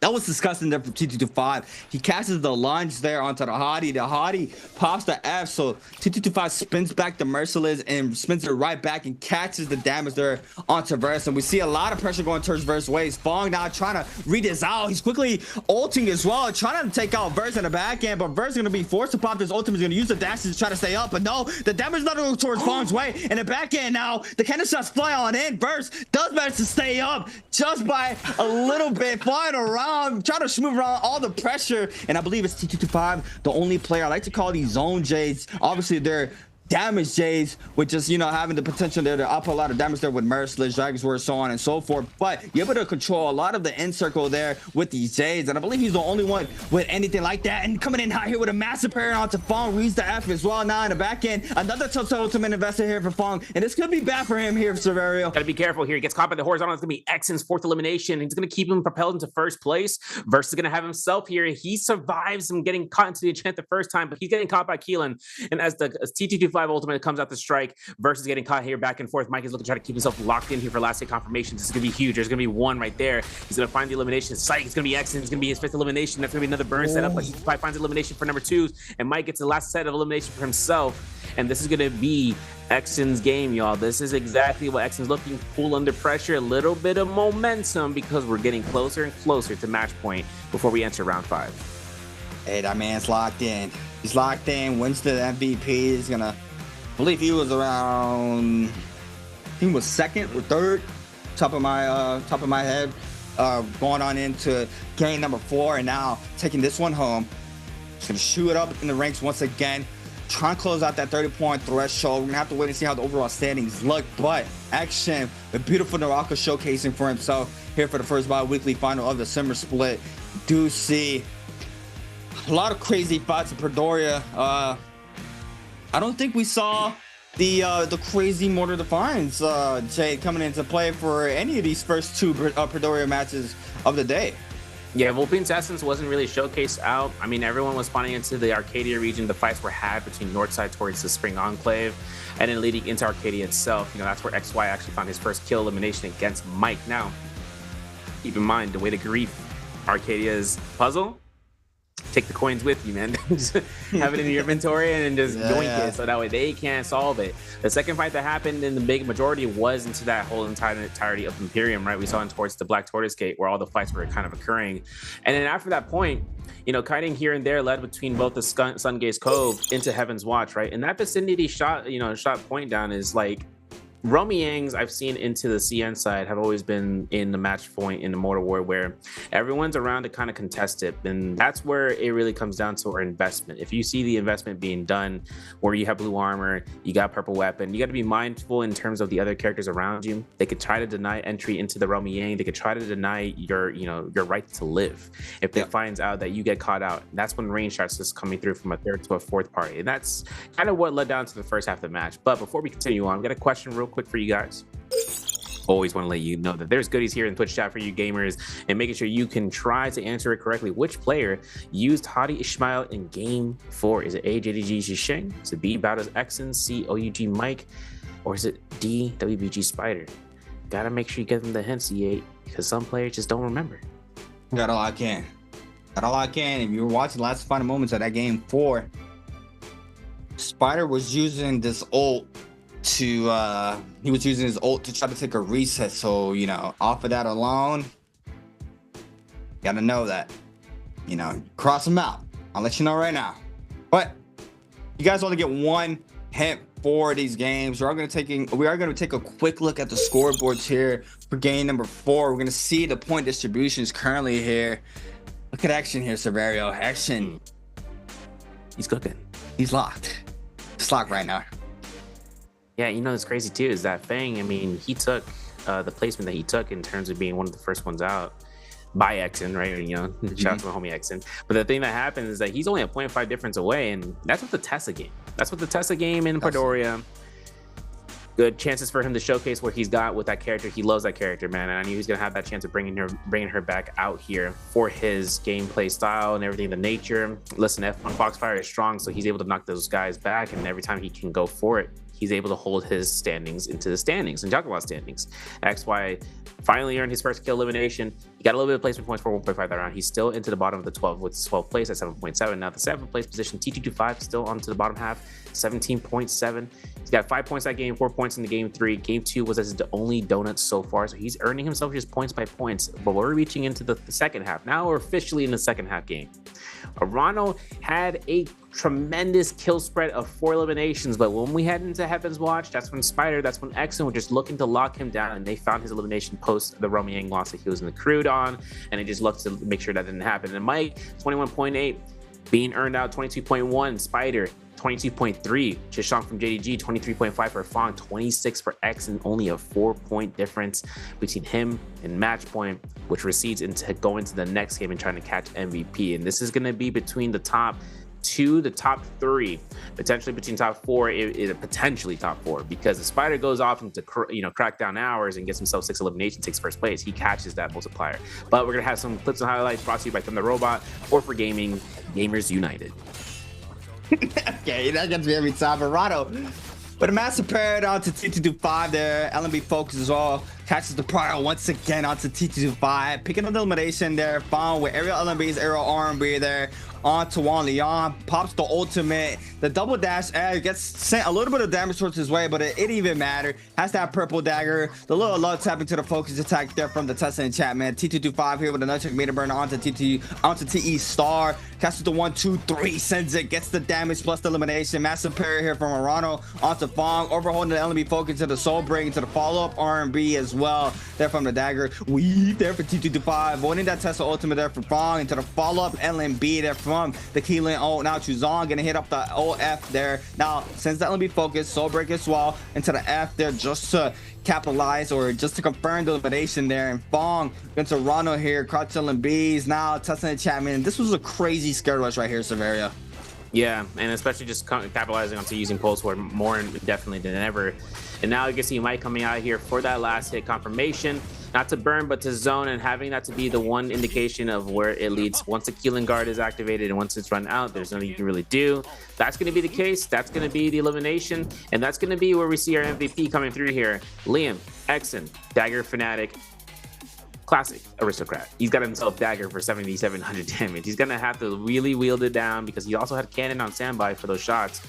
Speaker 5: That was disgusting there from T225. He catches the lunge there onto the Hottie. The Hottie pops the F, so T225 spins back the Merciless and spins it right back and catches the damage there onto Verse. And we see a lot of pressure going towards Verse ways. Fong now trying to read this out. He's quickly ulting as well, trying to take out Verse in the back end, but Verse is going to be forced to pop this ultimate. He's going to use the dashes to try to stay up, but no, the damage is not going towards Fong's way. In the back end now, the cannon shots fly on in. Verse does manage to stay up just by a little bit, flying around try to smooth around all the pressure. And I believe it's T225, the only player I like to call these zone Jades. Obviously, they're damage Jades, with just, you know, having the potential there to output a lot of damage there with Merciless, Dragon Sword, so on and so forth. But you're able to control a lot of the end circle there with these Jades, and I believe he's the only one with anything like that. And coming in hot here with a massive parry onto Fong, reads the F as well. Now in the back end, another tough ultimate invested here for Fong, and this could be bad for him here, Severio.
Speaker 3: Gotta be careful here. He gets caught by the horizontal. It's gonna be Xen's fourth elimination. He's gonna keep him propelled into first place. Versus gonna have himself here. He survives him getting caught into the enchant the first time, but he's getting caught by Keelan. And as T225 ultimate comes out the strike, Versus getting caught here back and forth. Mike is looking to try to keep himself locked in here for last hit confirmations. This is gonna be huge. There's gonna be one right there. He's gonna find the elimination. Psych, it's gonna be Xen. It's gonna be his fifth elimination. That's gonna be another burn setup. But he finds elimination for number 2, and Mike gets the last set of elimination for himself. And this is gonna be Xen's game, y'all. This is exactly what Xen's looking. Pull under pressure, a little bit of momentum, because we're getting closer and closer to match point before we enter round 5.
Speaker 5: Hey, that man's locked in. He's locked in. Wins the MVP. He's gonna, I believe he was around, I think he was second or third, top of my head, going on into game number 4, and now taking this one home. Just gonna shoot it up in the ranks once again, trying to close out that 30-point threshold. We're gonna have to wait and see how the overall standings look, but action, the beautiful NARAKA showcasing for himself here for the first bi-weekly final of the summer split. Do see a lot of crazy fights in Predoria. I don't think we saw the crazy Mortar Defiance Jade coming into play for any of these first 2 Predoria matches of the day.
Speaker 3: Yeah, Vulpine's essence wasn't really showcased out. I mean, everyone was spawning into the Arcadia region. The fights were had between Northside towards the Spring Enclave, and then leading into Arcadia itself. You know, that's where XY actually found his first kill elimination against Mike. Now, keep in mind, the way to grief Arcadia's puzzle, take the coins with you, man. Just have it in your inventory and just yoink it, so that way they can't solve it. The second fight that happened in the big majority was into that whole entirety of Imperium, right? We saw it towards the Black Tortoise Gate, where all the fights were kind of occurring. And then after that point, you know, kiting here and there led between both the Sun Gaze Cove into Heaven's Watch, right? And that vicinity shot point down is like, Romy Yangs I've seen into the CN side have always been in the match point in the Mortal War, where everyone's around to kind of contest it, and that's where it really comes down to our investment. If you see the investment being done where you have blue armor, you got purple weapon, you got to be mindful in terms of the other characters around you. They could try to deny entry into the Romy Yang. They could try to deny your right to live. If they finds out that you get caught out, that's when range starts just coming through from a third to a fourth party, and that's kind of what led down to the first half of the match. But before we continue on, I've got a question real quick for you guys. Always want to let you know that there's goodies here in Twitch chat for you gamers, and making sure you can try to answer it correctly. Which player used Hadi Ismail in game 4? Is it A, JDG Shisheng? Is it B, Bowders Xen? C, OUG Mike? Or is it D, WBG Spider? Gotta make sure you get them the hints, E8, because some players just don't remember.
Speaker 5: Gotta lock in. Gotta lock in. If you were watching the last final moments of that game 4, Spider was using this ult to he was using his ult to try to take a reset. So, you know, off of that alone, gotta know that, you know, cross him out. I'll let you know right now. But you guys only get one hint for these games. We are going to take a quick look at the scoreboards here for game number 4. We're going to see the point distributions currently here. Look at action here, Severio. Action.
Speaker 3: He's cooking.
Speaker 5: He's locked. It's locked right now.
Speaker 3: Yeah, you know, what's crazy too is that Fang, I mean, he took the placement that he took in terms of being one of the first ones out by Xen, right? You know, shout out to my homie Xen. But the thing that happens is that he's only a 0.5 difference away, and that's with the Tessa game. That's with the Tessa game in Predoria. Good chances for him to showcase what he's got with that character. He loves that character, man, and I knew he was gonna have that chance of bringing her back out here for his gameplay style and everything. The nature. Listen, F1 Foxfire is strong, so he's able to knock those guys back, and every time he can go for it, he's able to hold his standings into the standings and Jaguar standings. XY finally earned his first kill elimination. He got a little bit of placement points for 1.5 that round. He's still into the bottom of the 12 with 12th place at 7.7. Now the 7th place position, T225, still onto the bottom half, 17.7. He's got 5 points that game, 4 points in the game 3. Game 2 was his only donut so far, so he's earning himself just points by points. But we're reaching into the second half. Now we're officially in the second half game. Arano had a tremendous kill spread of 4 eliminations, but when we head into Heaven's Watch, that's when Spider, that's when Xen were just looking to lock him down, and they found his elimination post the Romy Yang loss that he was in the crude. Sean, and it just looks to make sure that didn't happen. And Mike, 21.8, being earned out 22.1, Spider, 22.3, Chishong from JDG, 23.5 for Fong, 26 for X, and only a 4-point difference between him and Match Point, which recedes into going to the next game and trying to catch MVP. And this is going to be between the top 2, the top 3, potentially between top 4, potentially top 4, because the Spider goes off into crackdown hours and gets himself 6 eliminations, takes first place. He catches that multiplier. But we're gonna have some clips and highlights brought to you by Thunder Robot or for gaming, Gamers United.
Speaker 5: Okay, that gets me every time. Verano, but a massive parade onto T225 there. LNB focus as well. Catches the prior once again onto T225. Picking up the elimination there. Found with aerial LNB's aerial R&B there. On to Juan Leon, pops the ultimate, the double dash edge gets sent a little bit of damage towards his way, but it didn't even matter. Has that purple dagger, the little love tap into the focus attack there from the Tesla enchantment. T225 here with another check meter burn onto TE star, catches the 1-2-3, sends it, gets the damage plus the elimination. Massive parry here from Arano onto Fong, overholding the LNB focus to the soul break into the follow-up R&B as well. There from the dagger, weave there for T225, avoiding that Tesla ultimate there for Fong into the follow-up LNB there from the Keelan ult. Now Chuzong gonna hit up the OF there. Now since the LNB focus, soul break as well into the F there just to capitalize or just to confirm the elimination there. And Fong into Rano here, crouch LNBs. Now testing the Chapman. This was a crazy scare rush right here, Severia.
Speaker 3: Yeah, and especially just capitalizing onto using Pulse Ward more definitely than ever. And now you can see Mike coming out here for that last hit confirmation, not to burn, but to zone, and having that to be the one indication of where it leads. Once the Keelan guard is activated and once it's run out, there's nothing you can really do. That's going to be the case. That's going to be the elimination. And that's going to be where we see our MVP coming through here. Liam, Exon, Dagger Fanatic, classic aristocrat. He's got himself Dagger for 7,700 damage. He's gonna have to really wield it down because he also had cannon on standby for those shots.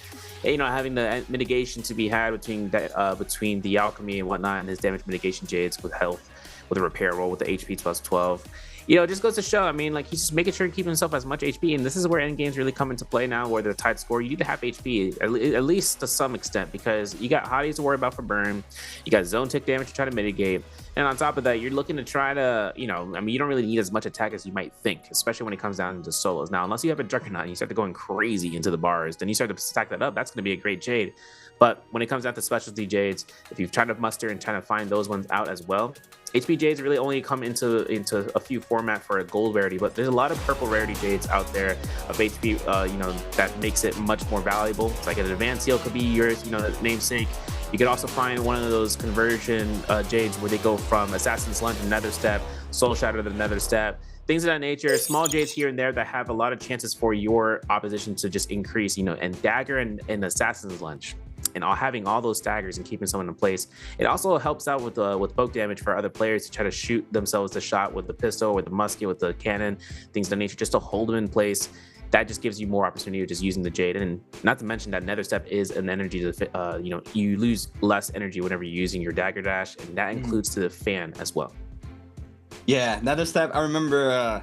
Speaker 3: And, you know, having the mitigation to be had between the alchemy and whatnot, and his damage mitigation jades with health, with a repair roll, with the HP plus 12. You know, it just goes to show, I mean, like, he's just making sure to keep himself as much HP, and this is where end games really come into play now, where they're tight score. You need to have HP, at least to some extent, because you got hotties to worry about for burn, you got zone tick damage to try to mitigate, and on top of that, you're looking to try to, you know, I mean, you don't really need as much attack as you might think, especially when it comes down to solos. Now, unless you have a Juggernaut and you start to going crazy into the bars, then you start to stack that up, that's going to be a great Jade. But when it comes down to specialty Jades, if you've tried to muster and trying to find those ones out as well, HP Jades really only come into a few format for a gold rarity, but there's a lot of purple rarity Jades out there of HP, you know, that makes it much more valuable. It's like an advanced seal could be yours, you know, namesake. You could also find one of those conversion Jades where they go from Assassin's Lunge to Nether Step, Soul Shatter to Nether Step, things of that nature. Small Jades here and there that have a lot of chances for your opposition to just increase, you know, and Dagger and Assassin's Lunge. And having all those staggers and keeping someone in place, it also helps out with poke damage for other players to try to shoot themselves the shot with the pistol, with the musket, with the cannon, things of that nature, just to hold them in place. That just gives you more opportunity of just using the Jade. And not to mention that Nether Step is an energy to, you know, you lose less energy whenever you're using your Dagger Dash, and that includes to the fan as well.
Speaker 5: Yeah, Nether Step, I remember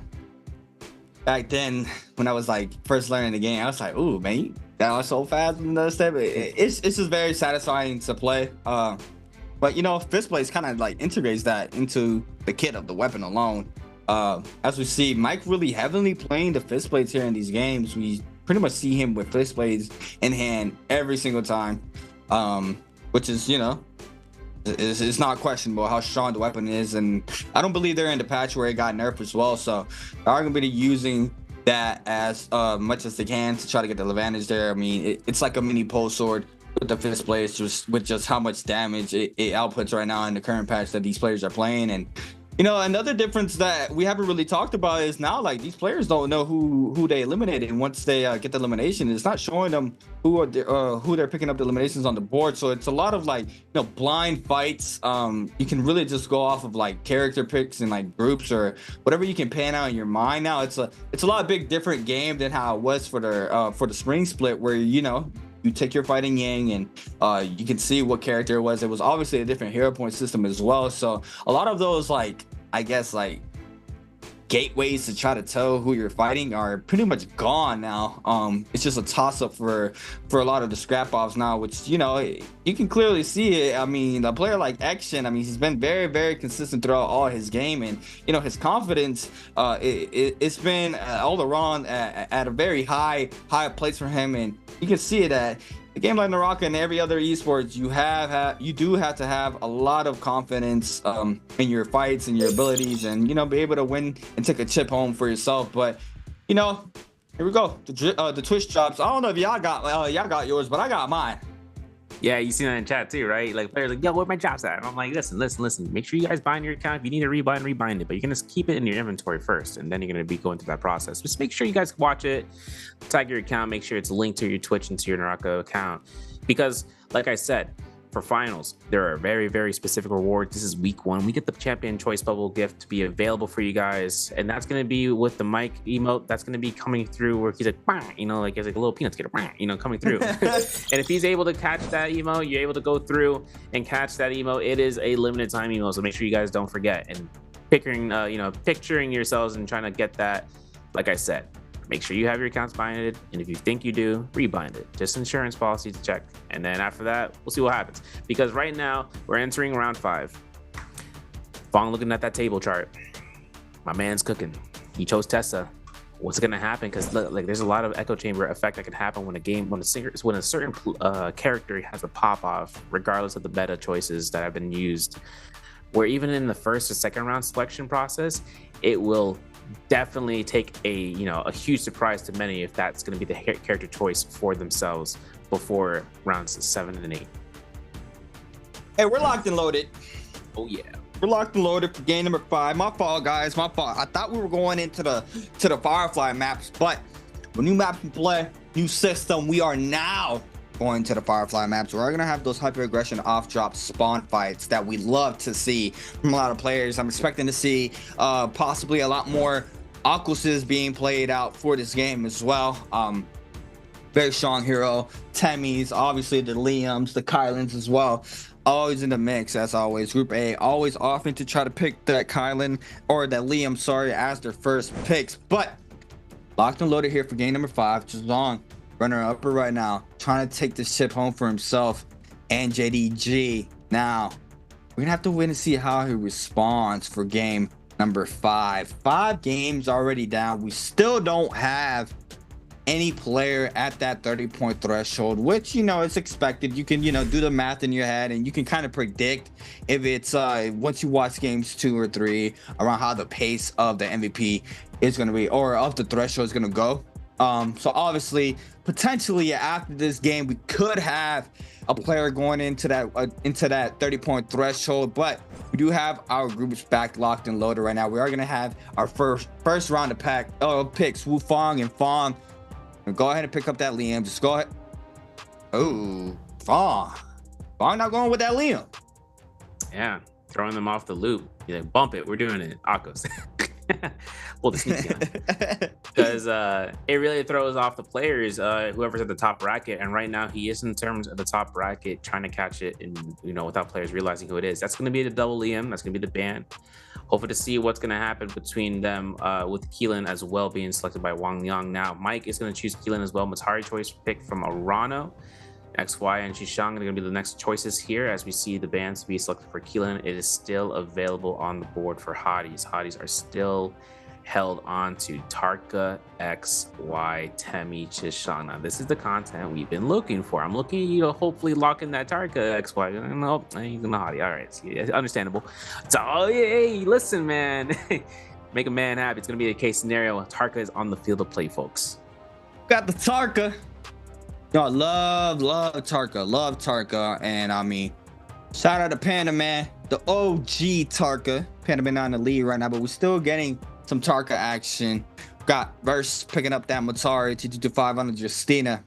Speaker 5: back then when I was like first learning the game, I was like, ooh, man, that was so fast in Nether Step. It's just very satisfying to play. But you know, Fist Blaze kind of like integrates that into the kit of the weapon alone. As we see, Mike really heavily playing the Fist Blades here in these games. We pretty much see him with Fist Blades in hand every single time, which is, you know, it's not questionable how strong the weapon is. And I don't believe they're in the patch where it got nerfed as well, so they are going to be using that as much as they can to try to get the advantage there. I mean, it's like a mini pole sword with the Fist Blades, just with just how much damage it outputs right now in the current patch that these players are playing. And you know, another difference that we haven't really talked about is now, like, these players don't know who they eliminated, and once they get the elimination, it's not showing them who they're picking up the eliminations on the board. So it's a lot of, like, you know, blind fights. You can really just go off of like character picks and like groups or whatever you can pan out in your mind. Now it's a lot big different game than how it was for the spring split, where, you know, you take your fighting Yang and you can see what character it was. It was obviously a different hero point system as well. So a lot of those, like, I guess, like, gateways to try to tell who you're fighting are pretty much gone now. It's just a toss-up for a lot of the scrap offs now, which, you know, you can clearly see it. I mean, a player like Action, I mean, he's been very, very consistent throughout all his game, and, you know, his confidence, it's been all around at a very high place for him, and you can see it at a game like NARAKA and every other esports. You do have to have a lot of confidence in your fights and your abilities, and, you know, be able to win and take a chip home for yourself. But, you know, here we go. The Twitch drops. I don't know if y'all got yours, but I got mine.
Speaker 3: Yeah, you see that in chat too, right? Like players like, yo, where my drops at? And I'm like, listen. Make sure you guys bind your account. If you need to rebind it, but you're gonna keep it in your inventory first, and then you're gonna be going through that process. Just make sure you guys watch it, tag your account, make sure it's linked to your Twitch and to your NARAKA account, because like I said, for finals, there are very, very specific rewards. This is week 1. We get the champion choice bubble gift to be available for you guys, and that's gonna be with the mic emote. That's gonna be coming through where he's like, bah! You know, like it's like a little peanut skater, bah! You know, coming through. And if he's able to catch that emote, you're able to go through and catch that emote. It is a limited time emote, so make sure you guys don't forget. And picturing yourselves and trying to get that, like I said, make sure you have your accounts binded, and if you think you do, rebind it. Just insurance policy to check, and then after that, we'll see what happens. Because right now, we're entering round 5. Fong looking at that table chart. My man's cooking. He chose Tessa. What's gonna happen? Because like, there's a lot of echo chamber effect that can happen when a certain character has a pop off, regardless of the meta choices that have been used. Where even in the first or second round selection process, it will definitely take a huge surprise to many if that's going to be the character choice for themselves before rounds 7 and 8.
Speaker 5: Hey, we're locked and loaded.
Speaker 3: Oh yeah,
Speaker 5: we're locked and loaded for game number 5. My fault, guys, my fault. I thought we were going into the Firefly maps, but with new maps in play, new system, we are now going to the Firefly maps. We're gonna have those hyper aggression off drop spawn fights that we love to see from a lot of players. I'm expecting to see possibly a lot more Aquuses being played out for this game as well. Very strong hero, Temmys, obviously the Liams, the Kylans as well, always in the mix as always. Group A always offering to try to pick that Kylan or that Liam, sorry, as their first picks. But locked and loaded here for game number 5. Zhang, runner upper right now, trying to take this chip home for himself and JDG. Now we're gonna have to wait and see how he responds for game number 5. 5 games already down. We still don't have any player at that 30-point threshold, which, you know, it's expected. You can, you know, do the math in your head and you can kind of predict if it's once you watch games 2 or 3 around how the pace of the MVP is going to be, or of the threshold is going to go. So obviously, potentially after this game, we could have a player going into that 30-point threshold, but we do have our groups back locked and loaded right now. We are going to have our first round of picks, Wu Fong and Fong. Go ahead and pick up that Liam. Just go ahead. Oh, Fong not going with that Liam.
Speaker 3: Yeah, throwing them off the loop. You're like, bump it. We're doing it. Akos. Well, the sneak because it really throws off the players, whoever's at the top bracket. And right now he is in terms of the top bracket, trying to catch it, and without players realizing who it is. That's going to be the double Liam. That's going to be the ban. Hoping to see what's going to happen between them, with Keelan as well being selected by Wang Liang. Now Mike is going to choose Keelan as well. Matari choice pick from Arano. XY and Shishang are going to be the next choices here as we see the bans be selected for Keelan. It is still available on the board for Hotties. Hotties are still held on to Tarka, XY, Temmie, Shishang. Now, this is the content we've been looking for. I'm looking at you to hopefully lock in that Tarka, XY. Nope, he's in the Hottie. All right, so, yeah, understandable. So, hey, listen, man. Make a man happy. It's going to be a case scenario. Tarka is on the field of play, folks.
Speaker 5: Got the Tarka. Y'all love Tarka, and I mean, shout out to Panda Man, the OG Tarka. Panda Man on the lead right now, but we're still getting some Tarka action. Got Verse picking up that Matari, 225 on the Justina.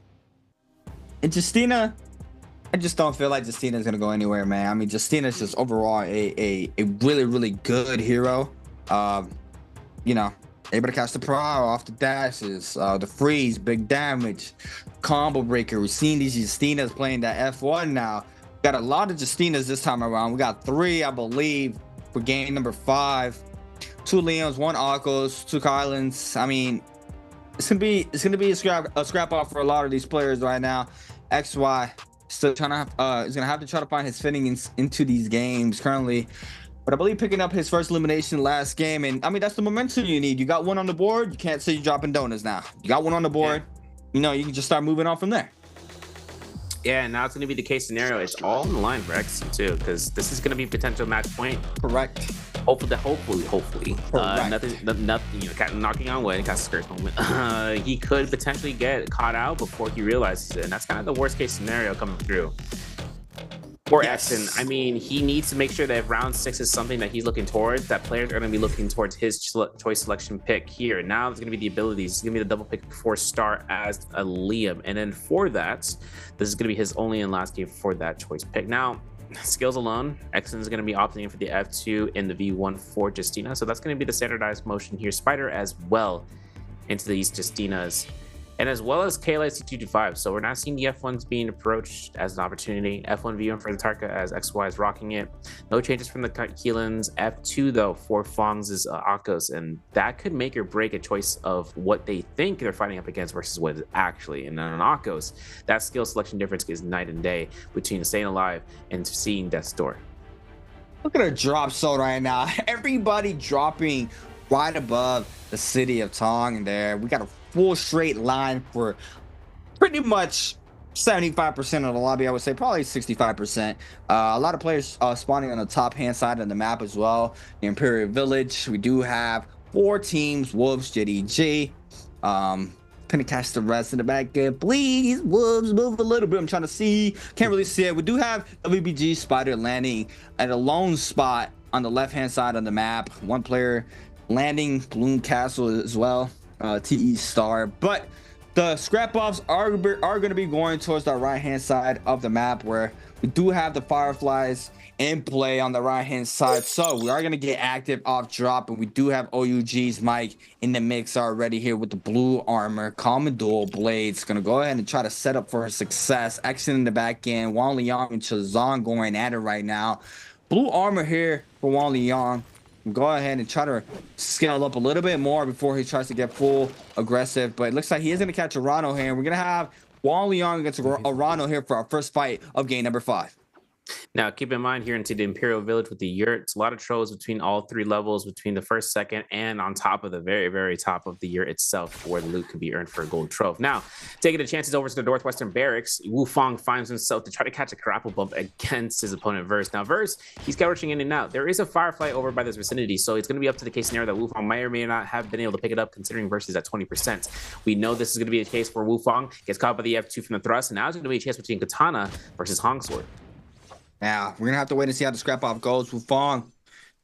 Speaker 5: And Justina, I just don't feel like Justina's gonna go anywhere, man. I mean, Justina's just overall a really, really good hero. Able to catch the power off the dashes, the freeze, big damage, combo breaker. We've seen these Justinas playing that F1 now. Got a lot of Justinas this time around. We got 3, I believe, for game number 5. 2 Liams, 1 Akos, 2 Kylands. I mean, it's gonna be a scrap off for a lot of these players right now. XY still trying to is gonna have to try to find his fitting into these games currently. But I believe picking up his first elimination last game, and I mean that's the momentum you need. You got 1 on the board. You can't say you're dropping donuts now. You got 1 on the board. You know, you can just start moving on from there.
Speaker 3: Yeah, now it's going to be the case scenario. It's all on the line for X too, because this is going to be potential match point.
Speaker 5: Correct.
Speaker 3: Hopefully. Nothing. You know, knocking on wood, Cast Skirts moment. He could potentially get caught out before he realizes it, and that's kind of the worst case scenario coming through. For Exton, I mean, he needs to make sure that if round 6 is something that he's looking towards, that players are going to be looking towards his choice selection pick here. Now it's going to be the abilities. It's going to be the double pick before start as a Liam. And then for that, this is going to be his only and last game for that choice pick. Now, skills alone, Exton is going to be opting in for the F2 in the V1 for Justina. So that's going to be the standardized motion here. Spider as well into these Justinas. And as well as KLA C225. So we're not seeing the F1s being approached as an opportunity. F1 V1 for the Tarka as XY is rocking it. No changes from the Keelans. F2 though for Fong's Akos. And that could make or break a choice of what they think they're fighting up against versus what is actually. And on Akos, that skill selection difference is night and day between staying alive and seeing death's door.
Speaker 5: Look at our drop zone right now. Everybody dropping right above the city of Tong there. We got a full straight line for pretty much 75% of the lobby. I would say probably 65%. A lot of players spawning on the top hand side of the map as well. The Imperial Village. We do have 4 teams. Wolves, JDG. Gonna catch the rest in the back end. Please, Wolves, move a little bit. I'm trying to see. Can't really see it. We do have WBG Spider landing at a lone spot on the left hand side of the map. 1 player landing Bloom Castle as well. TE Star, but the scrap offs are going to be going towards the right hand side of the map, where we do have the Fireflies in play on the right hand side. So we are going to get active off drop, and we do have OUG's Mike in the mix already here with the blue armor. Common dual blades going to go ahead and try to set up for success. Action in the back end. Wang Liang and Chazan going at it right now. Blue armor here for Wang Liang. Go ahead and try to scale up a little bit more before he tries to get full aggressive. But it looks like he is going to catch a Rano here. And we're going to have Wang Liang against a Rano here for our first fight of game number 5.
Speaker 3: Now, keep in mind here into the Imperial Village with the yurts, a lot of trolls between all 3 levels, between the first, second, and on top of the very, very top of the yurt itself, where the loot could be earned for a gold trove. Now, taking the chances over to the Northwestern Barracks, Wu Fong finds himself to try to catch a grapple bump against his opponent, Verse. Now, Verse, he's couching in and out. There is a Firefly over by this vicinity, so it's going to be up to the case scenario that Wu Fong may or may not have been able to pick it up, considering Verse is at 20%. We know this is going to be a case where Wu Fong gets caught by the F2 from the thrust, and now it's going to be a chance between Katana versus Hong Sword.
Speaker 5: Now, we're going to have to wait and see how the scrap-off goes. Wu Fong,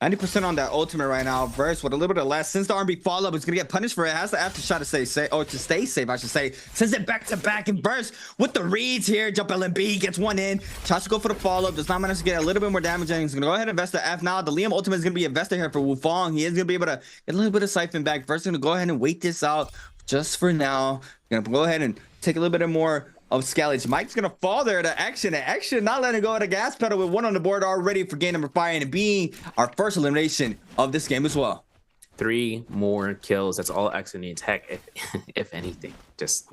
Speaker 5: 90% on that ultimate right now. Verse with a little bit of less. Since the R&B follow-up is going to get punished for it, has to after shot to stay safe, or to stay safe, I should say. Sends it back-to-back, and Verse with the reads here. Jump LMB, gets 1 in. Tries to go for the follow-up. Does not manage to get a little bit more damage, and he's going to go ahead and invest the F now. The Liam ultimate is going to be invested here for Wu Fong. He is going to be able to get a little bit of siphon back. Verse is going to go ahead and wait this out just for now. Going to go ahead and take a little bit more of Scallage. Mike's gonna fall there to Action. Action not letting go of the gas pedal with 1 on the board already for game number 5, and being our first elimination of this game as well.
Speaker 3: 3 more kills. That's all Action needs. Heck, if anything, just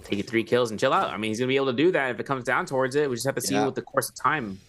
Speaker 3: take 3 kills and chill out. I mean, he's gonna be able to do that if it comes down towards it. We just have to see what the course of time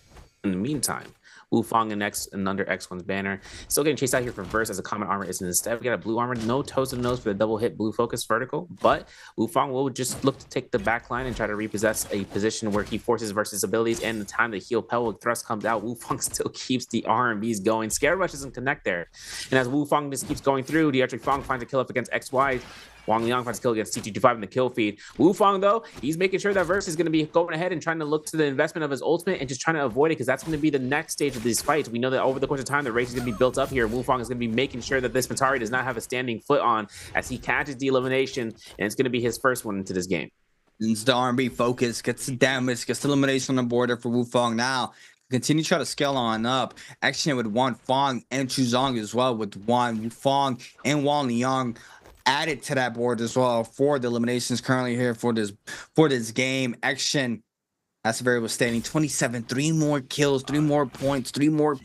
Speaker 3: in the meantime. Wu Fong and X and under X1's banner. Still getting chased out here from Verse as a common armor is instead. We got a blue armor, no toes to the nose for the double hit blue focus vertical, but Wu Fong will just look to take the back line and try to repossess a position where he forces Verse's abilities, and the time the heel pelvic thrust comes out, Wu Fong still keeps the R&Bs going. Scare Rush doesn't connect there. And as Wu Fong just keeps going through, Dietrich Fong finds a kill up against XY. Wang Liang finds a kill against C225 in the kill feed. Wu Fong, though, he's making sure that Verse is going to be going ahead and trying to look to the investment of his ultimate and just trying to avoid it, because that's going to be the next stage of these fights. We know that over the course of time, the race is going to be built up here. Wu Fong is going to be making sure that this Matari does not have a standing foot on as he catches the elimination, and it's going to be his first one into this game.
Speaker 5: It's the R&B focus, gets the damage, gets the elimination on the border for Wu Fong now. Continue to try to scale on up. Action with Wan Fong and Chuzong as well, with Wu Fong and Wang Liang added to that board as well for the eliminations currently here for this game. Action, that's very well standing. 27, 3 more kills, 3 more points, 3 more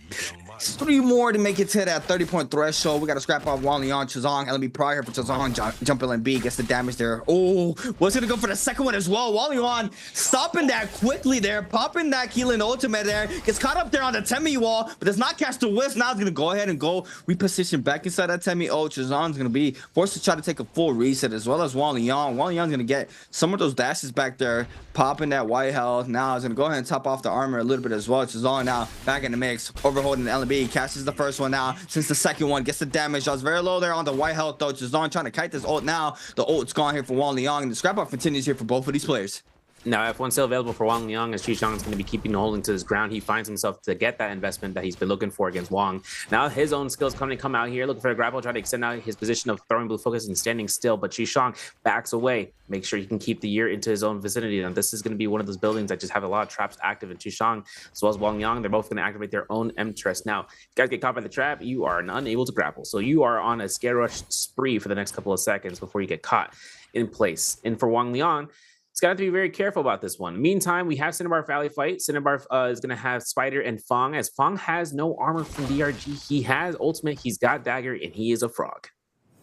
Speaker 5: It's 3 more to make it to that 30-point threshold. We got to scrap off Wang Liang, Chazong, LB prior for Chazong. Jump LB gets the damage there. Oh, was gonna go for the second one as well. Wang Liang stopping that quickly there, popping that Keelan ultimate there. Gets caught up there on the Temi wall, but does not catch the whisk. Now it's gonna go ahead and go reposition back inside that Temi. Oh, Chazong's gonna be forced to try to take a full reset as well as Wang Liang. Wang Liang's gonna get some of those dashes back there, popping that white health. Now it's gonna go ahead and top off the armor a little bit as well. Chazong now back in the mix, overholding the LB, catches the first one now. Since the second one gets the damage, was very low there on the white health though. Chazong trying to kite this ult now. The ult's gone here for Wang Liang, and the scrap off continues here for both of these players.
Speaker 3: Now, F1 still available for Wang Liang, as Xishang is going to be keeping holding to his ground. He finds himself to get that investment that he's been looking for against Wang. Now his own skills come out here, looking for a grapple, trying to extend out his position of throwing blue focus and standing still. But Xishang backs away, make sure he can keep the year into his own vicinity. And this is going to be one of those buildings that just have a lot of traps active. And Xishang, as well as Wang Liang, they're both going to activate their own M-Tress. Now, if you guys get caught by the trap, you are unable to grapple. So you are on a scare rush spree for the next couple of seconds before you get caught in place. And for Wang Liang, he's got to be very careful about this one. Meantime, we have Cinnabar Valley fight. Cinnabar is going to have Spider and Fong, as Fong has no armor from DRG. He has ultimate, he's got dagger, and he is a frog.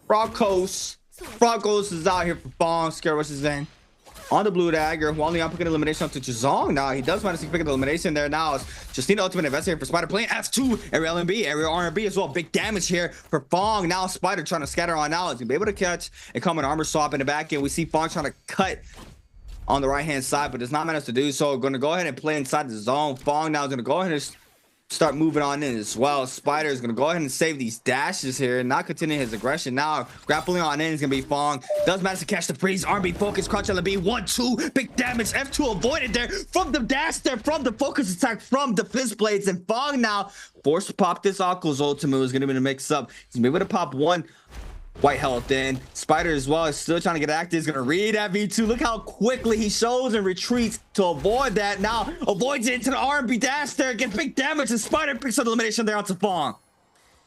Speaker 5: Frog Coast is out here for Fong. Scare rushes in on the blue dagger. Wang Liang picking elimination up to Chazong. Now he does manage to pick up the elimination there. Now it's Justina ultimate investor here for Spider playing F2 area LMB, area RMB as well. Big damage here for Fong. Now Spider trying to scatter on out. He's gonna be able to catch and come an armor swap in the back end. We see Fong trying to cut on the right hand side, but does not manage to do so. Going to go ahead and play inside the zone. Fong now is going to go ahead and start moving on in as well. Spider is going to go ahead and save these dashes here, not continue his aggression. Now grappling on in is going to be Fong. Does manage to catch the freeze. RB focus, crouch LB, 1-2, big damage. F2 avoided there from the dash there, from the focus attack, from the fist blades. And Fong now forced to pop this Aqua's ultimate. Was going to be the mix up. He's going to be able to pop one white health in. Spider as well is still trying to get active. He's gonna read that V2. Look how quickly he shows and retreats to avoid that. Now avoids it into the R&B dash there, gets big damage, and Spider picks up the elimination there onto Fong.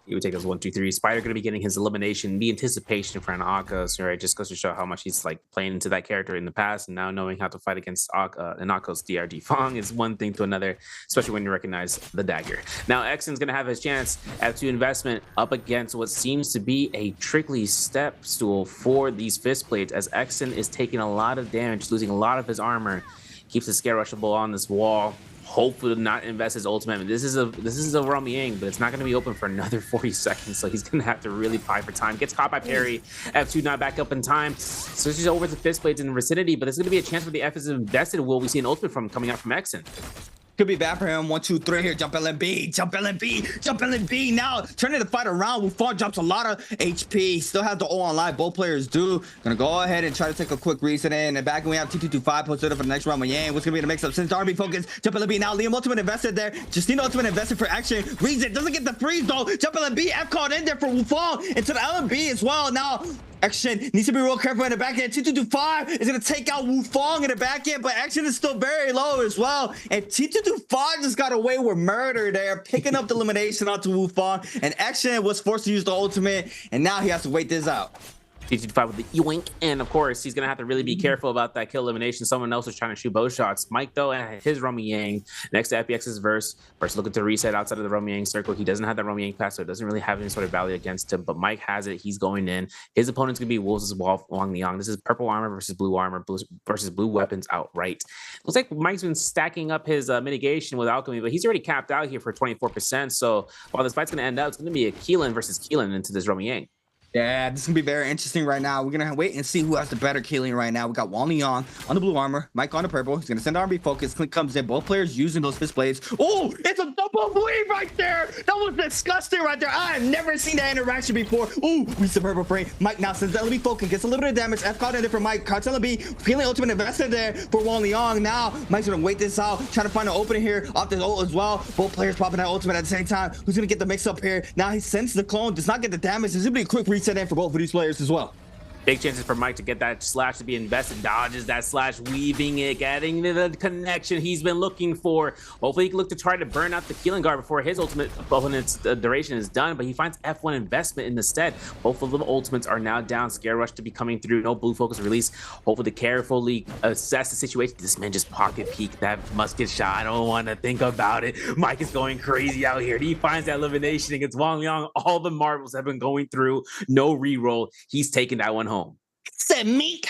Speaker 3: He would take those 1, 2, 3. Spider going to be getting his elimination, the anticipation for an Akka, so right, just goes to show how much he's like playing into that character in the past, and now knowing how to fight against an Akka's DRD Fong is one thing to another, especially when you recognize the dagger. Now Exon's going to have his chance at 2 investment up against what seems to be a trickly step stool for these fist blades, as Exon is taking a lot of damage, losing a lot of his armor, keeps his scare rushable on this wall. Hopefully not invest his ultimate. This is a Romyang, but it's not going to be open for another 40 seconds, so he's going to have to really pie for time. Gets caught by parry. F2 not back up in time. Switches over to fist blades in the vicinity, but there's going to be a chance where the F is invested. Will we see an ultimate from coming out from Exon?
Speaker 5: Could be bad for him. 1, 2, 3 here. Jump LMB. Jump LMB. Jump LMB. Now turning the fight around. Wufong drops a lot of HP. Still has the O online. Both players do. Gonna go ahead and try to take a quick reset in. And back when we have T225 posted up for the next round. Yang. What's gonna be the mix up? Since RB focus. Jump LMB. Now Liam ultimate invested there. Justina ultimate invested for action. Reads it. Doesn't get the freeze though. Jump LMB. F called in there for Wufong. Into the LMB as well. Now Action needs to be real careful in the back end. T225 is going to take out Wufong in the back end, but Action is still very low as well. And T225 just got away with murder there, picking up the elimination onto Wufong. And Action was forced to use the ultimate, and now he has to wait this out.
Speaker 3: T225 with the yoink, and of course he's gonna have to really be careful about that kill elimination. Someone else is trying to shoot both shots. Mike though, and his Romyang next to FPX's verse. First looking to reset outside of the Romyang circle. He doesn't have that Romyang pass, so it doesn't really have any sort of value against him. But Mike has it. He's going in. His opponent's gonna be Wolves' Wang Liang. This is purple armor versus blue armor versus blue weapons outright. Looks like Mike's been stacking up his mitigation with alchemy, but he's already capped out here for 24%. So while this fight's gonna end up, it's gonna be a Keelan versus Keelan into this Romyang.
Speaker 5: Yeah, this is gonna be very interesting right now. We're gonna wait and see who has the better killing right now. We got Wang Liang on the blue armor, Mike on the purple. He's gonna send RB focus. Click comes in. Both players using those fist blades. Oh, it's a double weave right there. That was disgusting right there. I have never seen that interaction before. Oh, we see purple frame. Mike now sends LB focus, gets a little bit of damage. F caught in there for Mike. Cartel LB feeling ultimate invested there for Wang Liang. Now Mike's gonna wait this out, trying to find an opening here off this ult as well. Both players popping that ultimate at the same time. Who's gonna get the mix up here? Now he sends the clone, does not get the damage. There's gonna be a quick reset in for both of these players as well.
Speaker 3: Big chances for Mike to get that slash to be invested. Dodges that slash, weaving it, getting the connection he's been looking for. Hopefully he can look to try to burn out the Keelan guard before his ultimate opponent's duration is done, but he finds F1 investment in the stead. Both of the ultimates are now down. Scare Rush to be coming through. No blue focus release. Hopefully to carefully assess the situation. This man just pocket peeked that musket shot. I don't want to think about it. Mike is going crazy out here. He finds that elimination against Wang Yang. All the marbles have been going through. No reroll. He's taking that one home.
Speaker 5: Said Meek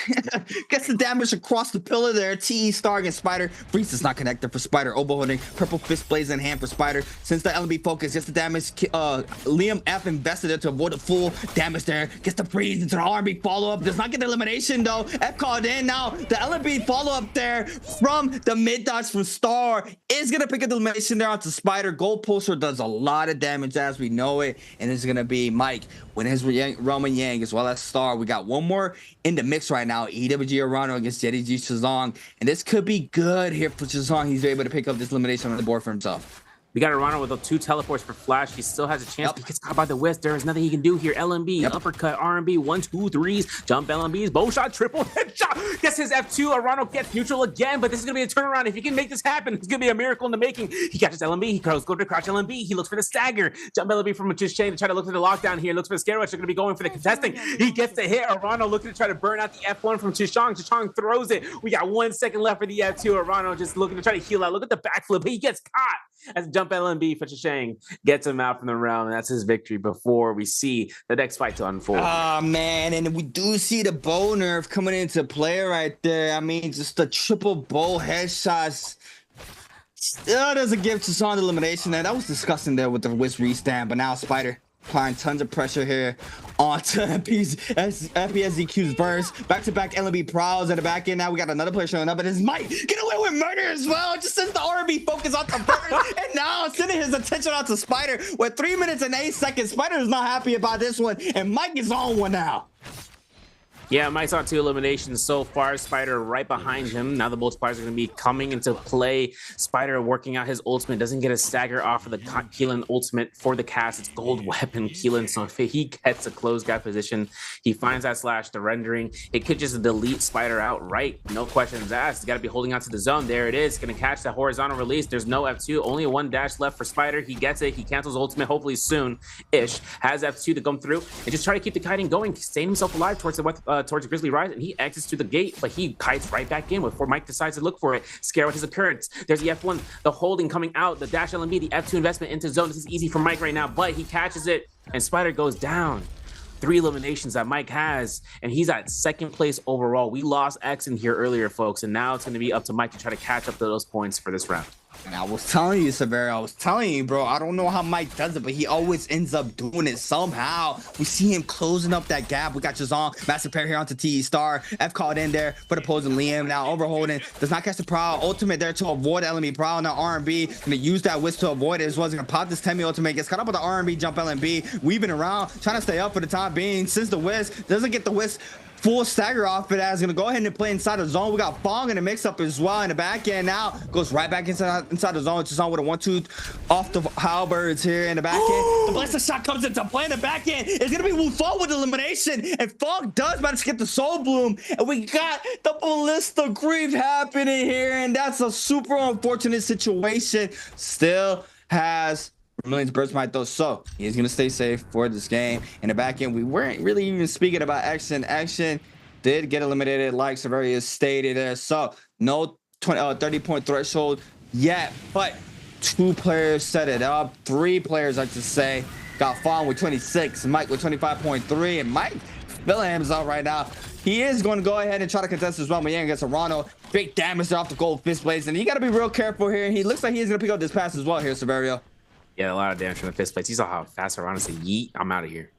Speaker 5: gets the damage across the pillar there. TE Star against Spider. Freeze is not connected for Spider. Oboe holding purple fist blaze in hand for Spider. Since the LB focus gets the damage, Liam F invested it to avoid the full damage there. Gets the freeze into the RB follow up. Does not get the elimination though. F called in now. The LB follow up there from the mid dodge from Star is gonna pick up the elimination there onto Spider. Gold Pulsar does a lot of damage as we know it, and it's gonna be Mike when his Roman Yang as well as Star. We got one more in the mix right now. EWG Arano against Jetty G Shazong, and this could be good here for Shazong. He's able to pick up this elimination on the board for himself.
Speaker 3: We got Arano with the 2 teleports for Flash. He still has a chance. He gets caught by the whisk. There is nothing he can do here. LMB, uppercut, RMB, 1, 2, 3s, jump LMBs, bow shot, triple headshot. Gets his F2. Arano gets neutral again, but this is going to be a turnaround. If he can make this happen, it's going to be a miracle in the making. He catches LMB. He goes to crouch LMB. He looks for the stagger. Jump LMB from Just Chain to try to look for the lockdown here. Looks for the scare rush. They're going to be going for the contesting. He gets the hit. Arano looking to try to burn out the F1 from Chishang. Chishang throws it. We got 1 second left for the F2. Arano just looking to try to heal out. Look at the backflip. He gets caught as jump LMB for Chishang gets him out from the realm, and that's his victory before we see the next fight to unfold.
Speaker 5: Oh man, and we do see the bow nerf coming into play right there. I mean, just the triple bow headshots still doesn't give Chazong the elimination there. That was disgusting there with the whisk restand, but now Spider applying tons of pressure here onto FPSDQ's burst. Back-to-back LB prowls at the back end. Now we got another player showing up, and it's Mike get away with murder as well. Just since the RB focus on the burst, and now sending his attention out to Spider with 3 minutes and 8 seconds. Spider is not happy about this one, and Mike is on one now.
Speaker 3: Yeah, Mike's on 2 eliminations so far. Spider right behind him. Now the multipliers are going to be coming into play. Spider working out his ultimate. Doesn't get a stagger off of the Keelan ultimate for the cast. It's gold weapon Keelan. So if he gets a closed guy position, he finds that slash, the rendering. It could just delete Spider outright. No questions asked. He's got to be holding on to the zone. There it is. Going to catch that horizontal release. There's no F2. Only a 1 dash left for Spider. He gets it. He cancels ultimate hopefully soon-ish. Has F2 to come through and just try to keep the kiting going. Staying himself alive towards the Grizzly Rise, and he exits to the gate, but he kites right back in before Mike decides to look for it. Scare with his occurrence. There's the F1, the holding coming out, the dash LMB, the F2 investment into zone. This is easy for Mike right now, but he catches it, and Spider goes down. 3 eliminations that Mike has, and he's at 2nd place overall. We lost X in here earlier, folks, and now it's going to be up to Mike to try to catch up to those points for this round.
Speaker 5: And I was telling you, Severo, I was telling you, bro, I don't know how Mike does it, but he always ends up doing it somehow. We see him closing up that gap. We got Chazong, massive pair here onto TE Star. F called in there for the opposing Liam. Now overholding, does not catch the prowl. Ultimate there to avoid LMB prowl. Now RMB gonna use that whisk to avoid it as well. He's gonna pop this Temi ultimate. Gets caught up with the RMB jump LMB, weaving around, trying to stay up for the time being. Since the whisk doesn't get the whisk full stagger off it, as gonna go ahead and play inside the zone. We got Fong in the mix up as well in the back end. Now goes right back inside the zone. Just on with a 1-2 off the halberds here in the back end. The blaster shot comes into play in the back end. It's gonna be Wu Fong with elimination, and Fong does manage to get the Soul Bloom, and we got the Ballista Grief happening here, and that's a super unfortunate situation. Still has Vermilion's burst might though, so he's gonna stay safe for this game. In the back end, we weren't really even speaking about Action. Action did get eliminated, like Severius stated there, so no 30-point threshold yet, but 2 players set it up. 3 players, I should say, got Fawn with 26, Mike with 25.3, and Mike filling himself right now. He is going to go ahead and try to contest as well. Mayang against Arano. Big damage off the gold fist blades, and you got to be real careful here. He looks like he's going to pick up this pass as well here, Severio.
Speaker 3: Yeah, a lot of damage from the fist plates. You saw how fast Arano said, yeet, I'm out of here.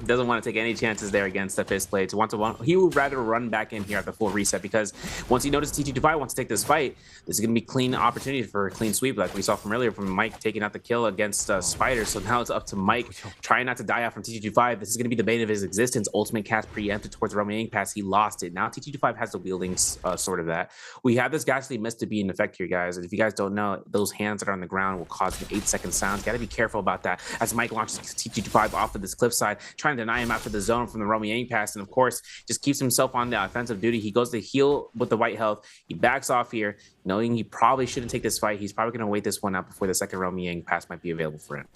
Speaker 3: Doesn't want to take any chances there against the fist plates. He would rather run back in here at the full reset, because once he notices TT25 wants to take this fight, this is going to be clean opportunity for a clean sweep, like we saw from earlier from Mike taking out the kill against Spider. So now it's up to Mike trying not to die out from TT25. This is going to be the bane of his existence. Ultimate cast preempted towards the Roman pass. He lost it. Now TT25 has the wielding sort of that. We have this ghastly mist to be in effect here, guys. And if you guys don't know, those hands that are on the ground will cause an 8-second sound. Got to be careful about that as Mike launches TT25 off of this cliffside. trying to deny him after the zone from the Romy Yang pass, and of course, just keeps himself on the offensive duty. He goes to heal with the white health. He backs off here, knowing he probably shouldn't take this fight. He's probably going to wait this one out before the second Romy Yang pass might be available for him.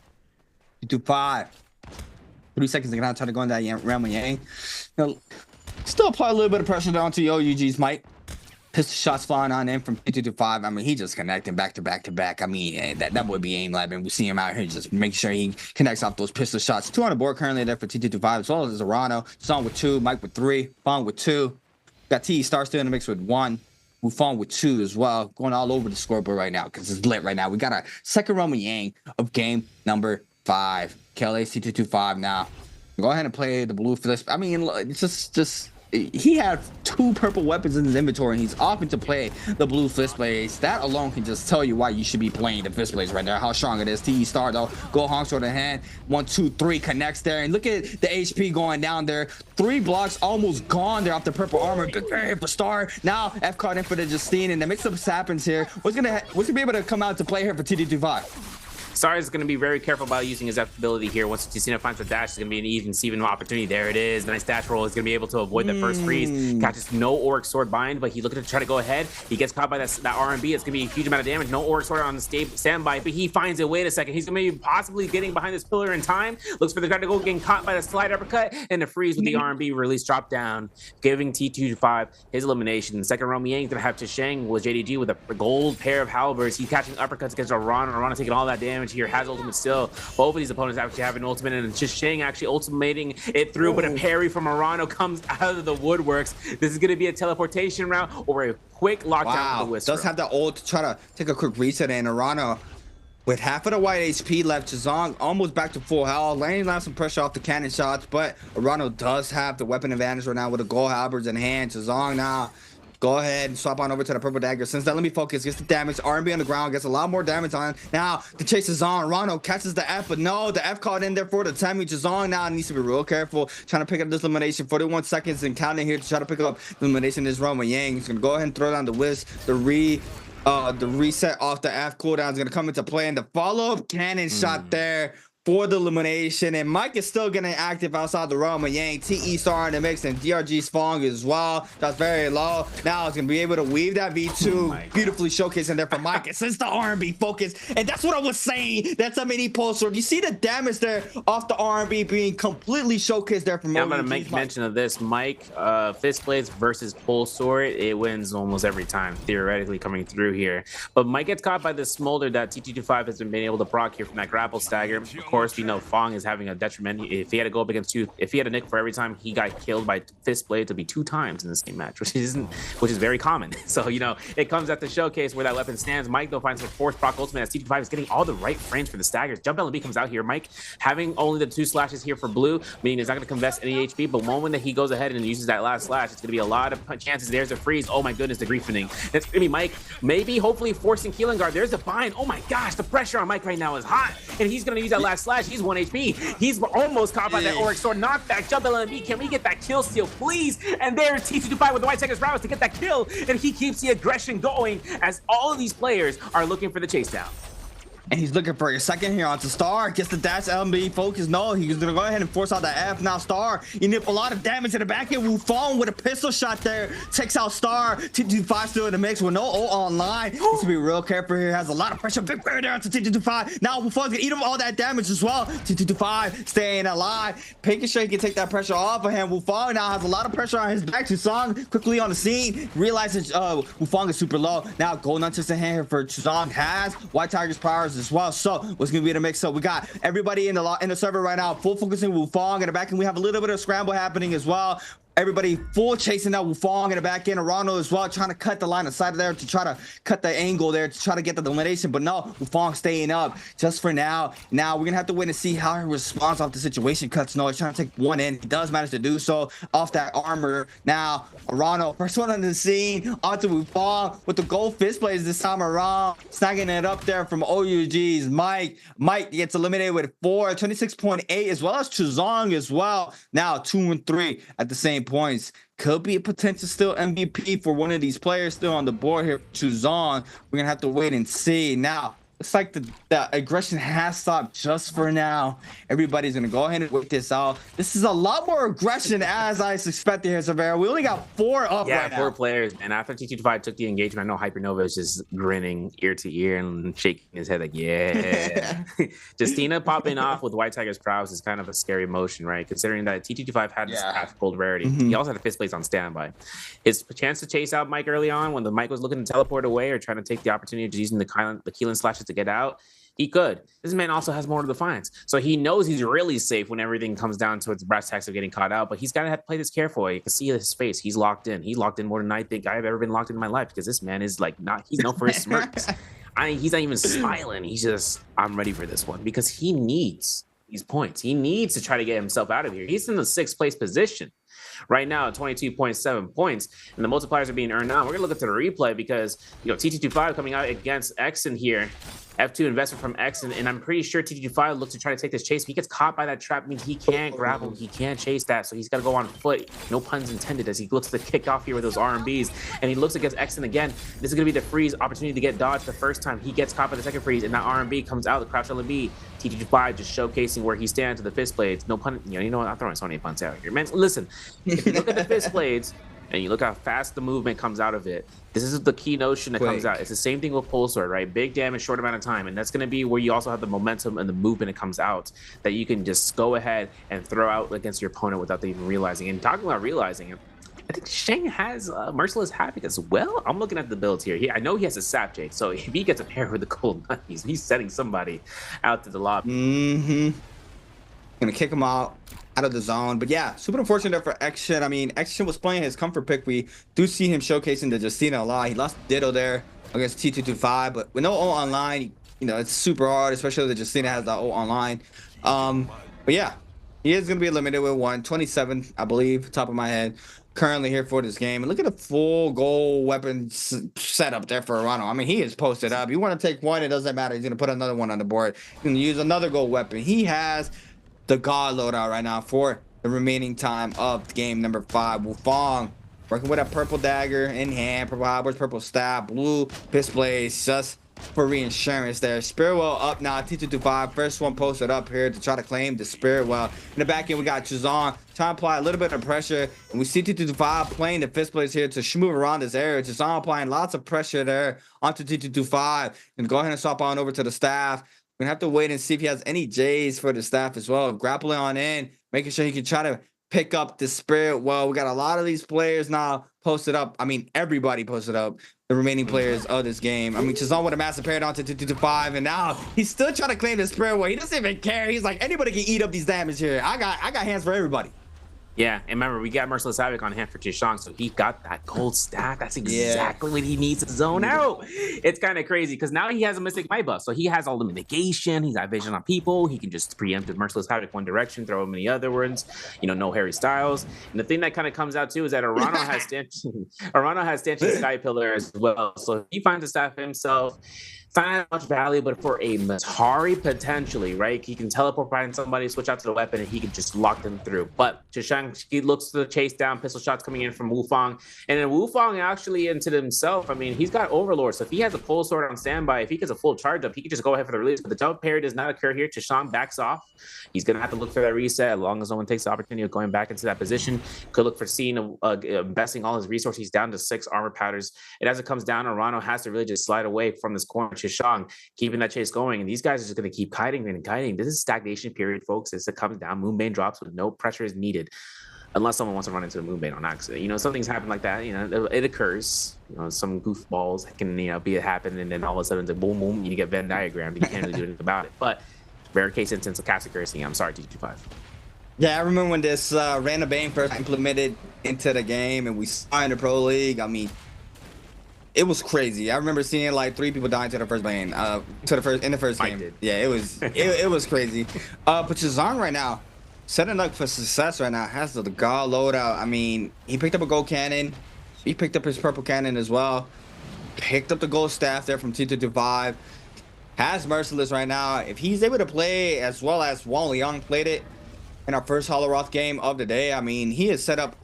Speaker 5: 2-5. 3 seconds to try to go in that Romy Yang. Still apply a little bit of pressure down to OUG's Mike. Pistol shots flying on in from 2-5. I mean, he just connecting back to back. I mean, that would be aim lab, and we see him out here just make sure he connects off those pistol shots. 2 on the board currently there for 2-5, as well as Arano. Song with 2, Mike with 3, Fong with 2. Got TE Star still in the mix with 1. Wufong with 2 as well, going all over the scoreboard right now because it's lit right now. We got a second Romy Yang of game number 5. KLA C225 now. Go ahead and play the blue flip. I mean, it's just he had 2 purple weapons in his inventory, and he's opting to play the blue fist blades. That alone can just tell you why you should be playing the fist blades right there, how strong it is. TE Star though, go Hong sword in hand, 1, 2, 3 connects there, and look at the HP going down there. 3 blocks almost gone there off the purple armor. Good for Star. Now F caught in for the Justine, and the mix-up happens here. What's gonna be able to come out to play here for TD25?
Speaker 3: Star is going to be very careful about using his F ability here. Once Justina finds the dash, it's going to be an even Steven opportunity. There it is. Nice dash roll. He's going to be able to avoid the first freeze. Catches no Auric Sword bind, but he's looking to try to go ahead. He gets caught by that RMB. It's going to be a huge amount of damage. No Auric Sword on the standby, but he finds it. Wait a second. He's going to be possibly getting behind this pillar in time. Looks for the guy to go, getting caught by the slide uppercut, and the freeze with the RMB release drop down, giving T2-5 his elimination. The second Romy Yang is going to have Chisheng with JDG with a gold pair of halberds. He's catching uppercuts against Arana. Arana taking all that damage here. Has ultimate still. Both of these opponents actually have an ultimate, and Chisheng actually ultimating it through, but a parry from Arano comes out of the woodworks. This is going to be a teleportation round or a quick lockdown with the Whisper.
Speaker 5: Does have the ult to try to take a quick reset, and Arano with half of the white HP left. Zhang almost back to full health, laying down some pressure off the cannon shots, but Arano does have the weapon advantage right now with the gold halberds in hand. Zhang now go ahead and swap on over to the purple dagger. Since that, let me focus. Gets the damage. RMB on the ground. Gets a lot more damage on. Now, the chase is on. Rano catches the F, but no, the F caught in there for the timing. Zhang now needs to be real careful. Trying to pick up this elimination. 41 seconds and counting here to try to pick up the elimination. This Romy Yang. He's going to go ahead and throw down the whisk. The reset off the F cooldown is going to come into play. And the follow-up cannon shot there for the elimination, and Mike is still getting active outside the Romy Yang. TE Star in the mix, and DRG's Fong as well. That's very low. Now it's gonna be able to weave that V2, beautifully showcasing there for Mike. And since the R&B focus, and that's what I was saying. That's a mini pulse sword. You see the damage there off the R&B being completely showcased there from.
Speaker 3: I'm gonna make mention of this, Mike. Fist blades versus pulse sword, it wins almost every time, theoretically coming through here. But Mike gets caught by the smolder that T225 has been able to proc here from that grapple stagger. Of course, we know Fong is having a detriment. If he had to go up against if he had a nick for every time he got killed by fist blade, to be 2 times in the same match, which is very common. So, you know, it comes at the showcase where that weapon stands. Mike, though, finds a fourth proc ultimate as T25 is getting all the right frames for the staggers. Jump LB comes out here. Mike having only the 2 slashes here for blue, meaning he's not going to invest any HP, but moment that he goes ahead and uses that last slash, it's going to be a lot of chances. There's a freeze. Oh my goodness, the griefening. It's going to be Mike, maybe, hopefully forcing Keelan guard. There's a bind. Oh my gosh, the pressure on Mike right now is hot, and he's going to use that last slash. He's 1 HP. He's almost caught by that Auric Sword knockback. Jump LMB. Can we get that kill steal, please? And there's T225 with the white seconds rounds to get that kill, and he keeps the aggression going as all of these players are looking for the chase down.
Speaker 5: And he's looking for a second here onto Star. Gets the dash LMB focus. No, he's gonna go ahead and force out the F. Now Star, you nip a lot of damage in the back end. Wufong with a pistol shot there. Takes out Star. T225 still in the mix with no ult online. Needs to be real careful here. Has a lot of pressure. Big barrier there onto T225. Now Wufong's gonna eat him all that damage as well. T225 staying alive. Making sure he can take that pressure off of him. Wufong now has a lot of pressure on his back. Chusang quickly on the scene. Realizes Wufong is super low. Now gold nunchucks in hand here for Chusang. Has White Tiger's powers as well. So what's gonna be the mix up? We got everybody in the server right now, full focusing Wufong in the back, and we have a little bit of scramble happening as well. Everybody full chasing that Wufong in the back end. Arano as well, trying to cut the line of sight there to try to cut the angle there to try to get the elimination. But no, Wufong staying up just for now. Now we're gonna have to wait and see how he responds off the situation. Cuts no, he's trying to take one in. He does manage to do so off that armor. Now Arano, first one on the scene, onto Wufong with the gold fist blades this time around, snagging it up there from OUG's Mike. Mike gets eliminated with 26.8, as well as Chuzong as well. Now 2 and 3 at the same points. Could be a potential still MVP for one of these players still on the board here. Chuzong, we're gonna have to wait and see. Now It's like the aggression has stopped just for now. Everybody's gonna go ahead and work this out. This is a lot more aggression as I suspected here, Severa. We only got 4 up
Speaker 3: Yeah,
Speaker 5: right now.
Speaker 3: 4 players, man. After T25 took the engagement, I know Hypernova is just grinning ear to ear and shaking his head like, yeah. Justina popping off with White Tiger's prowess is kind of a scary motion, right? Considering that T25 had this half gold rarity. He also had a 5th place on standby. His chance to chase out Mike early on when the Mike was looking to teleport away or trying to take the opportunity of using the Keelan slashes to get out, he could. This man also has more defiance. So he knows he's really safe when everything comes down to its brass tacks of getting caught out, but he's got to have to play this careful. You can see his face. He's locked in. He's locked in more than I think I've ever been locked in my life because this man is like he's known for his smirks. He's not even smiling. He's just, I'm ready for this one because he needs these points. He needs to try to get himself out of here. He's in the 6th place position right now at 22.7 points, and the multipliers are being earned out. We're gonna look at the replay because T225 coming out against Exon here. F2 investment from Exon, and I'm pretty sure T225 looks to try to take this chase. If he gets caught by that trap, means he can't grapple, he can't chase that, so he's got to go on foot. No puns intended as he looks to kick off here with those RMBs, and he looks against Exon again. This is gonna be the freeze opportunity to get dodged the first time. He gets caught by the second freeze, and that RMB comes out, the crouch LB. T225 just showcasing where he stands to the fist blades. No pun, you know what? I'm throwing so many puns out here, man. Listen, if you look at the fist blades and you look how fast the movement comes out of it, this is the key notion that comes out. It's the same thing with Pole Sword, right? Big damage, short amount of time, and that's going to be where you also have the momentum and the movement that comes out that you can just go ahead and throw out against your opponent without even realizing. And talking about realizing it, I think Shang has Merciless Havoc as well. I'm looking at the builds here. I know he has a Sap Jade, so if he gets a pair with the Cold Nut, he's sending somebody out to the lobby.
Speaker 5: Gonna kick him out of the zone. But yeah, super unfortunate there for Action. I mean, Action was playing his comfort pick. We do see him showcasing the Justina a lot. He lost Ditto there against T225, but with no O online, it's super hard, especially if the Justina has the O online. But yeah, he is gonna be limited with 127, I believe, top of my head. Currently here for this game, and look at the full goal weapon setup there for Arano. I mean, he is posted up. You want to take one, it doesn't matter. He's gonna put another one on the board. He's gonna use another gold weapon. He has the God loadout right now for the remaining time of game number 5. Wufong working with a purple dagger in hand, purple halberds, purple staff, blue fist blades, just for reinsurance there. Spirit Well up now, T225, first one posted up here to try to claim the Spirit Well. In the back end, we got Chazon trying to apply a little bit of pressure, and we see T225 playing the fist blades here to move around this area. Chazon applying lots of pressure there onto T225, and go ahead and swap on over to the staff. We're gonna have to wait and see if he has any J's for the staff as well. Grappling on in, making sure he can try to pick up the Spirit Well. We got a lot of these players now posted up. I mean, everybody posted up, the remaining players of this game. I mean, Chazon with a massive paradox to 2-5, and now he's still trying to claim the Spirit Well. He doesn't even care. He's like, anybody can eat up these damage here. I got hands for everybody.
Speaker 3: Yeah, and remember, we got Merciless Havoc on hand for Chishang, so he got that gold stack. That's exactly what he needs to zone out. It's kind of crazy, because now he has a Mystic Might buff, so he has all the mitigation, he's got vision on people, he can just preempt the Merciless Havoc one direction, throw him in the other ones, no Harry Styles. And the thing that kind of comes out, too, is that Arano has Stanchion Sky Pillar as well, so he finds a staff himself. It's not that much value, but for a Matari, potentially, right? He can teleport behind somebody, switch out to the weapon, and he can just lock them through. But Chishang, he looks to chase down, pistol shots coming in from Wufong. And then Wufong actually into himself, I mean, he's got Overlord, so if he has a Pole Sword on standby, if he gets a full charge up, he can just go ahead for the release. But the jump parry does not occur here. Chishang backs off. He's going to have to look for that reset as long as someone takes the opportunity of going back into that position. Could look for seeing, investing all his resources down to 6 armor powders. And as it comes down, Arano has to really just slide away from this corner. Chishang keeping that chase going, and these guys are just going to keep kiting and kiting. This is stagnation period, folks. As it comes down, Moonbane drops with no pressure is needed, unless someone wants to run into the Moonbane on accident. Something's happened like that. It occurs. Some goofballs can be it happen, and then all of a sudden, it's like boom, boom, you get Venn diagram, but you can't really do anything about it. But rare case instance of cast accuracy. I'm sorry, T25.
Speaker 5: Yeah, I remember when this Random Bane first implemented into the game, and we saw in the Pro League. I mean, it was crazy. I remember seeing like 3 people dying to the first Bane, in the first game. Yeah, it was crazy. But Chazon right now, setting up for success right now, has the God loadout. I mean, he picked up a gold cannon. He picked up his purple cannon as well. Picked up the gold staff there from T225. Has Merciless right now. If he's able to play as well as Wang Liang played it in our first Holoroth game of the day, I mean, he is set up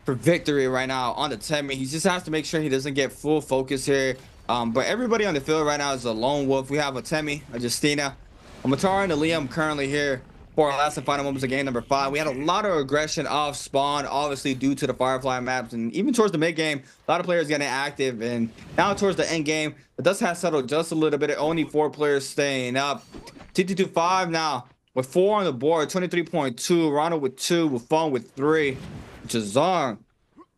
Speaker 5: for victory right now on the 10. He just has to make sure he doesn't get full focus here But everybody on the field right now is a lone wolf. We have a Temi, a Justina, a Matara, and a Liam currently here for our last and final moments of game number 5. We had a lot of aggression off spawn, obviously due to the Firefly maps, and even towards the mid game, a lot of players getting active. And now towards the end game, the dust has settled just a little bit. Only 4 players staying up. T225 now with 4 on the board, 23.2. Ronald with 2, with Fun with 3, Jazong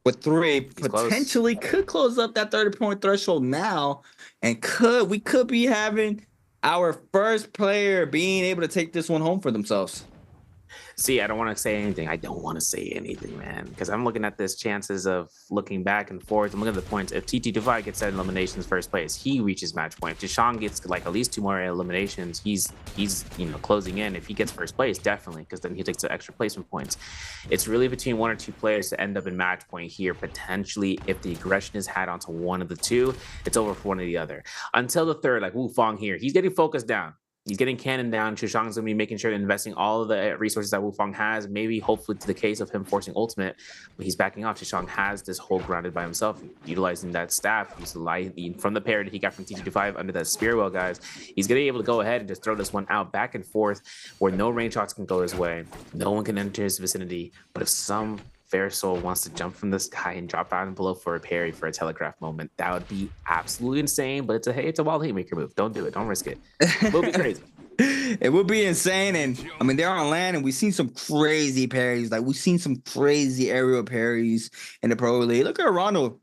Speaker 5: with 3. Potentially could close up that 30-point threshold now, and we could be having our first player being able to take this one home for themselves.
Speaker 3: See, I don't want to say anything. I don't want to say anything, man, because I'm looking at this chances of looking back and forth. I'm looking at the points. If T225 gets that eliminations first place, he reaches match point. If Deshaun gets like at least 2 more eliminations, he's closing in. If he gets first place, definitely, because then he takes the extra placement points. It's really between 1 or 2 players to end up in match point here. Potentially, if the aggression is had onto one of the 2, it's over for one or the other. Until the third, like Wu Fong here, he's getting focused down. He's getting cannon down. Chushang's gonna be making sure to investing all of the resources that Wu Fong has. Maybe, hopefully, to the case of him forcing ultimate, but he's backing off. Chushang has this whole grounded by himself, utilizing that staff. He's from the parry that he got from T225 under that spearwell, guys. He's gonna be able to go ahead and just throw this one out back and forth, where no range shots can go his way. No one can enter his vicinity. But if some fair soul wants to jump from the sky and drop down below for a parry for a telegraph moment, that would be absolutely insane. But it's a wild haymaker move. Don't do it. Don't risk it. It would be crazy.
Speaker 5: It would be insane. And I mean, they're on land, and we've seen some crazy parries. Like, we've seen some crazy aerial parries in the Pro League. Look at Ronald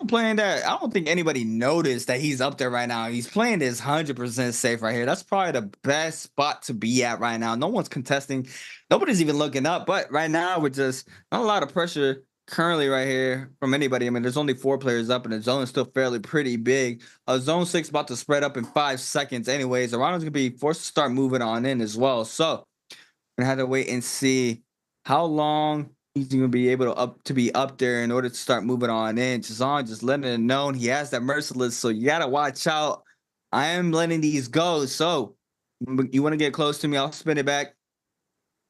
Speaker 5: playing that. I don't think anybody noticed that he's up there right now. He's playing this 100% safe right here. That's probably the best spot to be at right now. No one's contesting. Nobody's even looking up. But right now, we're just not a lot of pressure currently right here from anybody. I mean, there's only 4 players up, and the zone is still fairly pretty big. Zone 6 about to spread up in 5 seconds anyways. Ronald's gonna be forced to start moving on in as well. So we're gonna have to wait and see how long he's gonna be able to be up there in order to start moving on in. Jazon just letting it known he has that merciless, so you gotta watch out. I am letting these go. So you want to get close to me, I'll spin it back,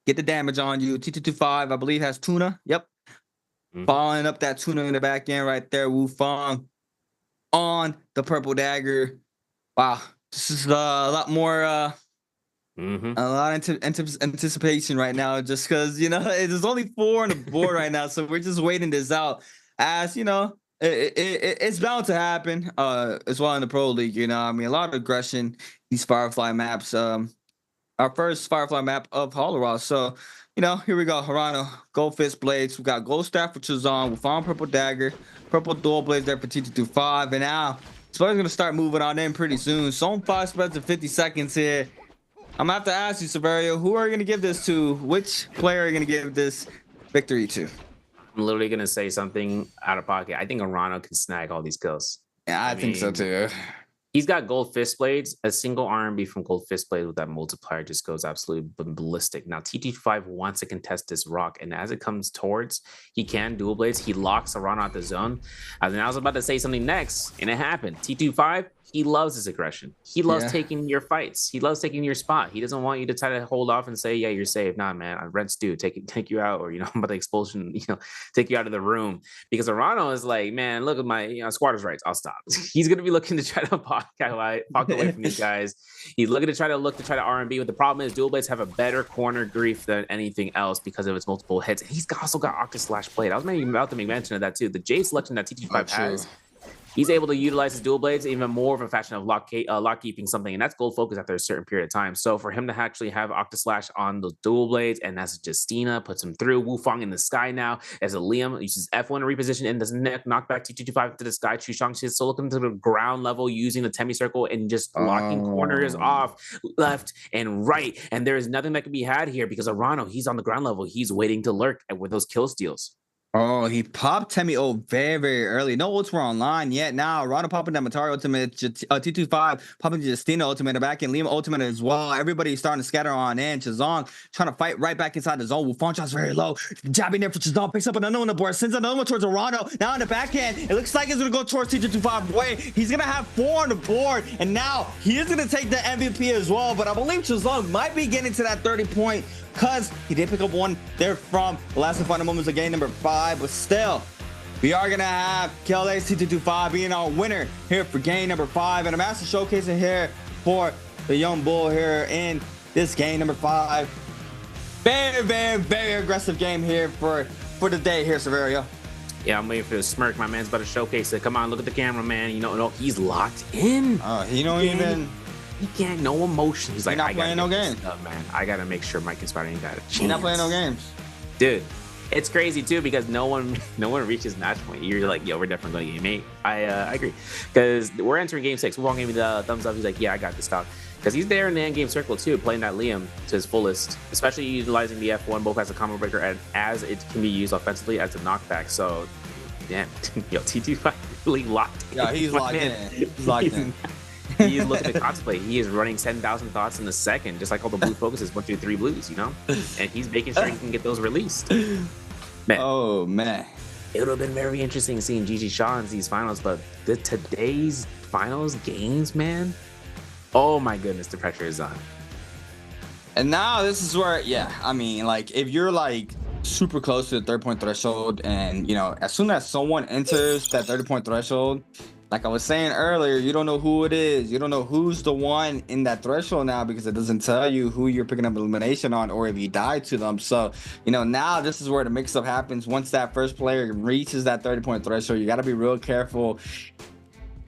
Speaker 5: get the damage on you. T225, I believe, has Tuna. Yep. Following up that Tuna in the back end right there. Wu Fong on the purple dagger. Wow, this is a lot more a lot of anticipation right now, just because there's only 4 on the board right now, so we're just waiting this out. As it's bound to happen as well in the Pro League. I mean, a lot of aggression, these Firefly maps. Our first Firefly map of Holoroth. So here we go. Harano, Gold Fist Blades. We got Gold Staff, which is on. We found Purple Dagger, Purple Dual Blades there for T225. And now, Spud's going to start moving on in pretty soon. Zone 5 spreads in 50 seconds here. I'm going to have to ask you, Severio, who are you going to give this to? Which player are you going to give this victory to?
Speaker 3: I'm literally going to say something out of pocket. I think Arano can snag all these kills.
Speaker 5: Yeah, I think so too.
Speaker 3: He's got Gold Fist Blades. A single R&B from Gold Fist Blades with that multiplier just goes absolutely ballistic. Now, T225 wants to contest this rock, and as it comes towards, he can dual blades. He locks Arana out the zone. And I was about to say something next, and it happened. T225, he loves his aggression. He loves taking your fights. He loves taking your spot. He doesn't want you to try to hold off and say, yeah, you're safe. Nah, man, rents due. Take you out, or I'm about to expulsion, take you out of the room. Because Arano is like, man, look at my squatters' rights. I'll stop. He's gonna be looking to try to walk away from these guys. He's looking to try to R&B. But the problem is, dual blades have a better corner grief than anything else because of its multiple hits. And he's also got Octa Slash Blade. I was maybe about to make mention of that too. The J selection that T225 has. He's able to utilize his dual blades even more of a fashion of lock keeping something, and that's gold focus after a certain period of time. So for him to actually have Octa Slash on the dual blades, and that's Justina puts him through. Wu Fong in the sky now as a Liam uses F1 to reposition and doesn't knock back T225 to the sky. Chushang is still looking to the ground level using the Temi circle and just blocking corners off left and right. And there is nothing that can be had here because Arano, he's on the ground level. He's waiting to lurk with those kill steals.
Speaker 5: Oh, he popped Temi very, very early. No ults were online yet. Now, Rana popping that Matari ultimate, T25 popping Justina ultimate, the back end, Liam ultimate as well. Everybody's starting to scatter on in. Chazong trying to fight right back inside the zone. Wufong shot's very low. Jabbing there for Chazong, picks up another one on the board, sends another one towards Arano. Now on the back end, it looks like it's going to go towards T25 way. He's going to have 4 on the board, and now he is going to take the MVP as well. But I believe Chazong might be getting to that 30-point because he did pick up one there from the last and final moments of game number 5, but still, We are gonna have KLA T225 being our winner here for game number 5, and a massive showcasing here for the young bull here in this game number 5. Very aggressive game here for the day here, Severio.
Speaker 3: Yeah, I'm waiting for the smirk. My man's about to showcase it. Come on, look at the camera, man. You know, no, he's locked in.
Speaker 5: He don't even.
Speaker 3: He can't, no emotion. He's like,
Speaker 5: not
Speaker 3: I
Speaker 5: playing
Speaker 3: gotta
Speaker 5: no
Speaker 3: get this
Speaker 5: games.
Speaker 3: stuff, man. I gotta make sure Mike and Spider ain't got a chance.
Speaker 5: He's not playing no games,
Speaker 3: dude. It's crazy too because no one reaches match point. You're like, yo, we're definitely going to game 8. I agree because we're entering game 6. Wong gave me the thumbs up. He's like, yeah, I got this stuff because he's there in the end game circle too, playing that Liam to his fullest, especially utilizing the F1 both as a combo breaker and as it can be used offensively as a knockback. So, damn, yo, T25 really locked in.
Speaker 5: Yeah, he's locked in. He's locked in.
Speaker 3: He is looking to contemplate. He is running 10,000 thoughts in a second, just like all the blue focuses 1, 2, 3 blues, you know? And he's making sure he can get those released. Man.
Speaker 5: Oh, man.
Speaker 3: It would have been very interesting seeing Gigi Shaw in these finals, but today's finals games, man. Oh my goodness, the pressure is on.
Speaker 5: And now this is where, yeah, I mean, like, if you're like super close to the 30-point threshold, and you know, as soon as someone enters that 30-point threshold, like I was saying earlier, you don't know who it is. You don't know who's the one in that threshold now because it doesn't tell you who you're picking up elimination on or if you die to them. So, you know, now this is where the mix-up happens. Once that first player reaches that 30-point threshold, you got to be real careful.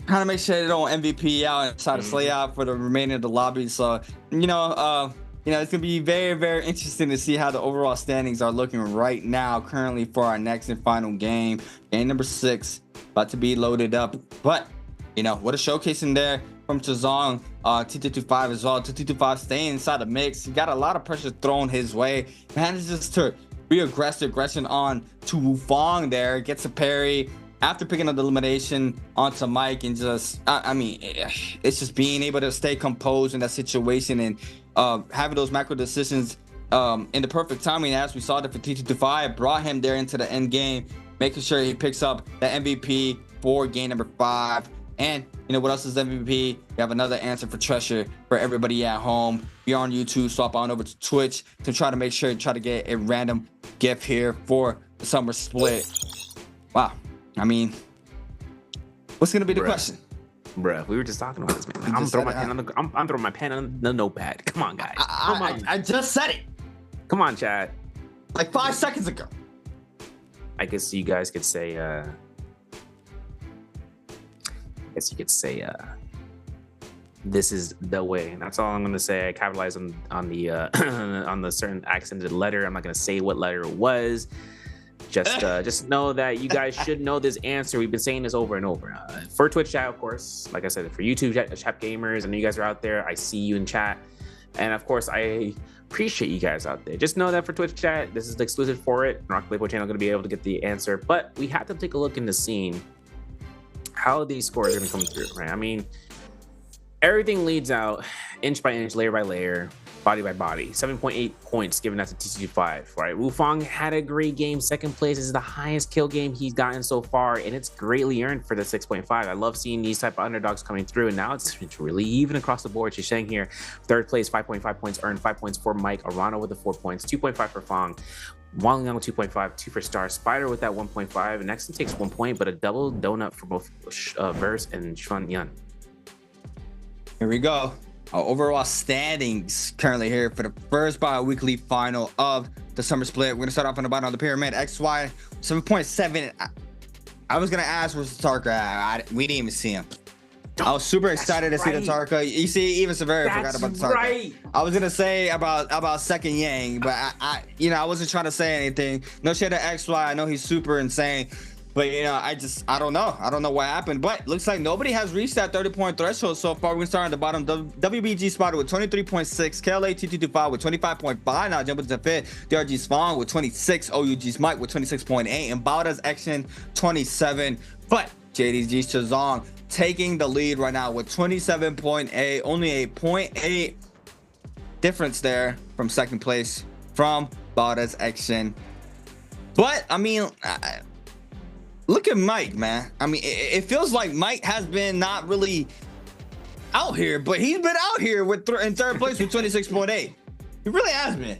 Speaker 5: Kind of make sure they don't MVP out and try to slay out for the remainder of the lobby. So, you know, it's going to be very interesting to see how the overall standings are looking right now, currently for our next and final game. Game number 6. About to be loaded up, but you know what a showcasing there from Chazong, T225 as well. T225 staying inside the mix. He got a lot of pressure thrown his way. Manages to be aggression on to Wufong there. Gets a parry after picking up the elimination onto Mike, and just I mean, it's just being able to stay composed in that situation and having those macro decisions in the perfect timing, as we saw that for T225 brought him there into the end game, making sure he picks up the MVP for game number 5. And you know what else is MVP? We have another answer for Treasure for everybody at home. If you're on YouTube, swap on over to Twitch to try to make sure to try to get a random gift here for the summer split. Wow. I mean, what's gonna be the question?
Speaker 3: Bruh, we were just talking about this, man. I'm throwing my pen on the notepad. Come on, guys. Come on.
Speaker 5: I just said it.
Speaker 3: Come on, Chad.
Speaker 5: Like 5 seconds ago.
Speaker 3: I guess you guys could say, this is the way. And that's all I'm going to say. I capitalized on the on the certain accented letter. I'm not going to say what letter it was. Just know that you guys should know this answer. We've been saying this over and over. For Twitch chat, of course, like I said, for YouTube chat gamers, I know you guys are out there. I see you in chat. And of course, I appreciate you guys out there. Just know that for Twitch chat, this is the exclusive for it. NARAKA BLADEPOINT channel going to be able to get the answer, but we have to take a look into seeing how these scores are going to come through, right? I mean, everything leads out inch by inch, layer by layer, body by body. 7.8 points given that to T225, right? Wufong had a great game. Second place is the highest kill game he's gotten so far, and it's greatly earned for the 6.5. I love seeing these type of underdogs coming through, and now it's really even across the board. Shisheng here, third place, 5.5 points earned, 5 points for Mike. Arano with the 4 points, 2.5 for Fong. Wang Liang with 2.5, 2 for Star. Spider with that 1.5, and next takes 1 point, but a double donut for both Verse and Xuan Yan.
Speaker 5: Here we go. Our overall standings currently here for the first bi-weekly final of the summer split. We're gonna start off on the bottom of the pyramid. XY 7.7. I was gonna ask where's the Tarka. We didn't even see him. I was super excited to see the Tarka. You see, even Severio forgot about the Tarka.
Speaker 3: Right. I
Speaker 5: was gonna say about second Yang, but I I wasn't trying to say anything. No shade to XY. I know he's super insane. But, you know, I don't know. I don't know what happened. But looks like nobody has reached that 30-point threshold so far. We're going to start at the bottom. WBG Spider with 23.6. KLA T225 with 25.5. Now jumping to fifth. DRG's Fong with 26. OUG's Mike with 26.8. And Bauda's Action 27. But JDG's Chazong taking the lead right now with 27.8. Only a 0.8 difference there from second place from Bauda's Action. But, I mean... look at Mike, man. I mean, it feels like Mike has been not really out here, but he's been out here with in third place with 26.8. He really has been.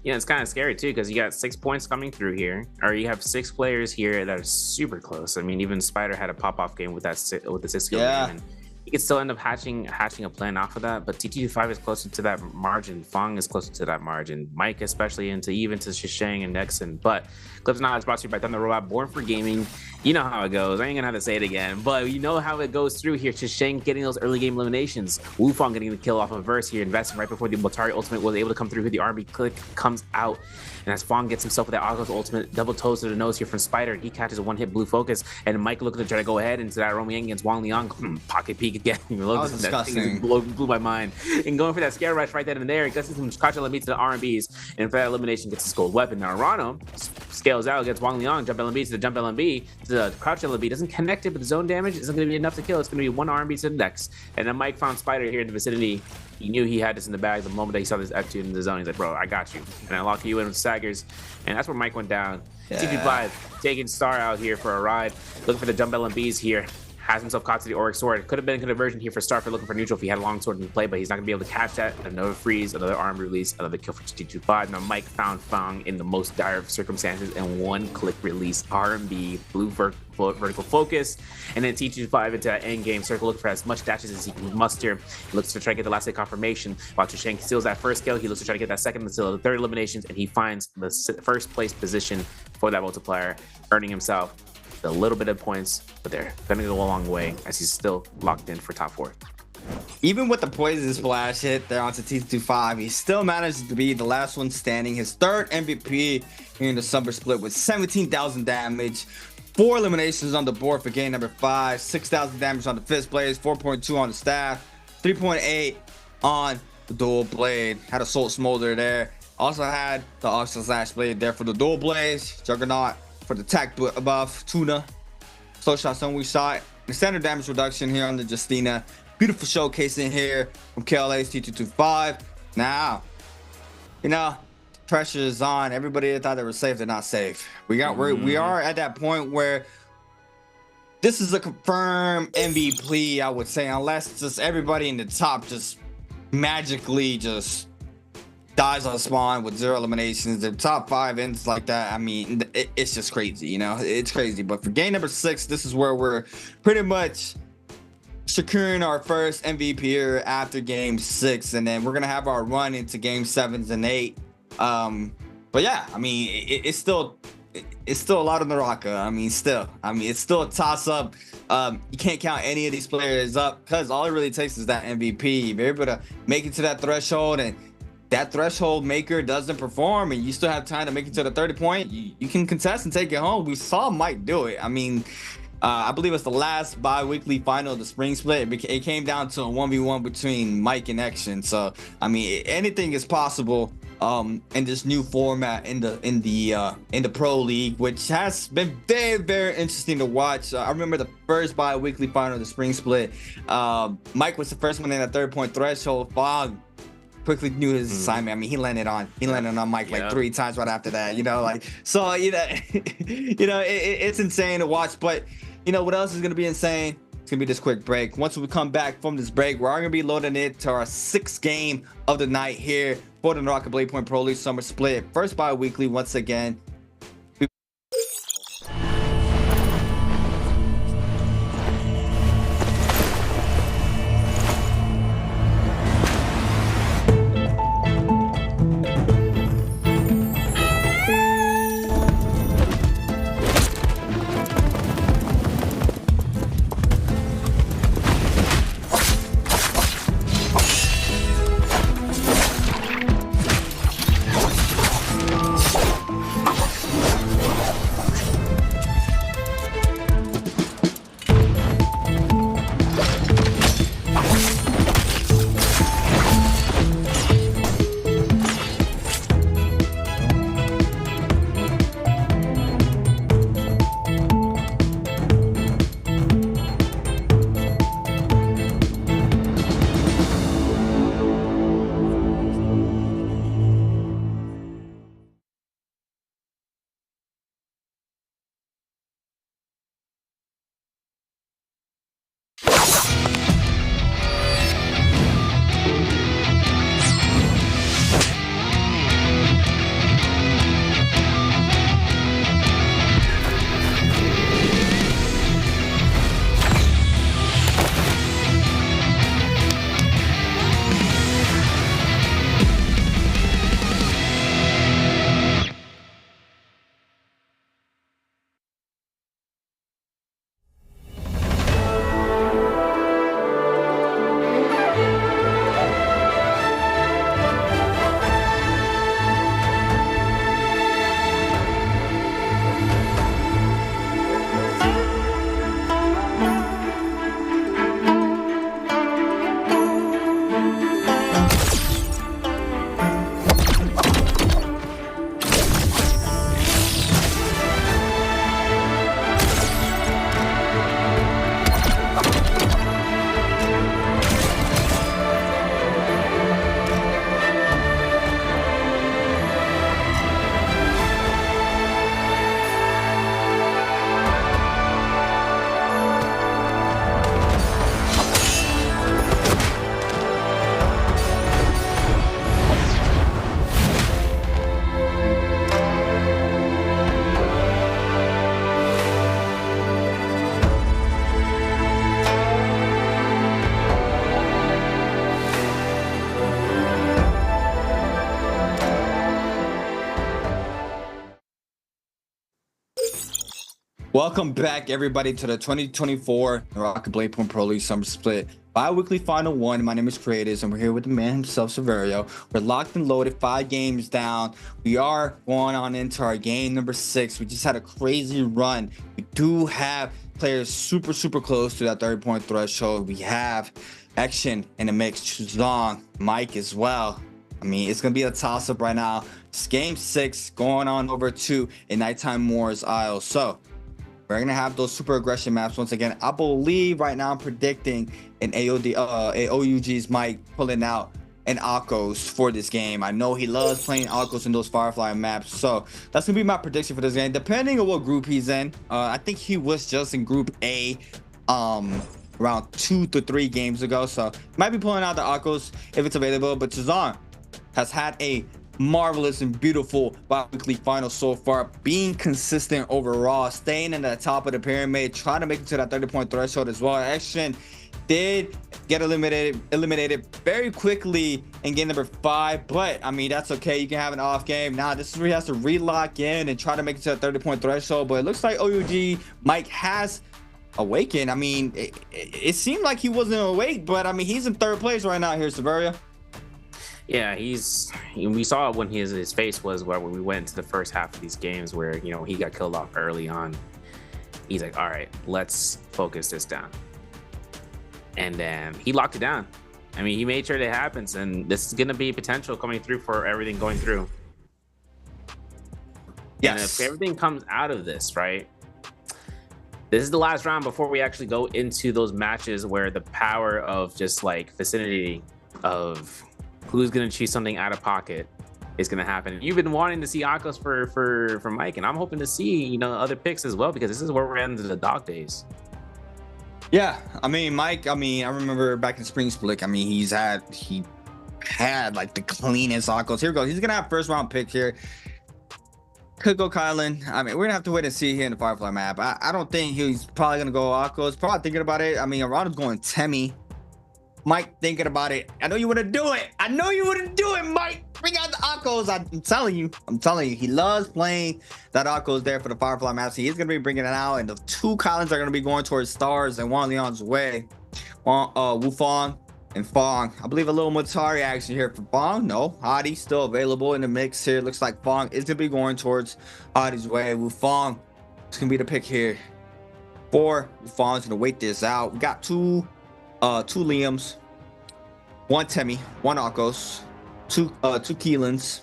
Speaker 3: Yeah, it's kind of scary too because you got 6 points coming through here, or you have 6 players here that are super close. I mean, even Spider had a pop-off game with with the 6 kill
Speaker 5: Yeah.
Speaker 3: game, and he could still end up hatching a plan off of that. But TT5 is closer to that margin. Fong is closer to that margin. Mike, especially into Shishang and Nexon. But Clips Now is brought to you by Thunder Robot, Born for Gaming. You know how it goes. I ain't gonna have to say it again, but you know how it goes through here. Shishang getting those early game eliminations. Wufong getting the kill off of Verse here, investing right before the Boltari ultimate was able to come through here. The RB click comes out, and as Fong gets himself with that Ago's ultimate, double toes to the nose here from Spider, he catches a one-hit blue focus, and Mike looking to try to go ahead into that Romiang against Wang Liang. Pocket peek again.
Speaker 5: was disgusting.
Speaker 3: Blew my mind. And going for that scare rush right then and there, it gets some Kacha LMB to the RMBs, and for that elimination gets his gold weapon. Now Rano scales out against Wang Liang, jump LMB to the jump LMB to the crouch LMB, doesn't connect it, but the zone damage isn't going to be enough to kill. It's going to be one RMB to the next. And then Mike found Spider here in the vicinity. He knew he had this in the bag the moment that he saw this F2 in the zone. He's like, bro, I got you. And I lock you in with Saggers. And that's where Mike went down.
Speaker 5: Yeah.
Speaker 3: TP5 taking Star out here for a ride. Looking for the jump LMBs here. Has himself caught to the Auric Sword. Could have been a conversion here for Star for looking for neutral if he had a long sword in play, but he's not going to be able to catch that. Another freeze, another arm release, another kill for TT5. Now Mike found Fong in the most dire of circumstances and one-click release. RMB, blue vertical focus, and then TT5 into that end game circle, looking for as much dashes as he can muster. He looks to try to get the last hit confirmation. While Chisheng steals that first kill, he looks to try to get that second until the third eliminations, and he finds the first place position for that multiplier, earning himself a little bit of points, but they're gonna go a long way as he's still locked in for top 4.
Speaker 5: Even with the poison splash hit there onto T25, he still managed to be the last one standing. His third MVP here in the summer split with 17,000 damage, 4 eliminations on the board for game number 5, 6,000 damage on the fifth blades, 4.2 on the staff, 3.8 on the dual blade. Had a Soul Smolder there. Also had the Oxygen Slash blade there for the dual blades. Juggernaut for the tack buff, Tuna, slow shot, some weak shot, the standard damage reduction here on the Justina. Beautiful showcasing here from KLA's T225. Now, you know, pressure is on. Everybody thought they were safe, they're not safe. We are at that point where this is a confirmed MVP, I would say, unless just everybody in the top just magically just dies on spawn with 0 eliminations. The top 5 ends like that. I mean, it's just crazy, you know, it's crazy. But for game number 6, this is where we're pretty much securing our first MVP after game 6, and then we're gonna have our run into game 7s and 8. But yeah, I mean, it's still a lot of NARAKA. I mean, it's still a toss up. You can't count any of these players up because all it really takes is that MVP. If you're able to make it to that threshold and that threshold maker doesn't perform and you still have time to make it to the 30 point, you can contest and take it home. We saw Mike do it. I mean, I believe it's the last bi-weekly final of the spring split. It came down to a 1v1 between Mike and Action. So I mean, anything is possible in this new format in the pro league, which has been very, very interesting to watch. I remember the first bi-weekly final of the spring split. Mike was the first one in that 30-point threshold. Fog quickly knew his assignment. I mean, he landed on Mike like 3 times right after that, you know, like, so, you know, it's insane to watch. But you know what else is going to be insane? It's going to be this quick break. Once we come back from this break, we're going to be loading it to our 6th game of the night here for the NARAKA BLADEPOINT Pro League Summer Split. First bi-weekly once again. Welcome back, everybody, to the 2024 NARAKA BLADEPOINT Pro League Summer Split Bi-Weekly Final 1. My name is Creators, and we're here with the man himself, Severio. We're locked and loaded, 5 games down. We are going on into our game number 6. We just had a crazy run. We do have players super close to that 30-point threshold. We have Action in the mix, Chuzong, Mike as well. I mean, it's going to be a toss-up right now. It's game 6 going on over to a Nighttime Moore's Isle. So we're gonna have those super aggression maps once again. I believe right now I'm predicting an OUG's Mike pulling out an Akos for this game. I know he loves playing Akos in those Firefly maps, so that's gonna be my prediction for this game. Depending on what group he's in, I think he was just in Group A, around 2 to 3 games ago. So might be pulling out the Akos if it's available. But Chuzong has had a marvelous and beautiful bi-weekly final so far, being consistent overall, staying in the top of the pyramid, trying to make it to that 30-point threshold as well. Action did get eliminated very quickly in game number 5, but I mean, that's okay. You can have an off game. Now this is where he has to relock in and try to make it to that 30-point threshold. But it looks like OUG Mike has awakened. I mean, it seemed like he wasn't awake, but I mean, he's in 3rd place right now here, Severia.
Speaker 3: Yeah, we saw when his face was where we went into the first half of these games where, you know, he got killed off early on. He's like, all right, let's focus this down. And then he locked it down. I mean, he made sure that happens, and this is going to be potential coming through for everything going through. Yes. And if everything comes out of this, right, this is the last round before we actually go into those matches where the power of just like vicinity of who's going to choose something out of pocket is going to happen. You've been wanting to see Akos for Mike, and I'm hoping to see, you know, other picks as well, because this is where we're into the dog days.
Speaker 5: Yeah, I mean, Mike, I mean, I remember back in Spring Split, I mean, he had like the cleanest Akos. Here we go. He's going to have 1st round pick here. Could go Kylan. I mean, we're going to have to wait and see here in the Firefly map. I don't think he's probably going to go Akos. Probably thinking about it. I mean, Arona's going Temmie. Mike thinking about it. I know you wouldn't do it. I know you wouldn't do it, Mike. Bring out the Akos. I'm telling you, he loves playing that Akos there for the Firefly maps. He is going to be bringing it out, and the 2 Collins are going to be going towards Stars and Juan Leon's way. Wufong and Fong. I believe a little Mutari action here for Fong. No, Hadi still available in the mix here. Looks like Fong is going to be going towards Hadi's way. Wufong is going to be the pick here. Wufong's going to wait this out. We got 2 Liams, 1 Temmie, 1 Akos, 2 Keelans,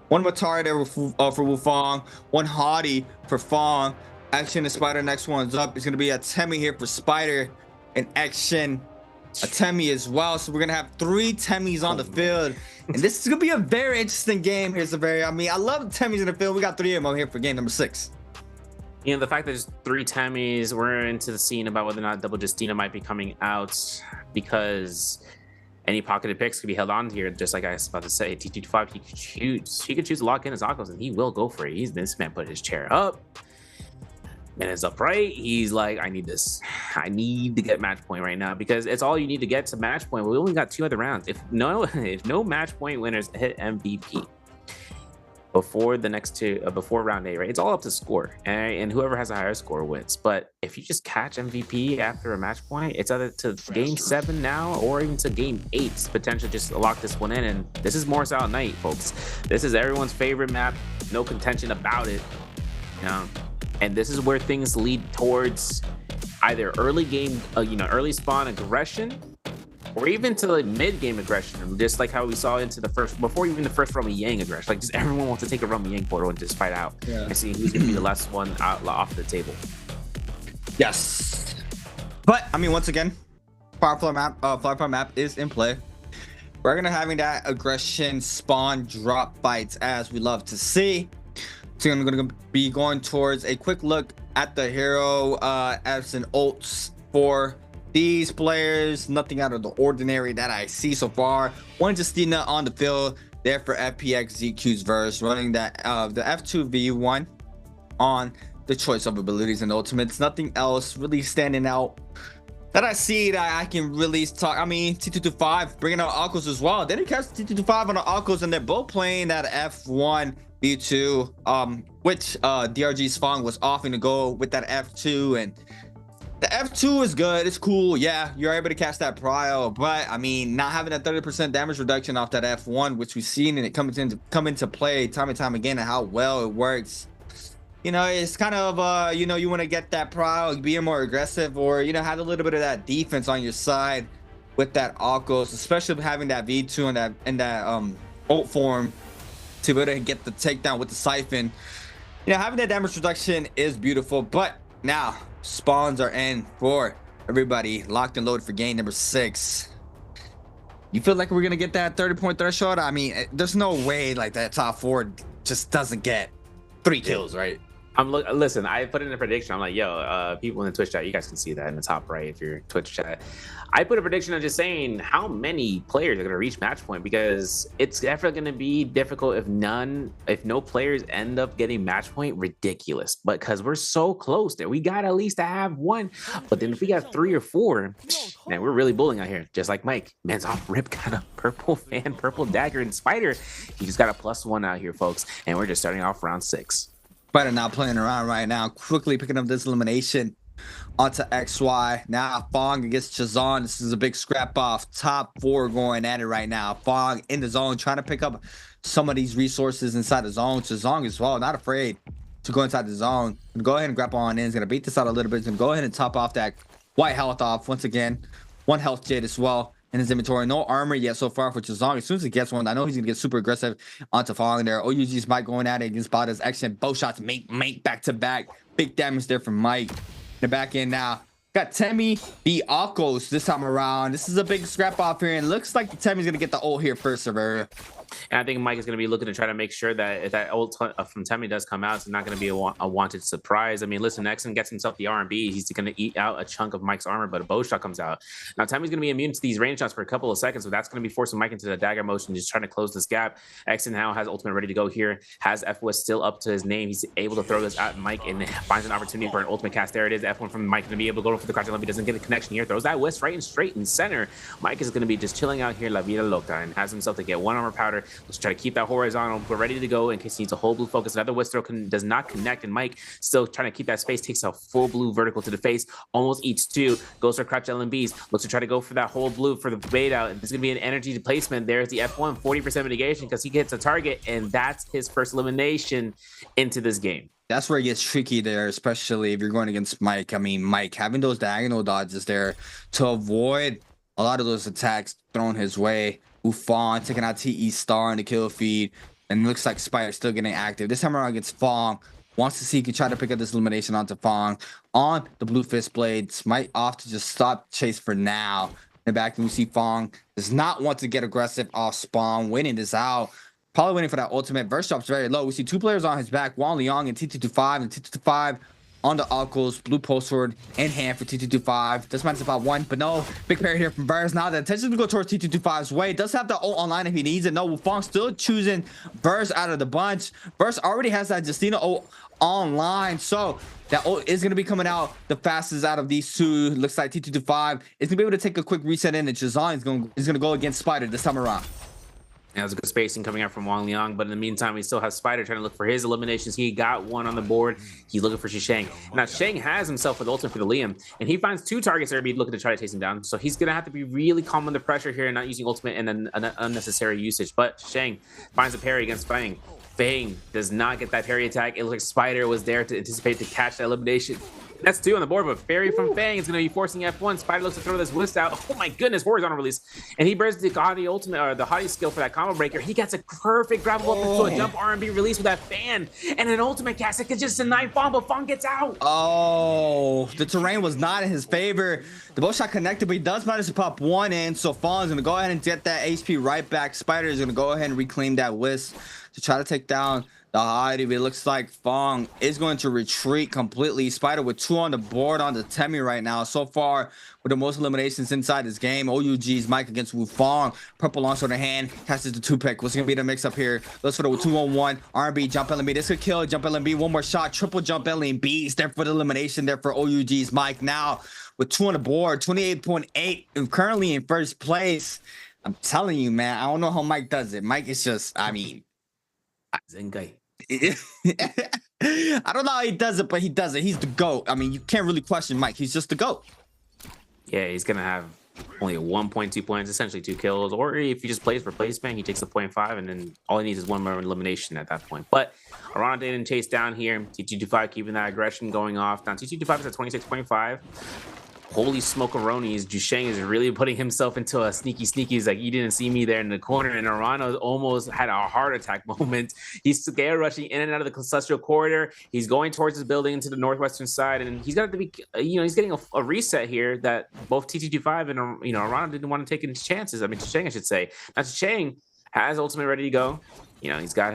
Speaker 5: 1 Matari there for Wufong, 1 Hadi for Fong. Action and Spider, next one's up. It's going to be a Temmie here for Spider, and Action a Temmie as well. So we're going to have 3 Temmies on the field, and this is going to be a very interesting game here, Severia. I mean, I love Temmies in the field. We got 3 of them here for game number 6.
Speaker 3: You know, the fact that there's 3 Temmies, we're into the scene about whether or not Double Justina might be coming out, because any pocketed picks could be held on here. Just like I was about to say, T25, he could choose to lock in his Akos, and he will go for it. This man put his chair up and it's upright. He's like, I need this. I need to get match point right now, because it's all you need to get to match point. We only got 2 other rounds. If no match point winners hit MVP before the next 2, before round 8, right? It's all up to score, and whoever has a higher score wins. But if you just catch MVP after a match point, it's either to game 7 now or even to game 8 potentially. Just lock this one in, and this is Moore's Isle Night, folks. This is everyone's favorite map, no contention about it, you know. And this is where things lead towards either early game, early spawn aggression, or even to like mid-game aggression, just like how we saw into the first, before even the first Rummy Yang aggression. Like, just everyone wants to take a Rummy Yang portal and just fight out and see who's gonna be the last one out off the table.
Speaker 5: Yes, but I mean, once again, Firefly map is in play. We're gonna having that aggression spawn drop fights as we love to see. So I'm gonna be going towards a quick look at the hero as an ults for these players. Nothing out of the ordinary that I see so far. 1 Justina on the field there for FPX ZQ's verse, running that the F2V1 on the choice of abilities and ultimates. Nothing else really standing out that I see that I can really talk. I mean, T225 bringing out Akos as well. They didn't catch T225 on the Akos, and they're both playing that F1 V2, which DRG's Fong was offering to go with that F2, and the F2 is good. It's cool. Yeah, you're able to catch that prio, but I mean, not having that 30% damage reduction off that F1, which we've seen and it come into play time and time again, and how well it works. You know, it's kind of you know, you want to get that prio, being more aggressive, or you know, have a little bit of that defense on your side with that Akos, especially having that V2 and that ult form to be able to get the takedown with the siphon. You know, having that damage reduction is beautiful, but now spawns are in for everybody, locked and loaded for game number 6. You feel like we're gonna get that 30-point threshold? I mean, there's no way like that top 4 just doesn't get 3 kills, right?
Speaker 3: Listen, I put in a prediction. I'm like, yo, people in the Twitch chat, you guys can see that in the top right if you're Twitch chat. I put a prediction of just saying how many players are going to reach match point, because it's definitely going to be difficult if no players end up getting match point. Ridiculous, but because we're so close there, we got at least to have 1. But then if we got 3 or 4, man, we're really bullying out here. Just like Mike, man's off rip, got a purple fan, purple dagger, and Spider, he just got a +1 out here, folks, and we're just starting off round 6.
Speaker 5: Spider not playing around right now, quickly picking up this elimination onto XY. Now Fong against Chazon. This is a big scrap off. Top 4 going at it right now. Fong in the zone, trying to pick up some of these resources inside the zone. Chazon as well, not afraid to go inside the zone. Go ahead and grab on in. He's gonna beat this out a little bit. He's gonna go ahead and top off that white health off once again. 1 health jade as well in his inventory. No armor yet so far for Chazon. As soon as he gets one, I know he's gonna get super aggressive onto Fong there. OUG's Mike going at it against Bada's action. Both shots mate back to back. Big damage there from Mike. In the back end now. Got Temmie the Akos this time around. This is a big scrap off here, and looks like Temmie's gonna get the ult here first, Severa.
Speaker 3: And I think Mike is going to be looking to try to make sure that if that ult from Temmie does come out, it's not going to be a wanted surprise. I mean, listen, Exon gets himself the R&B. He's going to eat out a chunk of Mike's armor, but a bow shot comes out. Now, Temmie's going to be immune to these range shots for a couple of seconds, so that's going to be forcing Mike into the dagger motion, just trying to close this gap. Exon now has ultimate ready to go here, has F1 still up to his name. He's able to throw this at Mike and finds an opportunity for an ultimate cast. There it is. F1 from Mike going to be able to go for the crouch and doesn't get a connection here. Throws that whisk right and straight in center. Mike is going to be just chilling out here, La Vida Loca, and has himself to get 1 armor powder. Let's try to keep that horizontal. We're ready to go in case he needs a whole blue focus. Another whisk throw does not connect, and Mike still trying to keep that space. Takes a full blue vertical to the face, almost eats 2. Goes for crouch LMBs. Looks to try to go for that whole blue for the bait out. And there's going to be an energy placement. There's the F1, 40% mitigation because he gets a target, and that's his first elimination into this game.
Speaker 5: That's where it gets tricky there, especially if you're going against Mike. I mean, Mike having those diagonal dodges there to avoid a lot of those attacks thrown his way. Ufon taking out TE Star in the kill feed, and it looks like Spider still getting active. This time around against Fong. Wants to see he can try to pick up this elimination onto Fong on the blue fist blades. Might off to just stop chase for now. In the back, we see Fong does not want to get aggressive off spawn, waiting this out. Probably waiting for that ultimate. Verse drop's very low. We see 2 players on his back, Wang Liang and T225, and T225 on the Akos, blue post sword in hand for T225. This minus about 1, but no big parry here from Verse. Now the attention to go towards T225's way. Does have the ult online if he needs it. No, Wufong still choosing Verse out of the bunch. Verse already has that Justina ult online, so that ult is going to be coming out the fastest out of these 2. Looks like T225 is going to be able to take a quick reset in, and Chazon is going to go against Spider this time around.
Speaker 3: That was a good spacing coming out from Wang Liang, but in the meantime, we still have Spider trying to look for his eliminations. He got 1 on the board. He's looking for Shisheng. Now, Sheng has himself with ultimate for the Liam, and he finds 2 targets that are looking to try to chase him down. So he's going to have to be really calm under pressure here and not using ultimate and then an unnecessary usage. But Sheng finds a parry against Fang. Fang does not get that parry attack. It looks like Spider was there to anticipate to catch that elimination. That's 2 on the board, but Fairy from Fang is going to be forcing F1. Spider looks to throw this whisk out. Oh my goodness, horizontal release. And he bursts the Hottie ultimate, or the Hottie skill for that combo breaker. He gets a perfect grab up into a jump R&B release with that fan. And an ultimate cast that can just deny Fong, but Fong gets out.
Speaker 5: Oh, the terrain was not in his favor. The bow shot connected, but he does manage to pop 1 in. So Fong's going to go ahead and get that HP right back. Spider is going to go ahead and reclaim that whisk to try to take down the Hottie. It looks like Fong is going to retreat completely. Spider with 2 on the board on the Temmie right now. So far, with the most eliminations inside this game. OUG's Mike against Wufong. Purple launcher in the hand. Catches the 2-pick. What's going to be the mix-up here? Let's put it with 2-on-1. R&B, jump LMB. This could kill. Jump LMB. 1 more shot. Triple jump LMB. There for the elimination there for OUG's Mike. Now, with 2 on the board. 28.8. Currently in first place. I'm telling you, man. I don't know how Mike does it. Mike is just, I mean...
Speaker 3: Zengai.
Speaker 5: I don't know how he does it, but he does it. He's the GOAT. I mean, you can't really question Mike. He's just the GOAT.
Speaker 3: Yeah, he's gonna have only 1.2 points, essentially 2 kills. Or if he just plays for placement, he takes the 0.5, and then all he needs is one more elimination at that point. But Arana didn't chase down here. T225 keeping that aggression going off. Now T225 is at 26.5. Holy smoke-a-ronies, Jusheng is really putting himself into a sneaky. He's like, you didn't see me there in the corner, and Arana almost had a heart attack moment. He's scare rushing in and out of the Celestial Corridor. He's going towards his building into the northwestern side, and he's got to be, he's getting a reset here that both T225 and, Arana didn't want to take any chances. I mean, Jusheng, I should say. Now, Jusheng has ultimate ready to go. He's got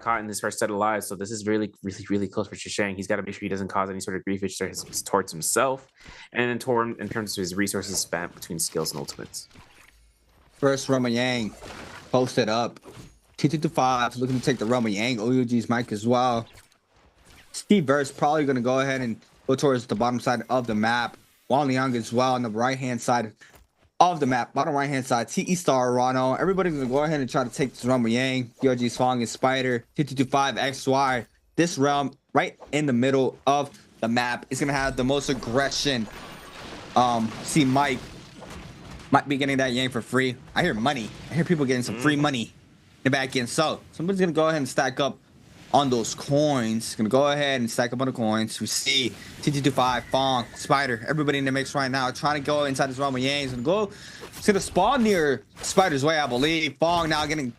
Speaker 3: caught in this first set of lives, so this is really close for Jusheng. He's got to make sure he doesn't cause any sort of grief towards himself, and in terms of his resources spent between skills and ultimates.
Speaker 5: First Roma Yang posted up. T225 looking to take the Roma Yang. OUG's Mike as well. Steve Verse probably going to go ahead and go towards the bottom side of the map. Wang Liang as well on the right-hand side of the map, bottom right-hand side. TE Star, Rano. Everybody's going to go ahead and try to take this Roma Yang. DRG's Fong and Spider. T225 XY. This realm right in the middle of the map is going to have the most aggression. See Mike might be getting that Yang for free. I hear money. I hear people getting some free money in the back end. So somebody's going to go ahead and stack up on those coins. Gonna go ahead and stack up on the coins. We see T225, Fong, Spider, everybody in the mix right now trying to go inside this Roma Yang. It's gonna spawn near Spider's way, I believe. Fong now getting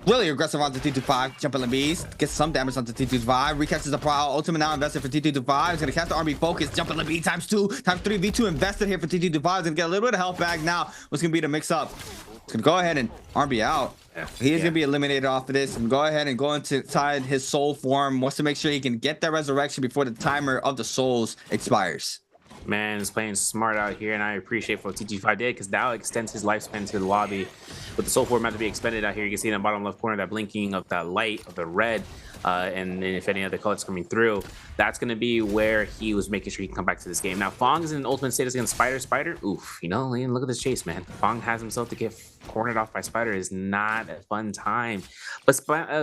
Speaker 5: really aggressive onto T225, jumping the beast, gets some damage onto T225, recatches the prowl, ultimate now invested for T225. He's gonna cast the army focus, jumping the beast times 2, times 3, V2 invested here for T225. He's gonna get a little bit of health back now. What's gonna be the mix up? He's gonna go ahead and RB out. He is gonna be eliminated off of this and go ahead and go inside his soul form. Wants to make sure he can get that resurrection before the timer of the souls expires.
Speaker 3: Man is playing smart out here, and I appreciate what T225 did, because now extends his lifespan to the lobby. With the soul form about to be expended out here, you can see in the bottom left corner that blinking of that light of the red, and then if any other colors coming through, that's going to be where he was making sure he can come back to this game. Now Fong is in ultimate status against Spider. Oof, look at this chase, man. Fong has himself to get cornered off by Spider. Is not a fun time, but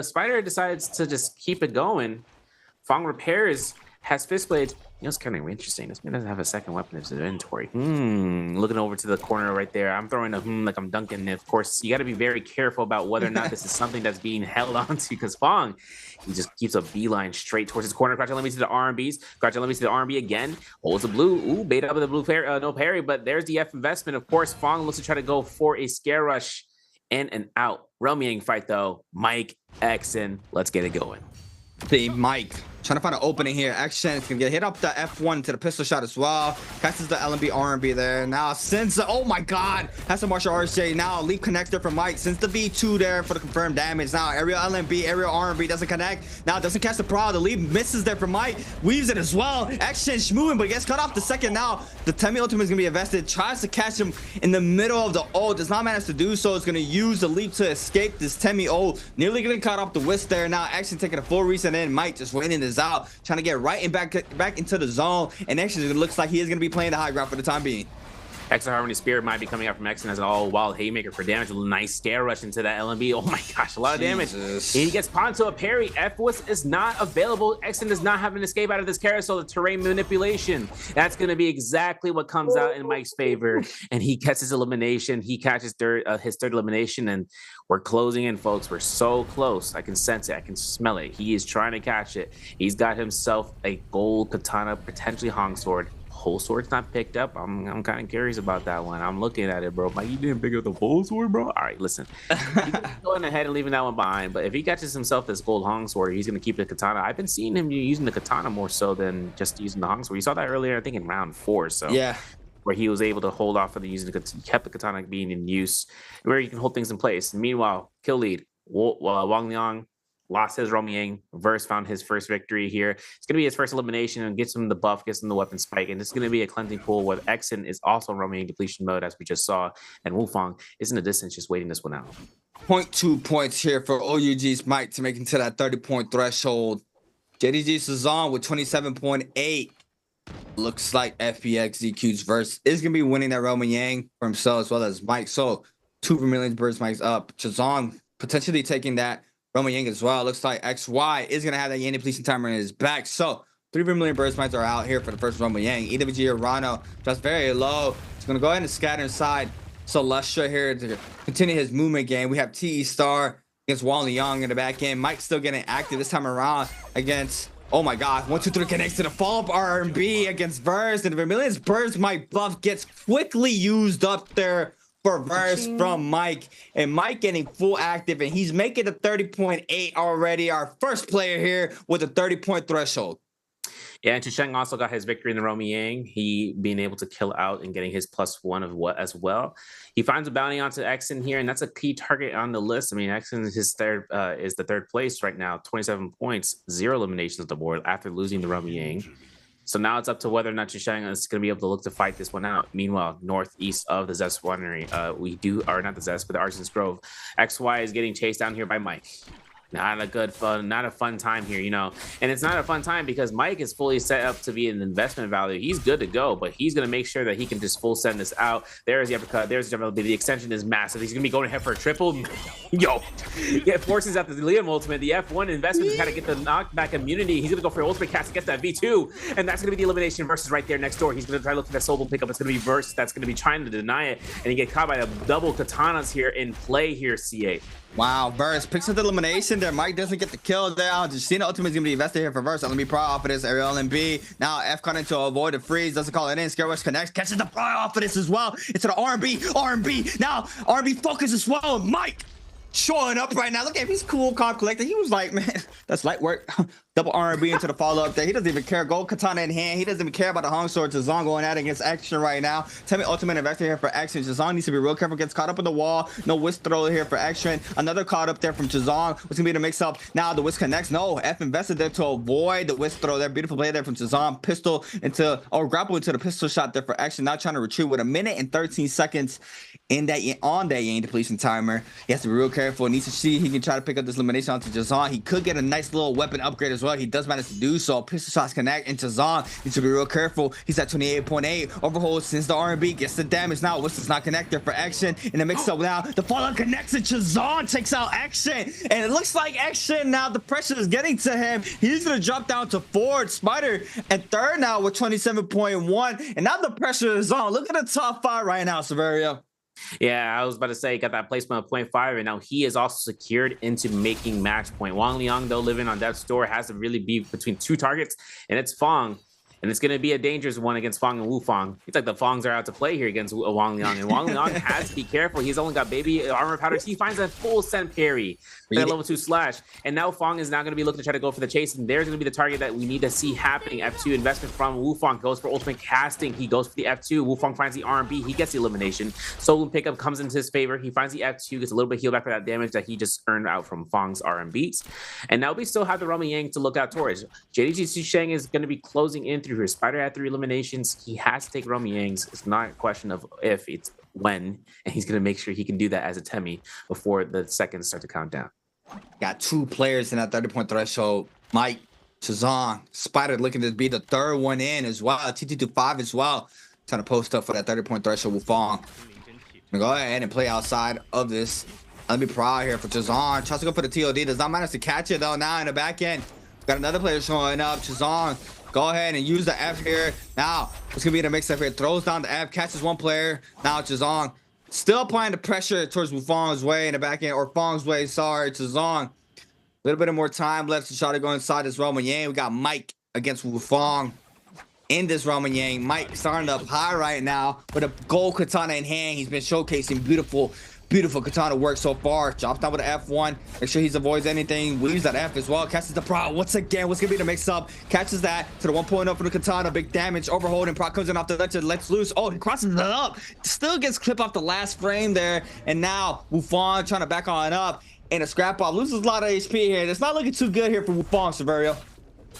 Speaker 3: Spider decides to just keep it going. Fong repairs, has fist blades. It's kind of interesting. This man doesn't have a second weapon in his inventory. Looking over to the corner right there. I'm throwing a like I'm dunking. Of course, you got to be very careful about whether or not this is something that's being held onto, because Fong, he just keeps a beeline straight towards his corner. Crouch, let me see the R&Bs. Crouch, let me see the R&B again. Holds the blue. Ooh, bait up with the blue parry, no parry, but there's the F investment. Of course, Fong looks to try to go for a scare rush in and out. Roma Yang fight though. Mike, Exen, let's get it going.
Speaker 5: See Mike trying to find an opening here. Action is gonna get hit up the F1 to the pistol shot as well. Catches the LMB R&B there. Now since oh my god, has some martial RJ. Now leap connector from Mike. Since the V2 there for the confirmed damage. Now aerial LMB, aerial R&B doesn't connect. Now doesn't catch the prowl. The leap misses there from Mike. Weaves it as well. Action schmooing, but gets cut off the second. Now the Temi ultimate is gonna be invested. Tries to catch him in the middle of the ult. Does not manage to do so. It's gonna use the leap to escape this Temi ult. Nearly getting cut off the whisk there. Now Action taking a full reset in. Mike just waiting this out, trying to get right in back into the zone, and actually it looks like he is going to be playing the high ground for the time being.
Speaker 3: Extra Harmony Spirit might be coming out from Exen as an all-wild haymaker for damage. A nice scare rush into that LMB. Oh my gosh, a lot of damage. He gets pawned to a parry. F-Wist is not available. Exen does not have an escape out of this carousel. The terrain manipulation. That's going to be exactly what comes out in Mike's favor. And he gets his elimination. He catches his third elimination, and we're closing in, folks. We're so close. I can sense it. I can smell it. He is trying to catch it. He's got himself a gold katana, potentially Hong sword. Whole sword's not picked up. I'm kind of curious about that one. I'm looking at it, bro. Like, you didn't pick up the whole sword, bro? All right, listen. He's going ahead and leaving that one behind, but if he catches himself this gold Hong sword, he's going to keep the katana. I've been seeing him using the katana more so than just using the Hong sword. You saw that earlier, I think, in round 4. So
Speaker 5: yeah,
Speaker 3: where he was able to hold off of the using the kept the katana being in use, where you can hold things in place. Meanwhile, kill lead, Wang Liang lost his Roma Yang. Verse found his first victory here. It's going to be his first elimination and gets him the buff, gets him the weapon spike. And it's going to be a cleansing pool where Exen is also Roma Yang depletion mode, as we just saw. And Wufang is in the distance just waiting this one out.
Speaker 5: 0.2 points here for OUG's Mike to make it to that 30-point threshold. JDG Sazon with 27.8. Looks like FPX ZQ's Verse is going to be winning that Roma Yang for himself as well as Mike. So 2 Vermilion birds Mike's up. Chazon potentially taking that Roman Yang as well. Looks like XY is gonna have that Yang depletion timer in his back. So 3 Vermilion Burst Mites are out here for the first Roman Yang. EWG or Rano just very low. He's gonna go ahead and scatter inside Celestia here to continue his movement game. We have TE Star against Wang Liang in the back end. Mike still getting active this time around against, oh my god, 1 2 3 connects to the follow-up R&B against Verse, and the Vermilion's Burst Mite buff gets quickly used up there for Verse from Mike, and Mike getting full active, and he's making the 30.8 already. Our first player here with a 30-point threshold.
Speaker 3: Yeah, and Chusheng also got his victory in the Romy Yang. He being able to kill out and getting his +1 of what as well. He finds a bounty onto Exen here, and that's a key target on the list. I mean, Exen is the third place right now, 27 points, 0 eliminations at the board after losing the Romy Yang. So now it's up to whether or not Chusheng is going to be able to look to fight this one out. Meanwhile, northeast of the Zest Winery, not the Zest, but the Arsen's Grove, XY is getting chased down here by Mike. Not a fun time here, you know. And it's not a fun time because Mike is fully set up to be an investment value. He's good to go, but he's going to make sure that he can just full send this out. There's the uppercut. There's the jump. The extension is massive. He's going to be going ahead for a triple. Yo. Yeah, forces out the Liam ultimate. The F1 investment to kind of get the knockback immunity. He's going to go for ultimate cast to get that V2. And that's going to be the elimination versus right there next door. He's going to try to look for that Soul pickup. It's going to be Verse that's going to be trying to deny it. And he get caught by the double katanas here in play here, C8.
Speaker 5: Wow, Verse picks up the elimination there. Mike doesn't get the kill there. Justina ultimate is going to be invested here for Verse. NBPL off of this. Ariel LMB. Now F cutting to avoid the freeze. Doesn't call it in. Scare Rush connects. Catches the pry off of this as well. Into the R&B. R&B. Now R&B focus as well. Mike showing up right now. Look at him. He's cool, calm, collected. He was like, man, that's light work. Double R&B into the follow-up there. He doesn't even care. Gold katana in hand. He doesn't even care about the Hong Sword. Zhazong going at it against Action right now. Tell me ultimate investor here for Action. Zhazong needs to be real careful. Gets caught up in the wall. No whisk throw here for Action. Another caught up there from Zhazong. What's going to be the mix-up? Now the whisk connects. No, F invested there to avoid the whisk throw there. Beautiful play there from Zhazong. Pistol into, or grapple into the pistol shot there for Action. Now trying to retreat with 1 minute and 13 seconds in that on that Yang depletion timer. He has to be real careful. Needs to see he can try to pick up this elimination onto Zhazong. He could get a nice little weapon upgrade as well. He does manage to do so. Pistol shots connect into Zong. Needs to be real careful. He's at 28.8. Overhold since the R&B gets the damage. Now Whistle's not connected for Action. In the mix up now, the fallout connects and Zong takes out Action. And it looks like Action now, the pressure is getting to him. He's gonna drop down to 4th. Spider at 3rd now with 27.1. And now the pressure is on. Look at the top 5 right now, Severio.
Speaker 3: Yeah, I was about to say, got that placement of 0.5, and now he is also secured into making match point. Wang Liang, though, living on death's door, has to really be between 2 targets, and it's Fong. And it's going to be a dangerous one against Fong and Wu Fong. It's like the Fongs are out to play here against Wang Liang. And Wang Liang has to be careful. He's only got baby armor powders. He finds a full send parry. That level 2 slash. And now Fong is now going to be looking to try to go for the chase. And there's going to be the target that we need to see happening. F2 investment from Wu Fong goes for ultimate casting. He goes for the F2. Wu Fong finds the R&B. He gets the elimination. Solo pickup comes into his favor. He finds the F2, gets a little bit healed back for that damage that he just earned out from Fong's R&Bs. And now we still have the Romy Yang to look out towards. JDG Chusheng is going to be closing in through her Spider at 3 eliminations. He has to take Romy Yangs. It's not a question of if, it's when. And he's going to make sure he can do that as a Temi before the seconds start to count down.
Speaker 5: Got 2 players in that 30-point threshold. Mike, Zhazong, Spider looking to be the 3rd one in as well. TT25 as well. Trying to post up for that 30-point threshold with Fong. Go ahead and play outside of this. Let me proud here for Zhazong. Tries to go for the TOD. Does not manage to catch it though now in the back end. Got another player showing up. Zhazong. Go ahead and use the F here. Now, it's going to be the mix-up here. Throws down the F, catches 1 player. Now, Zhazong still applying the pressure towards Fong's way in the back end, or Fong's way, sorry, Zhazong. A little bit of more time left to try to go inside this Roman Yang. We got Mike against Wu Fong in this Roman Yang. Mike starting up high right now with a gold katana in hand. He's been showcasing beautiful katana work so far. Drops down with the F1. Make sure he avoids anything. Weaves that F as well. Catches the Proc once again. What's going to be the mix-up? Catches that to the 1.0 from the katana. Big damage. Overholding. Proc comes in off the ledge. Lets loose. Oh, he crosses it up. Still gets clipped off the last frame there. And now Wu Fong trying to back on up. And a scrap off. Loses a lot of HP here. It's not looking too good here for Wu Fong, Severio.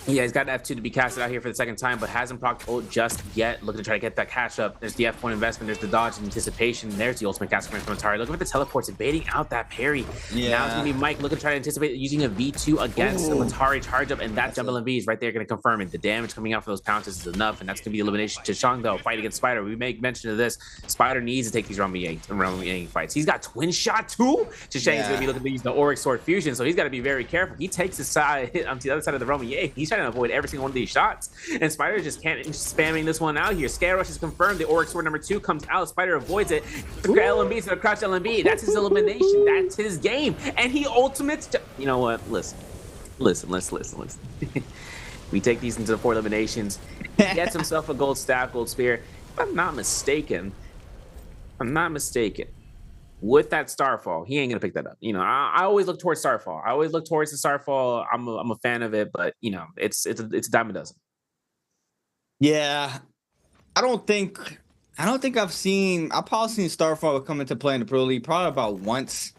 Speaker 3: Yeah, he's got F2 to be casted out here for the second time, but hasn't procced ult just yet. Looking to try to get that cash up. There's the F1 investment. There's the dodge and anticipation. There's the ultimate cast coming from Atari. Look at the teleports, evading out that parry.
Speaker 5: Yeah.
Speaker 3: Now it's going to be Mike looking to try to anticipate using a V2 against the Atari charge up, and that jump LMV is right there going to confirm it. The damage coming out for those pounces is enough, and that's going to be elimination. Chishang, though, fight against Spider. We make mention of this. Spider needs to take these Romy Yang fights. He's got twin shot too. Chishang's going to be looking to use the Auric Sword Fusion, so he's got to be very careful. He takes his side to the other side of the Romy Yang. He's trying to avoid every single one of these shots, and Spider just can't spamming this one out here. Scare Rush is confirmed. The Auric Sword number 2 comes out. Spider avoids it. LMB to the crouch LMB. That's his elimination. That's his game, and he ultimates. You know what? Listen. We take these into the 4 eliminations. He gets himself a gold staff, gold spear. If I'm not mistaken, with that Starfall, he ain't gonna pick that up. You know, I always look towards Starfall. I always look towards the Starfall. I'm a fan of it, but you know, it's a dime a dozen.
Speaker 5: Yeah, I don't think I've probably seen Starfall come into play in the Pro League probably about once.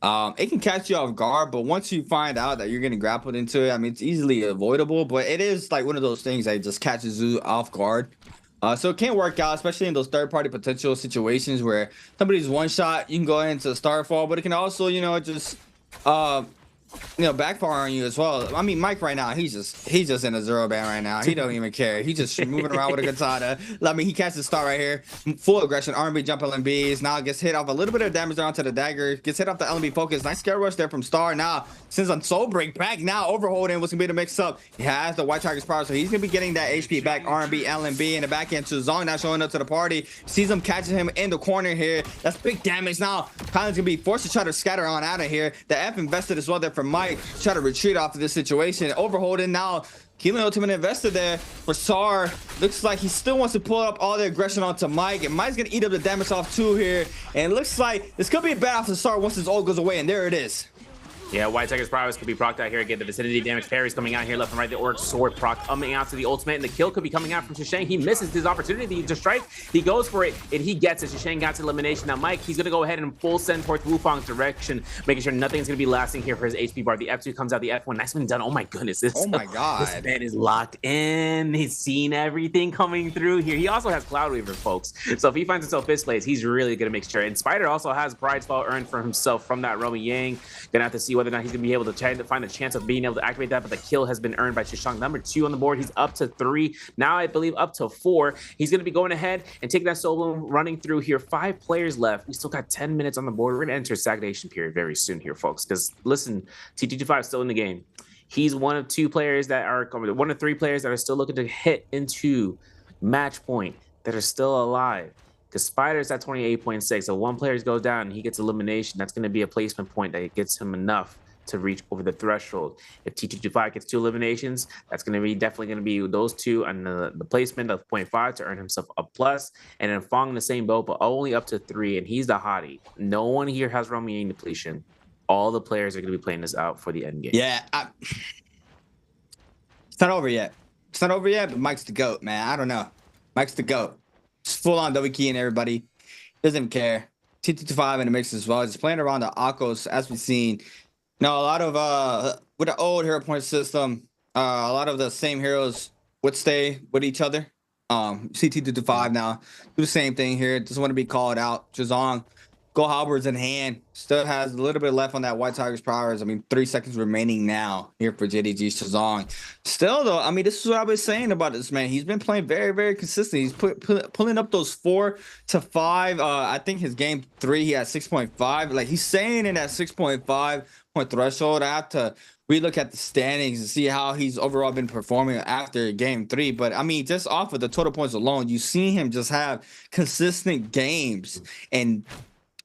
Speaker 5: It can catch you off guard, but once you find out that you're getting grappled into it, I mean, it's easily avoidable, but it is like one of those things that just catches you off guard. So it can work out, especially in those third-party potential situations where somebody's one shot, you can go into Starfall, but it can also, you know, just backfire on you as well. I mean, Mike right now, he's just in a 0 ban right now. He don't even care. He's just moving around with a katana. I mean, he catches star right here, full aggression, R&B jump LMBs. Now gets hit off a little bit of damage onto the dagger. Gets hit off the LMB focus. Nice scare rush there from Star. Now since on soul break back now overholding what's gonna be the mix up. He has the White Tiger's power, so he's gonna be getting that HP back. R&B LMB in the back end. Zong now showing up to the party. Sees him catching him in the corner here. That's big damage now. Kylan's gonna be forced to try to scatter on out of here. The F invested as well there for Mike. Try to retreat off of this situation. Overholding now. Keelan ultimate invested there for Sar. Looks like he still wants to pull up all the aggression onto Mike, and Mike's gonna eat up the damage off too here. And it looks like this could be a bad off the Sar once his ult goes away, and there it is.
Speaker 3: Yeah, White Tiger's prowess could be procced out here again. The vicinity damage parries coming out here left and right. The Auric Sword proc coming out to the ultimate, and the kill could be coming out from Shishang. He misses his opportunity to strike. He goes for it, and he gets it. Shishang got to elimination. Now Mike, he's gonna go ahead and full send towards Wufang's direction, making sure nothing's gonna be lasting here for his HP bar. The F2 comes out, the F1. Nice been done. Oh my goodness, this man is locked in. He's seen everything coming through here. He also has Cloud Weaver, folks. So if he finds himself fifth place, he's really gonna make sure. And Spider also has Pride's Fall earned for himself from that Romy Yang. Gonna have to see whether or not he's gonna be able to try to find a chance of being able to activate that, but the kill has been earned by Shishang. Number 2 on the board. He's up to 3. Now I believe up to 4. He's going to be going ahead and taking that solo running through here. 5 players left. We still got 10 minutes on the board. We're going to enter stagnation period very soon here, folks, because listen, T225 is still in the game. He's one of 3 players that are still looking to hit into match point that are still alive. Because Spider's at 28.6, so 1 player goes down and he gets elimination. That's going to be a placement point that gets him enough to reach over the threshold. If T225 gets 2 eliminations, that's going to be definitely going to be those 2 and the placement of 0.5 to earn himself a plus. And then Fong in the same boat, but only up to 3, and he's the hottie. No one here has Romy Yang depletion. All the players are going to be playing this out for the end game.
Speaker 5: Yeah, it's not over yet. It's not over yet, but Mike's the GOAT, man. I don't know. Mike's the GOAT. It's full on W key and everybody. Doesn't care. T225 in the mix as well. Just playing around the Akos as we've seen. Now, a lot of with the old hero point system, a lot of the same heroes would stay with each other. CT225 now do the same thing here. Doesn't want to be called out. Zong, go halberds in hand. Still has a little bit left on that White Tiger's powers. I mean, 3 seconds remaining now here for JDG Zong. Still though, I mean, this is what I was saying about this man. He's been playing very, very consistent. He's pulling up those 4 to 5. I think his game 3 he had 6.5. Like he's staying in that 6.5 point threshold. I have to relook at the standings and see how he's overall been performing after game 3. But I mean, just off of the total points alone, you see him just have consistent games, and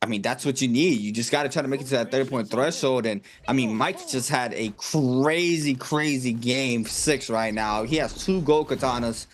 Speaker 5: I mean, that's what you need. You just got to try to make it to that 30-point threshold. And I mean, Mike just had a crazy game 6 right now. He has 2 gold katanas,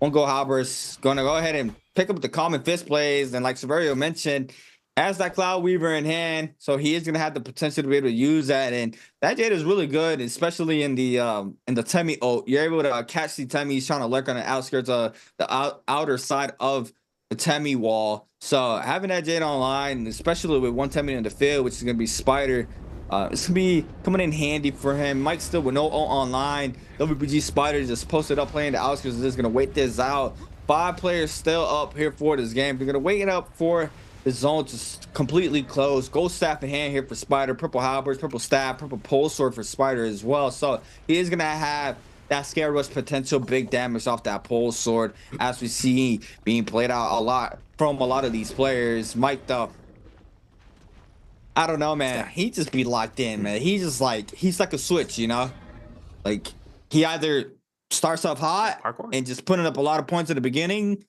Speaker 5: 1 gold halberds. Going to go ahead and pick up the common fist plays. And like Severio mentioned, has that Cloud Weaver in hand, so he is going to have the potential to be able to use that. And that Jade is really good, especially in the Temi ult. You're able to catch the Temi. He's trying to lurk on the outskirts of the outer side of the Temi wall. So having that Jade online, especially with 1 Temi in the field, which is going to be Spider, It's gonna be coming in handy for him. Mike still with no online. WBG Spider just posted up playing the outskirts. Just gonna wait this out. 5 players still up here for this game. They're gonna wait it up for the zone to completely close. Gold staff in hand here for Spider. Purple halberds, purple staff, purple pole sword for Spider as well. So he is gonna have that scare rush potential big damage off that pole sword, as we see being played out a lot from a lot of these players. Mike though, I don't know, man. He just be locked in, man. He's like a switch, you know? Like he either starts off hot
Speaker 3: Parkour.
Speaker 5: and just putting up a lot of points at the beginning,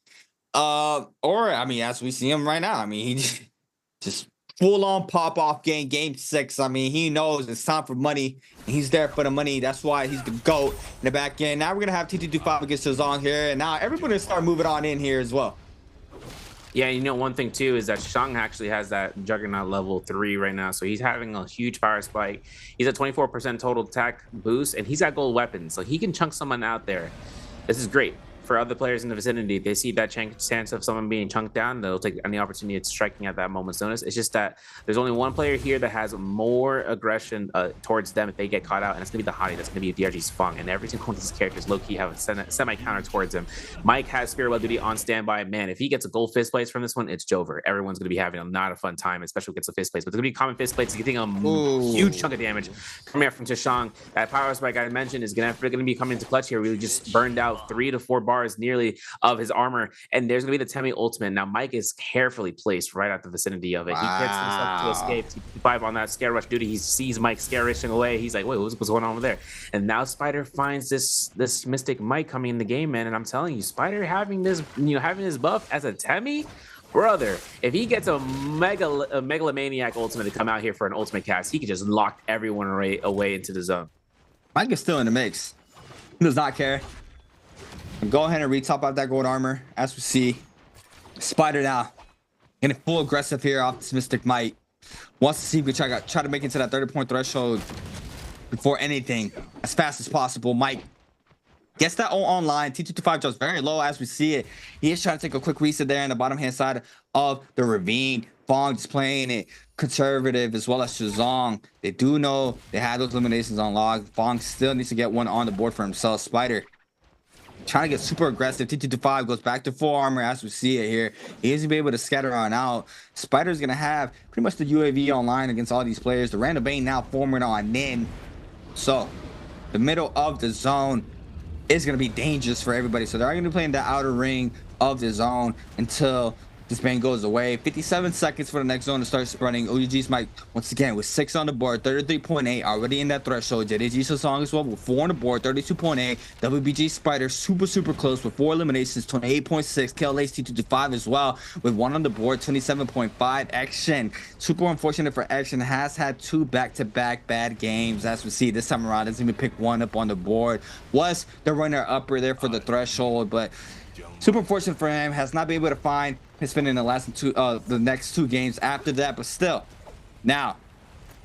Speaker 5: or I mean, as we see him right now, I mean, he just full on pop off game 6. I mean, he knows it's time for money, and he's there for the money. That's why he's the GOAT in the back end. Now we're gonna have TT25 against us on here, and now everybody start moving on in here as well.
Speaker 3: Yeah, you know, one thing too is that Shang actually has that Juggernaut level 3 right now, so he's having a huge power spike. He's at 24% total attack boost, and he's got gold weapons, so he can chunk someone out there. This is great for other players in the vicinity. They see that chance of someone being chunked down, they'll take any opportunity at striking at that moment's notice. It's just that there's only one player here that has more aggression towards them if they get caught out, and it's gonna be the Hottie. That's gonna be DRG's Fung, and every single one of these characters low-key have a semi-counter towards him. Mike has Spirit Web Duty on standby. Man, if he gets a gold fist place from this one, it's Jover. Everyone's gonna be having not a fun time, especially if he gets a fist place, but it's gonna be common fist plates getting a huge chunk of damage coming out from Tashang. That power spike I mentioned is gonna be coming into clutch here. We just burned out 3 to 4 bars nearly of his armor, and there's gonna be the Temi ultimate. Now Mike is carefully placed right at the vicinity of it. Wow. He gets himself to escape. TP5 on that scare rush duty. He sees Mike scare rushing away. He's like, wait, what's going on over there? And now Spider finds this mystic Mike coming in the game, man. And I'm telling you, Spider having this, having his buff as a Temi, brother, if he gets a megalomaniac ultimate to come out here for an ultimate cast, he could just lock everyone away into the zone.
Speaker 5: Mike is still in the mix. He does not care. Go ahead and retop out that gold armor. As we see, Spider now getting full aggressive here off this Mystic Might. Wants to see if we try to make it to that 30-point threshold before anything, as fast as possible. Mike gets that online. T225 drops very low as we see it. He is trying to take a quick reset there in the bottom hand side of the ravine. Fong just playing it conservative, as well as Shazong. They do know they had those eliminations on log. Fong still needs to get one on the board for himself. Spider trying to get super aggressive. T225 goes back to full armor as we see it here. He isn't be able to scatter on out. Spider's gonna have pretty much the UAV online against all these players. The random bane now forming on Nin. So the middle of the zone is gonna be dangerous for everybody. So they're gonna be playing the outer ring of the zone until this bane goes away. 57 seconds for the next zone to start spreading. OUG's Mike once again with 6 on the board, 33.8 already in that threshold. JDG Song as well with 4 on the board, 32.8. WBG Spider super close with 4 eliminations, 28.6. KLH T225 as well with 1 on the board, 27.5. Action, super unfortunate for Action, has had 2 back-to-back bad games. As we see this time around, doesn't even pick 1 up on the board. Was the runner upper there for the threshold, but super unfortunate for him. Has not been able to find his fin in the next 2 games after that, but still, now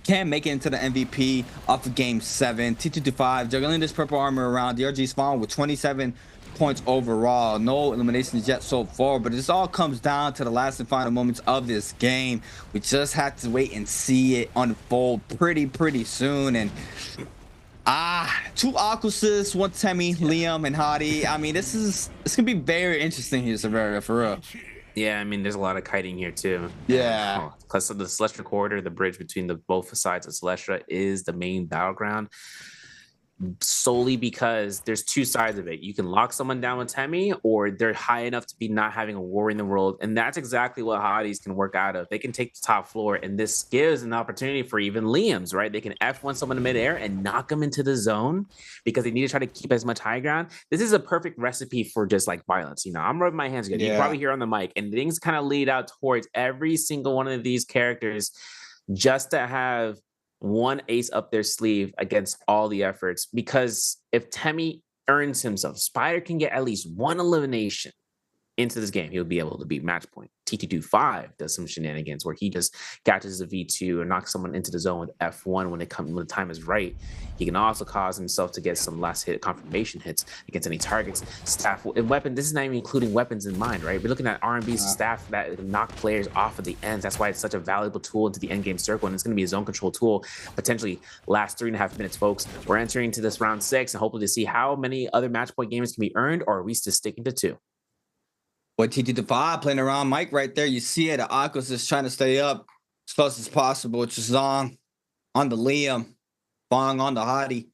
Speaker 5: can make it into the MVP off of game 7. T225 juggling this purple armor around. DRG spawn with 27 points overall. No eliminations yet so far, but this all comes down to the last and final moments of this game. We just have to wait and see it unfold pretty soon. And 2 Aquasis, 1 Temi, Liam, and Hottie. I mean, it's gonna be very interesting here, Severia, for real.
Speaker 3: Yeah, I mean, there's a lot of kiting here too.
Speaker 5: Yeah.
Speaker 3: Plus, the Celestia corridor, the bridge between both sides of Celestia, is the main battleground. Solely because there's 2 sides of it. You can lock someone down with Temi, or they're high enough to be not having a war in the world, and that's exactly what Hotties can work out of. They can take the top floor, and this gives an opportunity for even Liam's, right? They can F1 someone in midair and knock them into the zone because they need to try to keep as much high ground. This is a perfect recipe for just like violence. I'm rubbing my hands together. You probably hear on the mic, and things kind of lead out towards every single one of these characters just to have 1 ace up their sleeve against all the efforts. Because if Temi earns himself, Spider can get at least 1 elimination into this game, he'll be able to beat match point. TT25 does some shenanigans where he just catches a V2 and knocks someone into the zone with F1 when the time is right. He can also cause himself to get some last hit confirmation hits against any targets. Staff and weapon, this is not even including weapons in mind, right? We're looking at R&B's staff that knock players off of the ends. That's why it's such a valuable tool into the end game circle, and it's going to be a zone control tool, potentially last 3.5 minutes, folks. We're entering into this round 6 and hopefully to see how many other match point games can be earned, or are we just sticking to 2?
Speaker 5: What TT5 playing around Mike right there. You see it. Akos is trying to stay up as close as possible. Chazong on the Liam. Fong on the Hottie.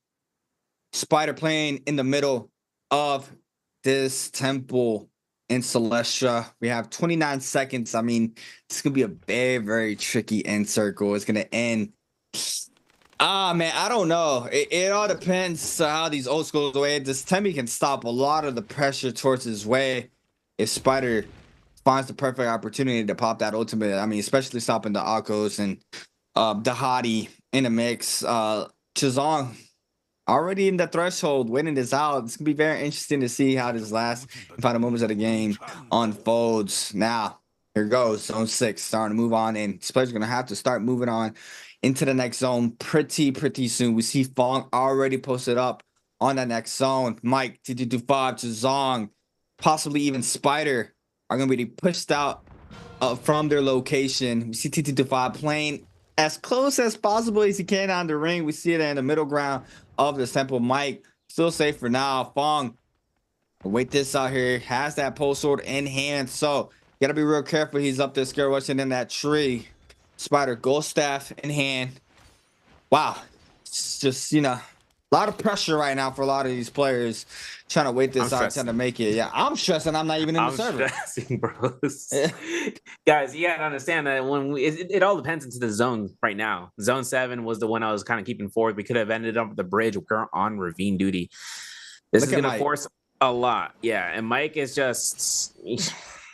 Speaker 5: Spider playing in the middle of this temple in Celestia. We have 29 seconds. I mean, this could be a very, very tricky end circle. It's going to end. Man, I don't know. It all depends how these old schools way. This Temi can stop a lot of the pressure towards his way. If Spider finds the perfect opportunity to pop that ultimate, I mean, especially stopping the Akos and the Hottie in the mix. Chazong already in the threshold, winning this out. It's going to be very interesting to see how this last final moments of the game unfolds. Now, here goes zone 6, starting to move on, and this player's going to have to start moving on into the next zone pretty soon. We see Fong already posted up on that next zone. Mike, TT25, Chazong, possibly even Spider are going to be pushed out from their location. We see TT25 playing as close as possible as he can on the ring. We see it in the middle ground of the temple. Mike still safe for now. Fong, wait this out here. Has that pole sword in hand. So you got to be real careful. He's up there scared rushing in that tree. Spider, gold staff in hand. Wow. It's just, you know, a lot of pressure right now for a lot of these players trying to wait this out, trying to make it. Yeah, I'm stressing. I'm not even in the server.
Speaker 3: I'm stressing, bros. Guys, you gotta understand that when it all depends into the zone right now. Zone 7 was the one I was kind of keeping forward. We could have ended up with the bridge. We're on ravine duty. This is gonna force a lot. Yeah, and Mike is just, you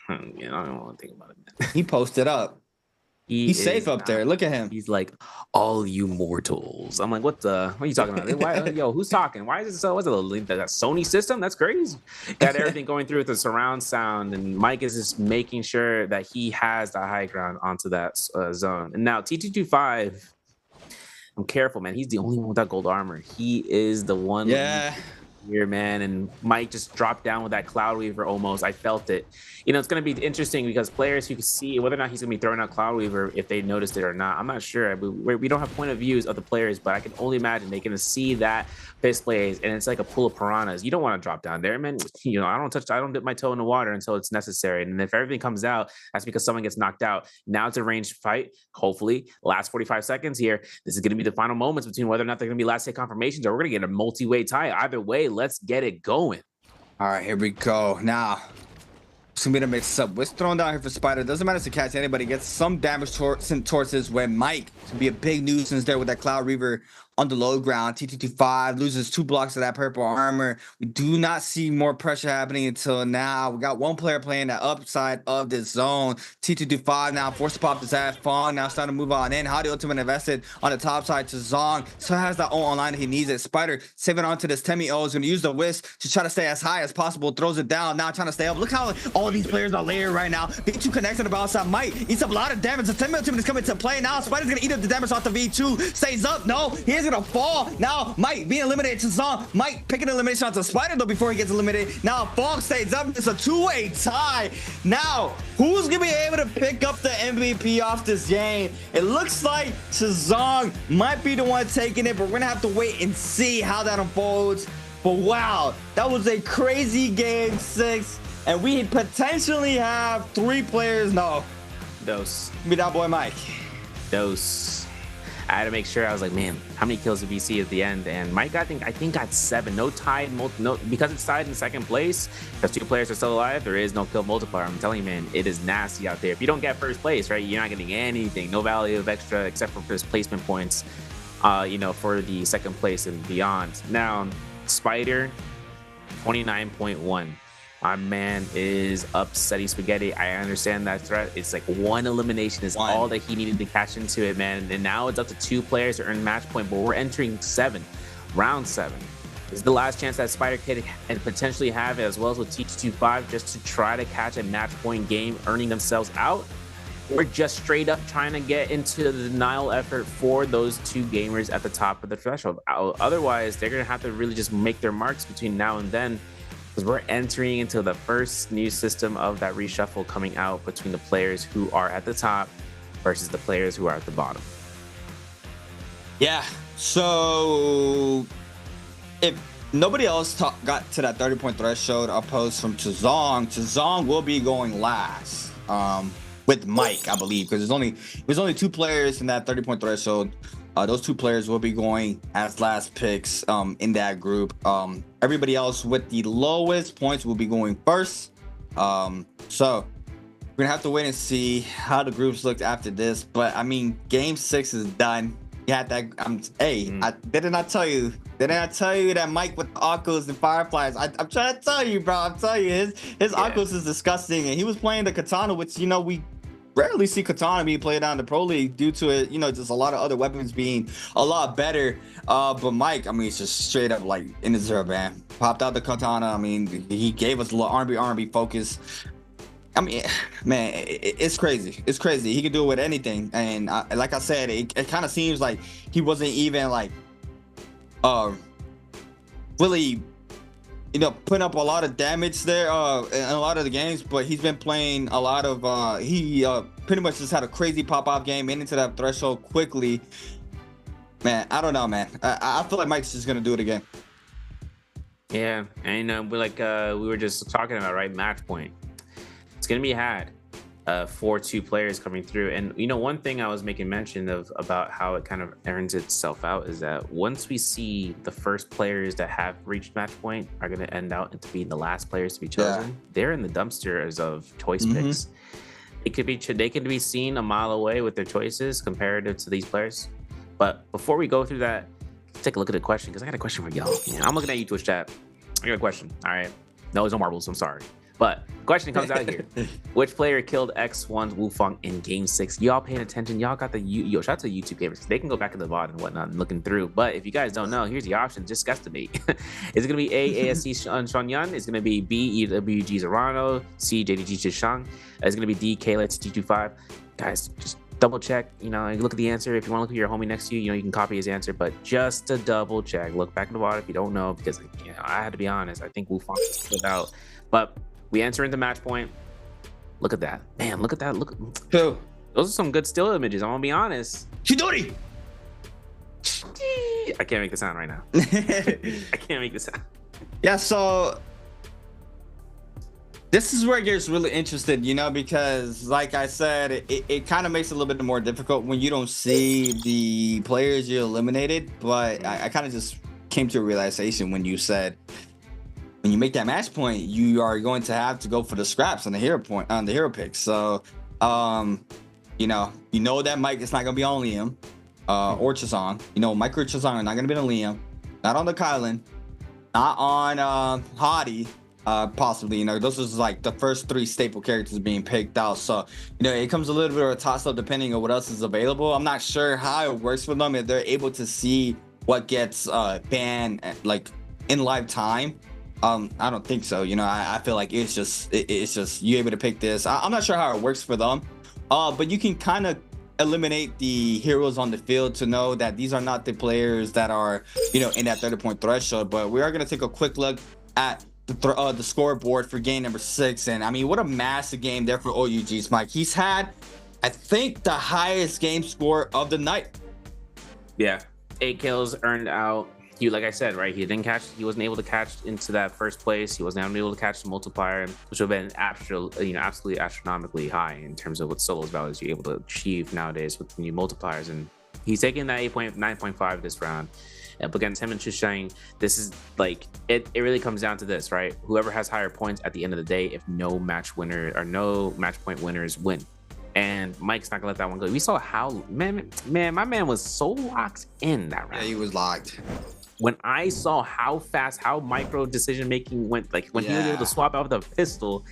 Speaker 3: know, I don't want to think about it, man.
Speaker 5: He posted up. He's safe up there. Look at him.
Speaker 3: He's like, all you mortals. I'm like, what are you talking about? Why, yo, who's talking? Why is it so? What's it, that Sony system? That's crazy. Got everything going through with the surround sound, and Mike is just making sure that he has the high ground onto that zone. And now TT25, I'm careful, man. He's the only one without gold armor. He is the one.
Speaker 5: Yeah.
Speaker 3: Here, man, and Mike just dropped down with that Cloud Weaver almost. I felt it. You know, it's going to be interesting because players who can see whether or not he's going to be throwing out Cloud Weaver, if they noticed it or not. I'm not sure. We don't have point of views of the players, but I can only imagine they're going to see that fist plays, and it's like a pool of piranhas. You don't want to drop down there, man. You know, I don't dip my toe in the water until it's necessary. And if everything comes out, that's because someone gets knocked out. Now it's a ranged fight. Hopefully, last 45 seconds here. This is going to be the final moments between whether or not they're going to be last hit confirmations, or we're going to get a multi-way tie. Either way, let's get it going.
Speaker 5: All right, here we go. Now, it's gonna be the mix up. What's thrown down here for Spider? Doesn't matter to catch anybody. Gets some damage towards his way. Mike to be a big nuisance there with that Cloud Reaver on the low ground. TT25 loses 2 blocks of that purple armor. We do not see more pressure happening until now. We got one player playing the upside of this zone. TT25 now forced to pop this ass. Fong now starting to move on in. How the ultimate invested on the top side to Zong. So has that own online. He needs it. Spider saving onto this Temi O is going to use the whisk to try to stay as high as possible. Throws it down. Now trying to stay up. Look how all these players are layered right now. V2 connects on the outside. Mike eats up a lot of damage. The Temi ultimate is coming to play now. Spider's going to eat up the damage off the V2. Stays up. No, he is going to fall. Now Mike being eliminated to Zong. Mike picking an elimination onto Spider though before he gets eliminated. Now Fong stays up. It's a 2-way tie. Now who's gonna be able to pick up the MVP off this game? It looks like Chazong might be the one taking it, but we're gonna have to wait and see how that unfolds. But wow, that was a crazy game 6, and we potentially have 3 players. No,
Speaker 3: Dose.
Speaker 5: be that boy Mike.
Speaker 3: Dose. I had to make sure. I was like, man, how many kills did we see at the end? And Mike, I think got 7. No tied, no, because it's tied in second place. Because 2 players are still alive. There is no kill multiplier. I'm telling you, man, it is nasty out there. If you don't get first place, right, you're not getting anything. No value of extra except for first placement points. You know, for the second place and beyond. Now, Spider, 29.1. My man is upsetting spaghetti. I understand that threat. It's like 1 elimination is all that he needed to catch into it, man. And now it's up to 2 players to earn match point, but we're entering 7, round 7. This is the last chance that Spider could and potentially have, as well as with T225, just to try to catch a match point game, earning themselves out, or just straight up trying to get into the denial effort for those two gamers at the top of the threshold. Otherwise, they're going to have to really just make their marks between now and then, because we're entering into the first new system of that reshuffle coming out between the players who are at the top versus the players who are at the bottom.
Speaker 5: Yeah, so if nobody else got to that 30-point threshold opposed from Chazong will be going last with Mike, I believe, because there's only two players in that 30-point threshold. Those two players will be going as last picks in that group. Everybody else with the lowest points will be going first. So we're gonna have to wait and see how the groups looked after this. But I mean, game 6 is done. You had that. Didn't I tell you that Mike with the Oculus and Fireflies? I'm trying to tell you, bro. I'm telling you, his Oculus is disgusting, and he was playing the Katana, which we rarely see Katana being played on the Pro League due to it. Just a lot of other weapons being a lot better. But Mike, it's just straight up like in the zero, man. Popped out the Katana. He gave us a little R&B focus. Man, it's crazy. It's crazy. He can do it with anything. And like I said, it kind of seems like he wasn't even like really, putting up a lot of damage there in a lot of the games. But he's been playing a lot of. He pretty much just had a crazy pop-off game into that threshold quickly. Man, I don't know, man. I feel like Mike's just gonna do it again.
Speaker 3: Yeah, and we were just talking about, right, match point. It's going to be had for two players coming through. And, one thing I was making mention of about how it kind of earns itself out is that once we see the first players that have reached match point are going to end out into being the last players to be chosen, they're in the dumpster as of choice picks. They could be seen a mile away with their choices comparative to these players. But before we go through that, let's take a look at the question, because I got a question for y'all. I'm looking at you, Twitch chat. I got a question. All right. No, it's no marbles. I'm sorry. But the question comes out here. Which player killed X1's Wufang in game 6? Y'all paying attention? Y'all got shout out to YouTube gamers. They can go back to the VOD and whatnot and looking through. But if you guys don't know, here's the options. Just guesstimate. Is it going to be A, ASC Shonyan? Is it going to be B, EWG Zarano? C, JDG Chishang? Is it going to be D, Kayla T25? Guys, just double check. Look at the answer. If you want to look at your homie next to you, you can copy his answer. But just to double check, look back in the VOD if you don't know, because I had to be honest. I think Wufang was put out. But we enter into match point. Look at that. Man, look at that. Look.
Speaker 5: Who?
Speaker 3: Those are some good still images. I'm going to be honest.
Speaker 5: Chidori!
Speaker 3: I can't make the sound right now. I can't make the sound.
Speaker 5: Yeah, so this is where it gets really interesting, because like I said, it kind of makes it a little bit more difficult when you don't see the players you eliminated. But I kind of just came to a realization when you said, when you make that match point, you are going to have to go for the scraps on the hero pick. So, you know that Mike is not going to be on Liam or Chazong. Mike or Chazong are not going to be on Liam, not on the Kylan, not on Hadi, possibly. Those are like the first 3 staple characters being picked out. So, it comes a little bit of a toss-up depending on what else is available. I'm not sure how it works for them if they're able to see what gets banned like in live time. I don't think so. I feel like it's just you able to pick this. I'm not sure how it works for them, but you can kind of eliminate the heroes on the field to know that these are not the players that are in that 30-point threshold. But we are going to take a quick look at the scoreboard for game number 6, and what a massive game there for OUG's Mike. He's had, I think, the highest game score of the night.
Speaker 3: Yeah, 8 kills earned out. Like I said, right, he wasn't able to catch into that first place. He wasn't able to catch the multiplier, which would have been absolutely astronomically high in terms of what solos values you're able to achieve nowadays with new multipliers. And he's taking that 9.5 this round. Up against him and Chusheng, this is like it really comes down to this, right? Whoever has higher points at the end of the day, if no match point winners win. And Mike's not gonna let that one go. We saw how man, my man was so locked in that round.
Speaker 5: Yeah, he was locked.
Speaker 3: When I saw how fast, how micro decision making went, like when he was able to swap out the pistol,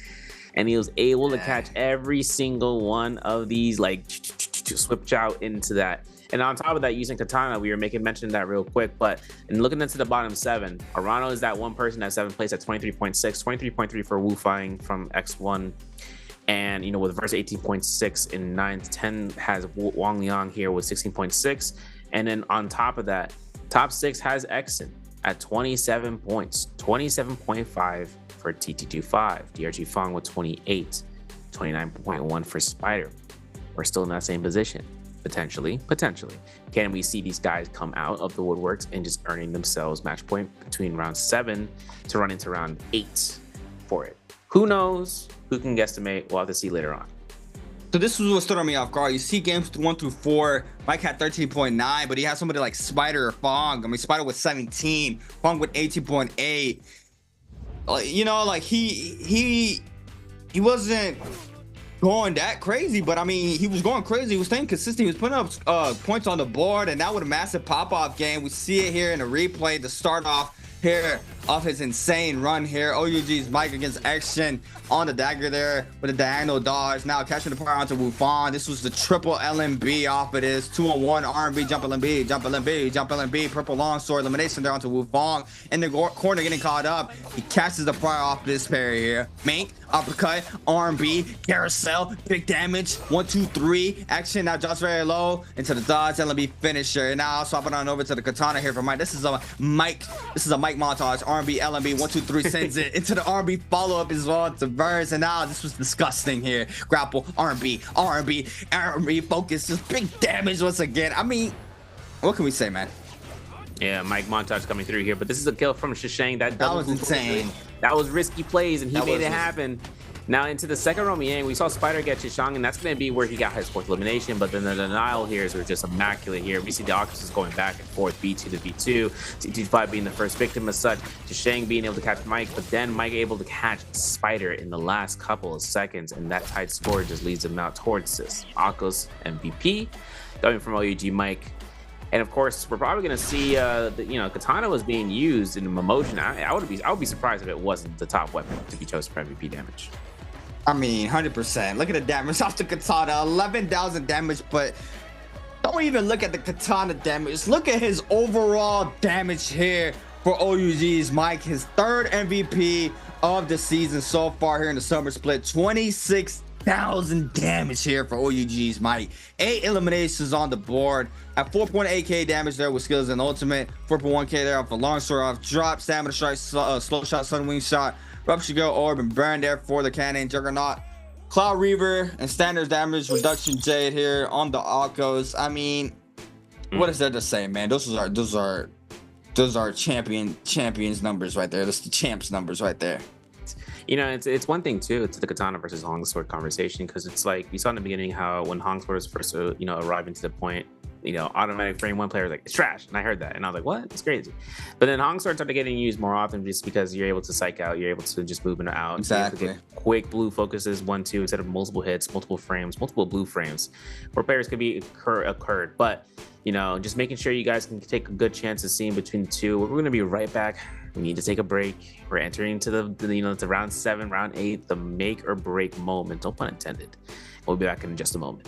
Speaker 3: and he was able to catch every single one of these, like switch out into that. And on top of that, using Katana, we were making mention of that real quick, but in looking into the bottom 7, Arano is that one person at 7th place at 23.6, 23.3 for Wu Fang from X1. And, you know, with Verse 18.6 in 9th, 10 has Wang Liang here with 16.6. And then on top of that, top 6 has Exin at 27 points, 27.5 for TT25, DRG Fang with 28, 29.1 for Spider. We're still in that same position. Potentially. Can we see these guys come out of the woodworks and just earning themselves match point between round 7 to run into round 8 for it? Who knows? Who can guesstimate? We'll have to see later on.
Speaker 5: So this was what stood me off guard. You see games 1 through 4, Mike had 13.9, but he had somebody like Spider or Fong. I mean, Spider with 17, Fong with 18.8. You know, like he wasn't going that crazy, but I mean, he was going crazy. He was staying consistent. He was putting up points on the board, and that with a massive pop-off game. We see it here in the replay to start off here off his insane run here. OUG's Mike against Action on the dagger there with a diagonal dodge. Now catching the power onto Wu Fang. This was the triple LMB off of this. 2-on-1 R&B, jump LMB, jump LMB, jump LMB, purple longsword elimination there onto Wu Fang. In the corner getting caught up. He catches the prior off this parry here. Mink, uppercut, R&B, carousel, big damage. 1, 2, 3. Action now drops very low into the dodge LMB finisher. And now swapping on over to the katana here for Mike. This is a Mike montage. R&B, LMB, 1, 2, 3 sends it into the R&B follow-up as well to Verse. And now this was disgusting here. Grapple, R&B, focus, just big damage once again. I mean, what can we say, man?
Speaker 3: Yeah, Mike montage coming through here, but this is a kill from Shishang. That
Speaker 5: was insane.
Speaker 3: That was risky plays, and he made it happen. Now into the second Romy Yang, we saw Spider get Shishang, and that's going to be where he got his 4th elimination, but then the denial here is just immaculate here. We see the Octopus is going back and forth, B2 to B2, T5 being the first victim as such, Shishang being able to catch Mike, but then Mike able to catch Spider in the last couple of seconds, and that tight score just leads him out towards this. Akos MVP coming from OUG Mike. And of course, we're probably going to see, Katana was being used in Emotion. I would be surprised if it wasn't the top weapon to be chosen for MVP damage.
Speaker 5: I mean, 100%. Look at the damage off the katana, 11,000 damage, but don't even look at the katana damage. Look at his overall damage here for OUG's Mike, his 3rd MVP of the season so far here in the summer split. 26,000 damage here for OUG's Mike. 8 eliminations on the board at 4.8k damage there with skills and ultimate. 4.1k there off a longsword off drop, stamina strike, slow shot, sunwing shot, rupture go orb, and burn there for the cannon juggernaut. Cloud Reaver and standard damage reduction Jade here on the Akos. I mean, what is there to say, man? Those are champions numbers right there. That's the champs numbers right there.
Speaker 3: You know, it's one thing too. It's the katana versus longsword conversation, because it's like we saw in the beginning how when longsword was first, arriving to the point, automatic frame one player was like, it's trash, and I heard that, and I was like, what? It's crazy. But then longsword started getting used more often just because you're able to psych out, you're able to just move in and out.
Speaker 5: Exactly.
Speaker 3: Get quick blue focuses, 1, 2 instead of multiple hits, multiple frames, multiple blue frames, where players could be occurred. But just making sure you guys can take a good chance of seeing between the two. We're going to be right back. We need to take a break. We're entering into the round 7, round 8, the make or break moment. No pun intended. We'll be back in just a moment.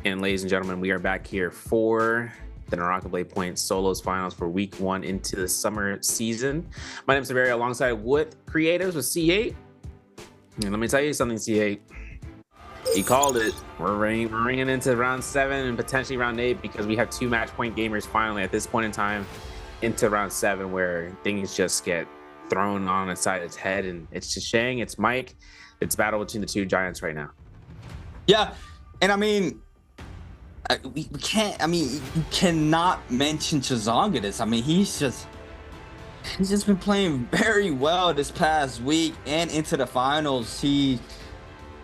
Speaker 3: And ladies and gentlemen, we are back here for the NARAKA BLADEPOINT Solos Finals for week 1 into the summer season. My name is Severi, alongside with creatives with C8. And let me tell you something, C8. He called it. We're ringing into round 7 and potentially round 8 because we have 2 match point gamers finally at this point in time into round 7 where things just get thrown on its side of its head. And it's Shang, it's Mike. It's battle between the 2 giants right now.
Speaker 5: Yeah, and I mean, we can't. I mean, you cannot mention Chazonga this. I mean, he's just been playing very well this past week and into the finals. He's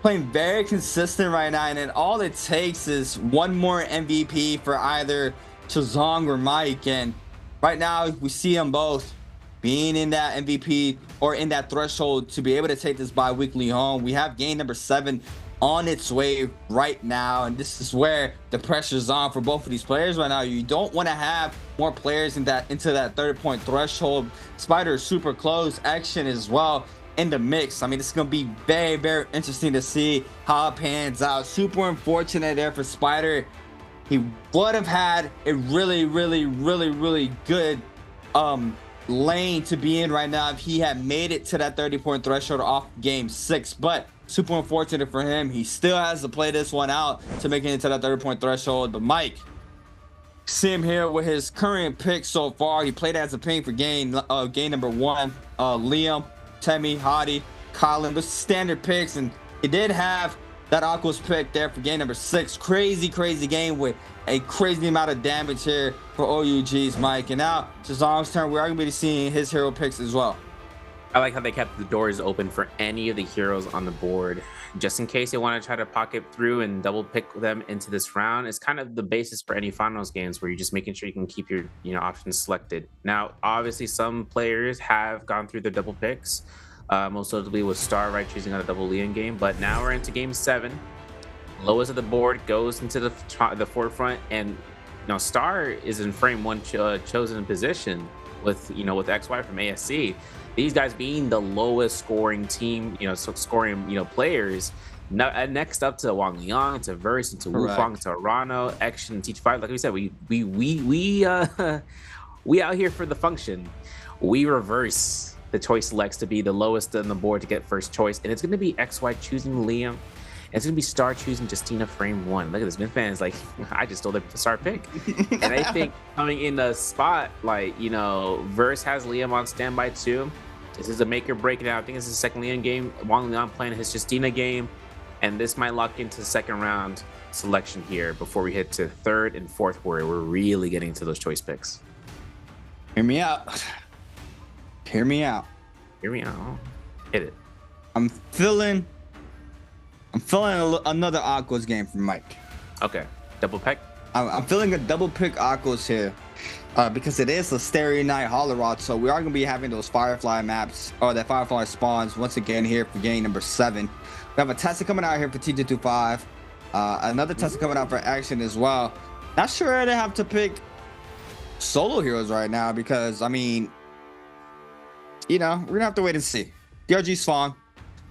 Speaker 5: playing very consistent right now, and then all it takes is one more MVP for either Chazong or Mike. And right now, we see them both being in that MVP or in that threshold to be able to take this bi-weekly home. We have game number 7 on its way right now, and this is where the pressure's on for both of these players right now. You don't want to have more players into that 30-point threshold. Spider is super close, action as well in the mix. I mean, it's gonna be very, very interesting to see how it pans out. Super unfortunate there for Spider. He would have had a really, really, really, really good lane to be in right now if he had made it to that 30-point threshold off game 6, but super unfortunate for him. He still has to play this one out to make it into that 30-point threshold. But Mike, see him here with his current pick so far. He played as a ping for game number 1. Liam, Temi, Hadi, Colin, the standard picks, and he did have that Aqua's pick there for game number 6. Crazy game with a crazy amount of damage here for OUG's Mike. And now Chazong's turn. We are going to be seeing his hero picks as well.
Speaker 3: I like how they kept the doors open for any of the heroes on the board, just in case they want to try to pocket through and double pick them into this round. It's kind of the basis for any finals games where you're just making sure you can keep your options selected. Now, obviously, some players have gone through their double picks, most notably with Star, right, choosing on a double Leon game. But now we're into game 7. Lowest of the board goes into the forefront, and Star is in frame 1 chosen position with with XY from ASC. These guys being the lowest scoring team, players. Next up to Wang Liang, to Verse, to Wufang, to Arano, Action, Teach 5. Like we said, we out here for the function. We reverse the choice selects to be the lowest on the board to get first choice, and it's going to be XY choosing Liam. It's going to be Star choosing Justina frame 1. Look at this. Min fan is like, I just stole the Star pick. And I think coming in the spot, Verse has Liam on standby too. This is a make or break now. I think this is the second Liam game. Wang Liang playing his Justina game. And this might lock into the second round selection here before we hit to 3rd and 4th, where we're really getting to those choice picks.
Speaker 5: Hear me out. Hear me out.
Speaker 3: Hear me out. Hit it.
Speaker 5: I'm feeling another Aquas game from Mike.
Speaker 3: Okay. Double pick?
Speaker 5: I'm feeling a double pick Aquas here because it is a Starry Night Holorod, so we are going to be having those Firefly maps, or that Firefly spawns once again here for game number 7. We have a Tesla coming out here for TJ25. Another Tesla coming out for Action as well. Not sure they have to pick solo heroes right now because, I mean, we're going to have to wait and see. DRG Swan,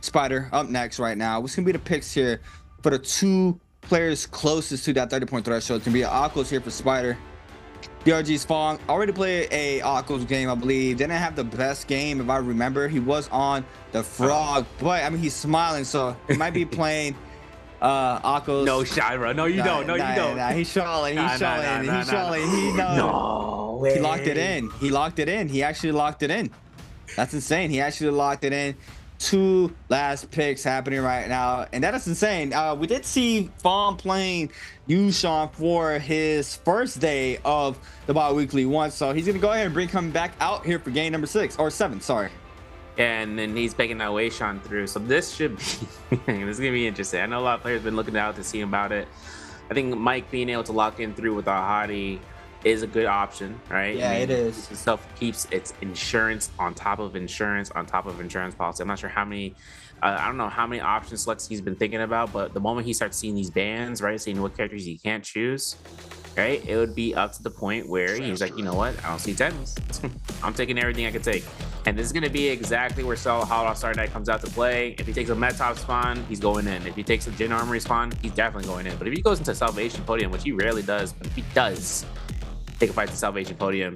Speaker 5: Spider up next right now. What's gonna be the picks here for the 2 players closest to that 30-point threshold? It's gonna be Aquos here for Spider. DRG's Fong already played a Aquos game, I believe. Didn't have the best game, if I remember. He was on the Frog, but I mean, he's smiling, so he might be playing Aquos.
Speaker 3: No shot, bro. No, you don't. No, you don't.
Speaker 5: Nah, he's showing. He's showing. He knows.
Speaker 3: No way.
Speaker 5: He locked it in. He locked it in. He actually locked it in. That's insane. He actually locked it in. 2 last picks happening right now, and that is insane. We did see Fawn playing Yushan for his first day of the bi-weekly one, so he's gonna go ahead and bring him back out here for game number 6 or 7. Sorry.
Speaker 3: And then he's picking that Wei Shan through, so this should be this is gonna be interesting. I know a lot of players have been looking out to see about it. I think Mike being able to lock in through with Ahadi is a good option, right?
Speaker 5: Yeah, it is.
Speaker 3: It self keeps its insurance on top of insurance policy. I'm not sure how many, I don't know how many option selects he's been thinking about, but the moment he starts seeing these bans, right, seeing what characters he can't choose, right? It would be up to the point where he's like, you know what? I don't see 10s. I'm taking everything I can take. And this is going to be exactly where Hollow Star Knight comes out to play. If he takes a Metop spawn, he's going in. If he takes a Jin Armory spawn, he's definitely going in. But if he goes into Salvation Podium, which he rarely does, but if he does take a fight to Salvation Podium,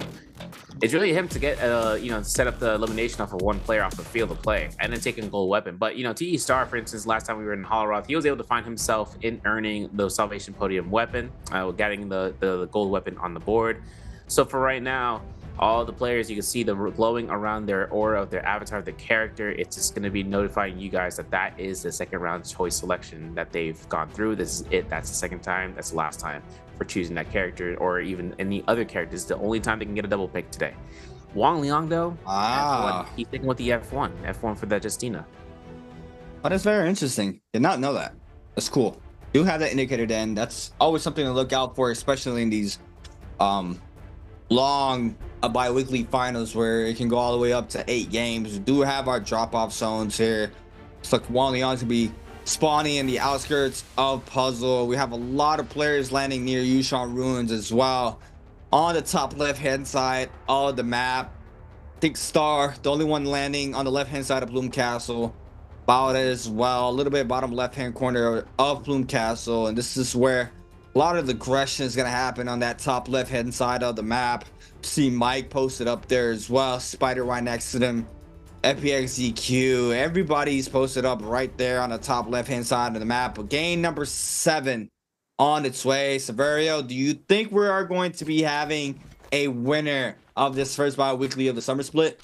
Speaker 3: it's really him to get, you know, set up the elimination off of one player off the field of play and then taking gold weapon. But, you know, TE Star, for instance, last time we were in Holoroth, he was able to find himself in earning the Salvation Podium weapon, getting the gold weapon on the board. So for right now, all the players, you can see the glowing around their aura of their avatar, their character. It's just going to be notifying you guys that that is the second round choice selection that they've gone through. This is it. That's the second time. That's the last time for choosing that character or even any other characters. The only time they can get a double pick today. Wang Liang, though, he's sticking with the F1 for that Justina.
Speaker 5: But it's very interesting. Did not know that. That's cool. Do have that indicator then. That's always something to look out for, especially in these long bi-weekly finals where it can go all the way up to 8 games. We do have our drop-off zones here. It's like Wang Liang's gonna be spawning in the outskirts of Puzzle. We have a lot of players landing near Yushan Ruins as well. On the top left-hand side of the map, I think Star, the only one landing on the left-hand side of Bloom Castle. About it as well, a little bit bottom left-hand corner of Bloom Castle, and this is where a lot of the aggression is going to happen on that top left-hand side of the map. See Mike posted up there as well. Spider right next to them. FPXZQ. Everybody's posted up right there on the top left-hand side of the map. But game number 7 on its way. Severio, do you think we are going to be having a winner of this first bi-weekly of the summer split?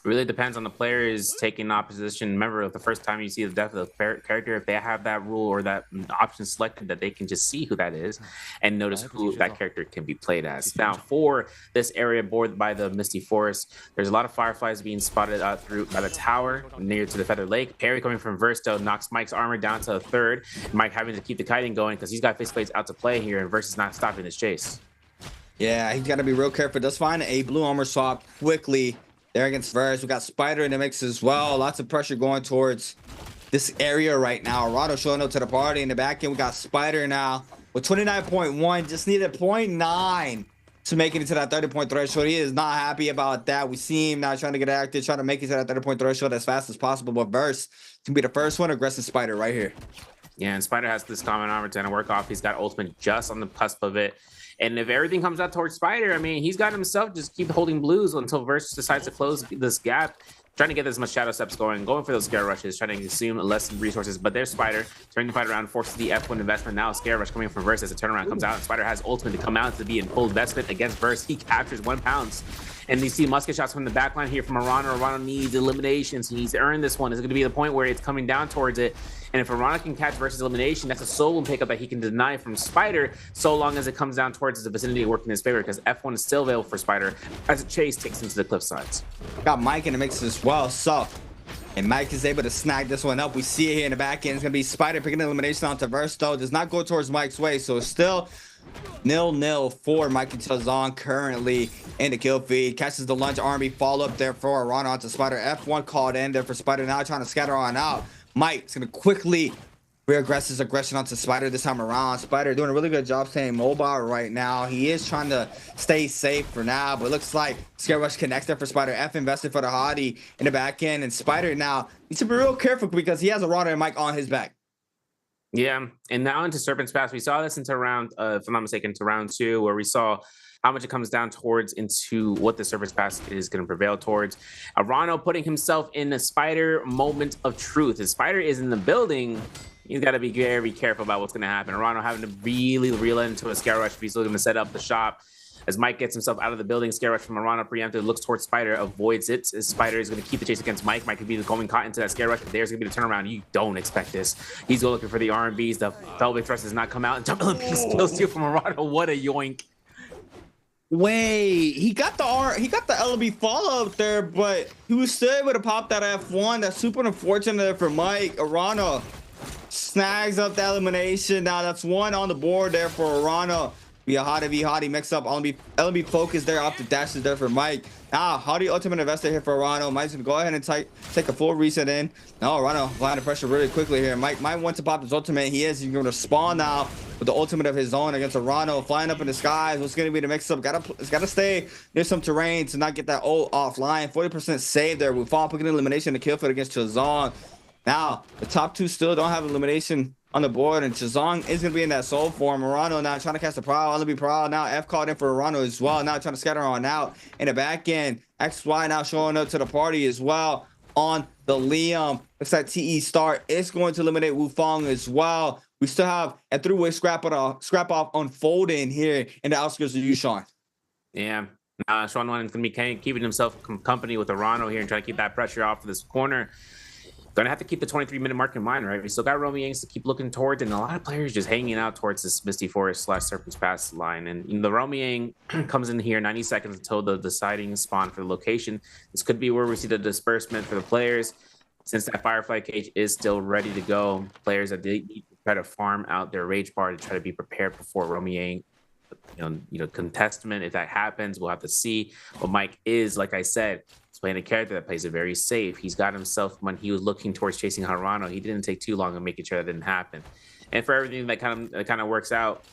Speaker 3: Really depends on the players taking opposition. Remember, the first time you see the death of the character, if they have that rule or that option selected, that they can just see who that is and notice who that character can be played as. Now, for this area board by the Misty Forest, there's a lot of Fireflies being spotted through by the tower near to the Feather Lake. Parry coming from Versto knocks Mike's armor down to a third. Mike having to keep the kiting going because he's got face plates out to play here, and Versus not stopping this chase.
Speaker 5: Yeah, he's got to be real careful. Does find a blue armor swap quickly there against Verse. We got Spider in the mix as well. Lots of pressure going towards this area right now. Rado showing up to the party. In the back end, we got Spider now with 29.1. Just needed 0.9 to make it into that 30-point threshold. He is not happy about that. We see him now trying to get active, trying to make it to that 30-point threshold as fast as possible. But Verse can be the first one. Aggressive Spider right here.
Speaker 3: Yeah, and Spider has this common armor to work off. He's got ultimate just on the cusp of it. And if everything comes out towards Spider, I mean, he's got himself just keep holding blues until Versus decides to close this gap, trying to get as much shadow steps going for those scare rushes, trying to consume less resources. But there's Spider turning the fight around, forces the F1 investment. Now a scare rush coming from Versus as a turnaround comes out. And Spider has ultimate to come out to be in full investment against Versus. He captures 1 pound. And you see musket shots from the backline here from Arana. Arana needs eliminations. He needs to earn this one. It's going to be the point where it's coming down towards it. And if Arana can catch Versus elimination, that's a soul pickup that he can deny from Spider, so long as it comes down towards the vicinity working in his favor, because F1 is still available for Spider as a chase takes him to the cliff sides.
Speaker 5: Got Mike in the mix as well. So, and Mike is able to snag this one up. We see it here in the back end. It's going to be Spider picking the elimination onto Verse, though. Does not go towards Mike's way. So, still 0-0 for Mike and Chazon currently in the kill feed. Catches the lunge army. Fall up there for Arana onto Spider. F1 called in there for Spider now trying to scatter on out. Mike's going to quickly reaggress his aggression onto Spider this time around. Spider doing a really good job staying mobile right now. He is trying to stay safe for now, but it looks like Scare Rush connects there for Spider. F invested for the Hottie in the back end, and Spider now needs to be real careful because he has a Rada and Mike on his back.
Speaker 3: Yeah, and now into Serpent's Pass. We saw this into round, if I'm not mistaken, into round 2, where we saw how much it comes down towards into what the Serpent's Pass is going to prevail towards. Arano putting himself in a Spider moment of truth. If Spider is in the building, he's got to be very careful about what's going to happen. Arano having to really reel into a Scare Rush if he's looking to set up the shop. As Mike gets himself out of the building, Scare Rush from Arana preempted, looks towards Spider, avoids it. As Spider is going to keep the chase against Mike. Mike could be going caught into that Scare Rush. There's going to be the turnaround. You don't expect this. He's going looking for the R&Bs. The Felbig Thrust does not come out. Jump LMP still steal from Arana. What a yoink.
Speaker 5: Wait, he got the LB follow up there, but he was still able to pop that F1. That's super unfortunate for Mike. Arana snags up the elimination. Now that's 1 on the board there for Arana. Be a Hottie v Hottie mix up. LB focus there off the dashes there for Mike. Now Hottie ultimate investor here for Arano. Mike's gonna go ahead and take a full reset in. No, Arano applying the pressure really quickly here. Mike might want to pop his ultimate. He's gonna spawn now with the ultimate of his own against Arano, flying up in the skies. What's going to be the mix-up? It's gotta stay near some terrain to not get that ult offline. 40% save there. Wufong picking elimination to kill field against Chazong. Now, the top two still don't have elimination on the board, and Chazong is going to be in that soul form. Arano now trying to cast the Prowl. Be Prowl now. F called in for Arano as well. Now trying to scatter on out in the back end. XY now showing up to the party as well on the Liam. Looks like TE Star is going to eliminate Wufong as well. We still have a three-way scrap off unfolding here in the outskirts of Yushan.
Speaker 3: Yeah. Sean One is going to be keeping himself company with Arano here and trying to keep that pressure off of this corner. Going to have to keep the 23-minute mark in mind, right? We still got Romy Yangs to keep looking towards, and a lot of players just hanging out towards this Misty Forest / Serpent's Pass line. And the Romy Yang comes in here 90 seconds until the deciding spawn for the location. This could be where we see the disbursement for the players. Since that Firefly cage is still ready to go, players that they need to try to farm out their rage bar to try to be prepared before Romy Yang, contestment. If that happens, we'll have to see. But Mike is, like I said, playing a character that plays it very safe. He's got himself, when he was looking towards chasing Harano, he didn't take too long in making sure that didn't happen. And for everything that kind of works out,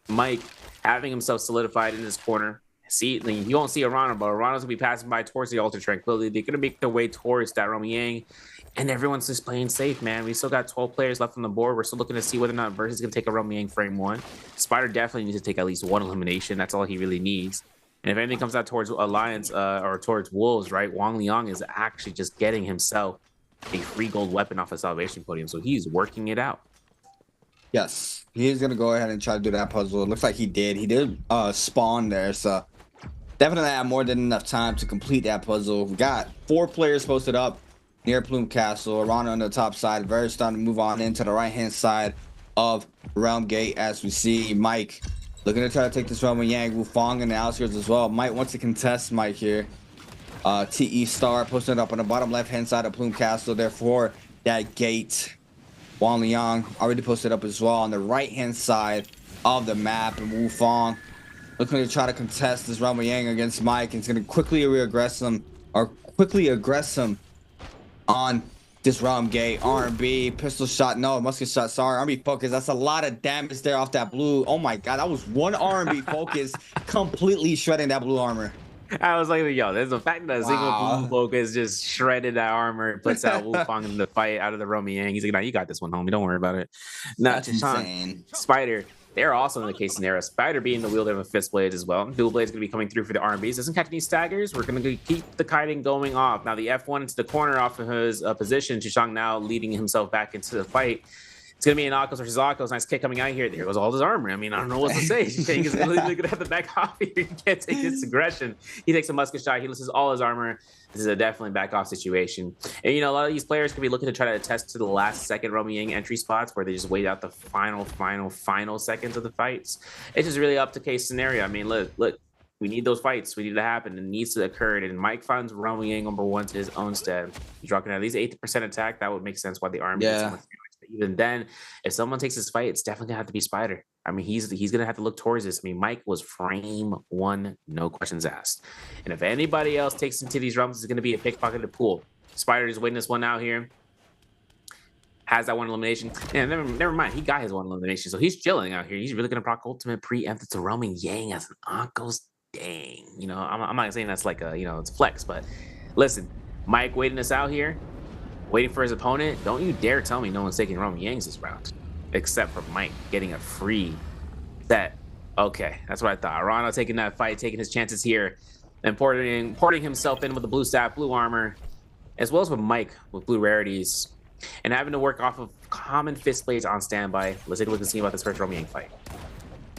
Speaker 3: Mike having himself solidified in this corner. See, you won't see Harano, but Harano's gonna be passing by towards the Altar Tranquility. They're gonna make their way towards that Romy Yang, and everyone's just playing safe, man. We still got 12 players left on the board. We're still looking to see whether or not Versus is gonna take a Romy Yang frame one. Spider definitely needs to take at least one elimination. That's all he really needs. And if anything comes out towards Alliance or towards Wolves, right, Wang Liang is actually just getting himself a free gold weapon off a Salvation Podium. So he's working it out.
Speaker 5: Yes, he's going to go ahead and try to do that puzzle. It looks like he did. He did spawn there. So definitely have more than enough time to complete that puzzle. We got 4 players posted up near Plume Castle. Arano on the top side. Very starting to move on into the right-hand side of Realm Gate as we see Mike looking to try to take this Romy Yang. Wufong in the outskirts as well. Mike wants to contest Mike here. TE Star posted up on the bottom left-hand side of Plume Castle. Therefore, that gate. Wang Liang already posted up as well on the right-hand side of the map. And Wufong looking to try to contest this Romy Yang against Mike. And it's going to quickly aggress him on this Realm Gate. R&B, pistol shot, no, musket shot, sorry, R&B focus. That's a lot of damage there off that blue. Oh my god, that was one R&B focus completely shredding that blue armor.
Speaker 3: I was like, yo, there's the fact that a single blue focus just shredded that armor, puts out Wufong in the fight out of the Romy Yang. He's like, nah, you got this one, homie, don't worry about it.
Speaker 5: That's insane.
Speaker 3: Spider, they're also in the case scenario. Spider being the wielder of a Fist Blade as well. Dual Blade's going to be coming through for the R&Bs. Doesn't catch any staggers. We're going to keep the kiting going off. Now the F1 into the corner off of his position. Chushang now leading himself back into the fight. It's going to be an Akos versus Akos. Nice kick coming out here. There goes all his armor. I mean, I don't know what to say. Shang is literally going to have to back off here. He can't take this aggression. He takes a musket shot. He loses all his armor. This is a definitely back off situation. And, a lot of these players could be looking to try to attest to the last second Romy Yang entry spots where they just wait out the final seconds of the fights. It's just really up to case scenario. I mean, look, we need those fights. We need to happen. It needs to occur. And Mike finds Romy Yang #1 to his own stead. He's rocking at least 80% attack. That would make sense why the army is so much. Even then, if someone takes this fight, it's definitely gonna have to be Spider. I mean, he's gonna have to look towards this. I mean, Mike was frame 1, no questions asked. And if anybody else takes him to these realms, it's gonna be a pickpocketed pool. Spider is waiting this one out here. Has that one elimination. And never mind, he got his one elimination, so he's chilling out here. He's really gonna proc ultimate preempt to Romy Yang as an Akos. Dang, I'm not saying that's like it's a flex, but listen, Mike waiting this out here. Waiting for his opponent. Don't you dare tell me no one's taking Romy Yangs this round. Except for Mike getting a free set. Okay, that's what I thought. Arano taking that fight, taking his chances here. And porting himself in with the blue staff, blue armor. As well as with Mike with blue rarities. And having to work off of common Fist Blades on standby. Let's take a look and see about this first Romy Yang fight.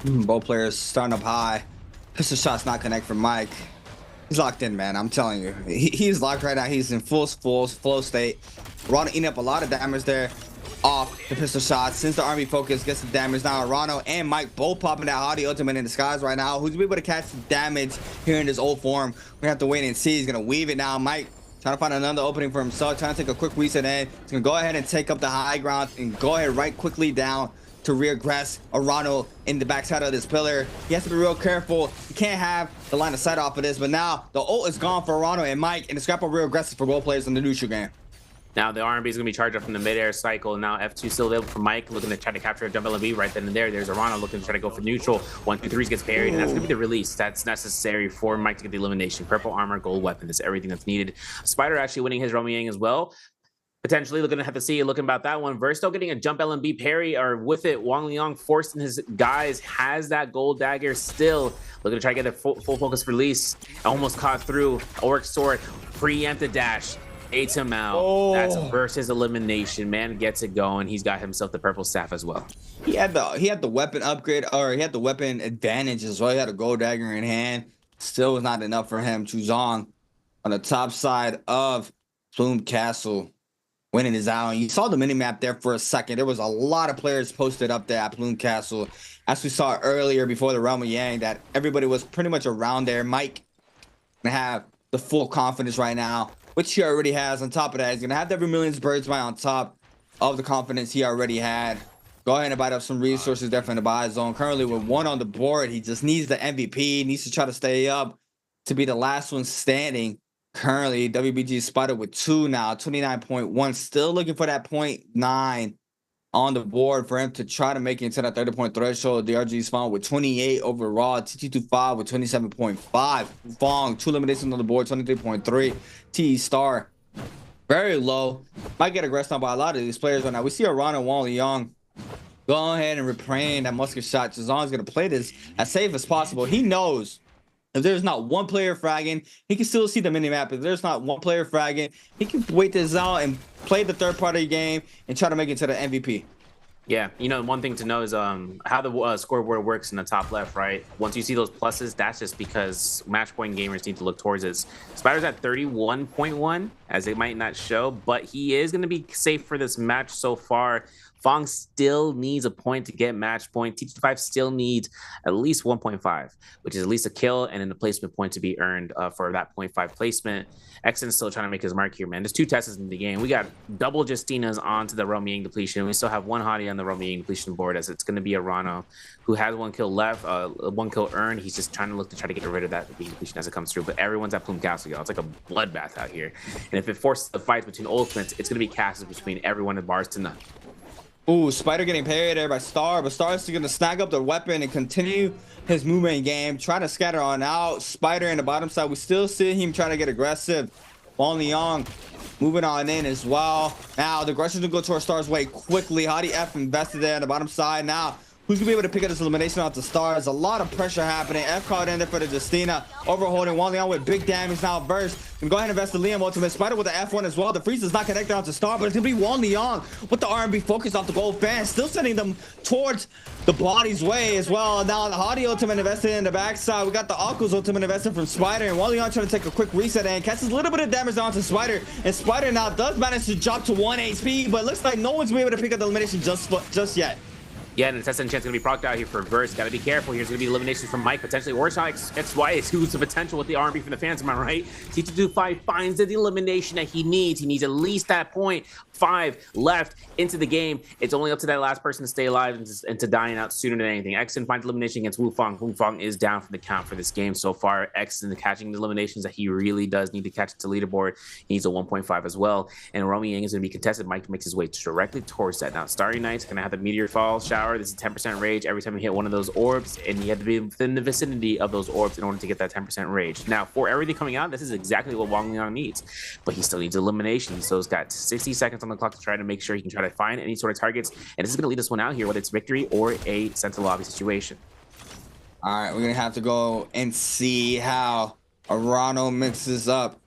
Speaker 5: Both players starting up high. Pistol shots not connect for Mike. He's locked in, man. I'm telling you. He's locked right now. He's in full flow state. Arano eating up a lot of damage there off the pistol shots. Since the army focus gets the damage, now Arano and Mike both popping that Haughty ultimate in the skies right now. Who's gonna be able to catch the damage here in this old form? We have to wait and see. He's gonna weave it now. Mike trying to find another opening for himself, trying to take a quick reset in. He's gonna go ahead and take up the high ground and go ahead right quickly down to reaggress Arano in the backside of this pillar. He has to be real careful. He can't have the line of sight off of this, but now the ult is gone for Arano and Mike, and the scrap of real aggressive for both players in the neutral game.
Speaker 3: Now the R&B is going to be charged up from the mid-air cycle. Now F2 still available for Mike, looking to try to capture a jump LB right then and there. There's Arana looking to try to go for neutral. 1, 2, 3 gets buried, and that's going to be the release that's necessary for Mike to get the elimination. Purple armor, gold weapon. That's everything that's needed. Spider actually winning his Romy Yang as well. Potentially looking to have to see it looking about that one. Versto getting a jump LMB parry, or with it, Wang Liang forcing his guys, has that gold dagger still. Looking to try to get a full focus release. Almost caught through. Auric sword, preempt the dash. Aids him out.
Speaker 5: Oh.
Speaker 3: That's versus elimination. Man gets it going. He's got himself the purple staff as well.
Speaker 5: He had the weapon upgrade, or he had the weapon advantage as well. He had a gold dagger in hand. Still was not enough for him. Chuzong on the top side of Plume Castle, winning his out. You saw the mini map there for a second. There was a lot of players posted up there at Plume Castle, as we saw earlier before the Realm of Yang, that everybody was pretty much around there. Mike gonna have the full confidence right now, which he already has. On top of that, he's gonna have the Vermilion's Birds by on top of the confidence he already had. Go ahead and bite up some resources there from the buy zone. Currently with 1 on the board, he just needs the MVP, needs to try to stay up to be the last one standing. Currently, WBG Spider with 2 now, 29.1, still looking for that 0.9 on the board for him to try to make it into that 30-point threshold. DRG's Fong with 28 overall. TT25 with 27.5. Fong, 2 eliminations on the board, 23.3. T Star, very low. Might get aggressed on by a lot of these players right now. We see Arana and Wang Liang go ahead and repraying that musket shot. Chazon's going to play this as safe as possible. He knows if there's not one player fragging, he can still see the mini-map. If there's not one player fragging, he can wait this out and play the third-party game and try to make it to the MVP.
Speaker 3: Yeah, you know, one thing to know is how the scoreboard works in the top left, right? Once you see those pluses, that's just because match point gamers need to look towards it. Spider's at 31.1, as it might not show, but he is going to be safe for this match so far. Fong still needs a point to get match point. TT5 still needs at least 1.5, which is at least a kill and then a placement point to be earned for that 0.5 placement. Exon's still trying to make his mark here, man. There's 2 tests in the game. We got double Justinas onto the Romy Yang depletion. We still have 1 hottie on the Romy Yang depletion board, as it's going to be a Rano who has 1 kill left, 1 kill earned. He's just trying to look to try to get rid of that depletion as it comes through. But everyone's at Plume Castle, y'all. It's like a bloodbath out here. And if it forces the fight between ultimates, it's going to be castles between everyone in bars to none.
Speaker 5: Ooh, Spider getting parried there by Star, but Star is going to snag up the weapon and continue his movement game, trying to scatter on out. Spider in the bottom side, we still see him trying to get aggressive. Wang Liang moving on in as well. Now the aggression will go towards Star's way quickly. Hottie F invested there on the bottom side. Now who's gonna be able to pick up this elimination off the Stars? A lot of pressure happening. F caught in there for the Justina, overholding Wang Liang with big damage now burst. And go ahead and invest the Liam ultimate. Spider with the F1 as well. The freeze is not connected onto Star, but it's gonna be Wang Liang with the R&B focus off the gold fan, still sending them towards the body's way as well. Now the Hottie ultimate invested in the backside. We got the Aku's ultimate invested from Spider, and Wang Liang trying to take a quick reset and catches a little bit of damage onto Spider. And Spider now does manage to drop to 1 HP, but it looks like no one's gonna be able to pick up the elimination just yet.
Speaker 3: Yeah, and the test and chance going to be procced out here for Verse. Got to be careful. Here's going to be eliminations from Mike, potentially. Or XY, who's the potential with the R&B from the fans, am I right? T225 finds the elimination that he needs. He needs at least that 0.5 left into the game. It's only up to that last person to stay alive and to dying out sooner than anything. Exon finds elimination against Wu Fong. Wu Fong is down from the count for this game so far. Exon catching the eliminations that he really does need to catch to leaderboard. He needs a 1.5 as well. And Romy Yang is going to be contested. Mike makes his way directly towards that. Now, Starry Knight's going to have the Meteor Fall shower. This is 10% rage every time you hit one of those orbs, and you have to be within the vicinity of those orbs in order to get that 10% rage. Now, for everything coming out, this is exactly what Wang Liang needs, but he still needs elimination. So he's got 60 seconds on the clock to try to make sure he can try to find any sort of targets, and this is going to lead this one out here, whether it's victory or a central lobby situation.
Speaker 5: All right, we're gonna have to go and see how Arano mixes up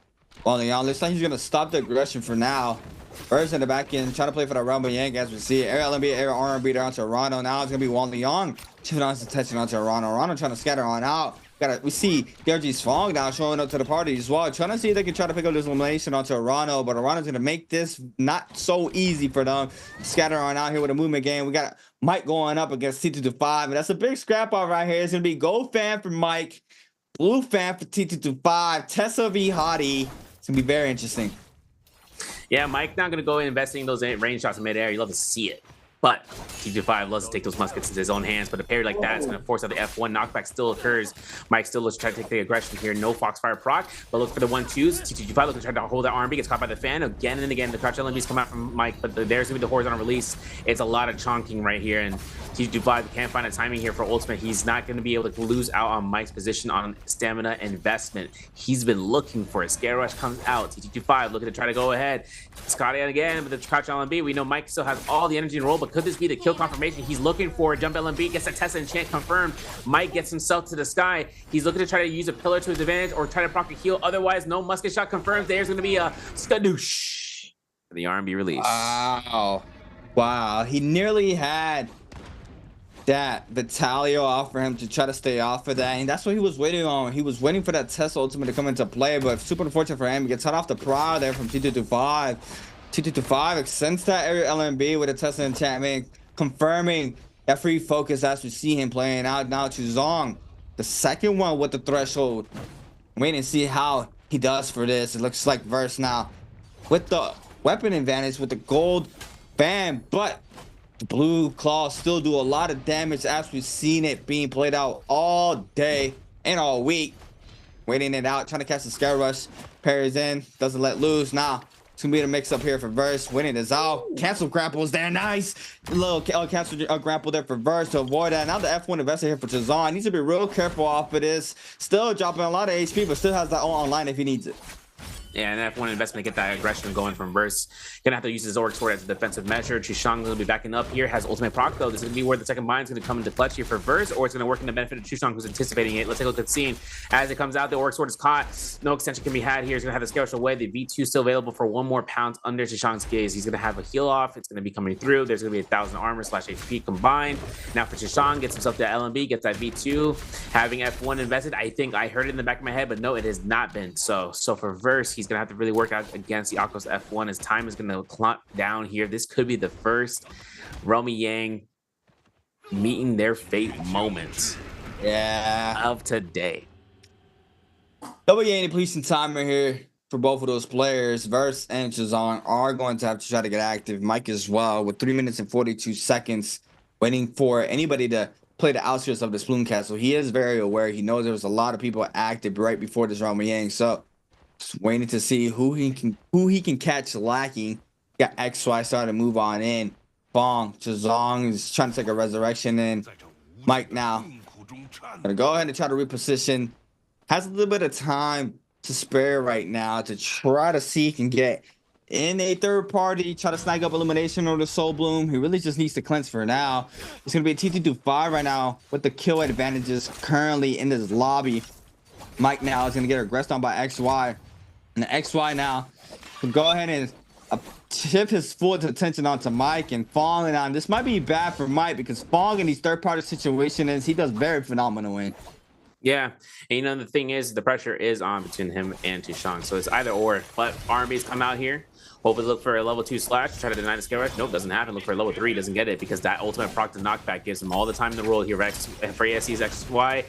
Speaker 5: Wang Liang. Looks like he's gonna stop the aggression for now. First in the back end, trying to play for the Rumble Yang, as we see. Air LMB, Air R&B down to Arano. Now it's going to be Wang Liang shifting on his attention onto Arano. Arano trying to scatter on out. We see DRG's Fong now showing up to the party as well. Trying to see if they can try to pick up this elimination onto Arano, but Arano's going to make this not so easy for them. Scatter on out here with a movement game. We got Mike going up against T225, and that's a big scrap off right here. It's going to be gold fan for Mike, blue fan for T225, Tessa v Hottie. It's going to be very interesting.
Speaker 3: Yeah, Mike not going to go in investing those range shots in midair. You love to see it. But TG5 loves to take those muskets into his own hands, but a parry like that is going to force out the F1. Knockback still occurs. Mike still looks to try to take the aggression here. No Foxfire proc, but look for the 1-2s. TG5 looking to try to hold that R&B, gets caught by the fan again and again. The crouch LMBs come out from Mike, but there's going to be the horizontal release. It's a lot of chonking right here, and TG5 can't find a timing here for ultimate. He's not going to be able to lose out on Mike's position on stamina investment. He's been looking for it. Scare Rush comes out. TG5 looking to try to go ahead. Scotty again with the crouch LMB. We know Mike still has all the energy in roll, but could this be the kill confirmation he's looking for? Jump LMB gets a Tessa enchant confirmed. Mike gets himself to the sky. He's looking to try to use a pillar to his advantage or try to proc a heal. Otherwise, no musket shot confirmed. There's going to be a skadoosh for the R&B release.
Speaker 5: Wow. He nearly had that Vitalio off for him to try to stay off of that, and that's what he was waiting on. He was waiting for that Tessa ultimate to come into play, but super unfortunate for him. He gets cut off the prow there from T225. T225 extends that area LMB with a Tessa enchantment, confirming that free focus as we see him playing out. Now to Zong, the second one with the threshold. Wait and see how he does for this. It looks like Verse now with the weapon advantage with the gold bam, but the blue claws still do a lot of damage as we've seen it being played out all day and all week. Waiting it out, trying to catch the Scare Rush. Parries in, doesn't let loose. Now it's gonna be a mix up here for Verse. Winning is out. Cancel grapples there, nice. A little cancel grapple there for Verse to avoid that. Now the F1 investor here for Chazon. Needs to be real careful off of this. Still dropping a lot of HP, but still has that online if he needs it.
Speaker 3: Yeah, and F1 investment to get that aggression going from Verse. Gonna have to use his Orc Sword as a defensive measure. Chushang gonna be backing up here, has ultimate proc though. This is gonna be where the second bind's gonna come into clutch here for Verse, or it's gonna work in the benefit of Chushang who's anticipating it. Let's take a look at the scene. As it comes out, the Orc Sword is caught. No extension can be had here. He's gonna have the Scare Rush away. The V2 still available for one more pound under Chushang's gaze. He's gonna have a heal off. It's gonna be coming through. There's gonna be 1,000 armor / HP combined. Now for Chushang, gets himself the LMB, gets that V2. Having F1 invested, I think I heard it in the back of my head, but no, it has not been. So for Verse, he's gonna have to really work out against the Akos F1 as time is going to clunk down here. This could be the first Romy Yang meeting their fate moment of today.
Speaker 5: Double Yang depletion timer here for both of those players. Verse and Chazon are going to have to try to get active. Mike as well with 3 minutes and 42 seconds waiting for anybody to play the outskirts of this Plume Castle. He is very aware. He knows there was a lot of people active right before this Romy Yang. So just waiting to see who he can catch lacking. Got XY starting to move on in. Bong, Chazong is trying to take a resurrection in. Mike now gonna go ahead and try to reposition. Has a little bit of time to spare right now to try to see if he can get in a third party, try to snag up elimination or the Soul Bloom. He really just needs to cleanse for now. It's gonna be a T225 right now with the kill advantages currently in this lobby. Mike now is gonna get aggressed on by XY. And the XY now can go ahead and shift his full attention onto Mike and falling on. This might be bad for Mike because Fong in these third-party situations, he does very phenomenal in.
Speaker 3: Yeah, and you know the thing is, the pressure is on between him and Chushang, so it's either or. But R&B's come out here. Hopefully look for a level 2 slash, try to deny the Scare Rush. Nope, doesn't happen. Look for a level 3, doesn't get it because that ultimate proc to knockback gives him all the time in the roll here for ASC's XY.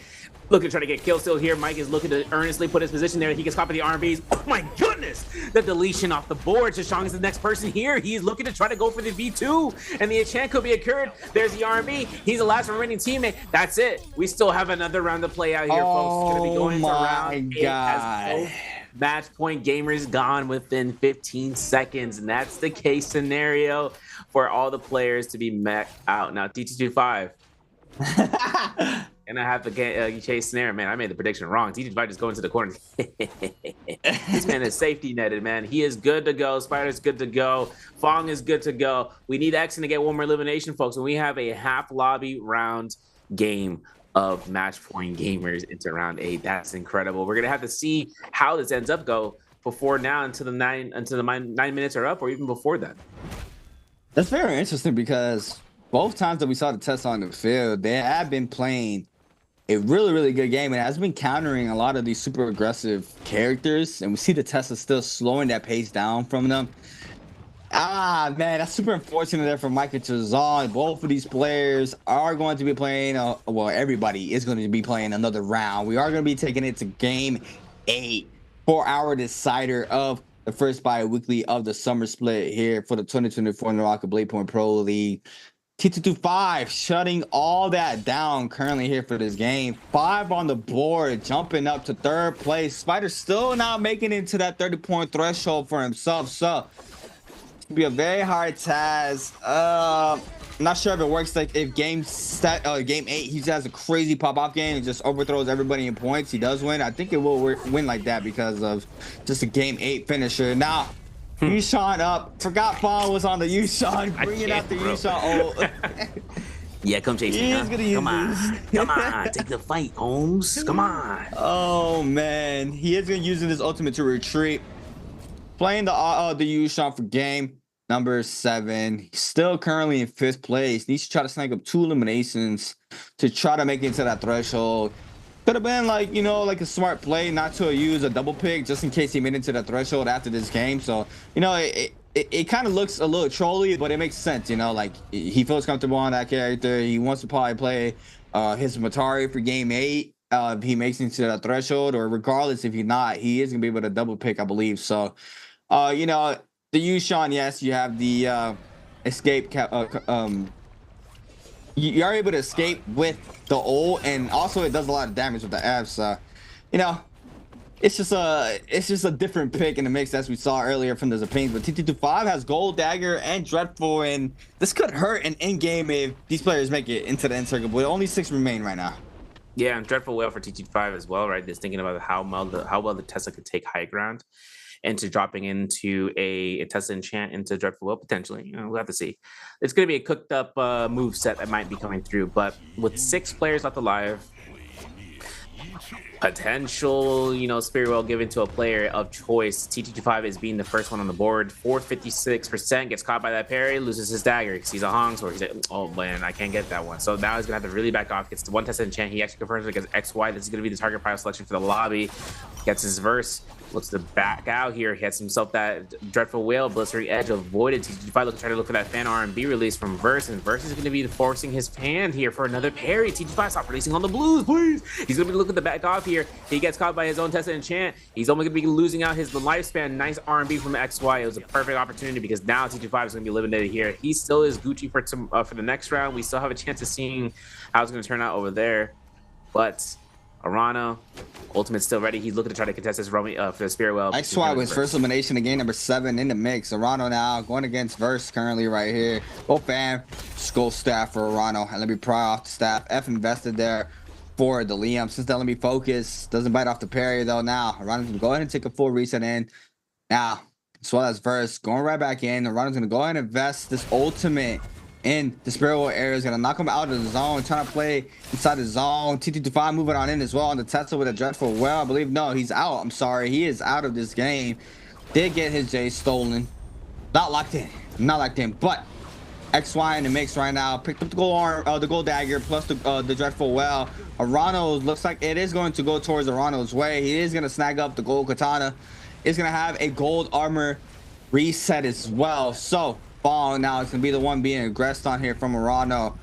Speaker 3: Looking to try to get kill still here. Mike is looking to earnestly put his position there. He gets caught by the R&Bs. Oh my goodness! The deletion off the board. Chushang is the next person here. He's looking to try to go for the V2. And the enchant could be occurred. There's the R&B. He's the last remaining teammate. That's it. We still have another round to play out here, folks. It's going to be going to round 8 as both match point gamers gone within 15 seconds. And that's the case scenario for all the players to be met out. Now, T225. And I have to get chase snare, man. I made the prediction wrong. T225 just go into the corner. This man is safety netted, man. He is good to go. Spider's good to go. Fong is good to go. We need Exen to get one more elimination, folks. And we have a half lobby round game of match point gamers into round 8. That's incredible. We're gonna have to see how this ends up go before now until the 9 minutes are up, or even before that.
Speaker 5: That's very interesting because both times that we saw the Tessa on the field, they have been playing a really good game and has been countering a lot of these super aggressive characters, and we see the Tessa still slowing that pace down from them. Man, that's super unfortunate there for Mike and Chazon. Both of these players are going to be playing, well, everybody is going to be playing another round. We are going to be taking it to game 8 for our decider of the first bi-weekly of the summer split here for the 2024 NARAKA BLADEPOINT Pro League. T225 shutting all that down currently here for this game. 5 on the board, jumping up to 3rd place. Spider still not making it to that 30-point threshold for himself. So it's gonna be a very hard task. I'm not sure if it works like if game 8 he just has a crazy pop-off game and just overthrows everybody in points. He does win. I think it will win like that because of just a game 8 finisher. Now Yushan up. Forgot Fawn was on the Yushan. Bringing out the Yushan. Oh.
Speaker 3: Yeah, come chase me. Huh? Come on. Come on. Take the fight, Holmes. Come on.
Speaker 5: Oh, man. He is going to use his ultimate to retreat. Playing the Yushan for game number 7. He's still currently in 5th place. Needs to try to snag up 2 eliminations to try to make it into that threshold. Could have been like, you know, like a smart play not to use a double pick just in case he made it to the threshold after this game. So, you know, it kind of looks a little trolly, but it makes sense, you know, like he feels comfortable on that character. He wants to probably play his Matari for game 8 if he makes it to that threshold, or regardless if he's not, he is gonna be able to double pick, I believe. So, you know, the Yushan, yes, you have the escape you are able to escape with the ult, and also it does a lot of damage with the F. So, you know, it's just a different pick in the mix as we saw earlier from the Zapines. But T225 has Gold Dagger and Dreadful, and this could hurt an end game if these players make it into the end circle. But only 6 remain right now.
Speaker 3: Yeah, and Dreadful Whale for T225 as well, right? Just thinking about how well the Tesla could take high ground into dropping into a Tesla enchant into Dreadful Will potentially. You know, we'll have to see. It's going to be a cooked up move set that might be coming through, but with 6 players left alive, potential, you know, Spirit Well given to a player of choice. T225 is being the first one on the board. 456% gets caught by that parry, loses his dagger. He sees a Hong Sword. He's like, oh man, I can't get that one. So now he's gonna have to really back off. Gets the 1 Tesla enchant. He actually confirms it against XY. This is gonna be the target pile selection for the lobby. Gets his verse. Looks to back out here. He has himself that Dreadful Whale, Blistering Edge avoided. T225 looks to try to look for that fan R&B release from Verse, and Verse is going to be forcing his hand here for another parry. T225 stop releasing on the blues, please. He's going to be looking to back off here. He gets caught by his own Tesla enchant. He's only going to be losing out his lifespan. Nice R&B from XY. It was a perfect opportunity because now T225 is going to be eliminated here. He still is Gucci for the next round. We still have a chance of seeing how it's going to turn out over there, but Arano, ultimate still ready. He's looking to try to contest this Romy for the Spirit Well.
Speaker 5: XY was first elimination again, number 7 in the mix. Arano now going against Verse currently right here. Go fam, skull staff for Arano. And let me pry off the staff. F invested there for the Liam. Since that, let me focus. Doesn't bite off the parry though. Now Arano's gonna go ahead and take a full reset in. Now, as well as Verse going right back in. Arano's gonna go ahead and invest this ultimate in the Spirit World area. Is gonna knock him out of the zone, trying to play inside the zone. T225 moving on in as well on the Tesla with a Dreadful Well. I believe no, he's out. I'm sorry, he is out of this game. Did get his J stolen. Not locked in, but XY in the mix right now. Picked up the gold dagger plus the Dreadful Well. Arano looks like it is going to go towards Arano's way. He is gonna snag up the gold katana. Is gonna have a gold armor reset as well. So Ball now it's gonna be the one being aggressed on here from Arano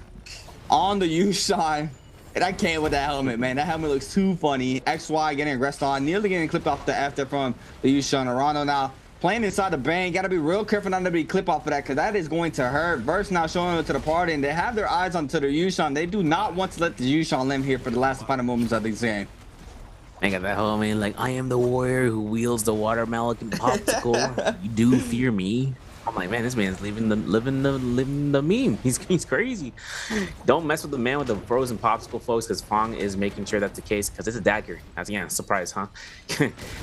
Speaker 5: on the Yushan. And I can't with that helmet, man. That helmet looks too funny. XY getting aggressed on, nearly getting clipped off the after from the Yushan. Arano now playing inside the bank. Gotta be real careful not to be clipped off of that, because that is going to hurt. Verse now showing up to the party, and they have their eyes onto the Yushan. They do not want to let the Yushan live here for the last and final moments of this game.
Speaker 3: I got that homie like, I am the warrior who wields the watermelon popsicle. You do fear me. I'm like, man, this man's living the meme. He's crazy. Don't mess with the man with the frozen popsicle, folks, because Fong is making sure that's the case, because it's a dagger. That's, yeah, surprise, huh?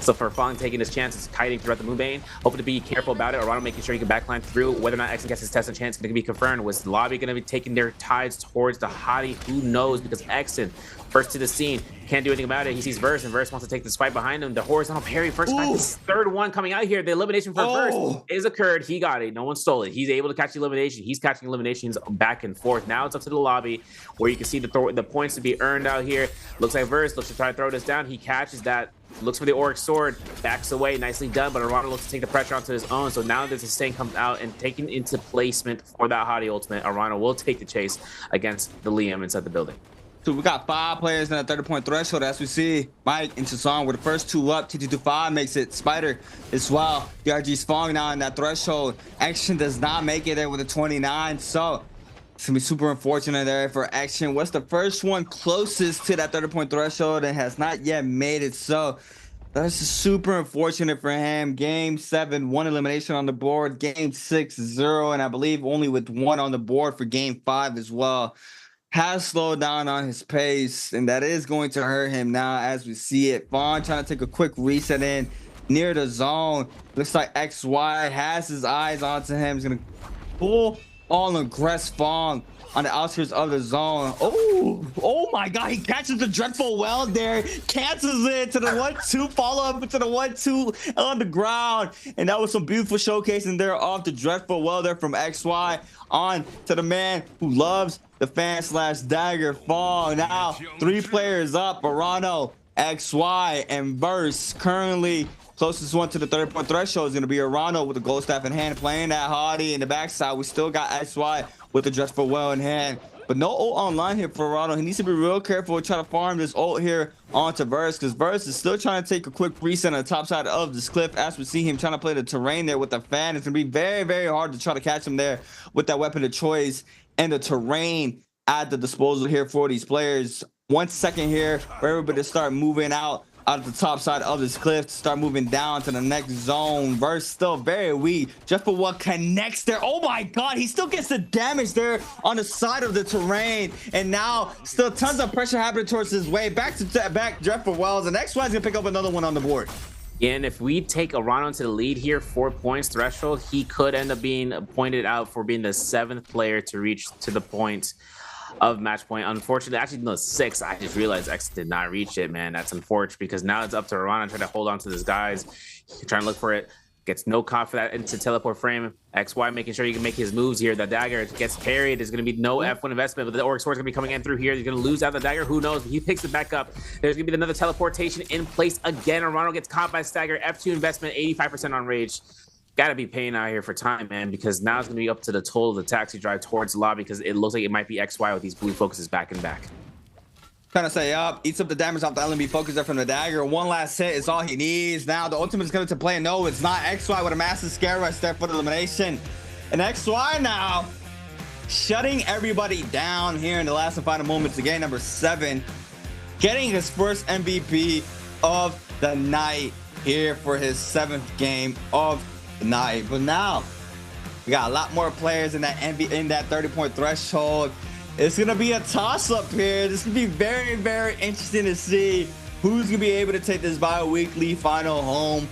Speaker 3: So for Fong taking his chances, kiting throughout the Moonbane, hoping to be careful about it. Arano making sure he can backline through. Whether or not Exon gets his test and chance going to be confirmed. Was the lobby going to be taking their tides towards the hottie? Who knows? Because Exon first to the scene, can't do anything about it. He sees Verse, and Verse wants to take the spike behind him. The horizontal parry, first back, his third one coming out here. The elimination for Verse is occurred. He got it. No one stole it. He's able to catch the elimination. He's catching eliminations back and forth. Now it's up to the lobby, where you can see the points to be earned out here. Looks like Verse looks to try to throw this down. He catches that. Looks for the Auric Sword, backs away, nicely done, but Arano looks to take the pressure onto his own. So now that the Sustain comes out and taken into placement for that hottie ultimate, Arano will take the chase against the Liam inside the building.
Speaker 5: So we got 5 players in the 30-point threshold. As we see, Mike and Chasong with the first 2 up. T225 makes it. Spider as well. DRG's falling now in that threshold. Action does not make it there with a 29. So It's gonna be super unfortunate there for Action. What's the first one closest to that 30-point threshold and has not yet made it? So that's super unfortunate for him. Game 7, 1 elimination on the board. Game 6, 0, and I believe only with 1 on the board for game 5 as well. Has slowed down on his pace, and that is going to hurt him now as we see it. Vaughn trying to take a quick reset in near the zone. Looks like XY has his eyes onto him. He's gonna pull on aggress Fong on the outskirts of the zone. Oh my god, he catches the dreadful well there, cancels it to the 1-2, follow up to the 1-2 on the ground, and that was some beautiful showcasing there off the dreadful well there from XY on to the man who loves the fan slash dagger, Fong. Now 3 players up, Arano, XY, and Verse. Currently closest one to the 30-point threshold is going to be Arano with the gold staff in hand, playing that hardy in the backside. We still got XY with the dreadful well in hand, but no ult online here for Arano. He needs to be real careful and try to farm this ult here onto Verse, because Verse is still trying to take a quick reset on the top side of this cliff as we see him trying to play the terrain there with the fan. It's going to be very, very hard to try to catch him there with that weapon of choice and the terrain at the disposal here for these players. 1 second here for everybody to start moving out of the top side of this cliff to start moving down to the next zone. Verse still very weak. Just for what connects there. Oh my god, he still gets the damage there on the side of the terrain, and now still tons of pressure happening towards his way. Back to back Dreadful Wells, and XY's gonna pick up another one on the board.
Speaker 3: And if we take Arano to the lead here, 4 points threshold, he could end up being pointed out for being the 7th player to reach to the point of match point. Unfortunately, actually no, 6. I just realized X did not reach it, man. That's unfortunate, because now it's up to Arano trying to hold on to this guys. He's trying to look for it. Gets no comp for that into teleport frame. XY making sure he can make his moves here. The dagger gets parried. There's going to be no F1 investment, but the Orc Sword's going to be coming in through here. He's going to lose out the dagger. Who knows? He picks it back up. There's going to be another teleportation in place again. Arano gets caught by stagger. F2 investment, 85% on rage. Got to be paying out here for time, man, because now it's going to be up to the total of the taxi drive towards the lobby, because it looks like it might be XY with these blue focuses back and back.
Speaker 5: Trying to say up, eats up the damage off the LMB focus there from the dagger. 1 last hit is all he needs. Now the ultimate is coming to play. No, it's not. XY with a massive scare rush there for the elimination. And XY now shutting everybody down here in the last and final moments of game number 7. Getting his first MVP of the night here for his 7th game of the night. But now we got a lot more players in that 30-point threshold. It's gonna be a toss-up here. This is gonna be very, very interesting to see who's gonna be able to take this bi-weekly final home.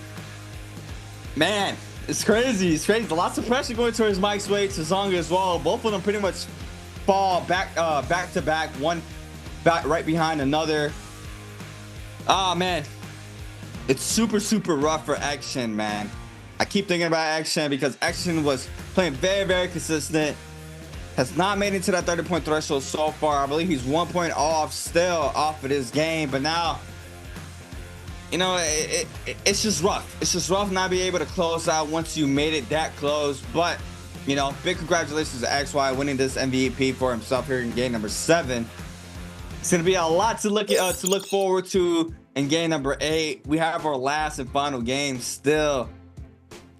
Speaker 5: Man, it's crazy. It's crazy. Lots of pressure going towards Mike's way to Zonga as well. Both of them pretty much fall back to back, one back right behind another. Oh man, it's super, super rough for Action, man. I keep thinking about Action because Action was playing very, very consistent. Has not made it to that 30-point threshold so far. I believe he's 1 point off still off of this game. But now, you know, it's just rough. It's just rough not being able to close out once you made it that close. But, you know, big congratulations to XY winning this MVP for himself here in game number 7. It's going to be a lot to look forward to in game number 8. We have our last and final game still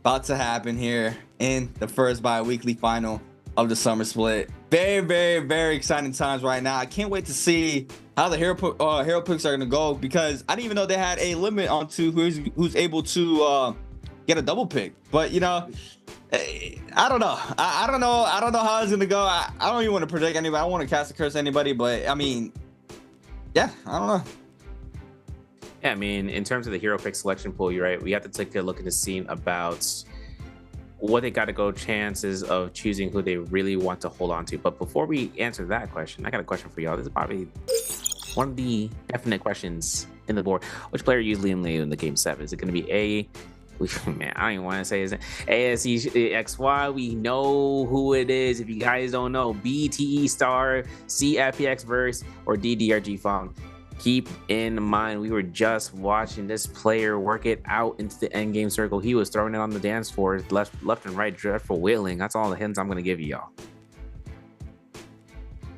Speaker 5: about to happen here in the first bi-weekly final of the summer split. Very, very, very exciting times right now. I can't wait to see how the hero picks are going to go, because I didn't even know they had a limit onto who's able to get a double pick. But you know, I don't know. I don't know how it's going to go. I don't even want to predict anybody. I don't want to cast a curse anybody, but I mean, yeah, I don't know.
Speaker 3: Yeah, I mean, in terms of the hero pick selection pool, you're right. We have to take a look at the scene about what they got to go chances of choosing who they really want to hold on to. But before we answer that question, I got a question for y'all. This is probably one of the definite questions in the board. Which player usually in the game 7? Is it going to be A? Man, I don't even want to say it. ASE XY. We know who it is. If you guys don't know, B TE Star, C FPX Verse, or D DRG Fong. Keep in mind, we were just watching this player work it out into the end game circle. He was throwing it on the dance floor, left and right, dreadful wailing. That's all the hints I'm going to give you y'all.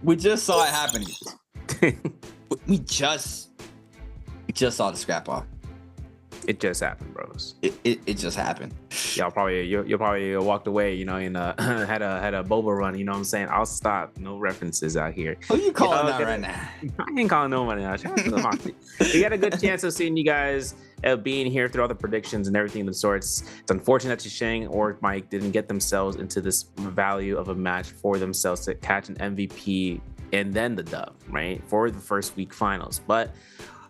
Speaker 5: We just saw it happening. we just saw the scrap off.
Speaker 3: It just happened, bros.
Speaker 5: It just happened.
Speaker 3: Y'all probably you'll probably walked away, you know, and had a boba run. You know what I'm saying? I'll stop. No references out here.
Speaker 5: Who you calling out right now?
Speaker 3: I ain't calling nobody out. Shout out to the Moxie. We had a good chance of seeing you guys being here through all the predictions and everything of the sorts. It's unfortunate that Shang or Mike didn't get themselves into this value of a match for themselves to catch an MVP and then the dub, right, for the first week finals. But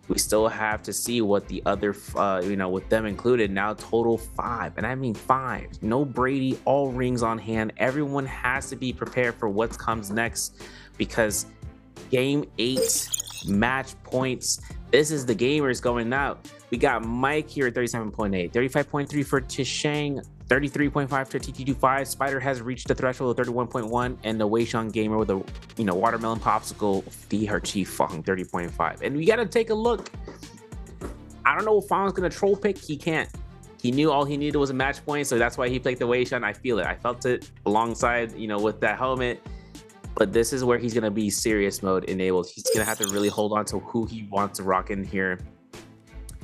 Speaker 3: we still have to see what the other, you know, with them included, now total 5. And I mean 5. No Brady, all rings on hand. Everyone has to be prepared for what comes next, because game 8, match points. This is the gamers going out. We got Mike here at 37.8, 35.3 for Tishang, 33.5 to TT25. Spider has reached the threshold of 31.1, and the Weishan gamer with a, you know, watermelon popsicle, her chief fucking 30.5. And we gotta take a look. I don't know if Fong's gonna troll pick. He can't. He knew all he needed was a match point, so that's why he played the Weishan. I feel it. I felt it alongside, you know, with that helmet. But this is where he's gonna be serious mode enabled. He's gonna have to really hold on to who he wants to rock in here.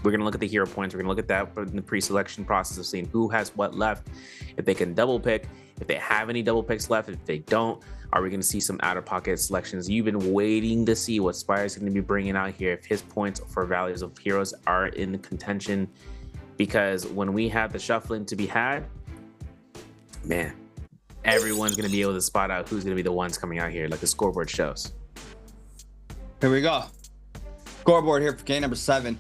Speaker 3: We're going to look at the hero points. We're going to look at that in the pre-selection process of seeing who has what left, if they can double pick, if they have any double picks left. If they don't, are we going to see some out-of-pocket selections? You've been waiting to see what Spire's going to be bringing out here, if his points for values of heroes are in contention, because when we have the shuffling to be had, man, everyone's going to be able to spot out who's going to be the ones coming out here, like the scoreboard shows.
Speaker 5: Here we go. Scoreboard here for game number 7.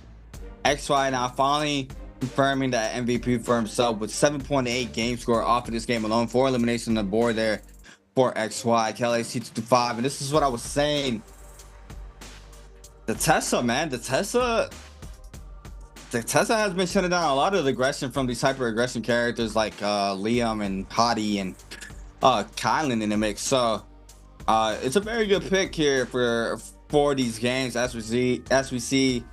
Speaker 5: XY now finally confirming that MVP for himself with 7.8 game score off of this game alone. 4 eliminations on the board there for XY. Kelly C225. And this is what I was saying. The Tesla, man. The Tesla has been shutting down a lot of the aggression from these hyper aggression characters like Liam and Hottie and Kylan in the mix. So it's a very good pick here for these games as we see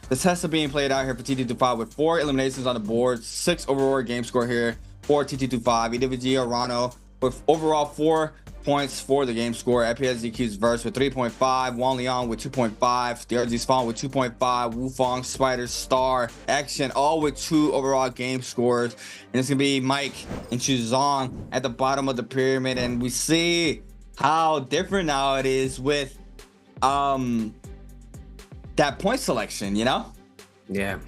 Speaker 5: the Tesla being played out here for TT25 with 4 eliminations on the board, 6 overall game score here for TT25. EWG Arano with overall 4 points for the game score. FPSDQ's Verse with 3.5, Wang Liang with 2.5, the RG's Fawn with 2.5, Wu Fong, Spider, Star, Action, all with 2 overall game scores. And it's gonna be Mike and Chuzong at the bottom of the pyramid. And we see how different now it is with that point selection, you know?
Speaker 3: Yeah,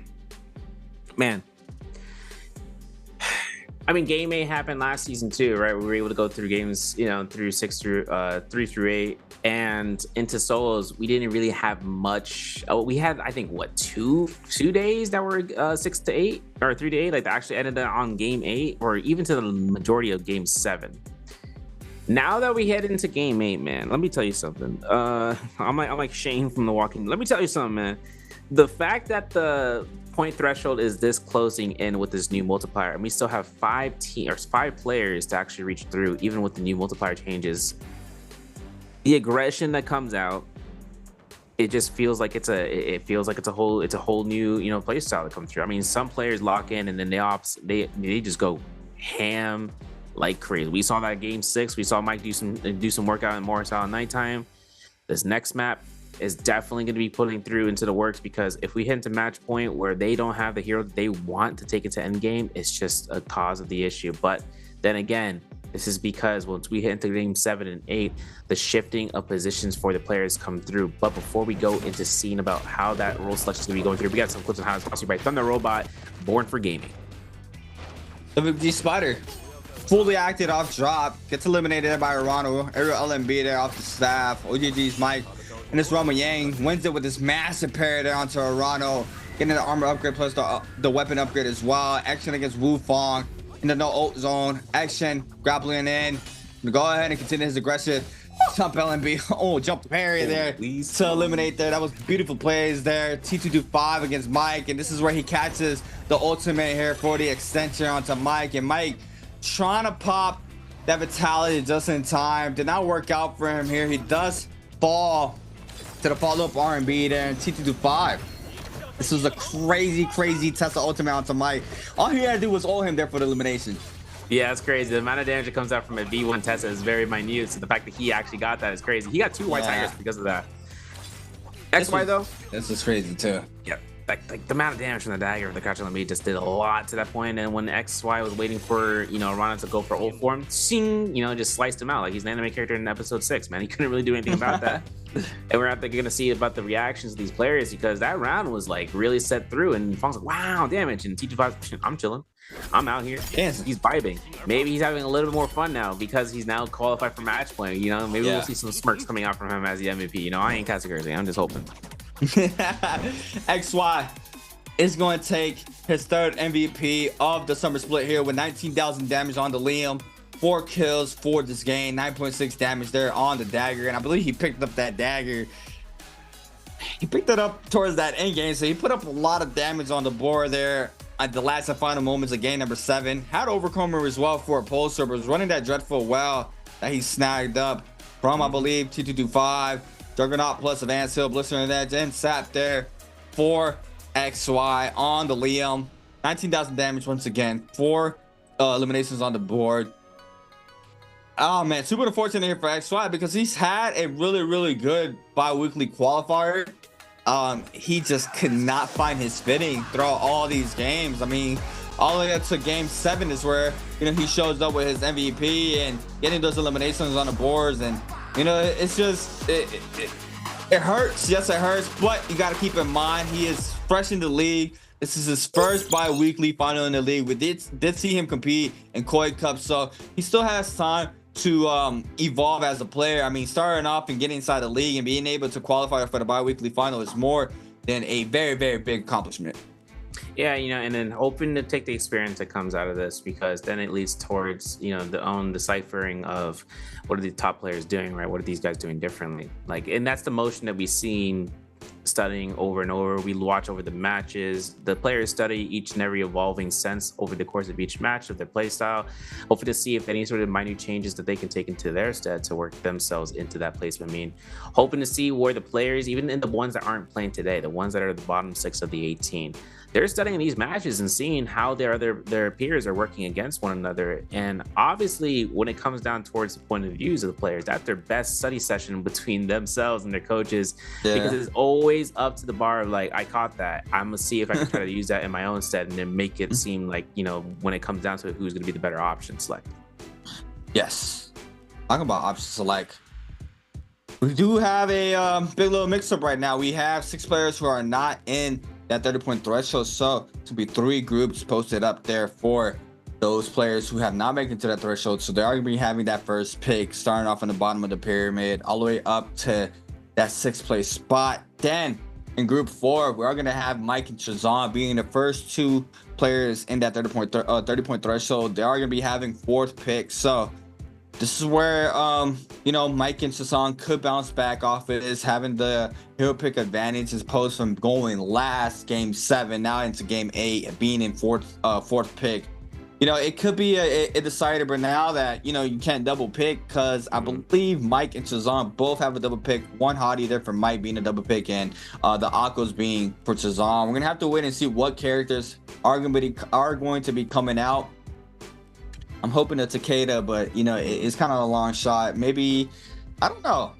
Speaker 3: man. I mean, game 8 happened last season too, right? We were able to go through games, you know, through 3 through 8, and into solos. We didn't really have much. Oh, we had, I think, what, two days that were 6 to 8 or 3 to 8, like that actually ended on game 8, or even to the majority of game 7. Now that we head into game 8, man, let me tell you something. I'm like Shane from The Walking. Let me tell you something, man. The fact that the point threshold is this closing in with this new multiplier, and we still have 5 players to actually reach through, even with the new multiplier changes. The aggression that comes out, it just feels like it's a whole new, you know, play style that comes through. I mean, some players lock in and then they just go ham like crazy. We saw that game 6. We saw Mike do some workout in Morrisville nighttime. This next map is definitely going to be putting through into the works, because if we hit into match point where they don't have the hero that they want to take it to end game, it's just a cause of the issue. But then again, this is because once we hit into game 7 and 8, the shifting of positions for the players come through. But before we go into seeing about how that role selection is going to be going through, we got some clips on how it's sponsored by Thunder Robot, born for gaming.
Speaker 5: WG Spider fully acted off drop, gets eliminated by Arano, Ariel LMB there off the staff. OGG's Mike and this Rama Yang wins it with this massive parry there onto Arano, getting the armor upgrade plus the weapon upgrade as well. Action against Wu Fong in the no ult zone. Action grappling in. Go ahead and continue his aggressive jump LMB. Oh, jump parry there to eliminate there. That was beautiful plays there. T225 against Mike, and this is where he catches the ultimate here for the extension onto Mike, and Mike trying to pop that vitality just in time. Did not work out for him here. He does fall to the follow-up R&B there in T225. This was a crazy Tesla ultimate onto Mike. All he had to do was ult him there for the elimination.
Speaker 3: Yeah, it's crazy. The amount of damage that comes out from a V1 Tesla is very minute, so the fact that he actually got that is crazy. He got 2 white tigers because of that. XY though,
Speaker 5: this is crazy too.
Speaker 3: Yeah, like the amount of damage from the dagger of the crouch LMB just did a lot to that point. And when XY was waiting for, you know, Rana to go for ult form, sing, you know, just sliced him out like he's an anime character in episode 6, man. He couldn't really do anything about that. And we're gonna see about the reactions of these players, because that round was like really set through, and Fong's like, wow, damage, and T25, I'm chilling. I'm out here.
Speaker 5: Yes.
Speaker 3: He's vibing. Maybe he's having a little bit more fun now because he's now qualified for match play. You know, maybe we'll see some smirks coming out from him as the MVP. You know, I ain't categorizing. I'm just hoping.
Speaker 5: XY is going to take his third MVP of the summer split here with 19,000 damage on the Liam. 4 kills for this game, 9.6 damage there on the dagger. And I believe he picked up that dagger. He picked it up towards that end game, so he put up a lot of damage on the board there at the last and final moments of game number 7. Had Overcomer as well for a pulsar, but was running that dreadful well that he snagged up from, I believe, T225, Juggernaut plus Advanced Hill, Blistering Edge, and Sap there for XY on the Liam. 19,000 damage once again, 4 eliminations on the board. Oh man, super unfortunate here for XY because he's had a really good bi-weekly qualifier. He just could not find his fitting throughout all these games. I mean, all the way up to game 7 is where, you know, he shows up with his MVP and getting those eliminations on the boards. And, you know, it's just, it hurts. Yes, it hurts, but you got to keep in mind, he is fresh in the league. This is his first bi-weekly final in the league. We did see him compete in Koi Cup, so he still has time to evolve as a player. I mean, starting off and getting inside the league and being able to qualify for the bi-weekly final is more than a very big accomplishment.
Speaker 3: Yeah, you know, and then hoping to take the experience that comes out of this, because then it leads towards, you know, the own deciphering of what are the top players doing, right? What are these guys doing differently? Like, and that's the motion that we've seen studying over and over. We watch over the matches. The players study each and every evolving sense over the course of each match of their play style, hoping to see if any sort of minute changes that they can take into their stead to work themselves into that placement. I mean, hoping to see where the players, even in the ones that aren't playing today, the ones that are the bottom 6 of the 18, they're studying these matches and seeing how their peers are working against one another. And obviously, when it comes down towards the point of views of the players, that's their best study session between themselves and their coaches, because it's always up to the bar of like, I caught that, I'm gonna see if I can try to use that in my own stead and then make it seem like, you know, when it comes down to it, who's gonna be the better option select.
Speaker 5: Yes, talking about option select, we do have a big little mix-up right now. We have 6 players who are not in that 30-point threshold, so to be 3 groups posted up there for those players who have not made it to that threshold. So they are going to be having that first pick, starting off on the bottom of the pyramid, all the way up to that 6th place spot. Then in group 4, we are going to have Mike and Shazam being the first 2 players in that 30-point threshold. They are going to be having 4th pick. So this is where, you know, Mike and Shazam could bounce back off of this, having the hero pick advantage as opposed from going last game 7 now into game 8, being in 4th pick. You know, it could be a decider, but now that, you know, you can't double pick, because I believe Mike and Shazam both have a double pick. One hottie there for Mike being a double pick, and the Akos being for Shazam. We're gonna have to wait and see what characters are going to be coming out. I'm hoping a Takeda, but you know, it's kind of a long shot. Maybe, I don't know.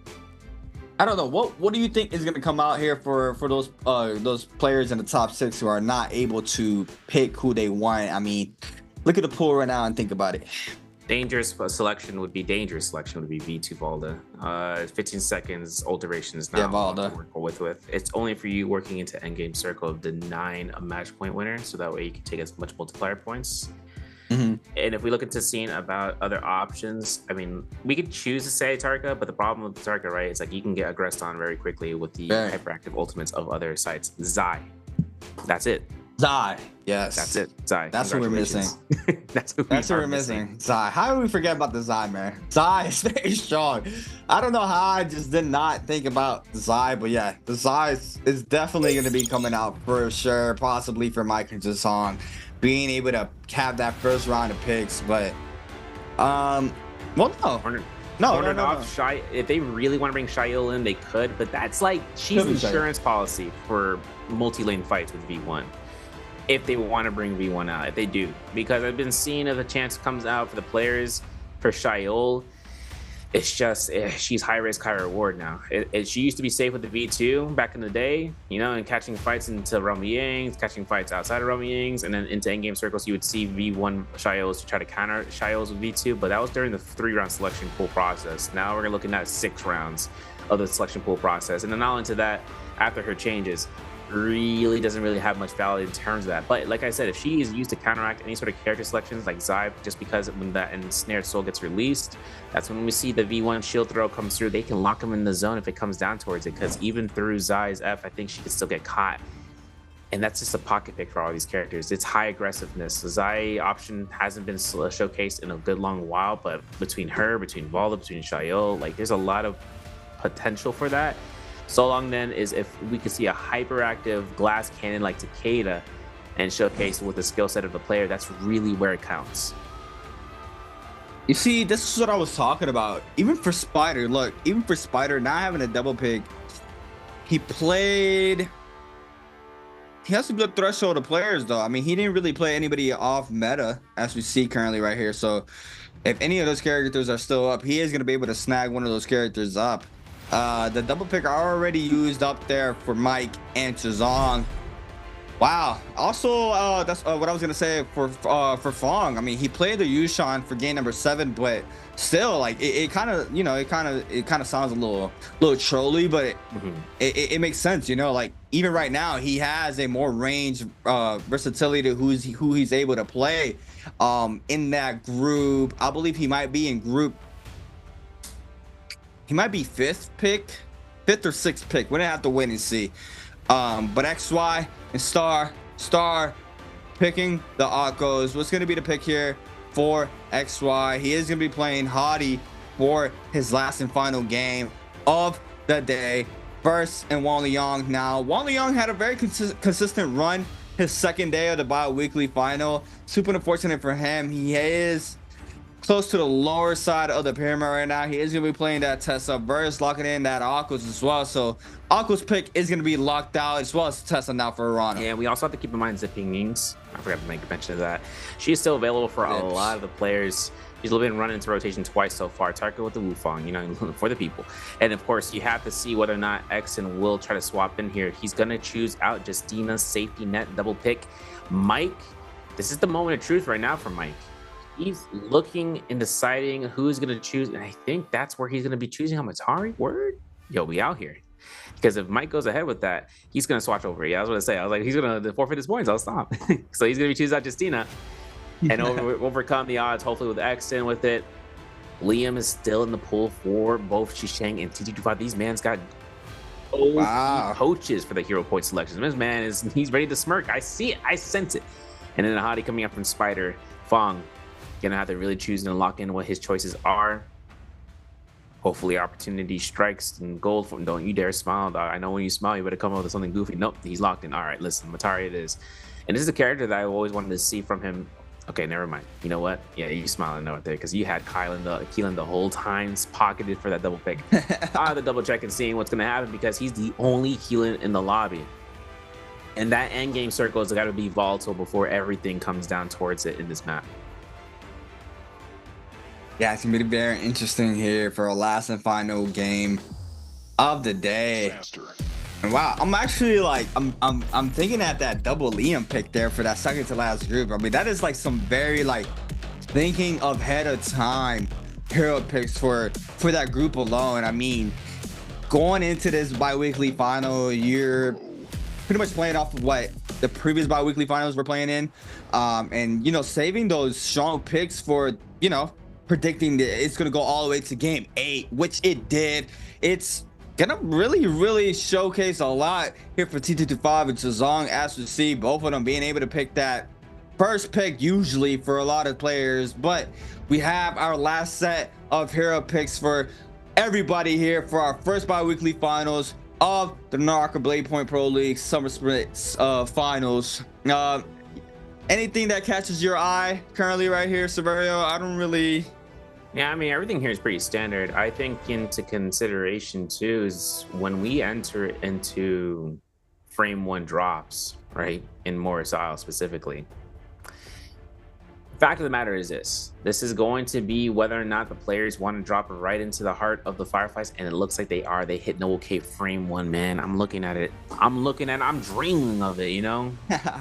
Speaker 5: What do you think is going to come out here for those players in the top 6 who are not able to pick who they want? I mean, look at the pool right now and think about it.
Speaker 3: Dangerous selection would be V2 Valda. 15 seconds ult duration is not
Speaker 5: Valda.
Speaker 3: To work with. It's only for you working into endgame circle of the 9 a match point winner, so that way you can take as much multiplier points. And if we look into seeing about other options, I mean, we could choose to say Tarka, but the problem with Tarka, right, it's like you can get aggressed on very quickly with the hyperactive ultimates of other sites. Zai. That's it.
Speaker 5: Zai. Yes.
Speaker 3: That's it. Zai.
Speaker 5: That's what we're missing.
Speaker 3: That's what we're missing.
Speaker 5: Zai. How do we forget about the Zai, man? Zai is very strong. I don't know how I just did not think about Zai, but yeah, the Zai is definitely going to be coming out for sure, possibly for Mike and Jason, being able to have that first round of picks. But well, no.
Speaker 3: Shy, if they really want to bring Shail in, they could, but that's like she's insurance policy for multi-lane fights with V1. If they want to bring V1 out, if they do, because I've been seeing if a chance comes out for the players for Shail, it's just she's high risk, high reward now. She used to be safe with the V2 back in the day, you know, and catching fights into Rummy Yings, catching fights outside of Rummy Yings, and then into endgame circles, you would see V1 Shios to try to counter Shios with V2, but that was during the 3-round selection pool process. Now we're looking at 6 rounds of the selection pool process, and then not only that, after her changes, really doesn't really have much value in terms of that. But like I said, if she is used to counteract any sort of character selections like Zybe, just because when that ensnared soul gets released, that's when we see the V1 shield throw comes through. They can lock him in the zone if it comes down towards it, because even through Zy's F, I think she could still get caught. And that's just a pocket pick for all these characters. It's high aggressiveness. The Zai option hasn't been showcased in a good long while, but between her, between Volta, between Shayo, like there's a lot of potential for that. So long then is if we could see a hyperactive glass cannon like Takeda and showcase with the skill set of the player, that's really where it counts.
Speaker 5: You see, this is what I was talking about. Even for Spider, look, even for Spider not having a double pick, he has a good threshold of players though. I mean, he didn't really play anybody off meta as we see currently right here. So if any of those characters are still up, he is going to be able to snag one of those characters up. The double pick are already used up there for Mike and Chazong. Wow. Also, that's what I was gonna say for Fong. I mean, he played the Yushan for game number 7, but still, like it kind of, you know, it kind of sounds a little trolly, but it makes sense, you know. Like even right now, he has a more range versatility to who he's able to play in that group. I believe he might be in group. He might be 5th or 6th pick. We're gonna have to wait and see. But XY and Star picking the Akos. What's gonna be the pick here for XY? He is gonna be playing Hadi for his last and final game of the day. First and Wang Liang. Now, Wang Liang had a very consistent run his 2nd day of the bi-weekly final. Super unfortunate for him. He is close to the lower side of the pyramid right now. He is going to be playing that Tessa verse, locking in that Akos as well. So Akos pick is going to be locked out, as well as Tessa now for Arana.
Speaker 3: Yeah, we also have to keep in mind Zipping Yings. I forgot to make mention of that. She's still available for a lot of the players. She's been running into rotation twice so far. Tarka with the Wufang, you know, for the people. And of course, you have to see whether or not Exen will try to swap in here. He's going to choose out Justina's safety net double pick. Mike, this is the moment of truth right now for Mike. He's looking and deciding who's going to choose. And I think that's where he's going to be choosing Hamatari. Word? Yo, we out here. Because if Mike goes ahead with that, he's going to swatch over. Yeah, I was going to say. I was like, he's going to forfeit his points. I'll stop. So he's going to be choosing out Justina and overcome the odds, hopefully with Exton with it. Liam is still in the pool for both Shisheng and TT25. These man's got coaches for the hero point selections. This man he's ready to smirk. I see it. I sense it. And then Hadi coming up from Spider. Fong gonna have to really choose and lock in what his choices are. Hopefully opportunity strikes and gold for him. Don't you dare smile, dog. I know when you smile, you better come up with something goofy. Nope, he's locked in. All right, listen, Matari it is. And this is a character that I always wanted to see from him. Okay, never mind. You know what? Yeah, you smiling right there because you had Keelan the whole time pocketed for that double pick. I have to double check and seeing what's gonna happen because he's the only Keelan in the lobby. And that end game circle has got to be volatile before everything comes down towards it in this map.
Speaker 5: Yeah, it's gonna be very interesting here for our last and final game of the day. And wow, I'm actually like I'm thinking at that double Liam pick there for that second to last group. I mean, that is like some very like thinking ahead of time hero picks for that group alone. I mean, going into this bi-weekly final, you're pretty much playing off of what the previous bi-weekly finals were playing in, and you know, saving those strong picks for, you know, predicting that it's gonna go all the way to game 8, which it did. It's gonna really showcase a lot here for T225 and Zhazong, as we see both of them being able to pick that first pick usually for a lot of players. But we have our last set of hero picks for everybody here for our first bi-weekly finals of the NARAKA BLADEPOINT Pro League Summer Split finals. Anything that catches your eye currently right here, Severio? I don't really...
Speaker 3: Yeah, I mean, everything here is pretty standard. I think into consideration too is when we enter into frame 1 drops, right? In Morris Isle specifically. Fact of the matter is this is going to be whether or not the players want to drop it right into the heart of the Fireflies, and it looks like they are. They hit Noble Cape frame 1, man. I'm looking at it, I'm dreaming of it, you know.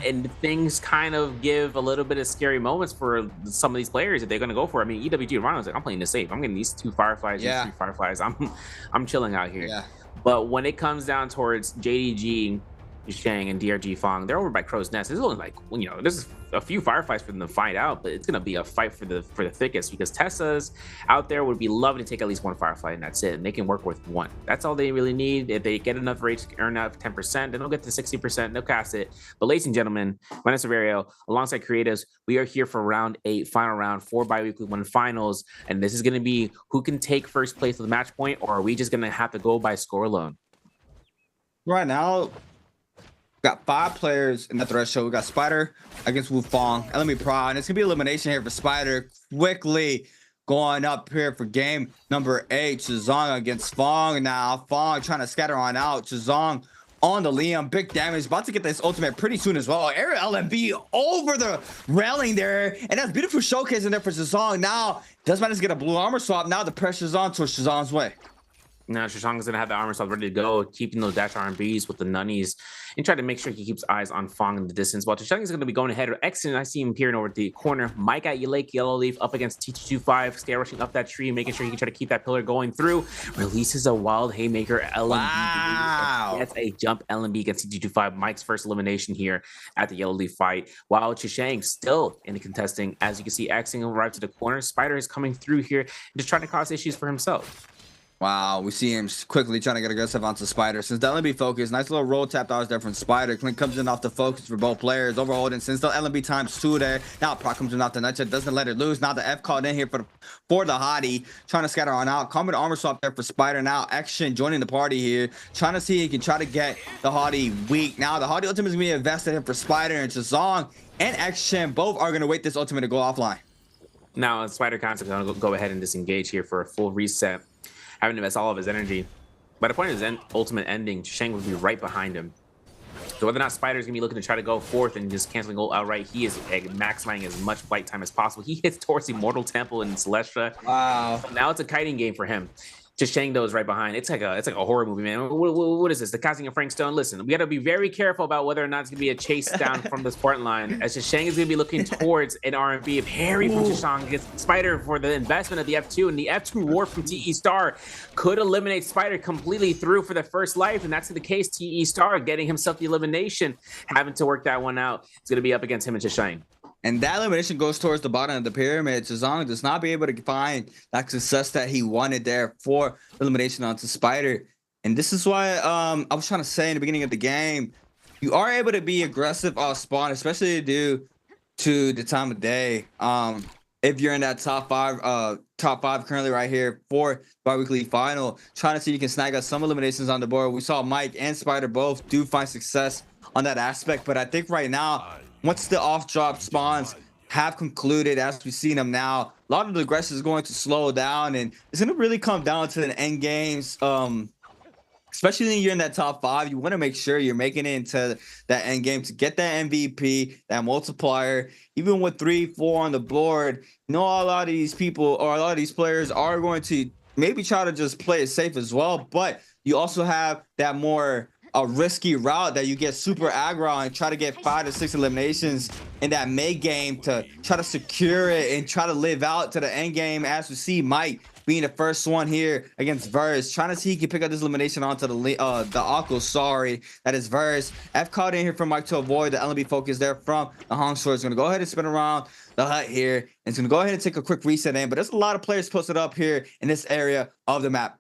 Speaker 3: And things kind of give a little bit of scary moments for some of these players if they're going to go for it. I mean, EWG and Rhino's like, I'm playing this safe, I'm getting these 2 Fireflies, these 3 Fireflies, I'm chilling out here. But when it comes down towards JDG, Shang, and DRG Fong, they're over by Crow's Nest. There's only like, you know, there's a few Fireflies for them to fight out, but it's gonna be a fight for the thickest, because Tessa's out there would be loving to take at least 1 Firefly, and that's it. And they can work with 1. That's all they really need. If they get enough rage to earn out 10%, then they'll get to 60%. They'll cast it. But ladies and gentlemen, my name is Severio, alongside Creatives, we are here for round 8, final round, 4 Biweekly 1 finals, and this is gonna be who can take first place with the match point, or are we just gonna have to go by score alone?
Speaker 5: Right now, got 5 players in the threshold. We got Spider against Wu Fong, Nbpl, and it's gonna be elimination here for Spider. Quickly going up here for game number 8. Chizong against Fong. Now Fong trying to scatter on out. Chizong on the Liam, big damage, about to get this ultimate pretty soon as well. Aerial LMB over the railing there, and that's beautiful showcase in there for Chizong. Now does manage to get a blue armor swap. Now the pressure's on towards Chizong's way.
Speaker 3: Now Shishang is going to have the armor swap ready to go, keeping those dash RBs with the nunnies, and try to make sure he keeps eyes on Fong in the distance. While Shishang is going to be going ahead with X, and I see him peering over the corner. Mike at Lake Yellow Leaf up against T225, scare rushing up that tree, making sure he can try to keep that pillar going through. Releases a wild haymaker. LMB.
Speaker 5: Wow.
Speaker 3: That's a jump LMB against T225. Mike's first elimination here at the Yellow Leaf fight. While Shishang still in the contesting, as you can see, Xing arrived to the corner. Spider is coming through here, just trying to cause issues for himself.
Speaker 5: Wow, we see him quickly trying to get aggressive onto Spider. Since the LMB focus, nice little roll tap dodge there from Spider. Clint comes in off the focus for both players. Overholding since the LMB times 2 there. Now Proc comes in off the nutshot, doesn't let it loose. Now the F called in here for the hottie, trying to scatter on out. Combat armor swap there for Spider. Now Action joining the party here, trying to see he can try to get the hottie weak. Now the hottie ultimate is going to be invested in for Spider, and Chizong and Action both are going to wait this ultimate to go offline.
Speaker 3: Now Spider concept going to go ahead and disengage here for a full reset, having to invest all of his energy. By the point of his ultimate ending, Shang would be right behind him. So whether or not Spider's gonna be looking to try to go forth and just canceling goal outright, he is maximizing as much flight time as possible. He hits towards the Immortal Temple in Celestia.
Speaker 5: Wow.
Speaker 3: Now it's a kiting game for him. Just Shang though is right behind. It's like a horror movie, man. What is this? The casting of Frank Stone. Listen, we got to be very careful about whether or not it's gonna be a chase down from the front line, as Shang is gonna be looking towards an RMB of Harry from Shishang against Spider for the investment of the F2, and the F2 war from TE Star could eliminate Spider completely through for the first life, and that's the case. TE Star getting himself the elimination, having to work that one out. It's gonna be up against him and Shishang.
Speaker 5: And that elimination goes towards the bottom of the pyramid. Chizong does not be able to find that success that he wanted there for elimination onto Spider. And this is why I was trying to say in the beginning of the game, you are able to be aggressive off spawn, especially due to the time of day. If you're in that top five currently right here for bi-weekly final, trying to see if you can snag us some eliminations on the board. We saw Mike and Spider both do find success on that aspect, but I think right now, once the off drop spawns have concluded, as we've seen them now, a lot of the aggression is going to slow down, and it's going to really come down to the end games. Especially when you're in that top 5, you want to make sure you're making it into that end game to get that MVP, that multiplier. Even with 3-4 on the board, you know, a lot of these people or a lot of these players are going to maybe try to just play it safe as well, but you also have that more a risky route that you get super aggro and try to get 5 to 6 eliminations in that mid game to try to secure it and try to live out to the end game. As we see Mike being the first one here against Verse, trying to see he can pick up this elimination onto the Akko. Sorry, that is Verse. F caught in here from Mike to avoid the LMB focus there from the Hong Sword. It's going to go ahead and spin around the hut here, and it's going to go ahead and take a quick reset in, but there's a lot of players posted up here in this area of the map.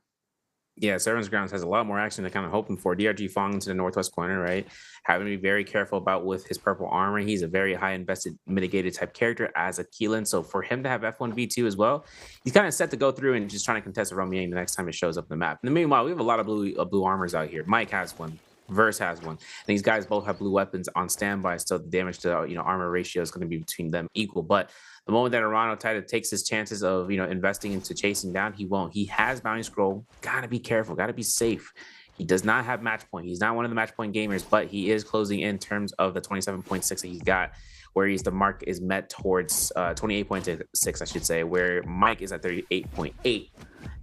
Speaker 3: Yeah, Servants Grounds has a lot more action than kind of hoping for. DRG Fong into the northwest corner, right? Having to be very careful about with his purple armor. He's a very high invested mitigated type character as a Keelan. So for him to have F1V2 as well, he's kind of set to go through and just trying to contest a Romiang the next time it shows up in the map. In the meanwhile, we have a lot of blue armors out here. Mike has one. Verse has one. And these guys both have blue weapons on standby, so the damage to armor ratio is going to be between them equal. But the moment that Arano takes his chances of investing into chasing down, he won't. He has bounty scroll. Gotta be careful. Gotta be safe. He does not have match point. He's not one of the match point gamers, but he is closing in terms of the 27.6 that he's got. where the mark is met towards 28.6, I should say, where Mike is at 38.8.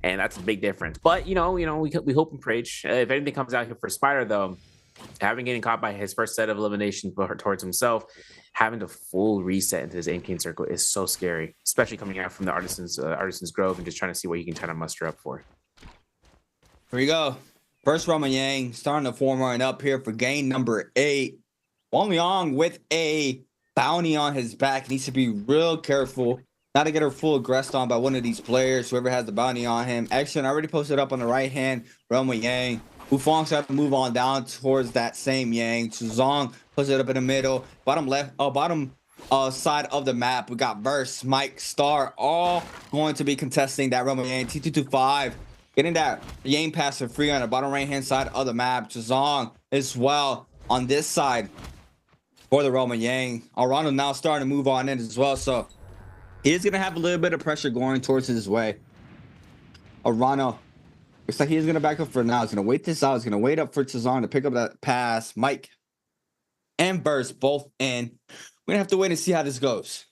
Speaker 3: And that's a big difference. But, you know, we hope and pray. If anything comes out here for Spider, though, having getting caught by his first set of elimination towards himself, having to full reset into his aim circle is so scary, especially coming out from the Artisan's Grove and just trying to see what you can try to muster up for.
Speaker 5: Here we go. First Roman Yang starting to form right up here for game number 8. Wang Liang with a bounty on his back needs to be real careful not to get her full aggressed on by one of these players, whoever has the bounty on him. Action already posted up on the right hand. Roman Yang. Wufong's got to move on down towards that same Yang. Chuzong puts it up in the middle. Bottom side of the map, we got Verse, Mike, Star, all going to be contesting that Roman Yang. T225 getting that Yang pass for free on the bottom right hand side of the map. Chuzong as well on this side for the Roman Yang. Arano now starting to move on in as well, so he's gonna have a little bit of pressure going towards his way. Arano looks like he's gonna back up for now. He's gonna wait this out. He's gonna wait up for Chuzong to pick up that pass. Mike and Burst both in. We're gonna have to wait and see how this goes.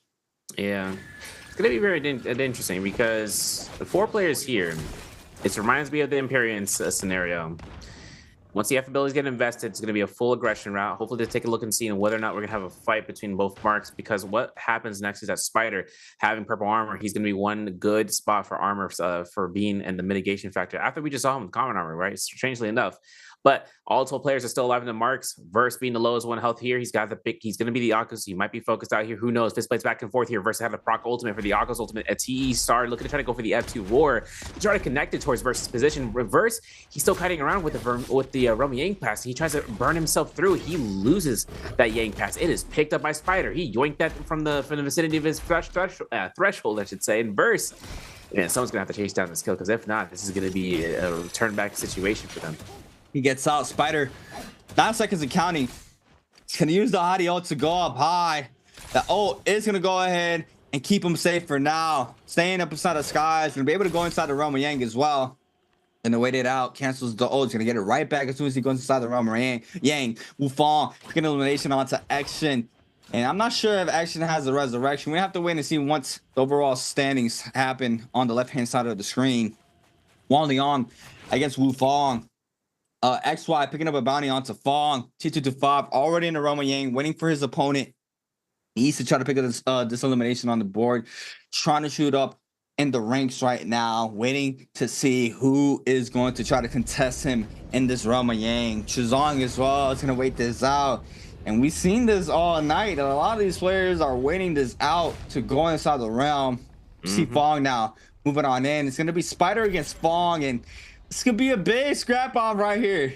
Speaker 3: Yeah, it's gonna be very interesting because the 4 players here, it reminds me of the Empyrean scenario. Once the F abilities get invested, it's going to be a full aggression route. Hopefully, to take a look and see whether or not we're going to have a fight between both marks, because what happens next is that Spider having purple armor, he's going to be one good spot for armor for being in the mitigation factor after we just saw him with common armor, right? Strangely enough. But all 12 players are still alive in the marks. Verse being the lowest one health here. He's got the pick. He's going to be the Akkus. He might be focused out here. Who knows? Fist plates back and forth here. Verse had a proc ultimate for the Akkus ultimate. A TE star looking to try to go for the F2 war. To try to connect it towards Verse's position. Reverse, he's still kiting around with the Roman Yang pass. He tries to burn himself through. He loses that Yang pass. It is picked up by Spider. He yoinked that from the vicinity of his threshold, I should say. And Verse, man, someone's going to have to chase down this kill, because if not, this is going to be a turn back situation for them.
Speaker 5: He gets out. Spider, 9 seconds of counting. He's going to use the Hadi ult to go up high. The ult is going to go ahead and keep him safe for now. Staying up inside the skies. Going to be able to go inside the Roman Yang as well. And to wait it out, cancels the ult. He's going to get it right back as soon as he goes inside the Roman Yang. Wufong picking elimination onto Action. And I'm not sure if Action has the resurrection. We have to wait and see once the overall standings happen on the left-hand side of the screen. Wang Liang against Wufong. XY picking up a bounty onto Fong. T225 already in the Roman Yang, waiting for his opponent. He needs to try to pick up this elimination on the board. Trying to shoot up in the ranks right now, waiting to see who is going to try to contest him in this Roman Yang. Chuzong as well is going to wait this out. And we've seen this all night. A lot of these players are waiting this out to go inside the realm. See Fong now moving on in. It's going to be Spider against Fong, and this could be a big scrap off right here.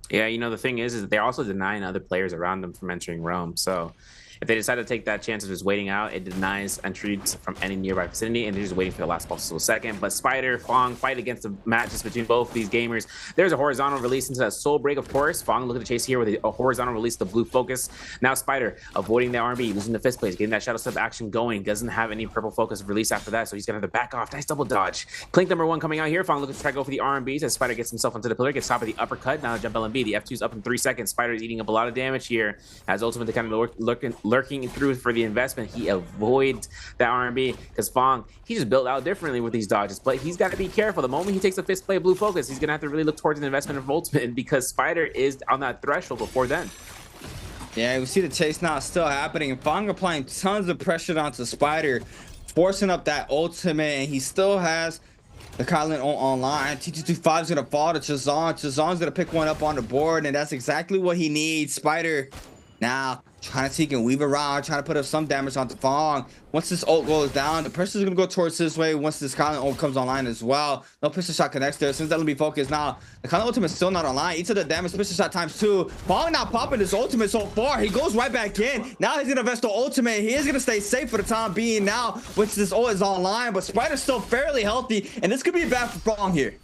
Speaker 3: Yeah, you know, the thing is that they're also denying other players around them from entering Rome. So if they decide to take that chance of just waiting out, it denies entries from any nearby vicinity, and they're just waiting for the last possible second. But Spider, Fong fight against the matches between both these gamers. There's a horizontal release into that soul break, of course. Fong looking to chase here with a horizontal release, the blue focus. Now Spider avoiding the R&B, losing the fist plates, getting that shadow step action going. Doesn't have any purple focus release after that, so he's gonna have to back off. Nice double dodge. Clink number 1 coming out here. Fong looking to try to go for the R&Bs as Spider gets himself onto the pillar, gets top of the uppercut. Now jump LMB. The F2's up in 3 seconds. Spider's eating up a lot of damage here. Has ultimate kind of lurking through for the investment. He avoids that R&B because Fong, he just built out differently with these dodges, but he's got to be careful. The moment he takes a fist play blue focus, he's gonna have to really look towards an investment of ultimate, because Spider is on that threshold before then.
Speaker 5: Yeah, we see the chase now still happening, and Fong applying tons of pressure onto Spider, forcing up that ultimate, and he still has the Kylan online. T225 is gonna fall to Chazon. Chazon's gonna pick one up on the board, and that's exactly what he needs. Spider now trying to see if he can weave around, trying to put up some damage onto Fong. Once this ult goes down, the pressure's gonna go towards this way once this Kylan ult comes online as well. No pistol shot connects there. Since that'll be focused now, the Kylan ultimate is still not online. Each of the damage, pistol shot ×2. Fong not popping his ultimate so far. He goes right back in. Now he's gonna invest the ultimate. He is gonna stay safe for the time being now, once this ult is online, but Spider's still fairly healthy, and this could be bad for Fong here.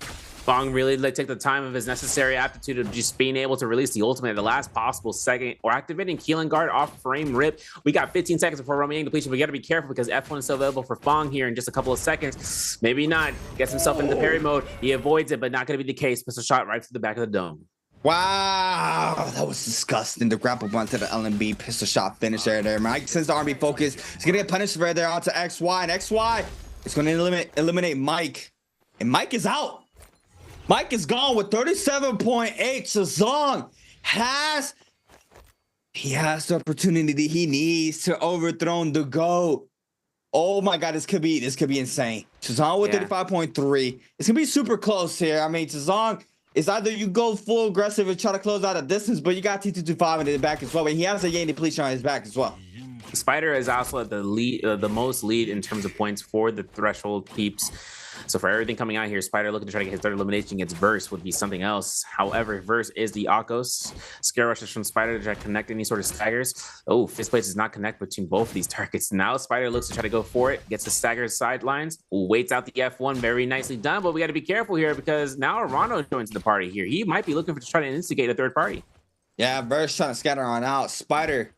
Speaker 3: Fong really take the time of his necessary aptitude of just being able to release the ultimate at the last possible second, or activating Keelan Guard off frame rip. We got 15 seconds before Roman Yang depletion. We got to be careful because F1 is still available for Fong here in just a couple of seconds. Maybe not. Gets himself into parry mode. He avoids it, but not going to be the case. Pistol shot right to the back of the dome.
Speaker 5: Wow, that was disgusting. The grapple blunt to the LMB pistol shot finisher there. Mike sends the R&B focus. He's gonna get punished right there onto XY, and XY is gonna eliminate Mike. And Mike is out. Mike is gone with 37.8. Shazong has the opportunity he needs to overthrow the GOAT. Oh my God, this could be insane. Shazong with 35.3. It's gonna be super close here. I mean, Shazong, it's either you go full aggressive and try to close out a distance, but you got T225 in the back as well. But he has a Yang depletion on his back as well.
Speaker 3: Spider is also at the lead, the most lead in terms of points for the threshold peeps. So for everything coming out here, Spider looking to try to get his third elimination against Verse would be something else. However, Verse is the Akos. Scare rushes from Spider to try to connect any sort of staggers. Oh, Fist Blades does not connect between both of these targets. Now Spider looks to try to go for it, gets the staggered sidelines, waits out the F1, very nicely done, but we got to be careful here because now Arano joins the party here. He might be looking to try to instigate a third party.
Speaker 5: Yeah, Verse trying to scatter on out. Spider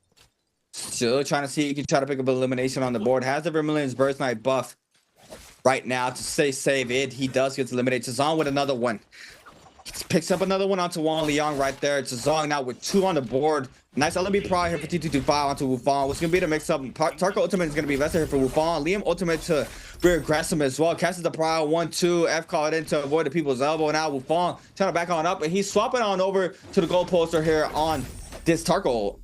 Speaker 5: still trying to see if he can try to pick up an elimination on the board. Has the Vermilion's Burst Knight buff right now to stay safe. He does get eliminated. Chazong with another one. Picks up another one onto Wang Liang right there. Chazong now with 2 on the board. Nice LMB Pride here for T225 onto Wufang. What's going to be the mix-up? Tarko Ultimate is going to be invested here for Wufang. Liam Ultimate to rear aggressive as well. Catches the Pride 1-2. F call it in to avoid the people's elbow. Now Wufang trying to back on up. And he's swapping on over to the goal poster here on this Tarko.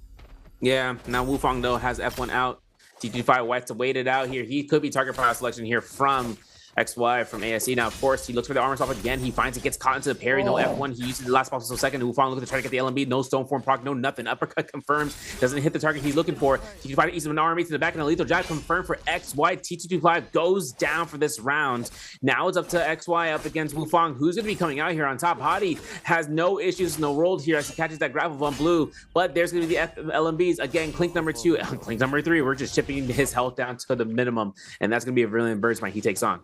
Speaker 3: Yeah, now Wufang though has F1 out. T25 White to wait it out here. He could be target file selection here from XY from ASE. Now, of course, he looks for the armor swap again. He finds it, gets caught into the parry. No F1. He uses the last possible second. Wufang looking to try to get the LMB. No stone form proc. No nothing. Uppercut confirms. Doesn't hit the target he's looking for. T25 eats an army to the back and a lethal jab confirmed for XY. T225 goes down for this round. Now it's up to XY up against Wufang. Who's going to be coming out here on top? Hadi has no issues, no rolled here as he catches that grapple on blue. But there's going to be the LMBs. Again, Clink number 2. Clink number 3. We're just chipping his health down to the minimum. And that's going to be a brilliant bird smite he takes on.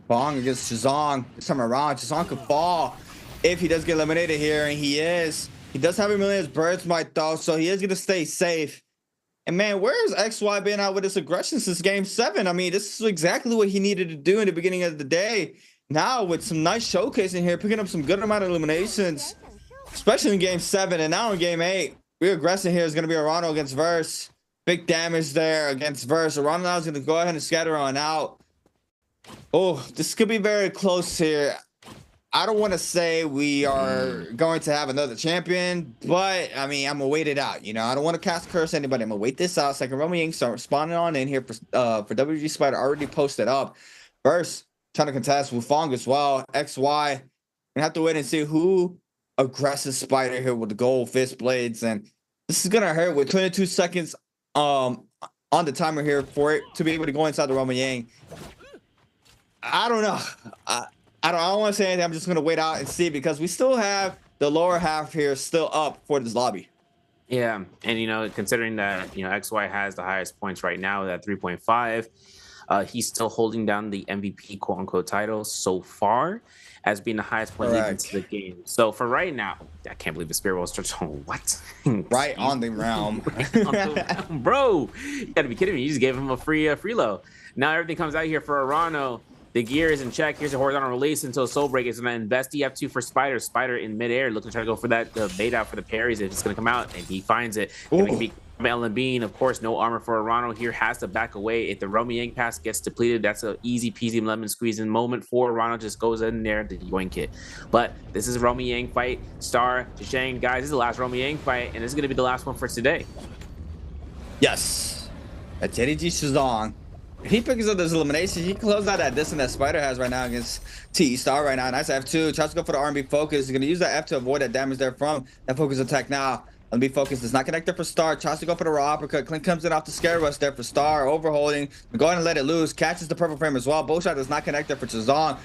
Speaker 5: Bong against Shazong. This time around, Shazong could fall if he does get eliminated here, and he is. He does have a million's bird smite though, so he is going to stay safe. And man, where's XY been out with his aggression since game 7? I mean, this is exactly what he needed to do in the beginning of the day. Now with some nice showcasing here, picking up some good amount of eliminations, especially in game 7, and now in game 8. Real aggressive here is going to be Arano against Verse. Big damage there against Verse. Arano now is going to go ahead and scatter on out. Oh, this could be very close here. I don't want to say we are going to have another champion, but I mean, I'm gonna wait it out. You know, I don't want to cast curse anybody. I'm gonna wait this out. Second Roman Yang start spawning on in here for WG Spider already posted up. First, trying to contest Wufang as well. XY. We have to wait and see who aggressive Spider here with the gold fist blades, and this is gonna hurt with 22 seconds on the timer here for it to be able to go inside the Roman Yang. I don't know. I don't want to say anything. I'm just going to wait out and see because we still have the lower half here still up for this lobby.
Speaker 3: Yeah, and you know, considering that XY has the highest points right now at 3.5, he's still holding down the MVP quote unquote title so far as being the highest point lead into the game. So for right now, I can't believe the Spirit World starts on what?
Speaker 5: Right on the realm.
Speaker 3: Bro, you gotta be kidding me. You just gave him a free low. Now everything comes out here for Arano. The gear is in check. Here's a horizontal release until Soul Break is going to invest the F2 for Spider. Spider in midair looking to try to go for that bait out for the parries if it's going to come out, and he finds it. Going to be Bean, of course, no armor for Arano here, has to back away. If the Romy Yang pass gets depleted, that's an easy peasy lemon squeezing moment for Arano. Just goes in there to yoink it. But this is a Romy Yang fight. Star to Shane, guys. This is the last Romy Yang fight, and this is going to be the last one for today.
Speaker 5: Yes. That's Eddie G. Shazong. If he picks up this elimination, he can close out that distance that Spider has right now against T-Star right now. Nice F2. Tries to go for the R&B focus. He's going to use that F to avoid that damage there from that focus attack now. R&B focus does not connect there for Star. Tries to go for the raw uppercut. Clint comes in off the scare rush there for Star. Overholding. Go ahead and let it loose. Catches the purple frame as well. Bullshot does not connect there for Chazong.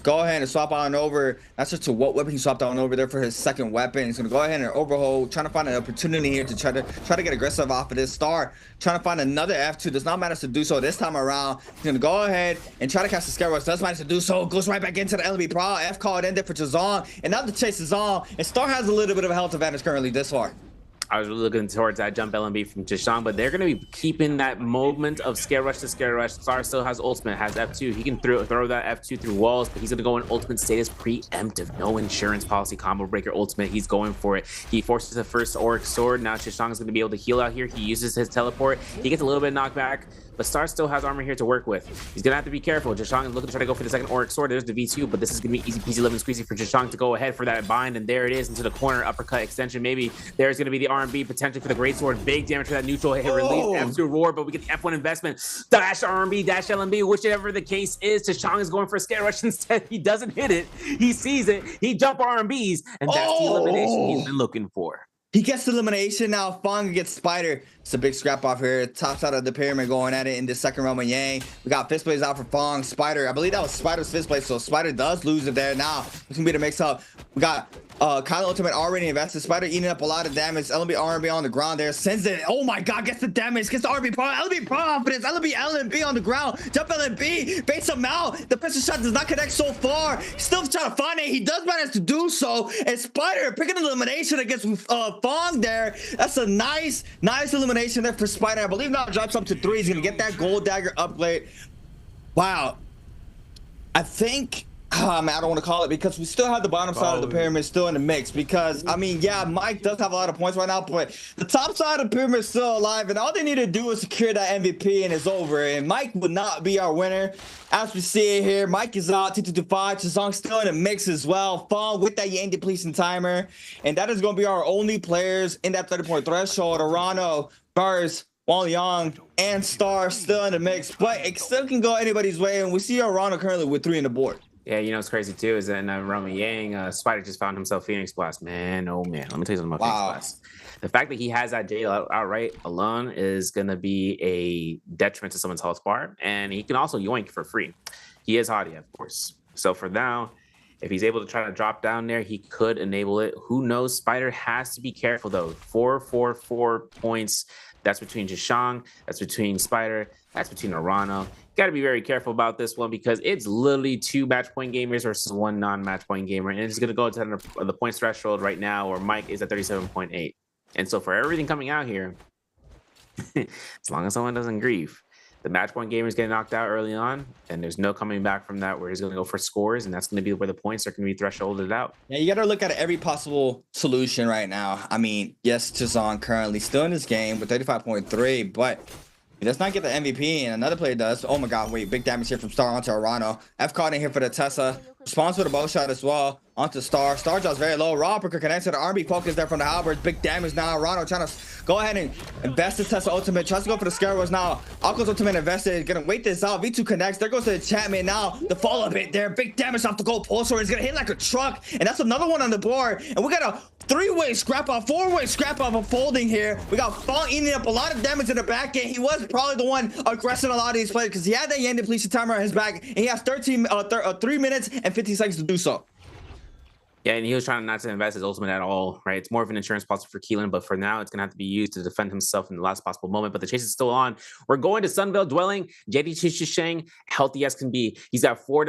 Speaker 5: Go ahead and swap on over. Not sure to what weapon he swapped on over there for his second weapon. He's gonna go ahead and overhold, trying to find an opportunity here to try to get aggressive off of this Star. Trying to find another F2. Does not manage to do so this time around. He's gonna go ahead and try to cast the scare rush. Does manage to do so. Goes right back into the LB Pro. F called in there for Chazong. And now the chase is on. And Star has a little bit of a health advantage currently this far.
Speaker 3: I was really looking towards that jump LMB from Jishang, but they're going to be keeping that moment of scare rush to scare rush. Star still has ultimate, has F2. He can throw that F2 through walls, but he's going to go in ultimate status preemptive. No insurance policy combo breaker ultimate. He's going for it. He forces the first Auric Sword. Now Jishang is going to be able to heal out here. He uses his teleport. He gets a little bit of knockback, but Star still has armor here to work with. He's going to have to be careful. Jishang is looking to try to go for the second Auric Sword. There's the V2, but this is going to be easy peasy lemon squeezy for Jishang to go ahead for that bind, and there it is into the corner, uppercut extension. Maybe there's going to be the R&B potentially for the Great Sword. Big damage for that neutral hit release. F2 roar, but we get the F1 investment. Dash R&B, dash LMB, whichever the case is. Jishang is going for a scare rush instead. He doesn't hit it. He sees it. He jump R&Bs, and that's the elimination he's been looking for.
Speaker 5: He gets the elimination now. Fong gets Spider. It's a big scrap off here. Top side of the pyramid going at it in the second round with Yang. We got fist plays out for Fong. Spider. I believe that was Spider's fist play, so Spider does lose it there. Now it's gonna be the mix up. We got Kylo Ultimate already invested. Spider eating up a lot of damage. LMB R&B on the ground there. Sends it. Oh my god, gets the damage. Gets the R&B Pro. LMB confidence. LMB on the ground. Jump LMB. Baits him out. The pistol shot does not connect so far. Still trying to find it. He does manage to do so. And Spider picking an elimination against Fong there. That's a nice elimination there for Spider. I believe now drops up to 3. He's gonna get that gold dagger upgrade. Wow. I think man, I don't want to call it because we still have the bottom side of the pyramid still in the mix, because I mean, yeah, Mike does have a lot of points right now, but the top side of the pyramid is still alive, and all they need to do is secure that MVP and it's over. And Mike would not be our winner. As we see it here, Mike is out, 2-2-5. Chazong still in the mix as well. Fong with that Yang depletion timer, and that is going to be our only players in that 30-point threshold. Arano, Bars, Wang Yang, and Star still in the mix, but it still can go anybody's way, and we see Arano currently with 3 on the board.
Speaker 3: Yeah, you know what's crazy too is that in Roman Yang, Spider just found himself Phoenix Blast. Man, oh man, let me tell you something about Phoenix Blast. The fact that he has that Jade outright alone is going to be a detriment to someone's health bar, and he can also yoink for free. He is Hadi, of course. So for now, if he's able to try to drop down there, he could enable it. Who knows? Spider has to be careful though. 4 points. That's between Jishang. That's between Spider. That's between Arano. Got to be very careful about this one because it's literally 2 match point gamers versus 1 non-match point gamer, and it's going to go to the points threshold right now, where Mike is at 37.8. And so for everything coming out here, as long as someone doesn't grief, the match point gamers get knocked out early on, and there's no coming back from that, where he's going to go for scores, and that's going to be where the points are going to be thresholded out.
Speaker 5: Yeah, you got to look at every possible solution right now. I mean, yes, Chazon currently still in this game with 35.3, but he does not get the MVP, and another player does. Oh my god, wait, big damage here from Star onto Arano. F caught in here for the Tessa. Responds with a bow shot as well onto Star. Star drops very low. Raw uppercut connects to the R&B focus there from the Halberds. Big damage now. Arano trying to go ahead and invest his Tessa ultimate. Tries to go for the Scarecrows now. Aqua's ultimate invested. Gonna wait this out. V2 connects. There goes the enchantment now. The follow bit there. Big damage off the gold pulsar. He's gonna hit like a truck. And that's another one on the board. And we got a 3-way scrap off, 4-way scrap off of folding here. We got Fong eating up a lot of damage in the back end. He was probably the one aggressing a lot of these players because he had that Yang depletion timer on his back. And he has 3 minutes and 50 seconds to do so.
Speaker 3: Yeah, and he was trying not to invest his ultimate at all, right? It's more of an insurance policy for Keelan, but for now, it's going to have to be used to defend himself in the last possible moment. But the chase is still on. We're going to Sunvale Dwelling. JD Chishisheng, healthy as can be. He's got 4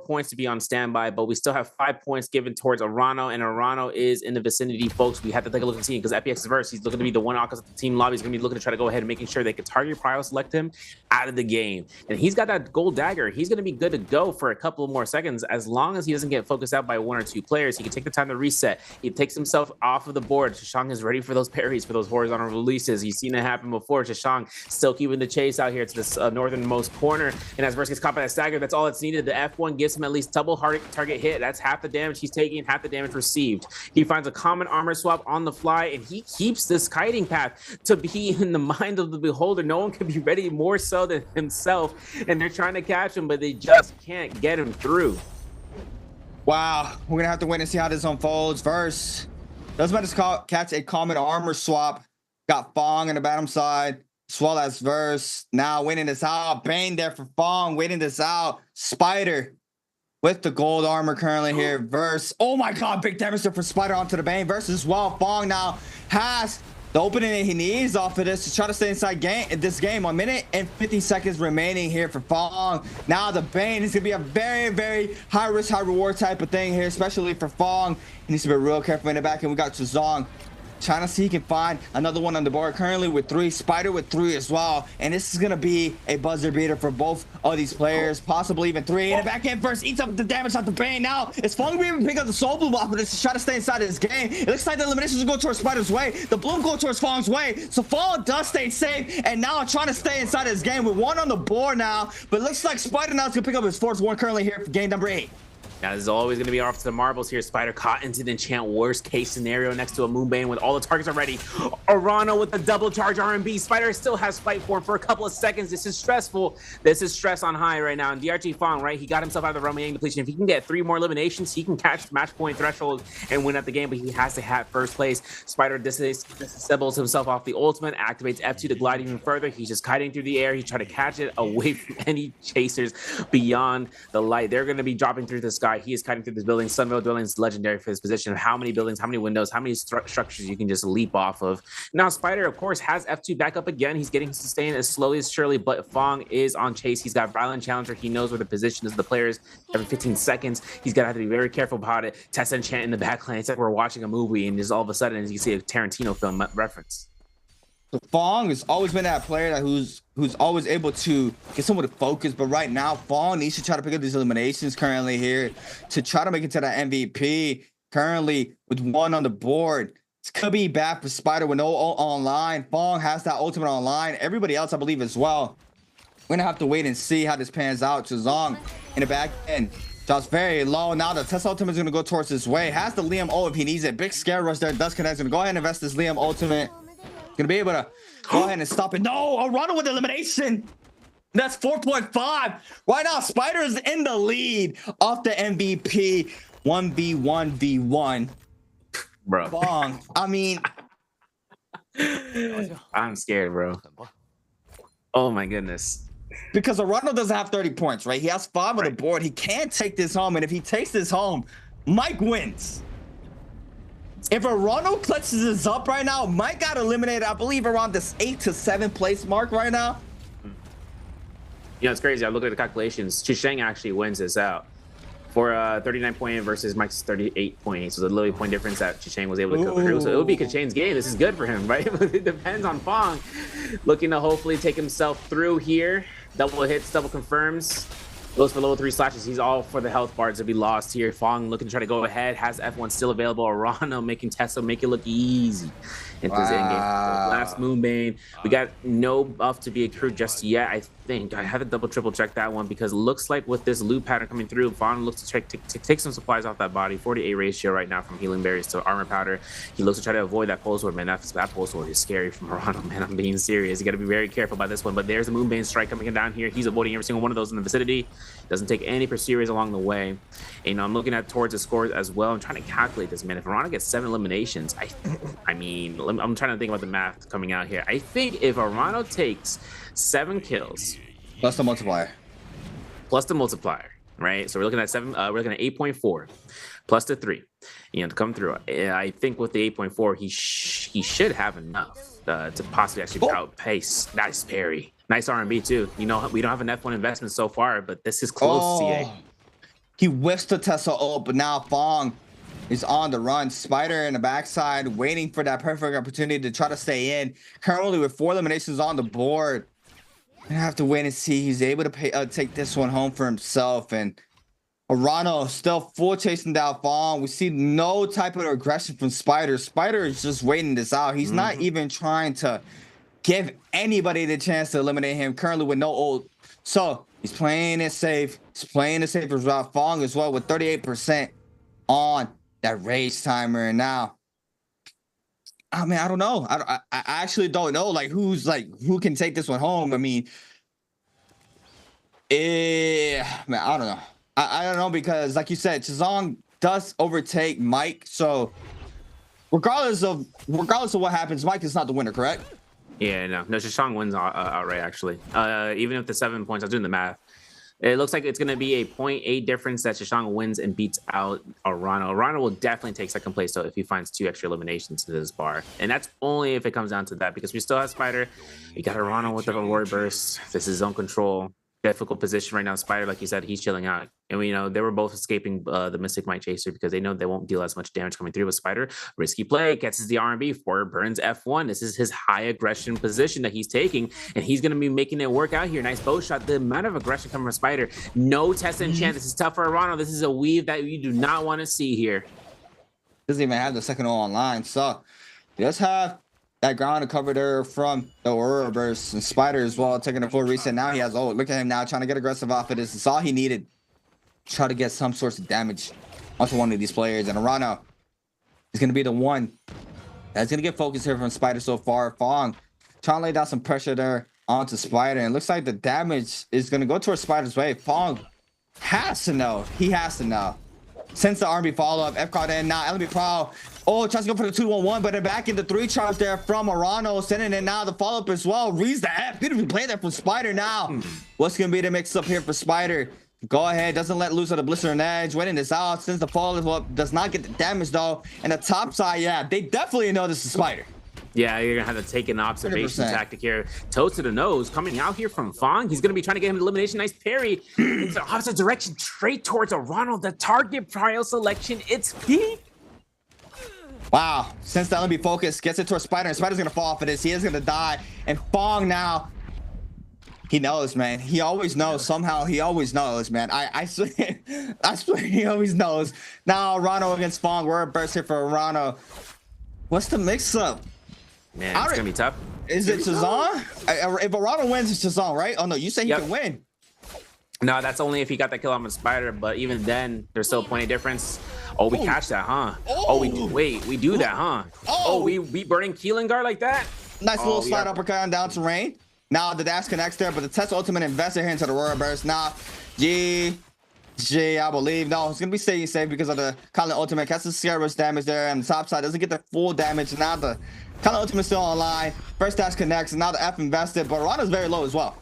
Speaker 3: points to be on standby, but we still have 5 points given towards Arano, and Arano is in the vicinity, folks. We have to take a look and see, because FPX's verse, he's looking to be the one Akkas at the team lobby. He's going to be looking to try to go ahead and making sure they can target Prio select him out of the game. And he's got that gold dagger. He's going to be good to go for a couple more seconds. As long as he doesn't get focused out by 1 or 2 players, he can take the time to reset. He takes himself off of the board. Shishang is ready for those parries, for those horizontal releases. You've seen it happen before. Shishang still keeping the chase out here to this northernmost corner, and as Verse gets caught by that stagger, that's all that's needed. The F1 gives him at least double target hit. That's half the damage he's taking, half the damage received. He finds a common armor swap on the fly, and he keeps this kiting path to be in the mind of the beholder. No one can be ready more so than himself, and they're trying to catch him, but they just can't get him through.
Speaker 5: Wow, we're gonna have to wait and see how this unfolds. Verse does manage to catch a common armor swap. Got Fong on the bottom side, as well as Verse now winning this out. Bane there for Fong, waiting this out. Spider with the gold armor currently here. Verse, oh my god, big damage there for Spider onto the Bane. Verse as well. Fong now has the opening that he needs off of this to try to stay inside this game. 1 minute and 50 seconds remaining here for Fong. Now the Bane is gonna be a very, very high risk, high reward type of thing here, especially for Fong. He needs to be real careful in the back. And we got Chazong trying to see he can find another one on the board. Currently with 3, Spider with 3 as well. And this is going to be a buzzer beater for both of these players, possibly even 3. And the backhand first eats up the damage off the Bane. Now it's Fong able to pick up the Soul Bloom off, but it's trying to stay inside of this game. It looks like the eliminations will go towards Spider's way. The Bloom go towards Fong's way. So Fong does stay safe, and now trying to stay inside of this game with 1 on the board now. But it looks like Spider now is going to pick up his 4th one currently here for game number 8.
Speaker 3: Now, this is always going to be off to the marbles here. Spider caught into the enchant worst case scenario next to a Moonbane with all the targets already. Arano with the double charge RMB. Spider still has fight for him for a couple of seconds. This is stressful. This is stress on high right now. And DRG Fong, right? He got himself out of the Roman depletion. If he can get 3 more eliminations, he can catch the match point threshold and win at the game, but he has to have first place. Spider disassembles himself off the ultimate, activates F2 to glide even further. He's just kiting through the air. He's trying to catch it away from any chasers beyond the light. They're going to be dropping through the sky. He is cutting through this building. Sunville Dwelling is legendary for his position of how many buildings, how many windows, how many structures you can just leap off of. Now, Spider, of course, has F2 back up again. He's getting sustained as slowly as surely, but Fong is on chase. He's got Violent Challenger. He knows where the position is of the players every 15 seconds. He's got to have to be very careful about it. Tessa Enchant in the backline. It's like we're watching a movie, and just all of a sudden, as you see a Tarantino film reference.
Speaker 5: So Fong has always been that player that who's always able to get someone to focus, but right now Fong needs to try to pick up these eliminations currently here to try to make it to that MVP. Currently with 1 on the board. This could be bad for Spider with no online. Fong has that ultimate online. Everybody else, I believe, as well. We're gonna have to wait and see how this pans out. Chazong in the back end. Just very low. Now the Tesla ultimate is gonna go towards his way. Has the Liam ult if he needs it. Big scare rush there. Does connect. Gonna go ahead and invest this Liam ultimate. Gonna be able to go ahead and stop it. No, Arano with elimination. That's 4.5. Right now, Spider is in the lead off the MVP 1v1v1.
Speaker 3: Bro.
Speaker 5: Fong. I mean,
Speaker 3: I'm scared, bro. Oh my goodness.
Speaker 5: because Arano doesn't have 30 points, right? He has 5 on the board. He can't take this home, and if he takes this home, Mike wins. If Arano clutches this up right now, Mike got eliminated, I believe, around this 8 to 7 place mark right now.
Speaker 3: You know, it's crazy. I look at the calculations. Chisheng actually wins this out for 39.8 versus Mike's 38.8. So the literally point difference that Chisheng was able to come through. So it would be Chisheng's game. This is good for him, right? It depends on Fong looking to hopefully take himself through here. Double hits, double confirms. Goes for level 3 slashes. He's all for the health bars to be lost here. Fong looking to try to go ahead. Has F1 still available. Arano making Tessa make it look easy into his endgame. Last Moonbane. We got no buff to be accrued just yet. I think I have to double triple check that one because it looks like with this loot pattern coming through, Fong looks to try to take some supplies off that body. 48 ratio right now from healing berries to armor powder. He looks to try to avoid that pulse sword, man. That pulse sword is scary from Arano, man. I'm being serious. You got to be very careful about this one. But there's the Moonbane strike coming down here. He's avoiding every single one of those in the vicinity. Doesn't take any pursuers along the way. And, you know, I'm looking at towards the scores as well. I'm trying to calculate this, man. If Arano gets 7 eliminations, I mean, I'm trying to think about the math coming out here. I think if Arano takes 7 kills
Speaker 5: Plus the multiplier.
Speaker 3: Plus the multiplier, right? So we're looking at 7. We're looking at 8.4 plus the 3. You know, to come through. I think with the 8.4, he should have enough to possibly actually outpace. Nice parry. Nice R&B too. You know, we don't have an F1 investment so far, but this is close. CA.
Speaker 5: He whiffed the Tesla ult, but now Fong is on the run. Spider in the backside, waiting for that perfect opportunity to try to stay in. Currently with 4 eliminations on the board. I have to wait and see. He's able to take this one home for himself. And Arano still full chasing down Fong. We see no type of aggression from Spider. Spider is just waiting this out. He's not even trying to give anybody the chance to eliminate him. Currently with no ult. So he's playing it safe. He's playing it safe as well. Fong as well with 38% on that rage timer. And now, I mean, I don't know. I actually don't know who can take this one home. I mean, man, I don't know. I don't know because, like you said, Chazong does overtake Mike. So regardless of what happens, Mike is not the winner, correct?
Speaker 3: Yeah, no, Chisheng wins outright actually. Even if the 7 points, I was doing the math. It looks like it's going to be a 0.8 difference that Chisheng wins and beats out Arano. Arano will definitely take second place though if he finds 2 extra eliminations to this bar. And that's only if it comes down to that because we still have Spider. We got Arano with the Aurora Burst. This is zone control. difficult position right now. Spider, like you said, he's chilling out. And we know they were both escaping the Mystic Might Chaser because they know they won't deal as much damage coming through. With Spider, risky play, gets the R&B for burns F1. This is his high aggression position that he's taking, and he's going to be making it work out here. Nice bow shot. The amount of aggression coming from Spider. No test and chance. This is tough for Arano. This is a weave that you do not want to see here.
Speaker 5: Doesn't even have the second ult online. So just have that ground to cover there from the Aurora Burst and Spider as well, taking a full reset. Now he has ult. Look at him now trying to get aggressive off of this. It's all he needed. Try to get some sorts of damage onto one of these players. And Arano is going to be the one that's going to get focused here from Spider so far. Fong trying to lay down some pressure there onto Spider. And it looks like the damage is going to go towards Spider's way. Fong has to know. He has to know. Since the R&B follow-up, F caught in now. Nbpl. Oh, tries to go for the 2-1-1, but they're back into 3 charge there from Arano. Sending in now the follow-up as well. Reads the F. Beautifully played there from Spider now. What's going to be the mix-up here for Spider? Go ahead. Doesn't let loose of the blistering edge. Winning this out. Since the follow-up does not get the damage, though. And the top side, yeah, they definitely know this is Spider.
Speaker 3: Yeah, you're going to have to take an observation
Speaker 5: 100%.
Speaker 3: tactic here. Toes to the nose coming out here from Fong. He's going to be trying to get him an elimination. Nice parry. Into the opposite direction, straight towards Arano. The target prio selection. It's peak.
Speaker 5: Wow. Since the LB focus gets it towards Spider, and Spider's going to fall off of this. He is going to die. And Fong now, he knows, man. He always knows. Somehow he always knows, man. I swear, I swear he always knows. Now Arano against Fong. We're a burst here for Arano. What's the mix-up?
Speaker 3: Man, it's going to be tough.
Speaker 5: Is it Shazam? If Arano wins, it's Shazam, right? Oh, no, you say he can win.
Speaker 3: No, that's only if he got that kill on the Spider, but even then, there's still plenty of difference. Oh, we catch that, huh? Oh, we do. Wait, we do that, huh? Oh, we burning Keelan guard like that?
Speaker 5: Nice little slide uppercut down to Rain. Now the dash connects there, but the Test ultimate invested here into the Aurora Burst. Now, G, I believe. No, it's going to be staying safe because of the Colin ultimate. Catches the Scare Rush damage there, and the top side doesn't get the full damage. Now the Colin ultimate still online. First dash connects, and now the F invested, but Arano's very low as well.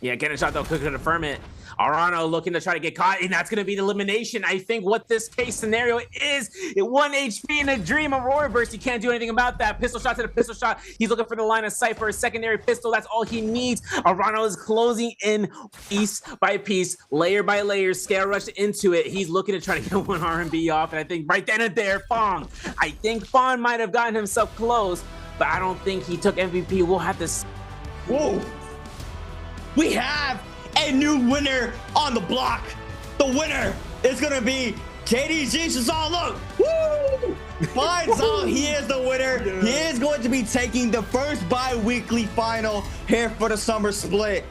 Speaker 3: Yeah, getting a shot though, quick to confirm it. Arano looking to try to get caught, and that's going to be the elimination. I think what this case scenario is, 1 HP in a dream of Aurora Burst. You can't do anything about that. Pistol shot to the pistol shot. He's looking for the line of sight for a secondary pistol. That's all he needs. Arano is closing in piece by piece, layer by layer, scale rush into it. He's looking to try to get one R&B off, and I think right then and there, Fong. I think Fong might have gotten himself close, but I don't think he took MVP. We'll have to...
Speaker 5: Whoa. We have a new winner on the block. The winner is gonna be KDG Shazam. Look, woo! Finds out he is the winner. He is going to be taking the first bi-weekly final here for the summer split.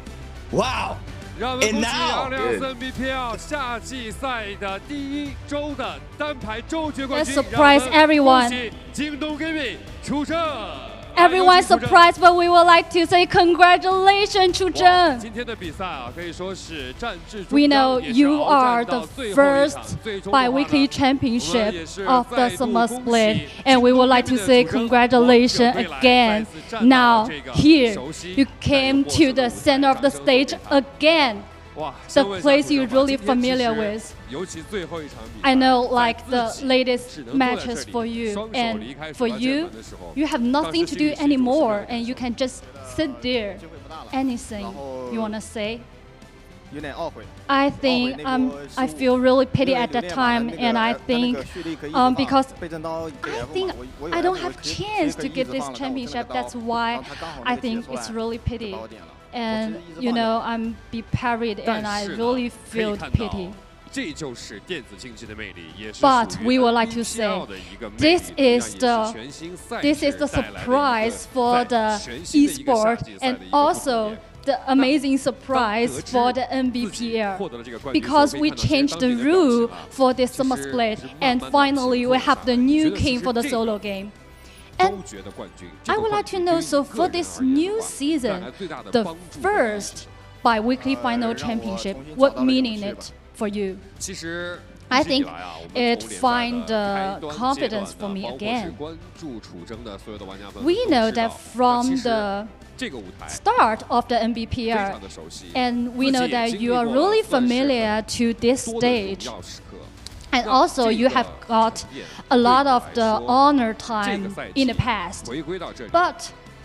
Speaker 5: Wow. And now,
Speaker 8: Nbpl 夏季赛的第一周的单排周决冠
Speaker 7: Let's
Speaker 8: 军，
Speaker 7: surprise everyone.
Speaker 8: 京东 Gaming 出征。
Speaker 7: Everyone's surprised, but we would like to say congratulations, Chu Zheng.
Speaker 8: 今天的比赛啊，可以说是战至终
Speaker 7: We
Speaker 8: 章
Speaker 7: know
Speaker 8: 也是
Speaker 7: you
Speaker 8: 鏖
Speaker 7: are
Speaker 8: 战到
Speaker 7: the
Speaker 8: 最后一场
Speaker 7: first
Speaker 8: 最终的话呢
Speaker 7: bi-weekly championship
Speaker 8: 我们也是
Speaker 7: of the
Speaker 8: 再度
Speaker 7: summer
Speaker 8: 恭
Speaker 7: split,
Speaker 8: 喜
Speaker 7: and we would
Speaker 8: 京
Speaker 7: like
Speaker 8: 东
Speaker 7: to
Speaker 8: 的
Speaker 7: say
Speaker 8: 主征
Speaker 7: congratulations
Speaker 8: 王者归来
Speaker 7: again.
Speaker 8: 再次站到
Speaker 7: Now
Speaker 8: 这个
Speaker 7: here
Speaker 8: 熟悉
Speaker 7: you came
Speaker 8: 但
Speaker 7: to
Speaker 8: 是
Speaker 7: the
Speaker 8: 获胜
Speaker 7: center of the
Speaker 8: 掌声
Speaker 7: stage
Speaker 8: 送给
Speaker 7: again.
Speaker 8: 哇
Speaker 7: The
Speaker 8: 先问一下
Speaker 7: place
Speaker 8: 主
Speaker 7: you're
Speaker 8: 征吧
Speaker 7: really
Speaker 8: 今天其
Speaker 7: familiar
Speaker 8: 实
Speaker 7: with.
Speaker 8: 尤其最后一场比赛
Speaker 7: I know,
Speaker 8: 在
Speaker 7: like
Speaker 8: 自
Speaker 7: the
Speaker 8: 己
Speaker 7: latest
Speaker 8: 只能坐在这
Speaker 7: matches
Speaker 8: 里
Speaker 7: for you,
Speaker 8: 双手
Speaker 7: and
Speaker 8: 离开
Speaker 7: for
Speaker 8: 主办键
Speaker 7: you,
Speaker 8: 盘的时候
Speaker 7: you have
Speaker 8: 当
Speaker 7: nothing
Speaker 8: 时
Speaker 7: to
Speaker 8: 心
Speaker 7: do
Speaker 8: 里是如此
Speaker 7: anymore,
Speaker 8: 的
Speaker 7: and you can just sit there. Anything you wanna say?
Speaker 9: 有点懊悔。
Speaker 7: I think I feel really pity at that time, and I think because I don't have chance to get this championship. That's why I think it's really pity. And you know, I'm be parried, and I really feel pity.
Speaker 8: 这就是电子竞技的魅力，也是
Speaker 7: But
Speaker 8: 属于
Speaker 7: we would like to say,
Speaker 8: NBPL 的一个魅力
Speaker 7: this
Speaker 8: 同样
Speaker 7: is
Speaker 8: 也是
Speaker 7: the
Speaker 8: 全新赛
Speaker 7: this
Speaker 8: 制
Speaker 7: is the
Speaker 8: 带来的一个
Speaker 7: surprise for the
Speaker 8: 全新的一个夏
Speaker 7: esport
Speaker 8: 季赛
Speaker 7: and
Speaker 8: 的一个不
Speaker 7: also
Speaker 8: 同点
Speaker 7: the amazing surprise for the Nbpl, because we changed the rule for this summer split, and finally we have the new king for the solo game. And I would like to know, so for this new season, the first bi-weekly final championship, what meaning it for you?
Speaker 8: 其实
Speaker 7: I think
Speaker 8: 一直以来啊，我们
Speaker 7: it
Speaker 8: 从联赛
Speaker 7: find
Speaker 8: 的
Speaker 7: the
Speaker 8: 开端
Speaker 7: confidence
Speaker 8: 阶
Speaker 7: for
Speaker 8: 段
Speaker 7: me
Speaker 8: 呢，包括是
Speaker 7: again.
Speaker 8: 关注楚征的所有的玩家们
Speaker 7: We
Speaker 8: 都
Speaker 7: know
Speaker 8: 知道
Speaker 7: that from
Speaker 8: 其实
Speaker 7: the
Speaker 8: 这个舞台
Speaker 7: start of the
Speaker 8: 非
Speaker 7: Nbpl,
Speaker 8: 常的熟悉，
Speaker 7: and we
Speaker 8: 自己
Speaker 7: know
Speaker 8: 也
Speaker 7: that
Speaker 8: 经
Speaker 7: you
Speaker 8: 历
Speaker 7: are
Speaker 8: 过
Speaker 7: really
Speaker 8: 算是
Speaker 7: familiar to this
Speaker 8: 多的荣
Speaker 7: stage,
Speaker 8: 耀时刻。
Speaker 7: and also you have got a lot of the honor time in the past.
Speaker 8: 回归到这里，
Speaker 7: But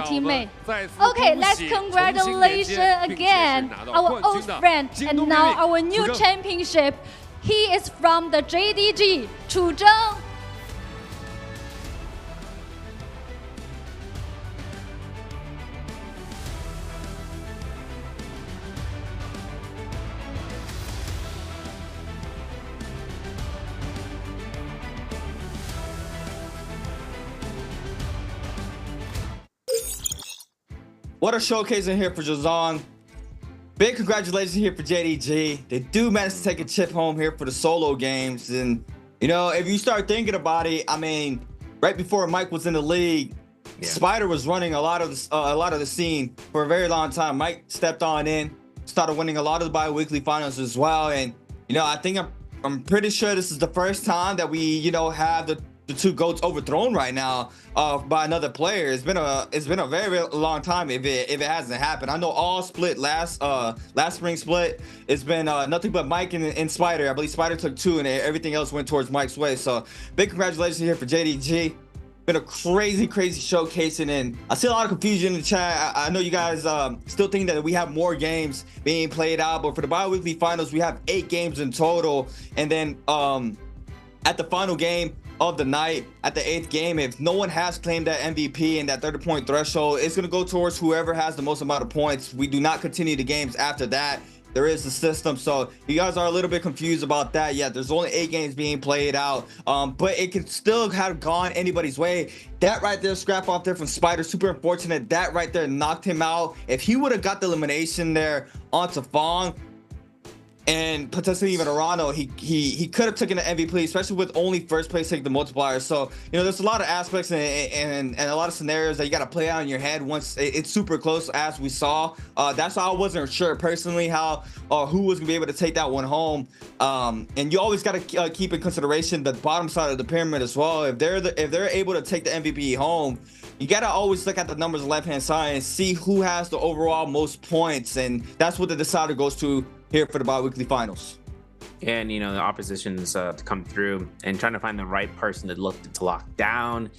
Speaker 7: my teammate.
Speaker 8: 再次
Speaker 7: Okay,
Speaker 8: 恭
Speaker 7: let's
Speaker 8: 喜
Speaker 7: congratulations
Speaker 8: 重新连接并且是
Speaker 7: again
Speaker 8: 拿到
Speaker 7: our
Speaker 8: 冠
Speaker 7: old
Speaker 8: 军的
Speaker 7: friend
Speaker 8: 京
Speaker 7: and
Speaker 8: 东
Speaker 7: now
Speaker 8: BIWEEK
Speaker 7: our new
Speaker 8: 楚征
Speaker 7: championship. He is from the JDG. 楚征。
Speaker 5: What a showcase in here for Jazon. Big congratulations here for JDG. They do manage to take a chip home here for the solo games. And, you know, if you start thinking about it, I mean, right before Mike was in the league, Spider was running a lot of the scene for a very long time. Mike stepped on in, started winning a lot of the bi-weekly finals as well. And, you know, I think I'm pretty sure this is the first time that we, you know, have the the two GOATs overthrown right now by another player. It's been a very, very long time if it hasn't happened. I know all split last spring split. It's been nothing but Mike and Spider. I believe Spider took 2 and everything else went towards Mike's way. So big congratulations here for JDG. Been a crazy showcasing, and I see a lot of confusion in the chat. I know you guys still think that we have more games being played out, but for the bi-weekly finals we have 8 games in total. And then at the final game of the night, at the 8th game, if no one has claimed that MVP and that 30-point threshold, it's going to go towards whoever has the most amount of points. We do not continue the games after that. There is a system, so you guys are a little bit confused about that. Yeah, there's only 8 games being played out, but it could still have gone anybody's way. That right there, scrap off there from Spider, super unfortunate. That right there knocked him out. If he would have got the elimination there onto Fong and potentially even Arano, he could have taken the MVP, especially with only first place taking the multiplier. So, you know, there's a lot of aspects and a lot of scenarios that you got to play out in your head once it's super close, as we saw. That's why I wasn't sure personally how who was gonna be able to take that one home. And you always got to keep in consideration the bottom side of the pyramid as well. If they're able to take the MVP home, you got to always look at the numbers on the left hand side and see who has the overall most points, and that's what the decider goes to here for the bi-weekly finals.
Speaker 3: And you know, the oppositions to come through and trying to find the right person to look to lock down.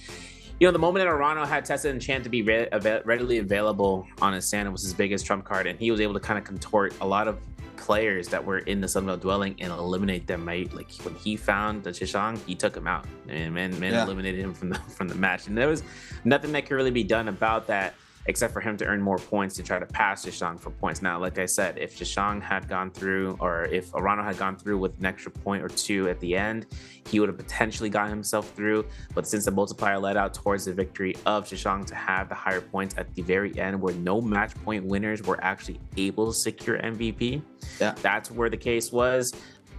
Speaker 3: You know, the moment that Arano had Tessa Enchant to be readily available on his stand was his biggest trump card, and he was able to kind of contort a lot of players that were in the Sunbelt dwelling and eliminate them, right? Like when he found the Shishang, he took him out and man eliminated him from the match, and there was nothing that could really be done about that except for him to earn more points to try to pass Shishang for points. Now, like I said, if Shishang had gone through, or if Arano had gone through with an extra point or 2 at the end, he would have potentially got himself through. But since the multiplier led out towards the victory of Shishang to have the higher points at the very end, where no match point winners were actually able to secure MVP, that's where the case was.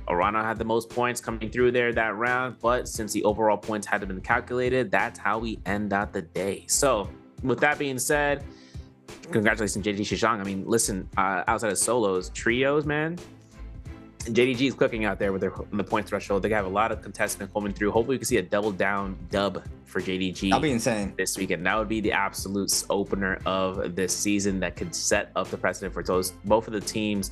Speaker 3: Arano had the most points coming through there that round, but since the overall points hadn't been calculated, that's how we end out the day. So with that being said, congratulations, JDG Shishang. I mean, listen, outside of solos, trios, man, JDG is cooking out there with the point threshold. They have a lot of contestants coming through. Hopefully we can see a double down dub for JDG.
Speaker 5: That'll be insane
Speaker 3: this weekend. That would be the absolute opener of this season that could set up the precedent for both of the teams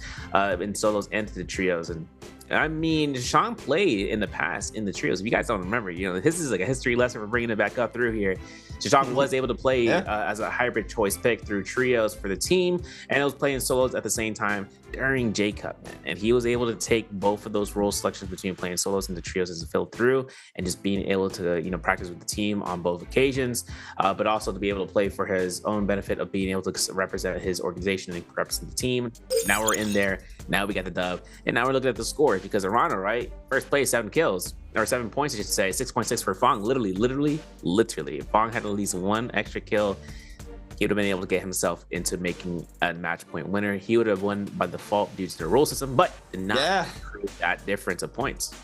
Speaker 3: in solos and to the trios. And I mean, Sean played in the past in the trios. If you guys don't remember, you know, this is like a history lesson for bringing it back up through here. Shishang was able to play as a hybrid choice pick through trios for the team, and it was playing solos at the same time during J-Cup, man. And he was able to take both of those role selections between playing solos and the trios as it fell through, and just being able to, you know, practice with the team on both occasions, but also to be able to play for his own benefit of being able to represent his organization and represent the team. Now we're in there. Now we got the dub, and now we're looking at the scores because Arano, right? First place, 7 kills. Or 7 points, I should say. 6.6 for Fong. Literally. If Fong had at least 1 extra kill, he would have been able to get himself into making a match point winner. He would have won by default due to the rule system, but did not prove that difference of points.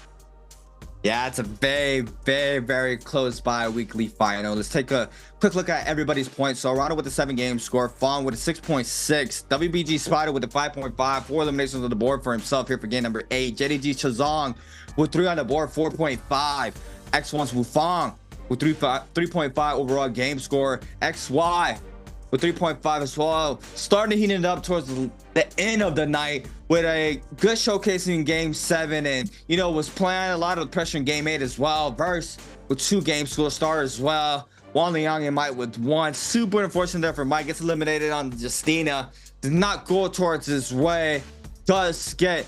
Speaker 5: Yeah, it's a very, very, very close bi-weekly final. Let's take a quick look at everybody's points. So Arano with a 7-game score, Fong with a 6.6, WBG Spider with a 5.5, 4 eliminations on the board for himself here for game number 8. JDG Shishang with 3 on the board, 4.5. X1's Wufang with 3.5 overall game score. XY with 3.5 as well. Starting to heat it up towards the end of the night with a good showcasing in game 7, and you know, was playing a lot of pressure in game 8 as well. Verse with 2 game score start as well. Wang Liang and Mike with 1. Super unfortunate there for Mike. Gets eliminated on Justina. Did not go towards his way. Does get,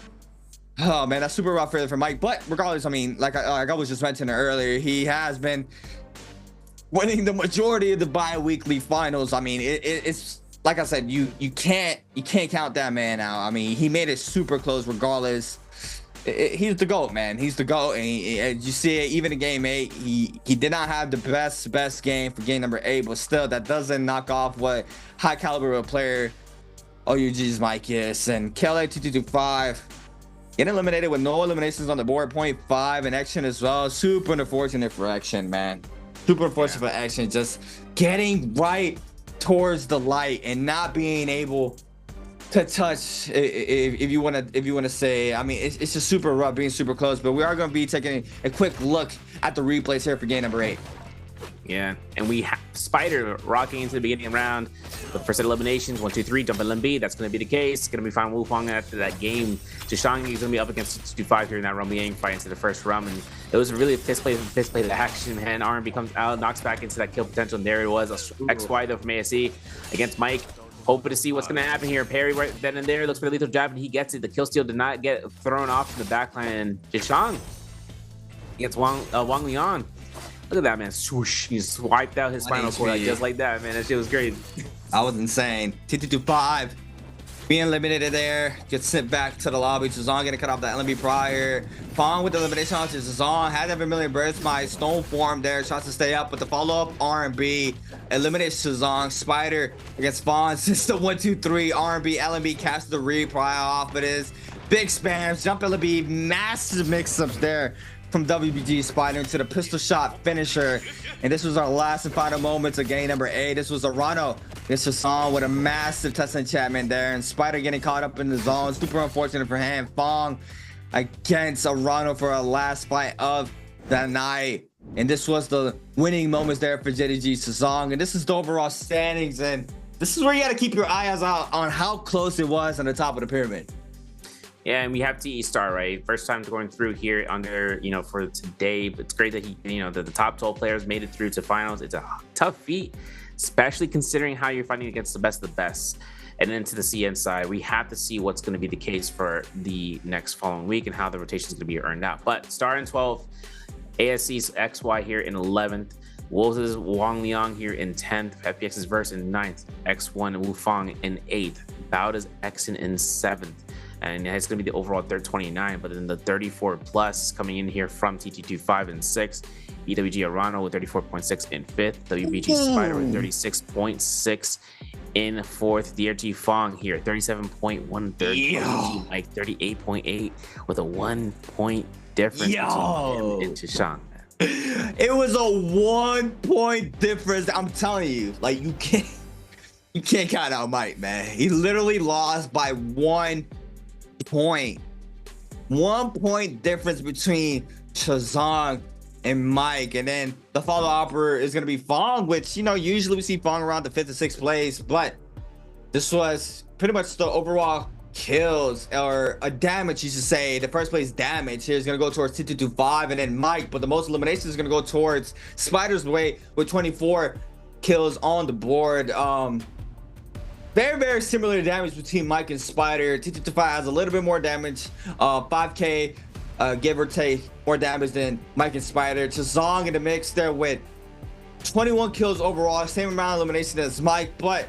Speaker 5: oh man, that's super rough for Mike. But regardless, I mean, like I was just mentioning earlier, he has been winning the majority of the bi-weekly finals. I mean, it's like I said, you can't count that man out. I mean, he made it super close regardless. He's the GOAT, man. He's the GOAT, and as you see it, even in game 8, he did not have the best game for game number 8, but still, that doesn't knock off what high caliber of player OUG's Mike is. And KLA2225 getting eliminated with no eliminations on the board, 0.5, and Action as well. Super unfortunate for Action, man. Super unfortunate for Action, just getting right towards the light and not being able to touch, if you want to say. I mean, it's just super rough being super close. But we are going to be taking a quick look at the replays here for game number 8.
Speaker 3: Yeah, and we have Spider rocking into the beginning of the round. The first set of eliminations, 1, 2, 3, jump LMB. That's going to be the case. Going to be fine Wufong after that game. Jishang is going to be up against 2-5 here in that Rumble Yang fight into the first rum. And it was really a fist play to action, man. RMB comes out, knocks back into that kill potential. And there it was, XY though from ASE against Mike. Hoping to see what's going to happen here. Parry right then and there. Looks for the lethal jab, and he gets it. The kill steal did not get thrown off from the backline. And Jishang gets Wang Liang. Look at that, man. Swoosh. He swiped out his spinal cord just like that, man. That shit was great.
Speaker 5: That was insane. 2-2-5. Being eliminated there. Gets sent back to the lobby. Zazan getting cut off that LMB prior. Fong with the elimination on to Zazan. Had that million burst by Stone Form there. Tries to stay up, but the follow-up R&B eliminates Zazan. Spider against Fong. Since the 1-2-3 R&B LMB casts the reply off. It is big spams. Jump LMB. Massive mix-ups there from WBG Spider into the pistol shot finisher. And this was our last and final moments of game number 8. This was Arano. This was Song with a massive test enchantment there, and Spider getting caught up in the zone. Super unfortunate for him. Fong against Arano for a last fight of the night. And this was the winning moments there for JDG Sazong. And this is the overall standings. And this is where you got to keep your eyes out on how close it was on the top of the pyramid.
Speaker 3: Yeah, and we have TE Star, right? First time going through here under, for today. But it's great that the top 12 players made it through to finals. It's a tough feat, especially considering how you're fighting against the best of the best. And then to the CN side, we have to see what's going to be the case for the next following week and how the rotation is going to be earned out. But Star in 12th, ASC's XY here in 11th, Wolves' Wang Liang here in 10th, FPX's Verse in 9th, X1 and Wufong in 8th, Bauda's Exen in 7th. And it's going to be the overall 29, but then the 34 plus coming in here from TT25 in 6th, EWG Arano with 34.6 in 5th, WBG Spider with 36.6 in 4th, DRT Fong here 37.1, WBG Mike 38.8 with a 1 point difference between him and Jishang.
Speaker 5: It was a 1 point difference. I'm telling you, like you can't count out Mike, man. He literally lost by 1 point. 1 point difference between Shazang and Mike, and then the follow-upper is going to be Fong, which usually we see Fong around the 5th to 6th place, but this was pretty much the overall kills or a damage, you should say. The first place damage here is going to go towards T225 and then Mike, but the most eliminations is going to go towards Spider's way with 24 kills on the board. Very, very similar damage between Mike and Spider. T225 has a little bit more damage, 5k give or take more damage than Mike and Spider. Chazong in the mix there with 21 kills overall, same amount of elimination as Mike, but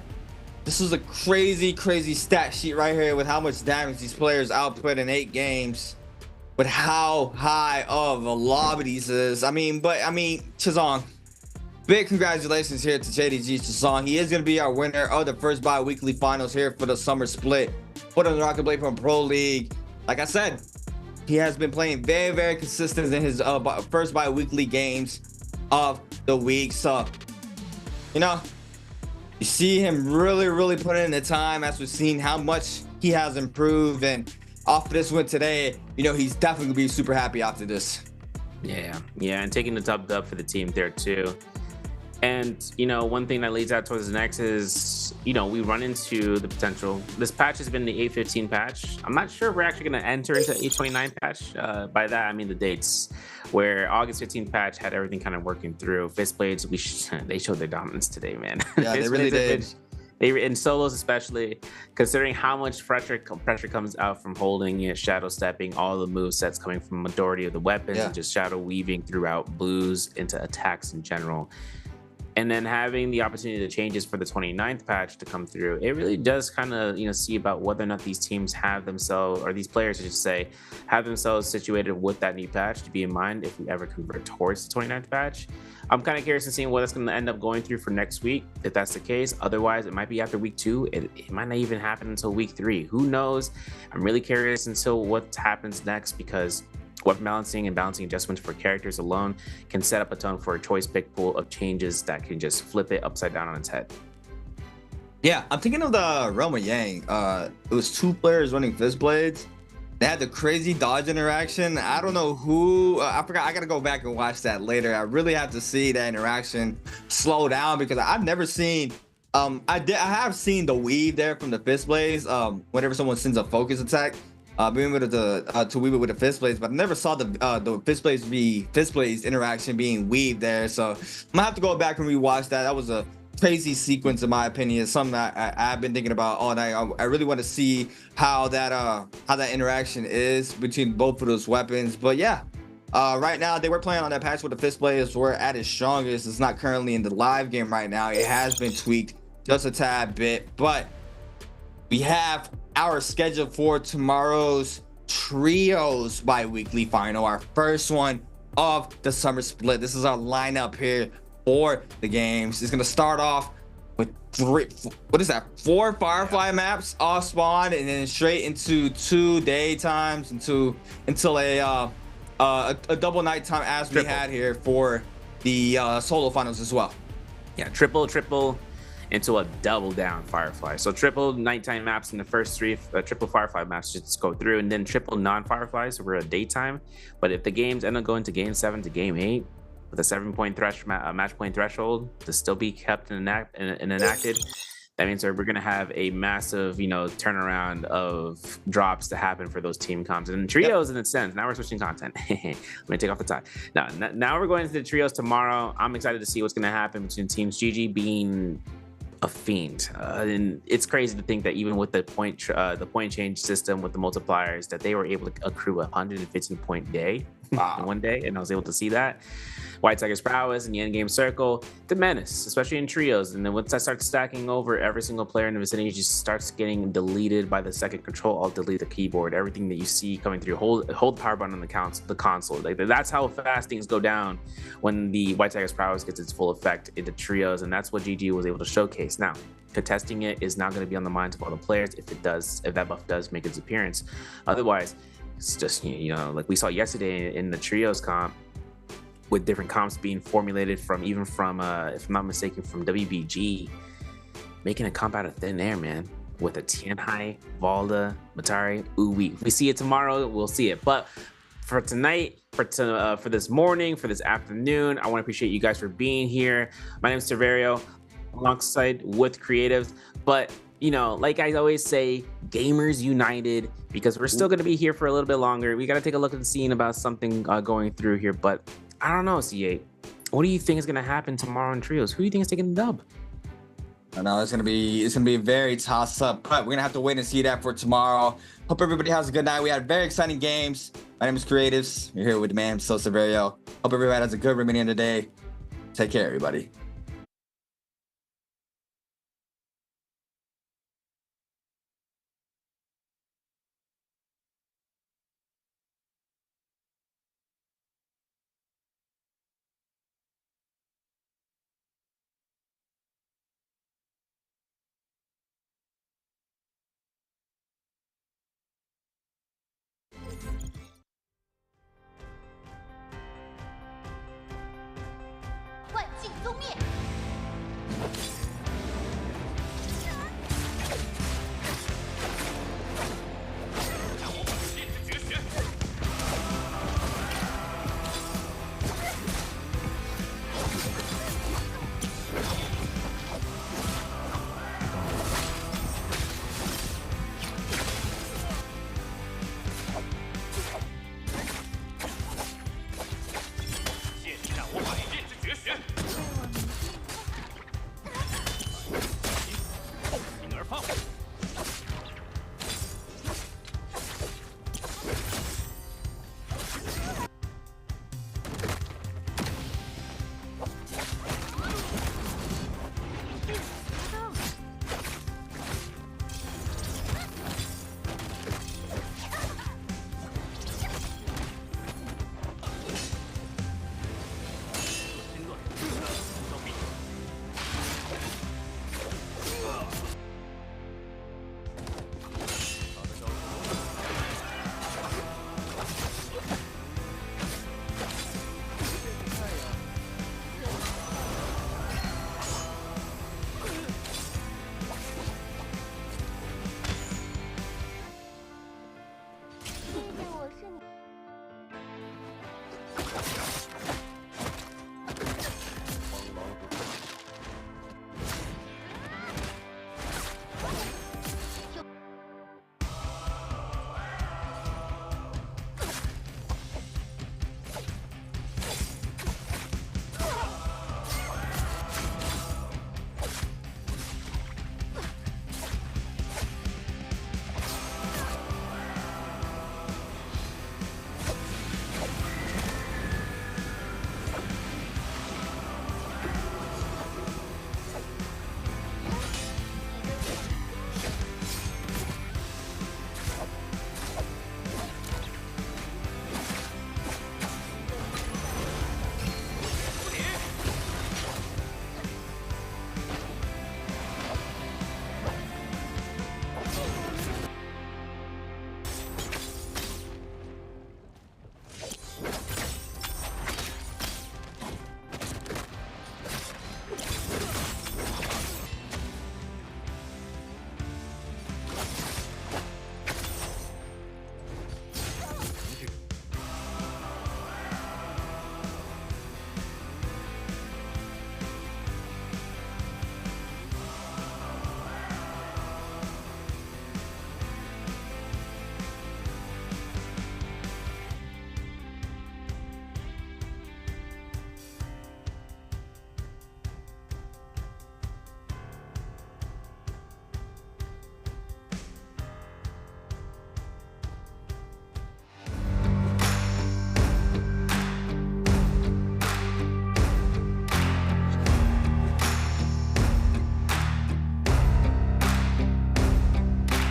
Speaker 5: this is a crazy stat sheet right here with how much damage these players output in 8 games, with how high of a lobby these is. Chazong, big congratulations here to JDG Chazong. He is going to be our winner of the first bi-weekly finals here for the summer split for the NARAKA BLADEPOINT Pro League. Like I said, he has been playing very, very consistent in his first bi-weekly games of the week. So, you see him really putting in the time, as we've seen how much he has improved. And off of this win today, he's definitely going to be super happy after this.
Speaker 3: Yeah, and taking the top dub for the team there too. And one thing that leads out towards the next is we run into the potential. This patch has been the 8.15 patch. I'm not sure if we're actually going to enter into 8.29 patch. By that I mean the dates, where August 15th patch had everything kind of working through. Fist Blades, they showed their dominance today, man.
Speaker 5: Yeah, they really did.
Speaker 3: They in solos, especially considering how much pressure comes out from holding, shadow stepping, all the move sets coming from majority of the weapons, and just shadow weaving throughout blues into attacks in general. And then having the opportunity to changes for the 29th patch to come through, it really does kind of, see about whether or not these teams have themselves, or these players, I should say, have themselves situated with that new patch to be in mind if we ever convert towards the 29th patch. I'm kind of curious in seeing what it's going to end up going through for next week, if that's the case. Otherwise, it might be after week 2. It might not even happen until week 3. Who knows? I'm really curious until what happens next, because weapon balancing and balancing adjustments for characters alone can set up a tone for a choice pick pool of changes that can just flip it upside down on its head.
Speaker 5: Yeah, I'm thinking of the Realm of Yang. It was 2 players running Fist Blades, They had the crazy dodge interaction. I don't know who. I forgot. I gotta go back and watch that later. I really have to see that interaction slow down because I've never seen. I have seen the weave there from the fist blaze. Whenever someone sends a focus attack, being able to weave it with the fist blaze, but I never saw the fist blaze interaction being weaved there. So I'm gonna have to go back and rewatch that. That was a crazy sequence in my opinion. It's something that I've been thinking about all night. I really want to see how that interaction is between both of those weapons. But yeah, right now they were playing on that patch with the fist blaze were at its strongest. It's not currently in the live game right now. It has been tweaked just a tad bit, but we have our schedule for tomorrow's trios bi-weekly final, our first one of the summer split. This is our lineup here for the games. It's gonna start off with four Firefly maps off spawn, and then straight into 2 daytimes until a double nighttime as we had here for the solo finals as well.
Speaker 3: Yeah, triple into a double down Firefly. So triple nighttime maps in the first 3, triple Firefly maps just go through, and then triple non-Fireflies over a daytime. But if the games end up going to game 7 to game 8, with a 7-point match point threshold to still be kept and enacted, that means we're going to have a massive, turnaround of drops to happen for those team comps and trios. In a sense, now we're switching content. Let me take off the tie. Now we're going into the trios tomorrow. I'm excited to see what's going to happen between teams. GG being a fiend, and it's crazy to think that even with the point change system with the multipliers, that they were able to accrue a 115-point day in one day, and I was able to see that. White Tiger's prowess in the end game circle, the menace, especially in trios. And then once I start stacking over, every single player in the vicinity just starts getting deleted by the second control. I'll delete the keyboard. Everything that you see coming through, hold the power button on the console. Like, that's how fast things go down when the White Tiger's prowess gets its full effect into trios, and that's what GG was able to showcase. Now, contesting it is not going to be on the minds of all the players if that buff does make its appearance. Otherwise, it's just like we saw yesterday in the trios comp, with different comps being formulated from if I'm not mistaken, from WBG, making a comp out of thin air, man, with a Tianhai, Valda, Matari, If we see it tomorrow, we'll see it. But for tonight, for this morning, for this afternoon, I want to appreciate you guys for being here. My name is Severio, alongside with Creatives. But like I always say, gamers united, because we're still going to be here for a little bit longer. We got to take a look at the scene about something going through here, but I don't know, C8. What do you think is going to happen tomorrow in trios? Who do you think is taking the dub?
Speaker 5: I know it's gonna be very toss up, but we're gonna have to wait and see that for tomorrow. Hope everybody has a good night. We had very exciting games. My name is Creatives. You're here with the man, So Severio. Hope everybody has a good remaining of the day. Take care, everybody.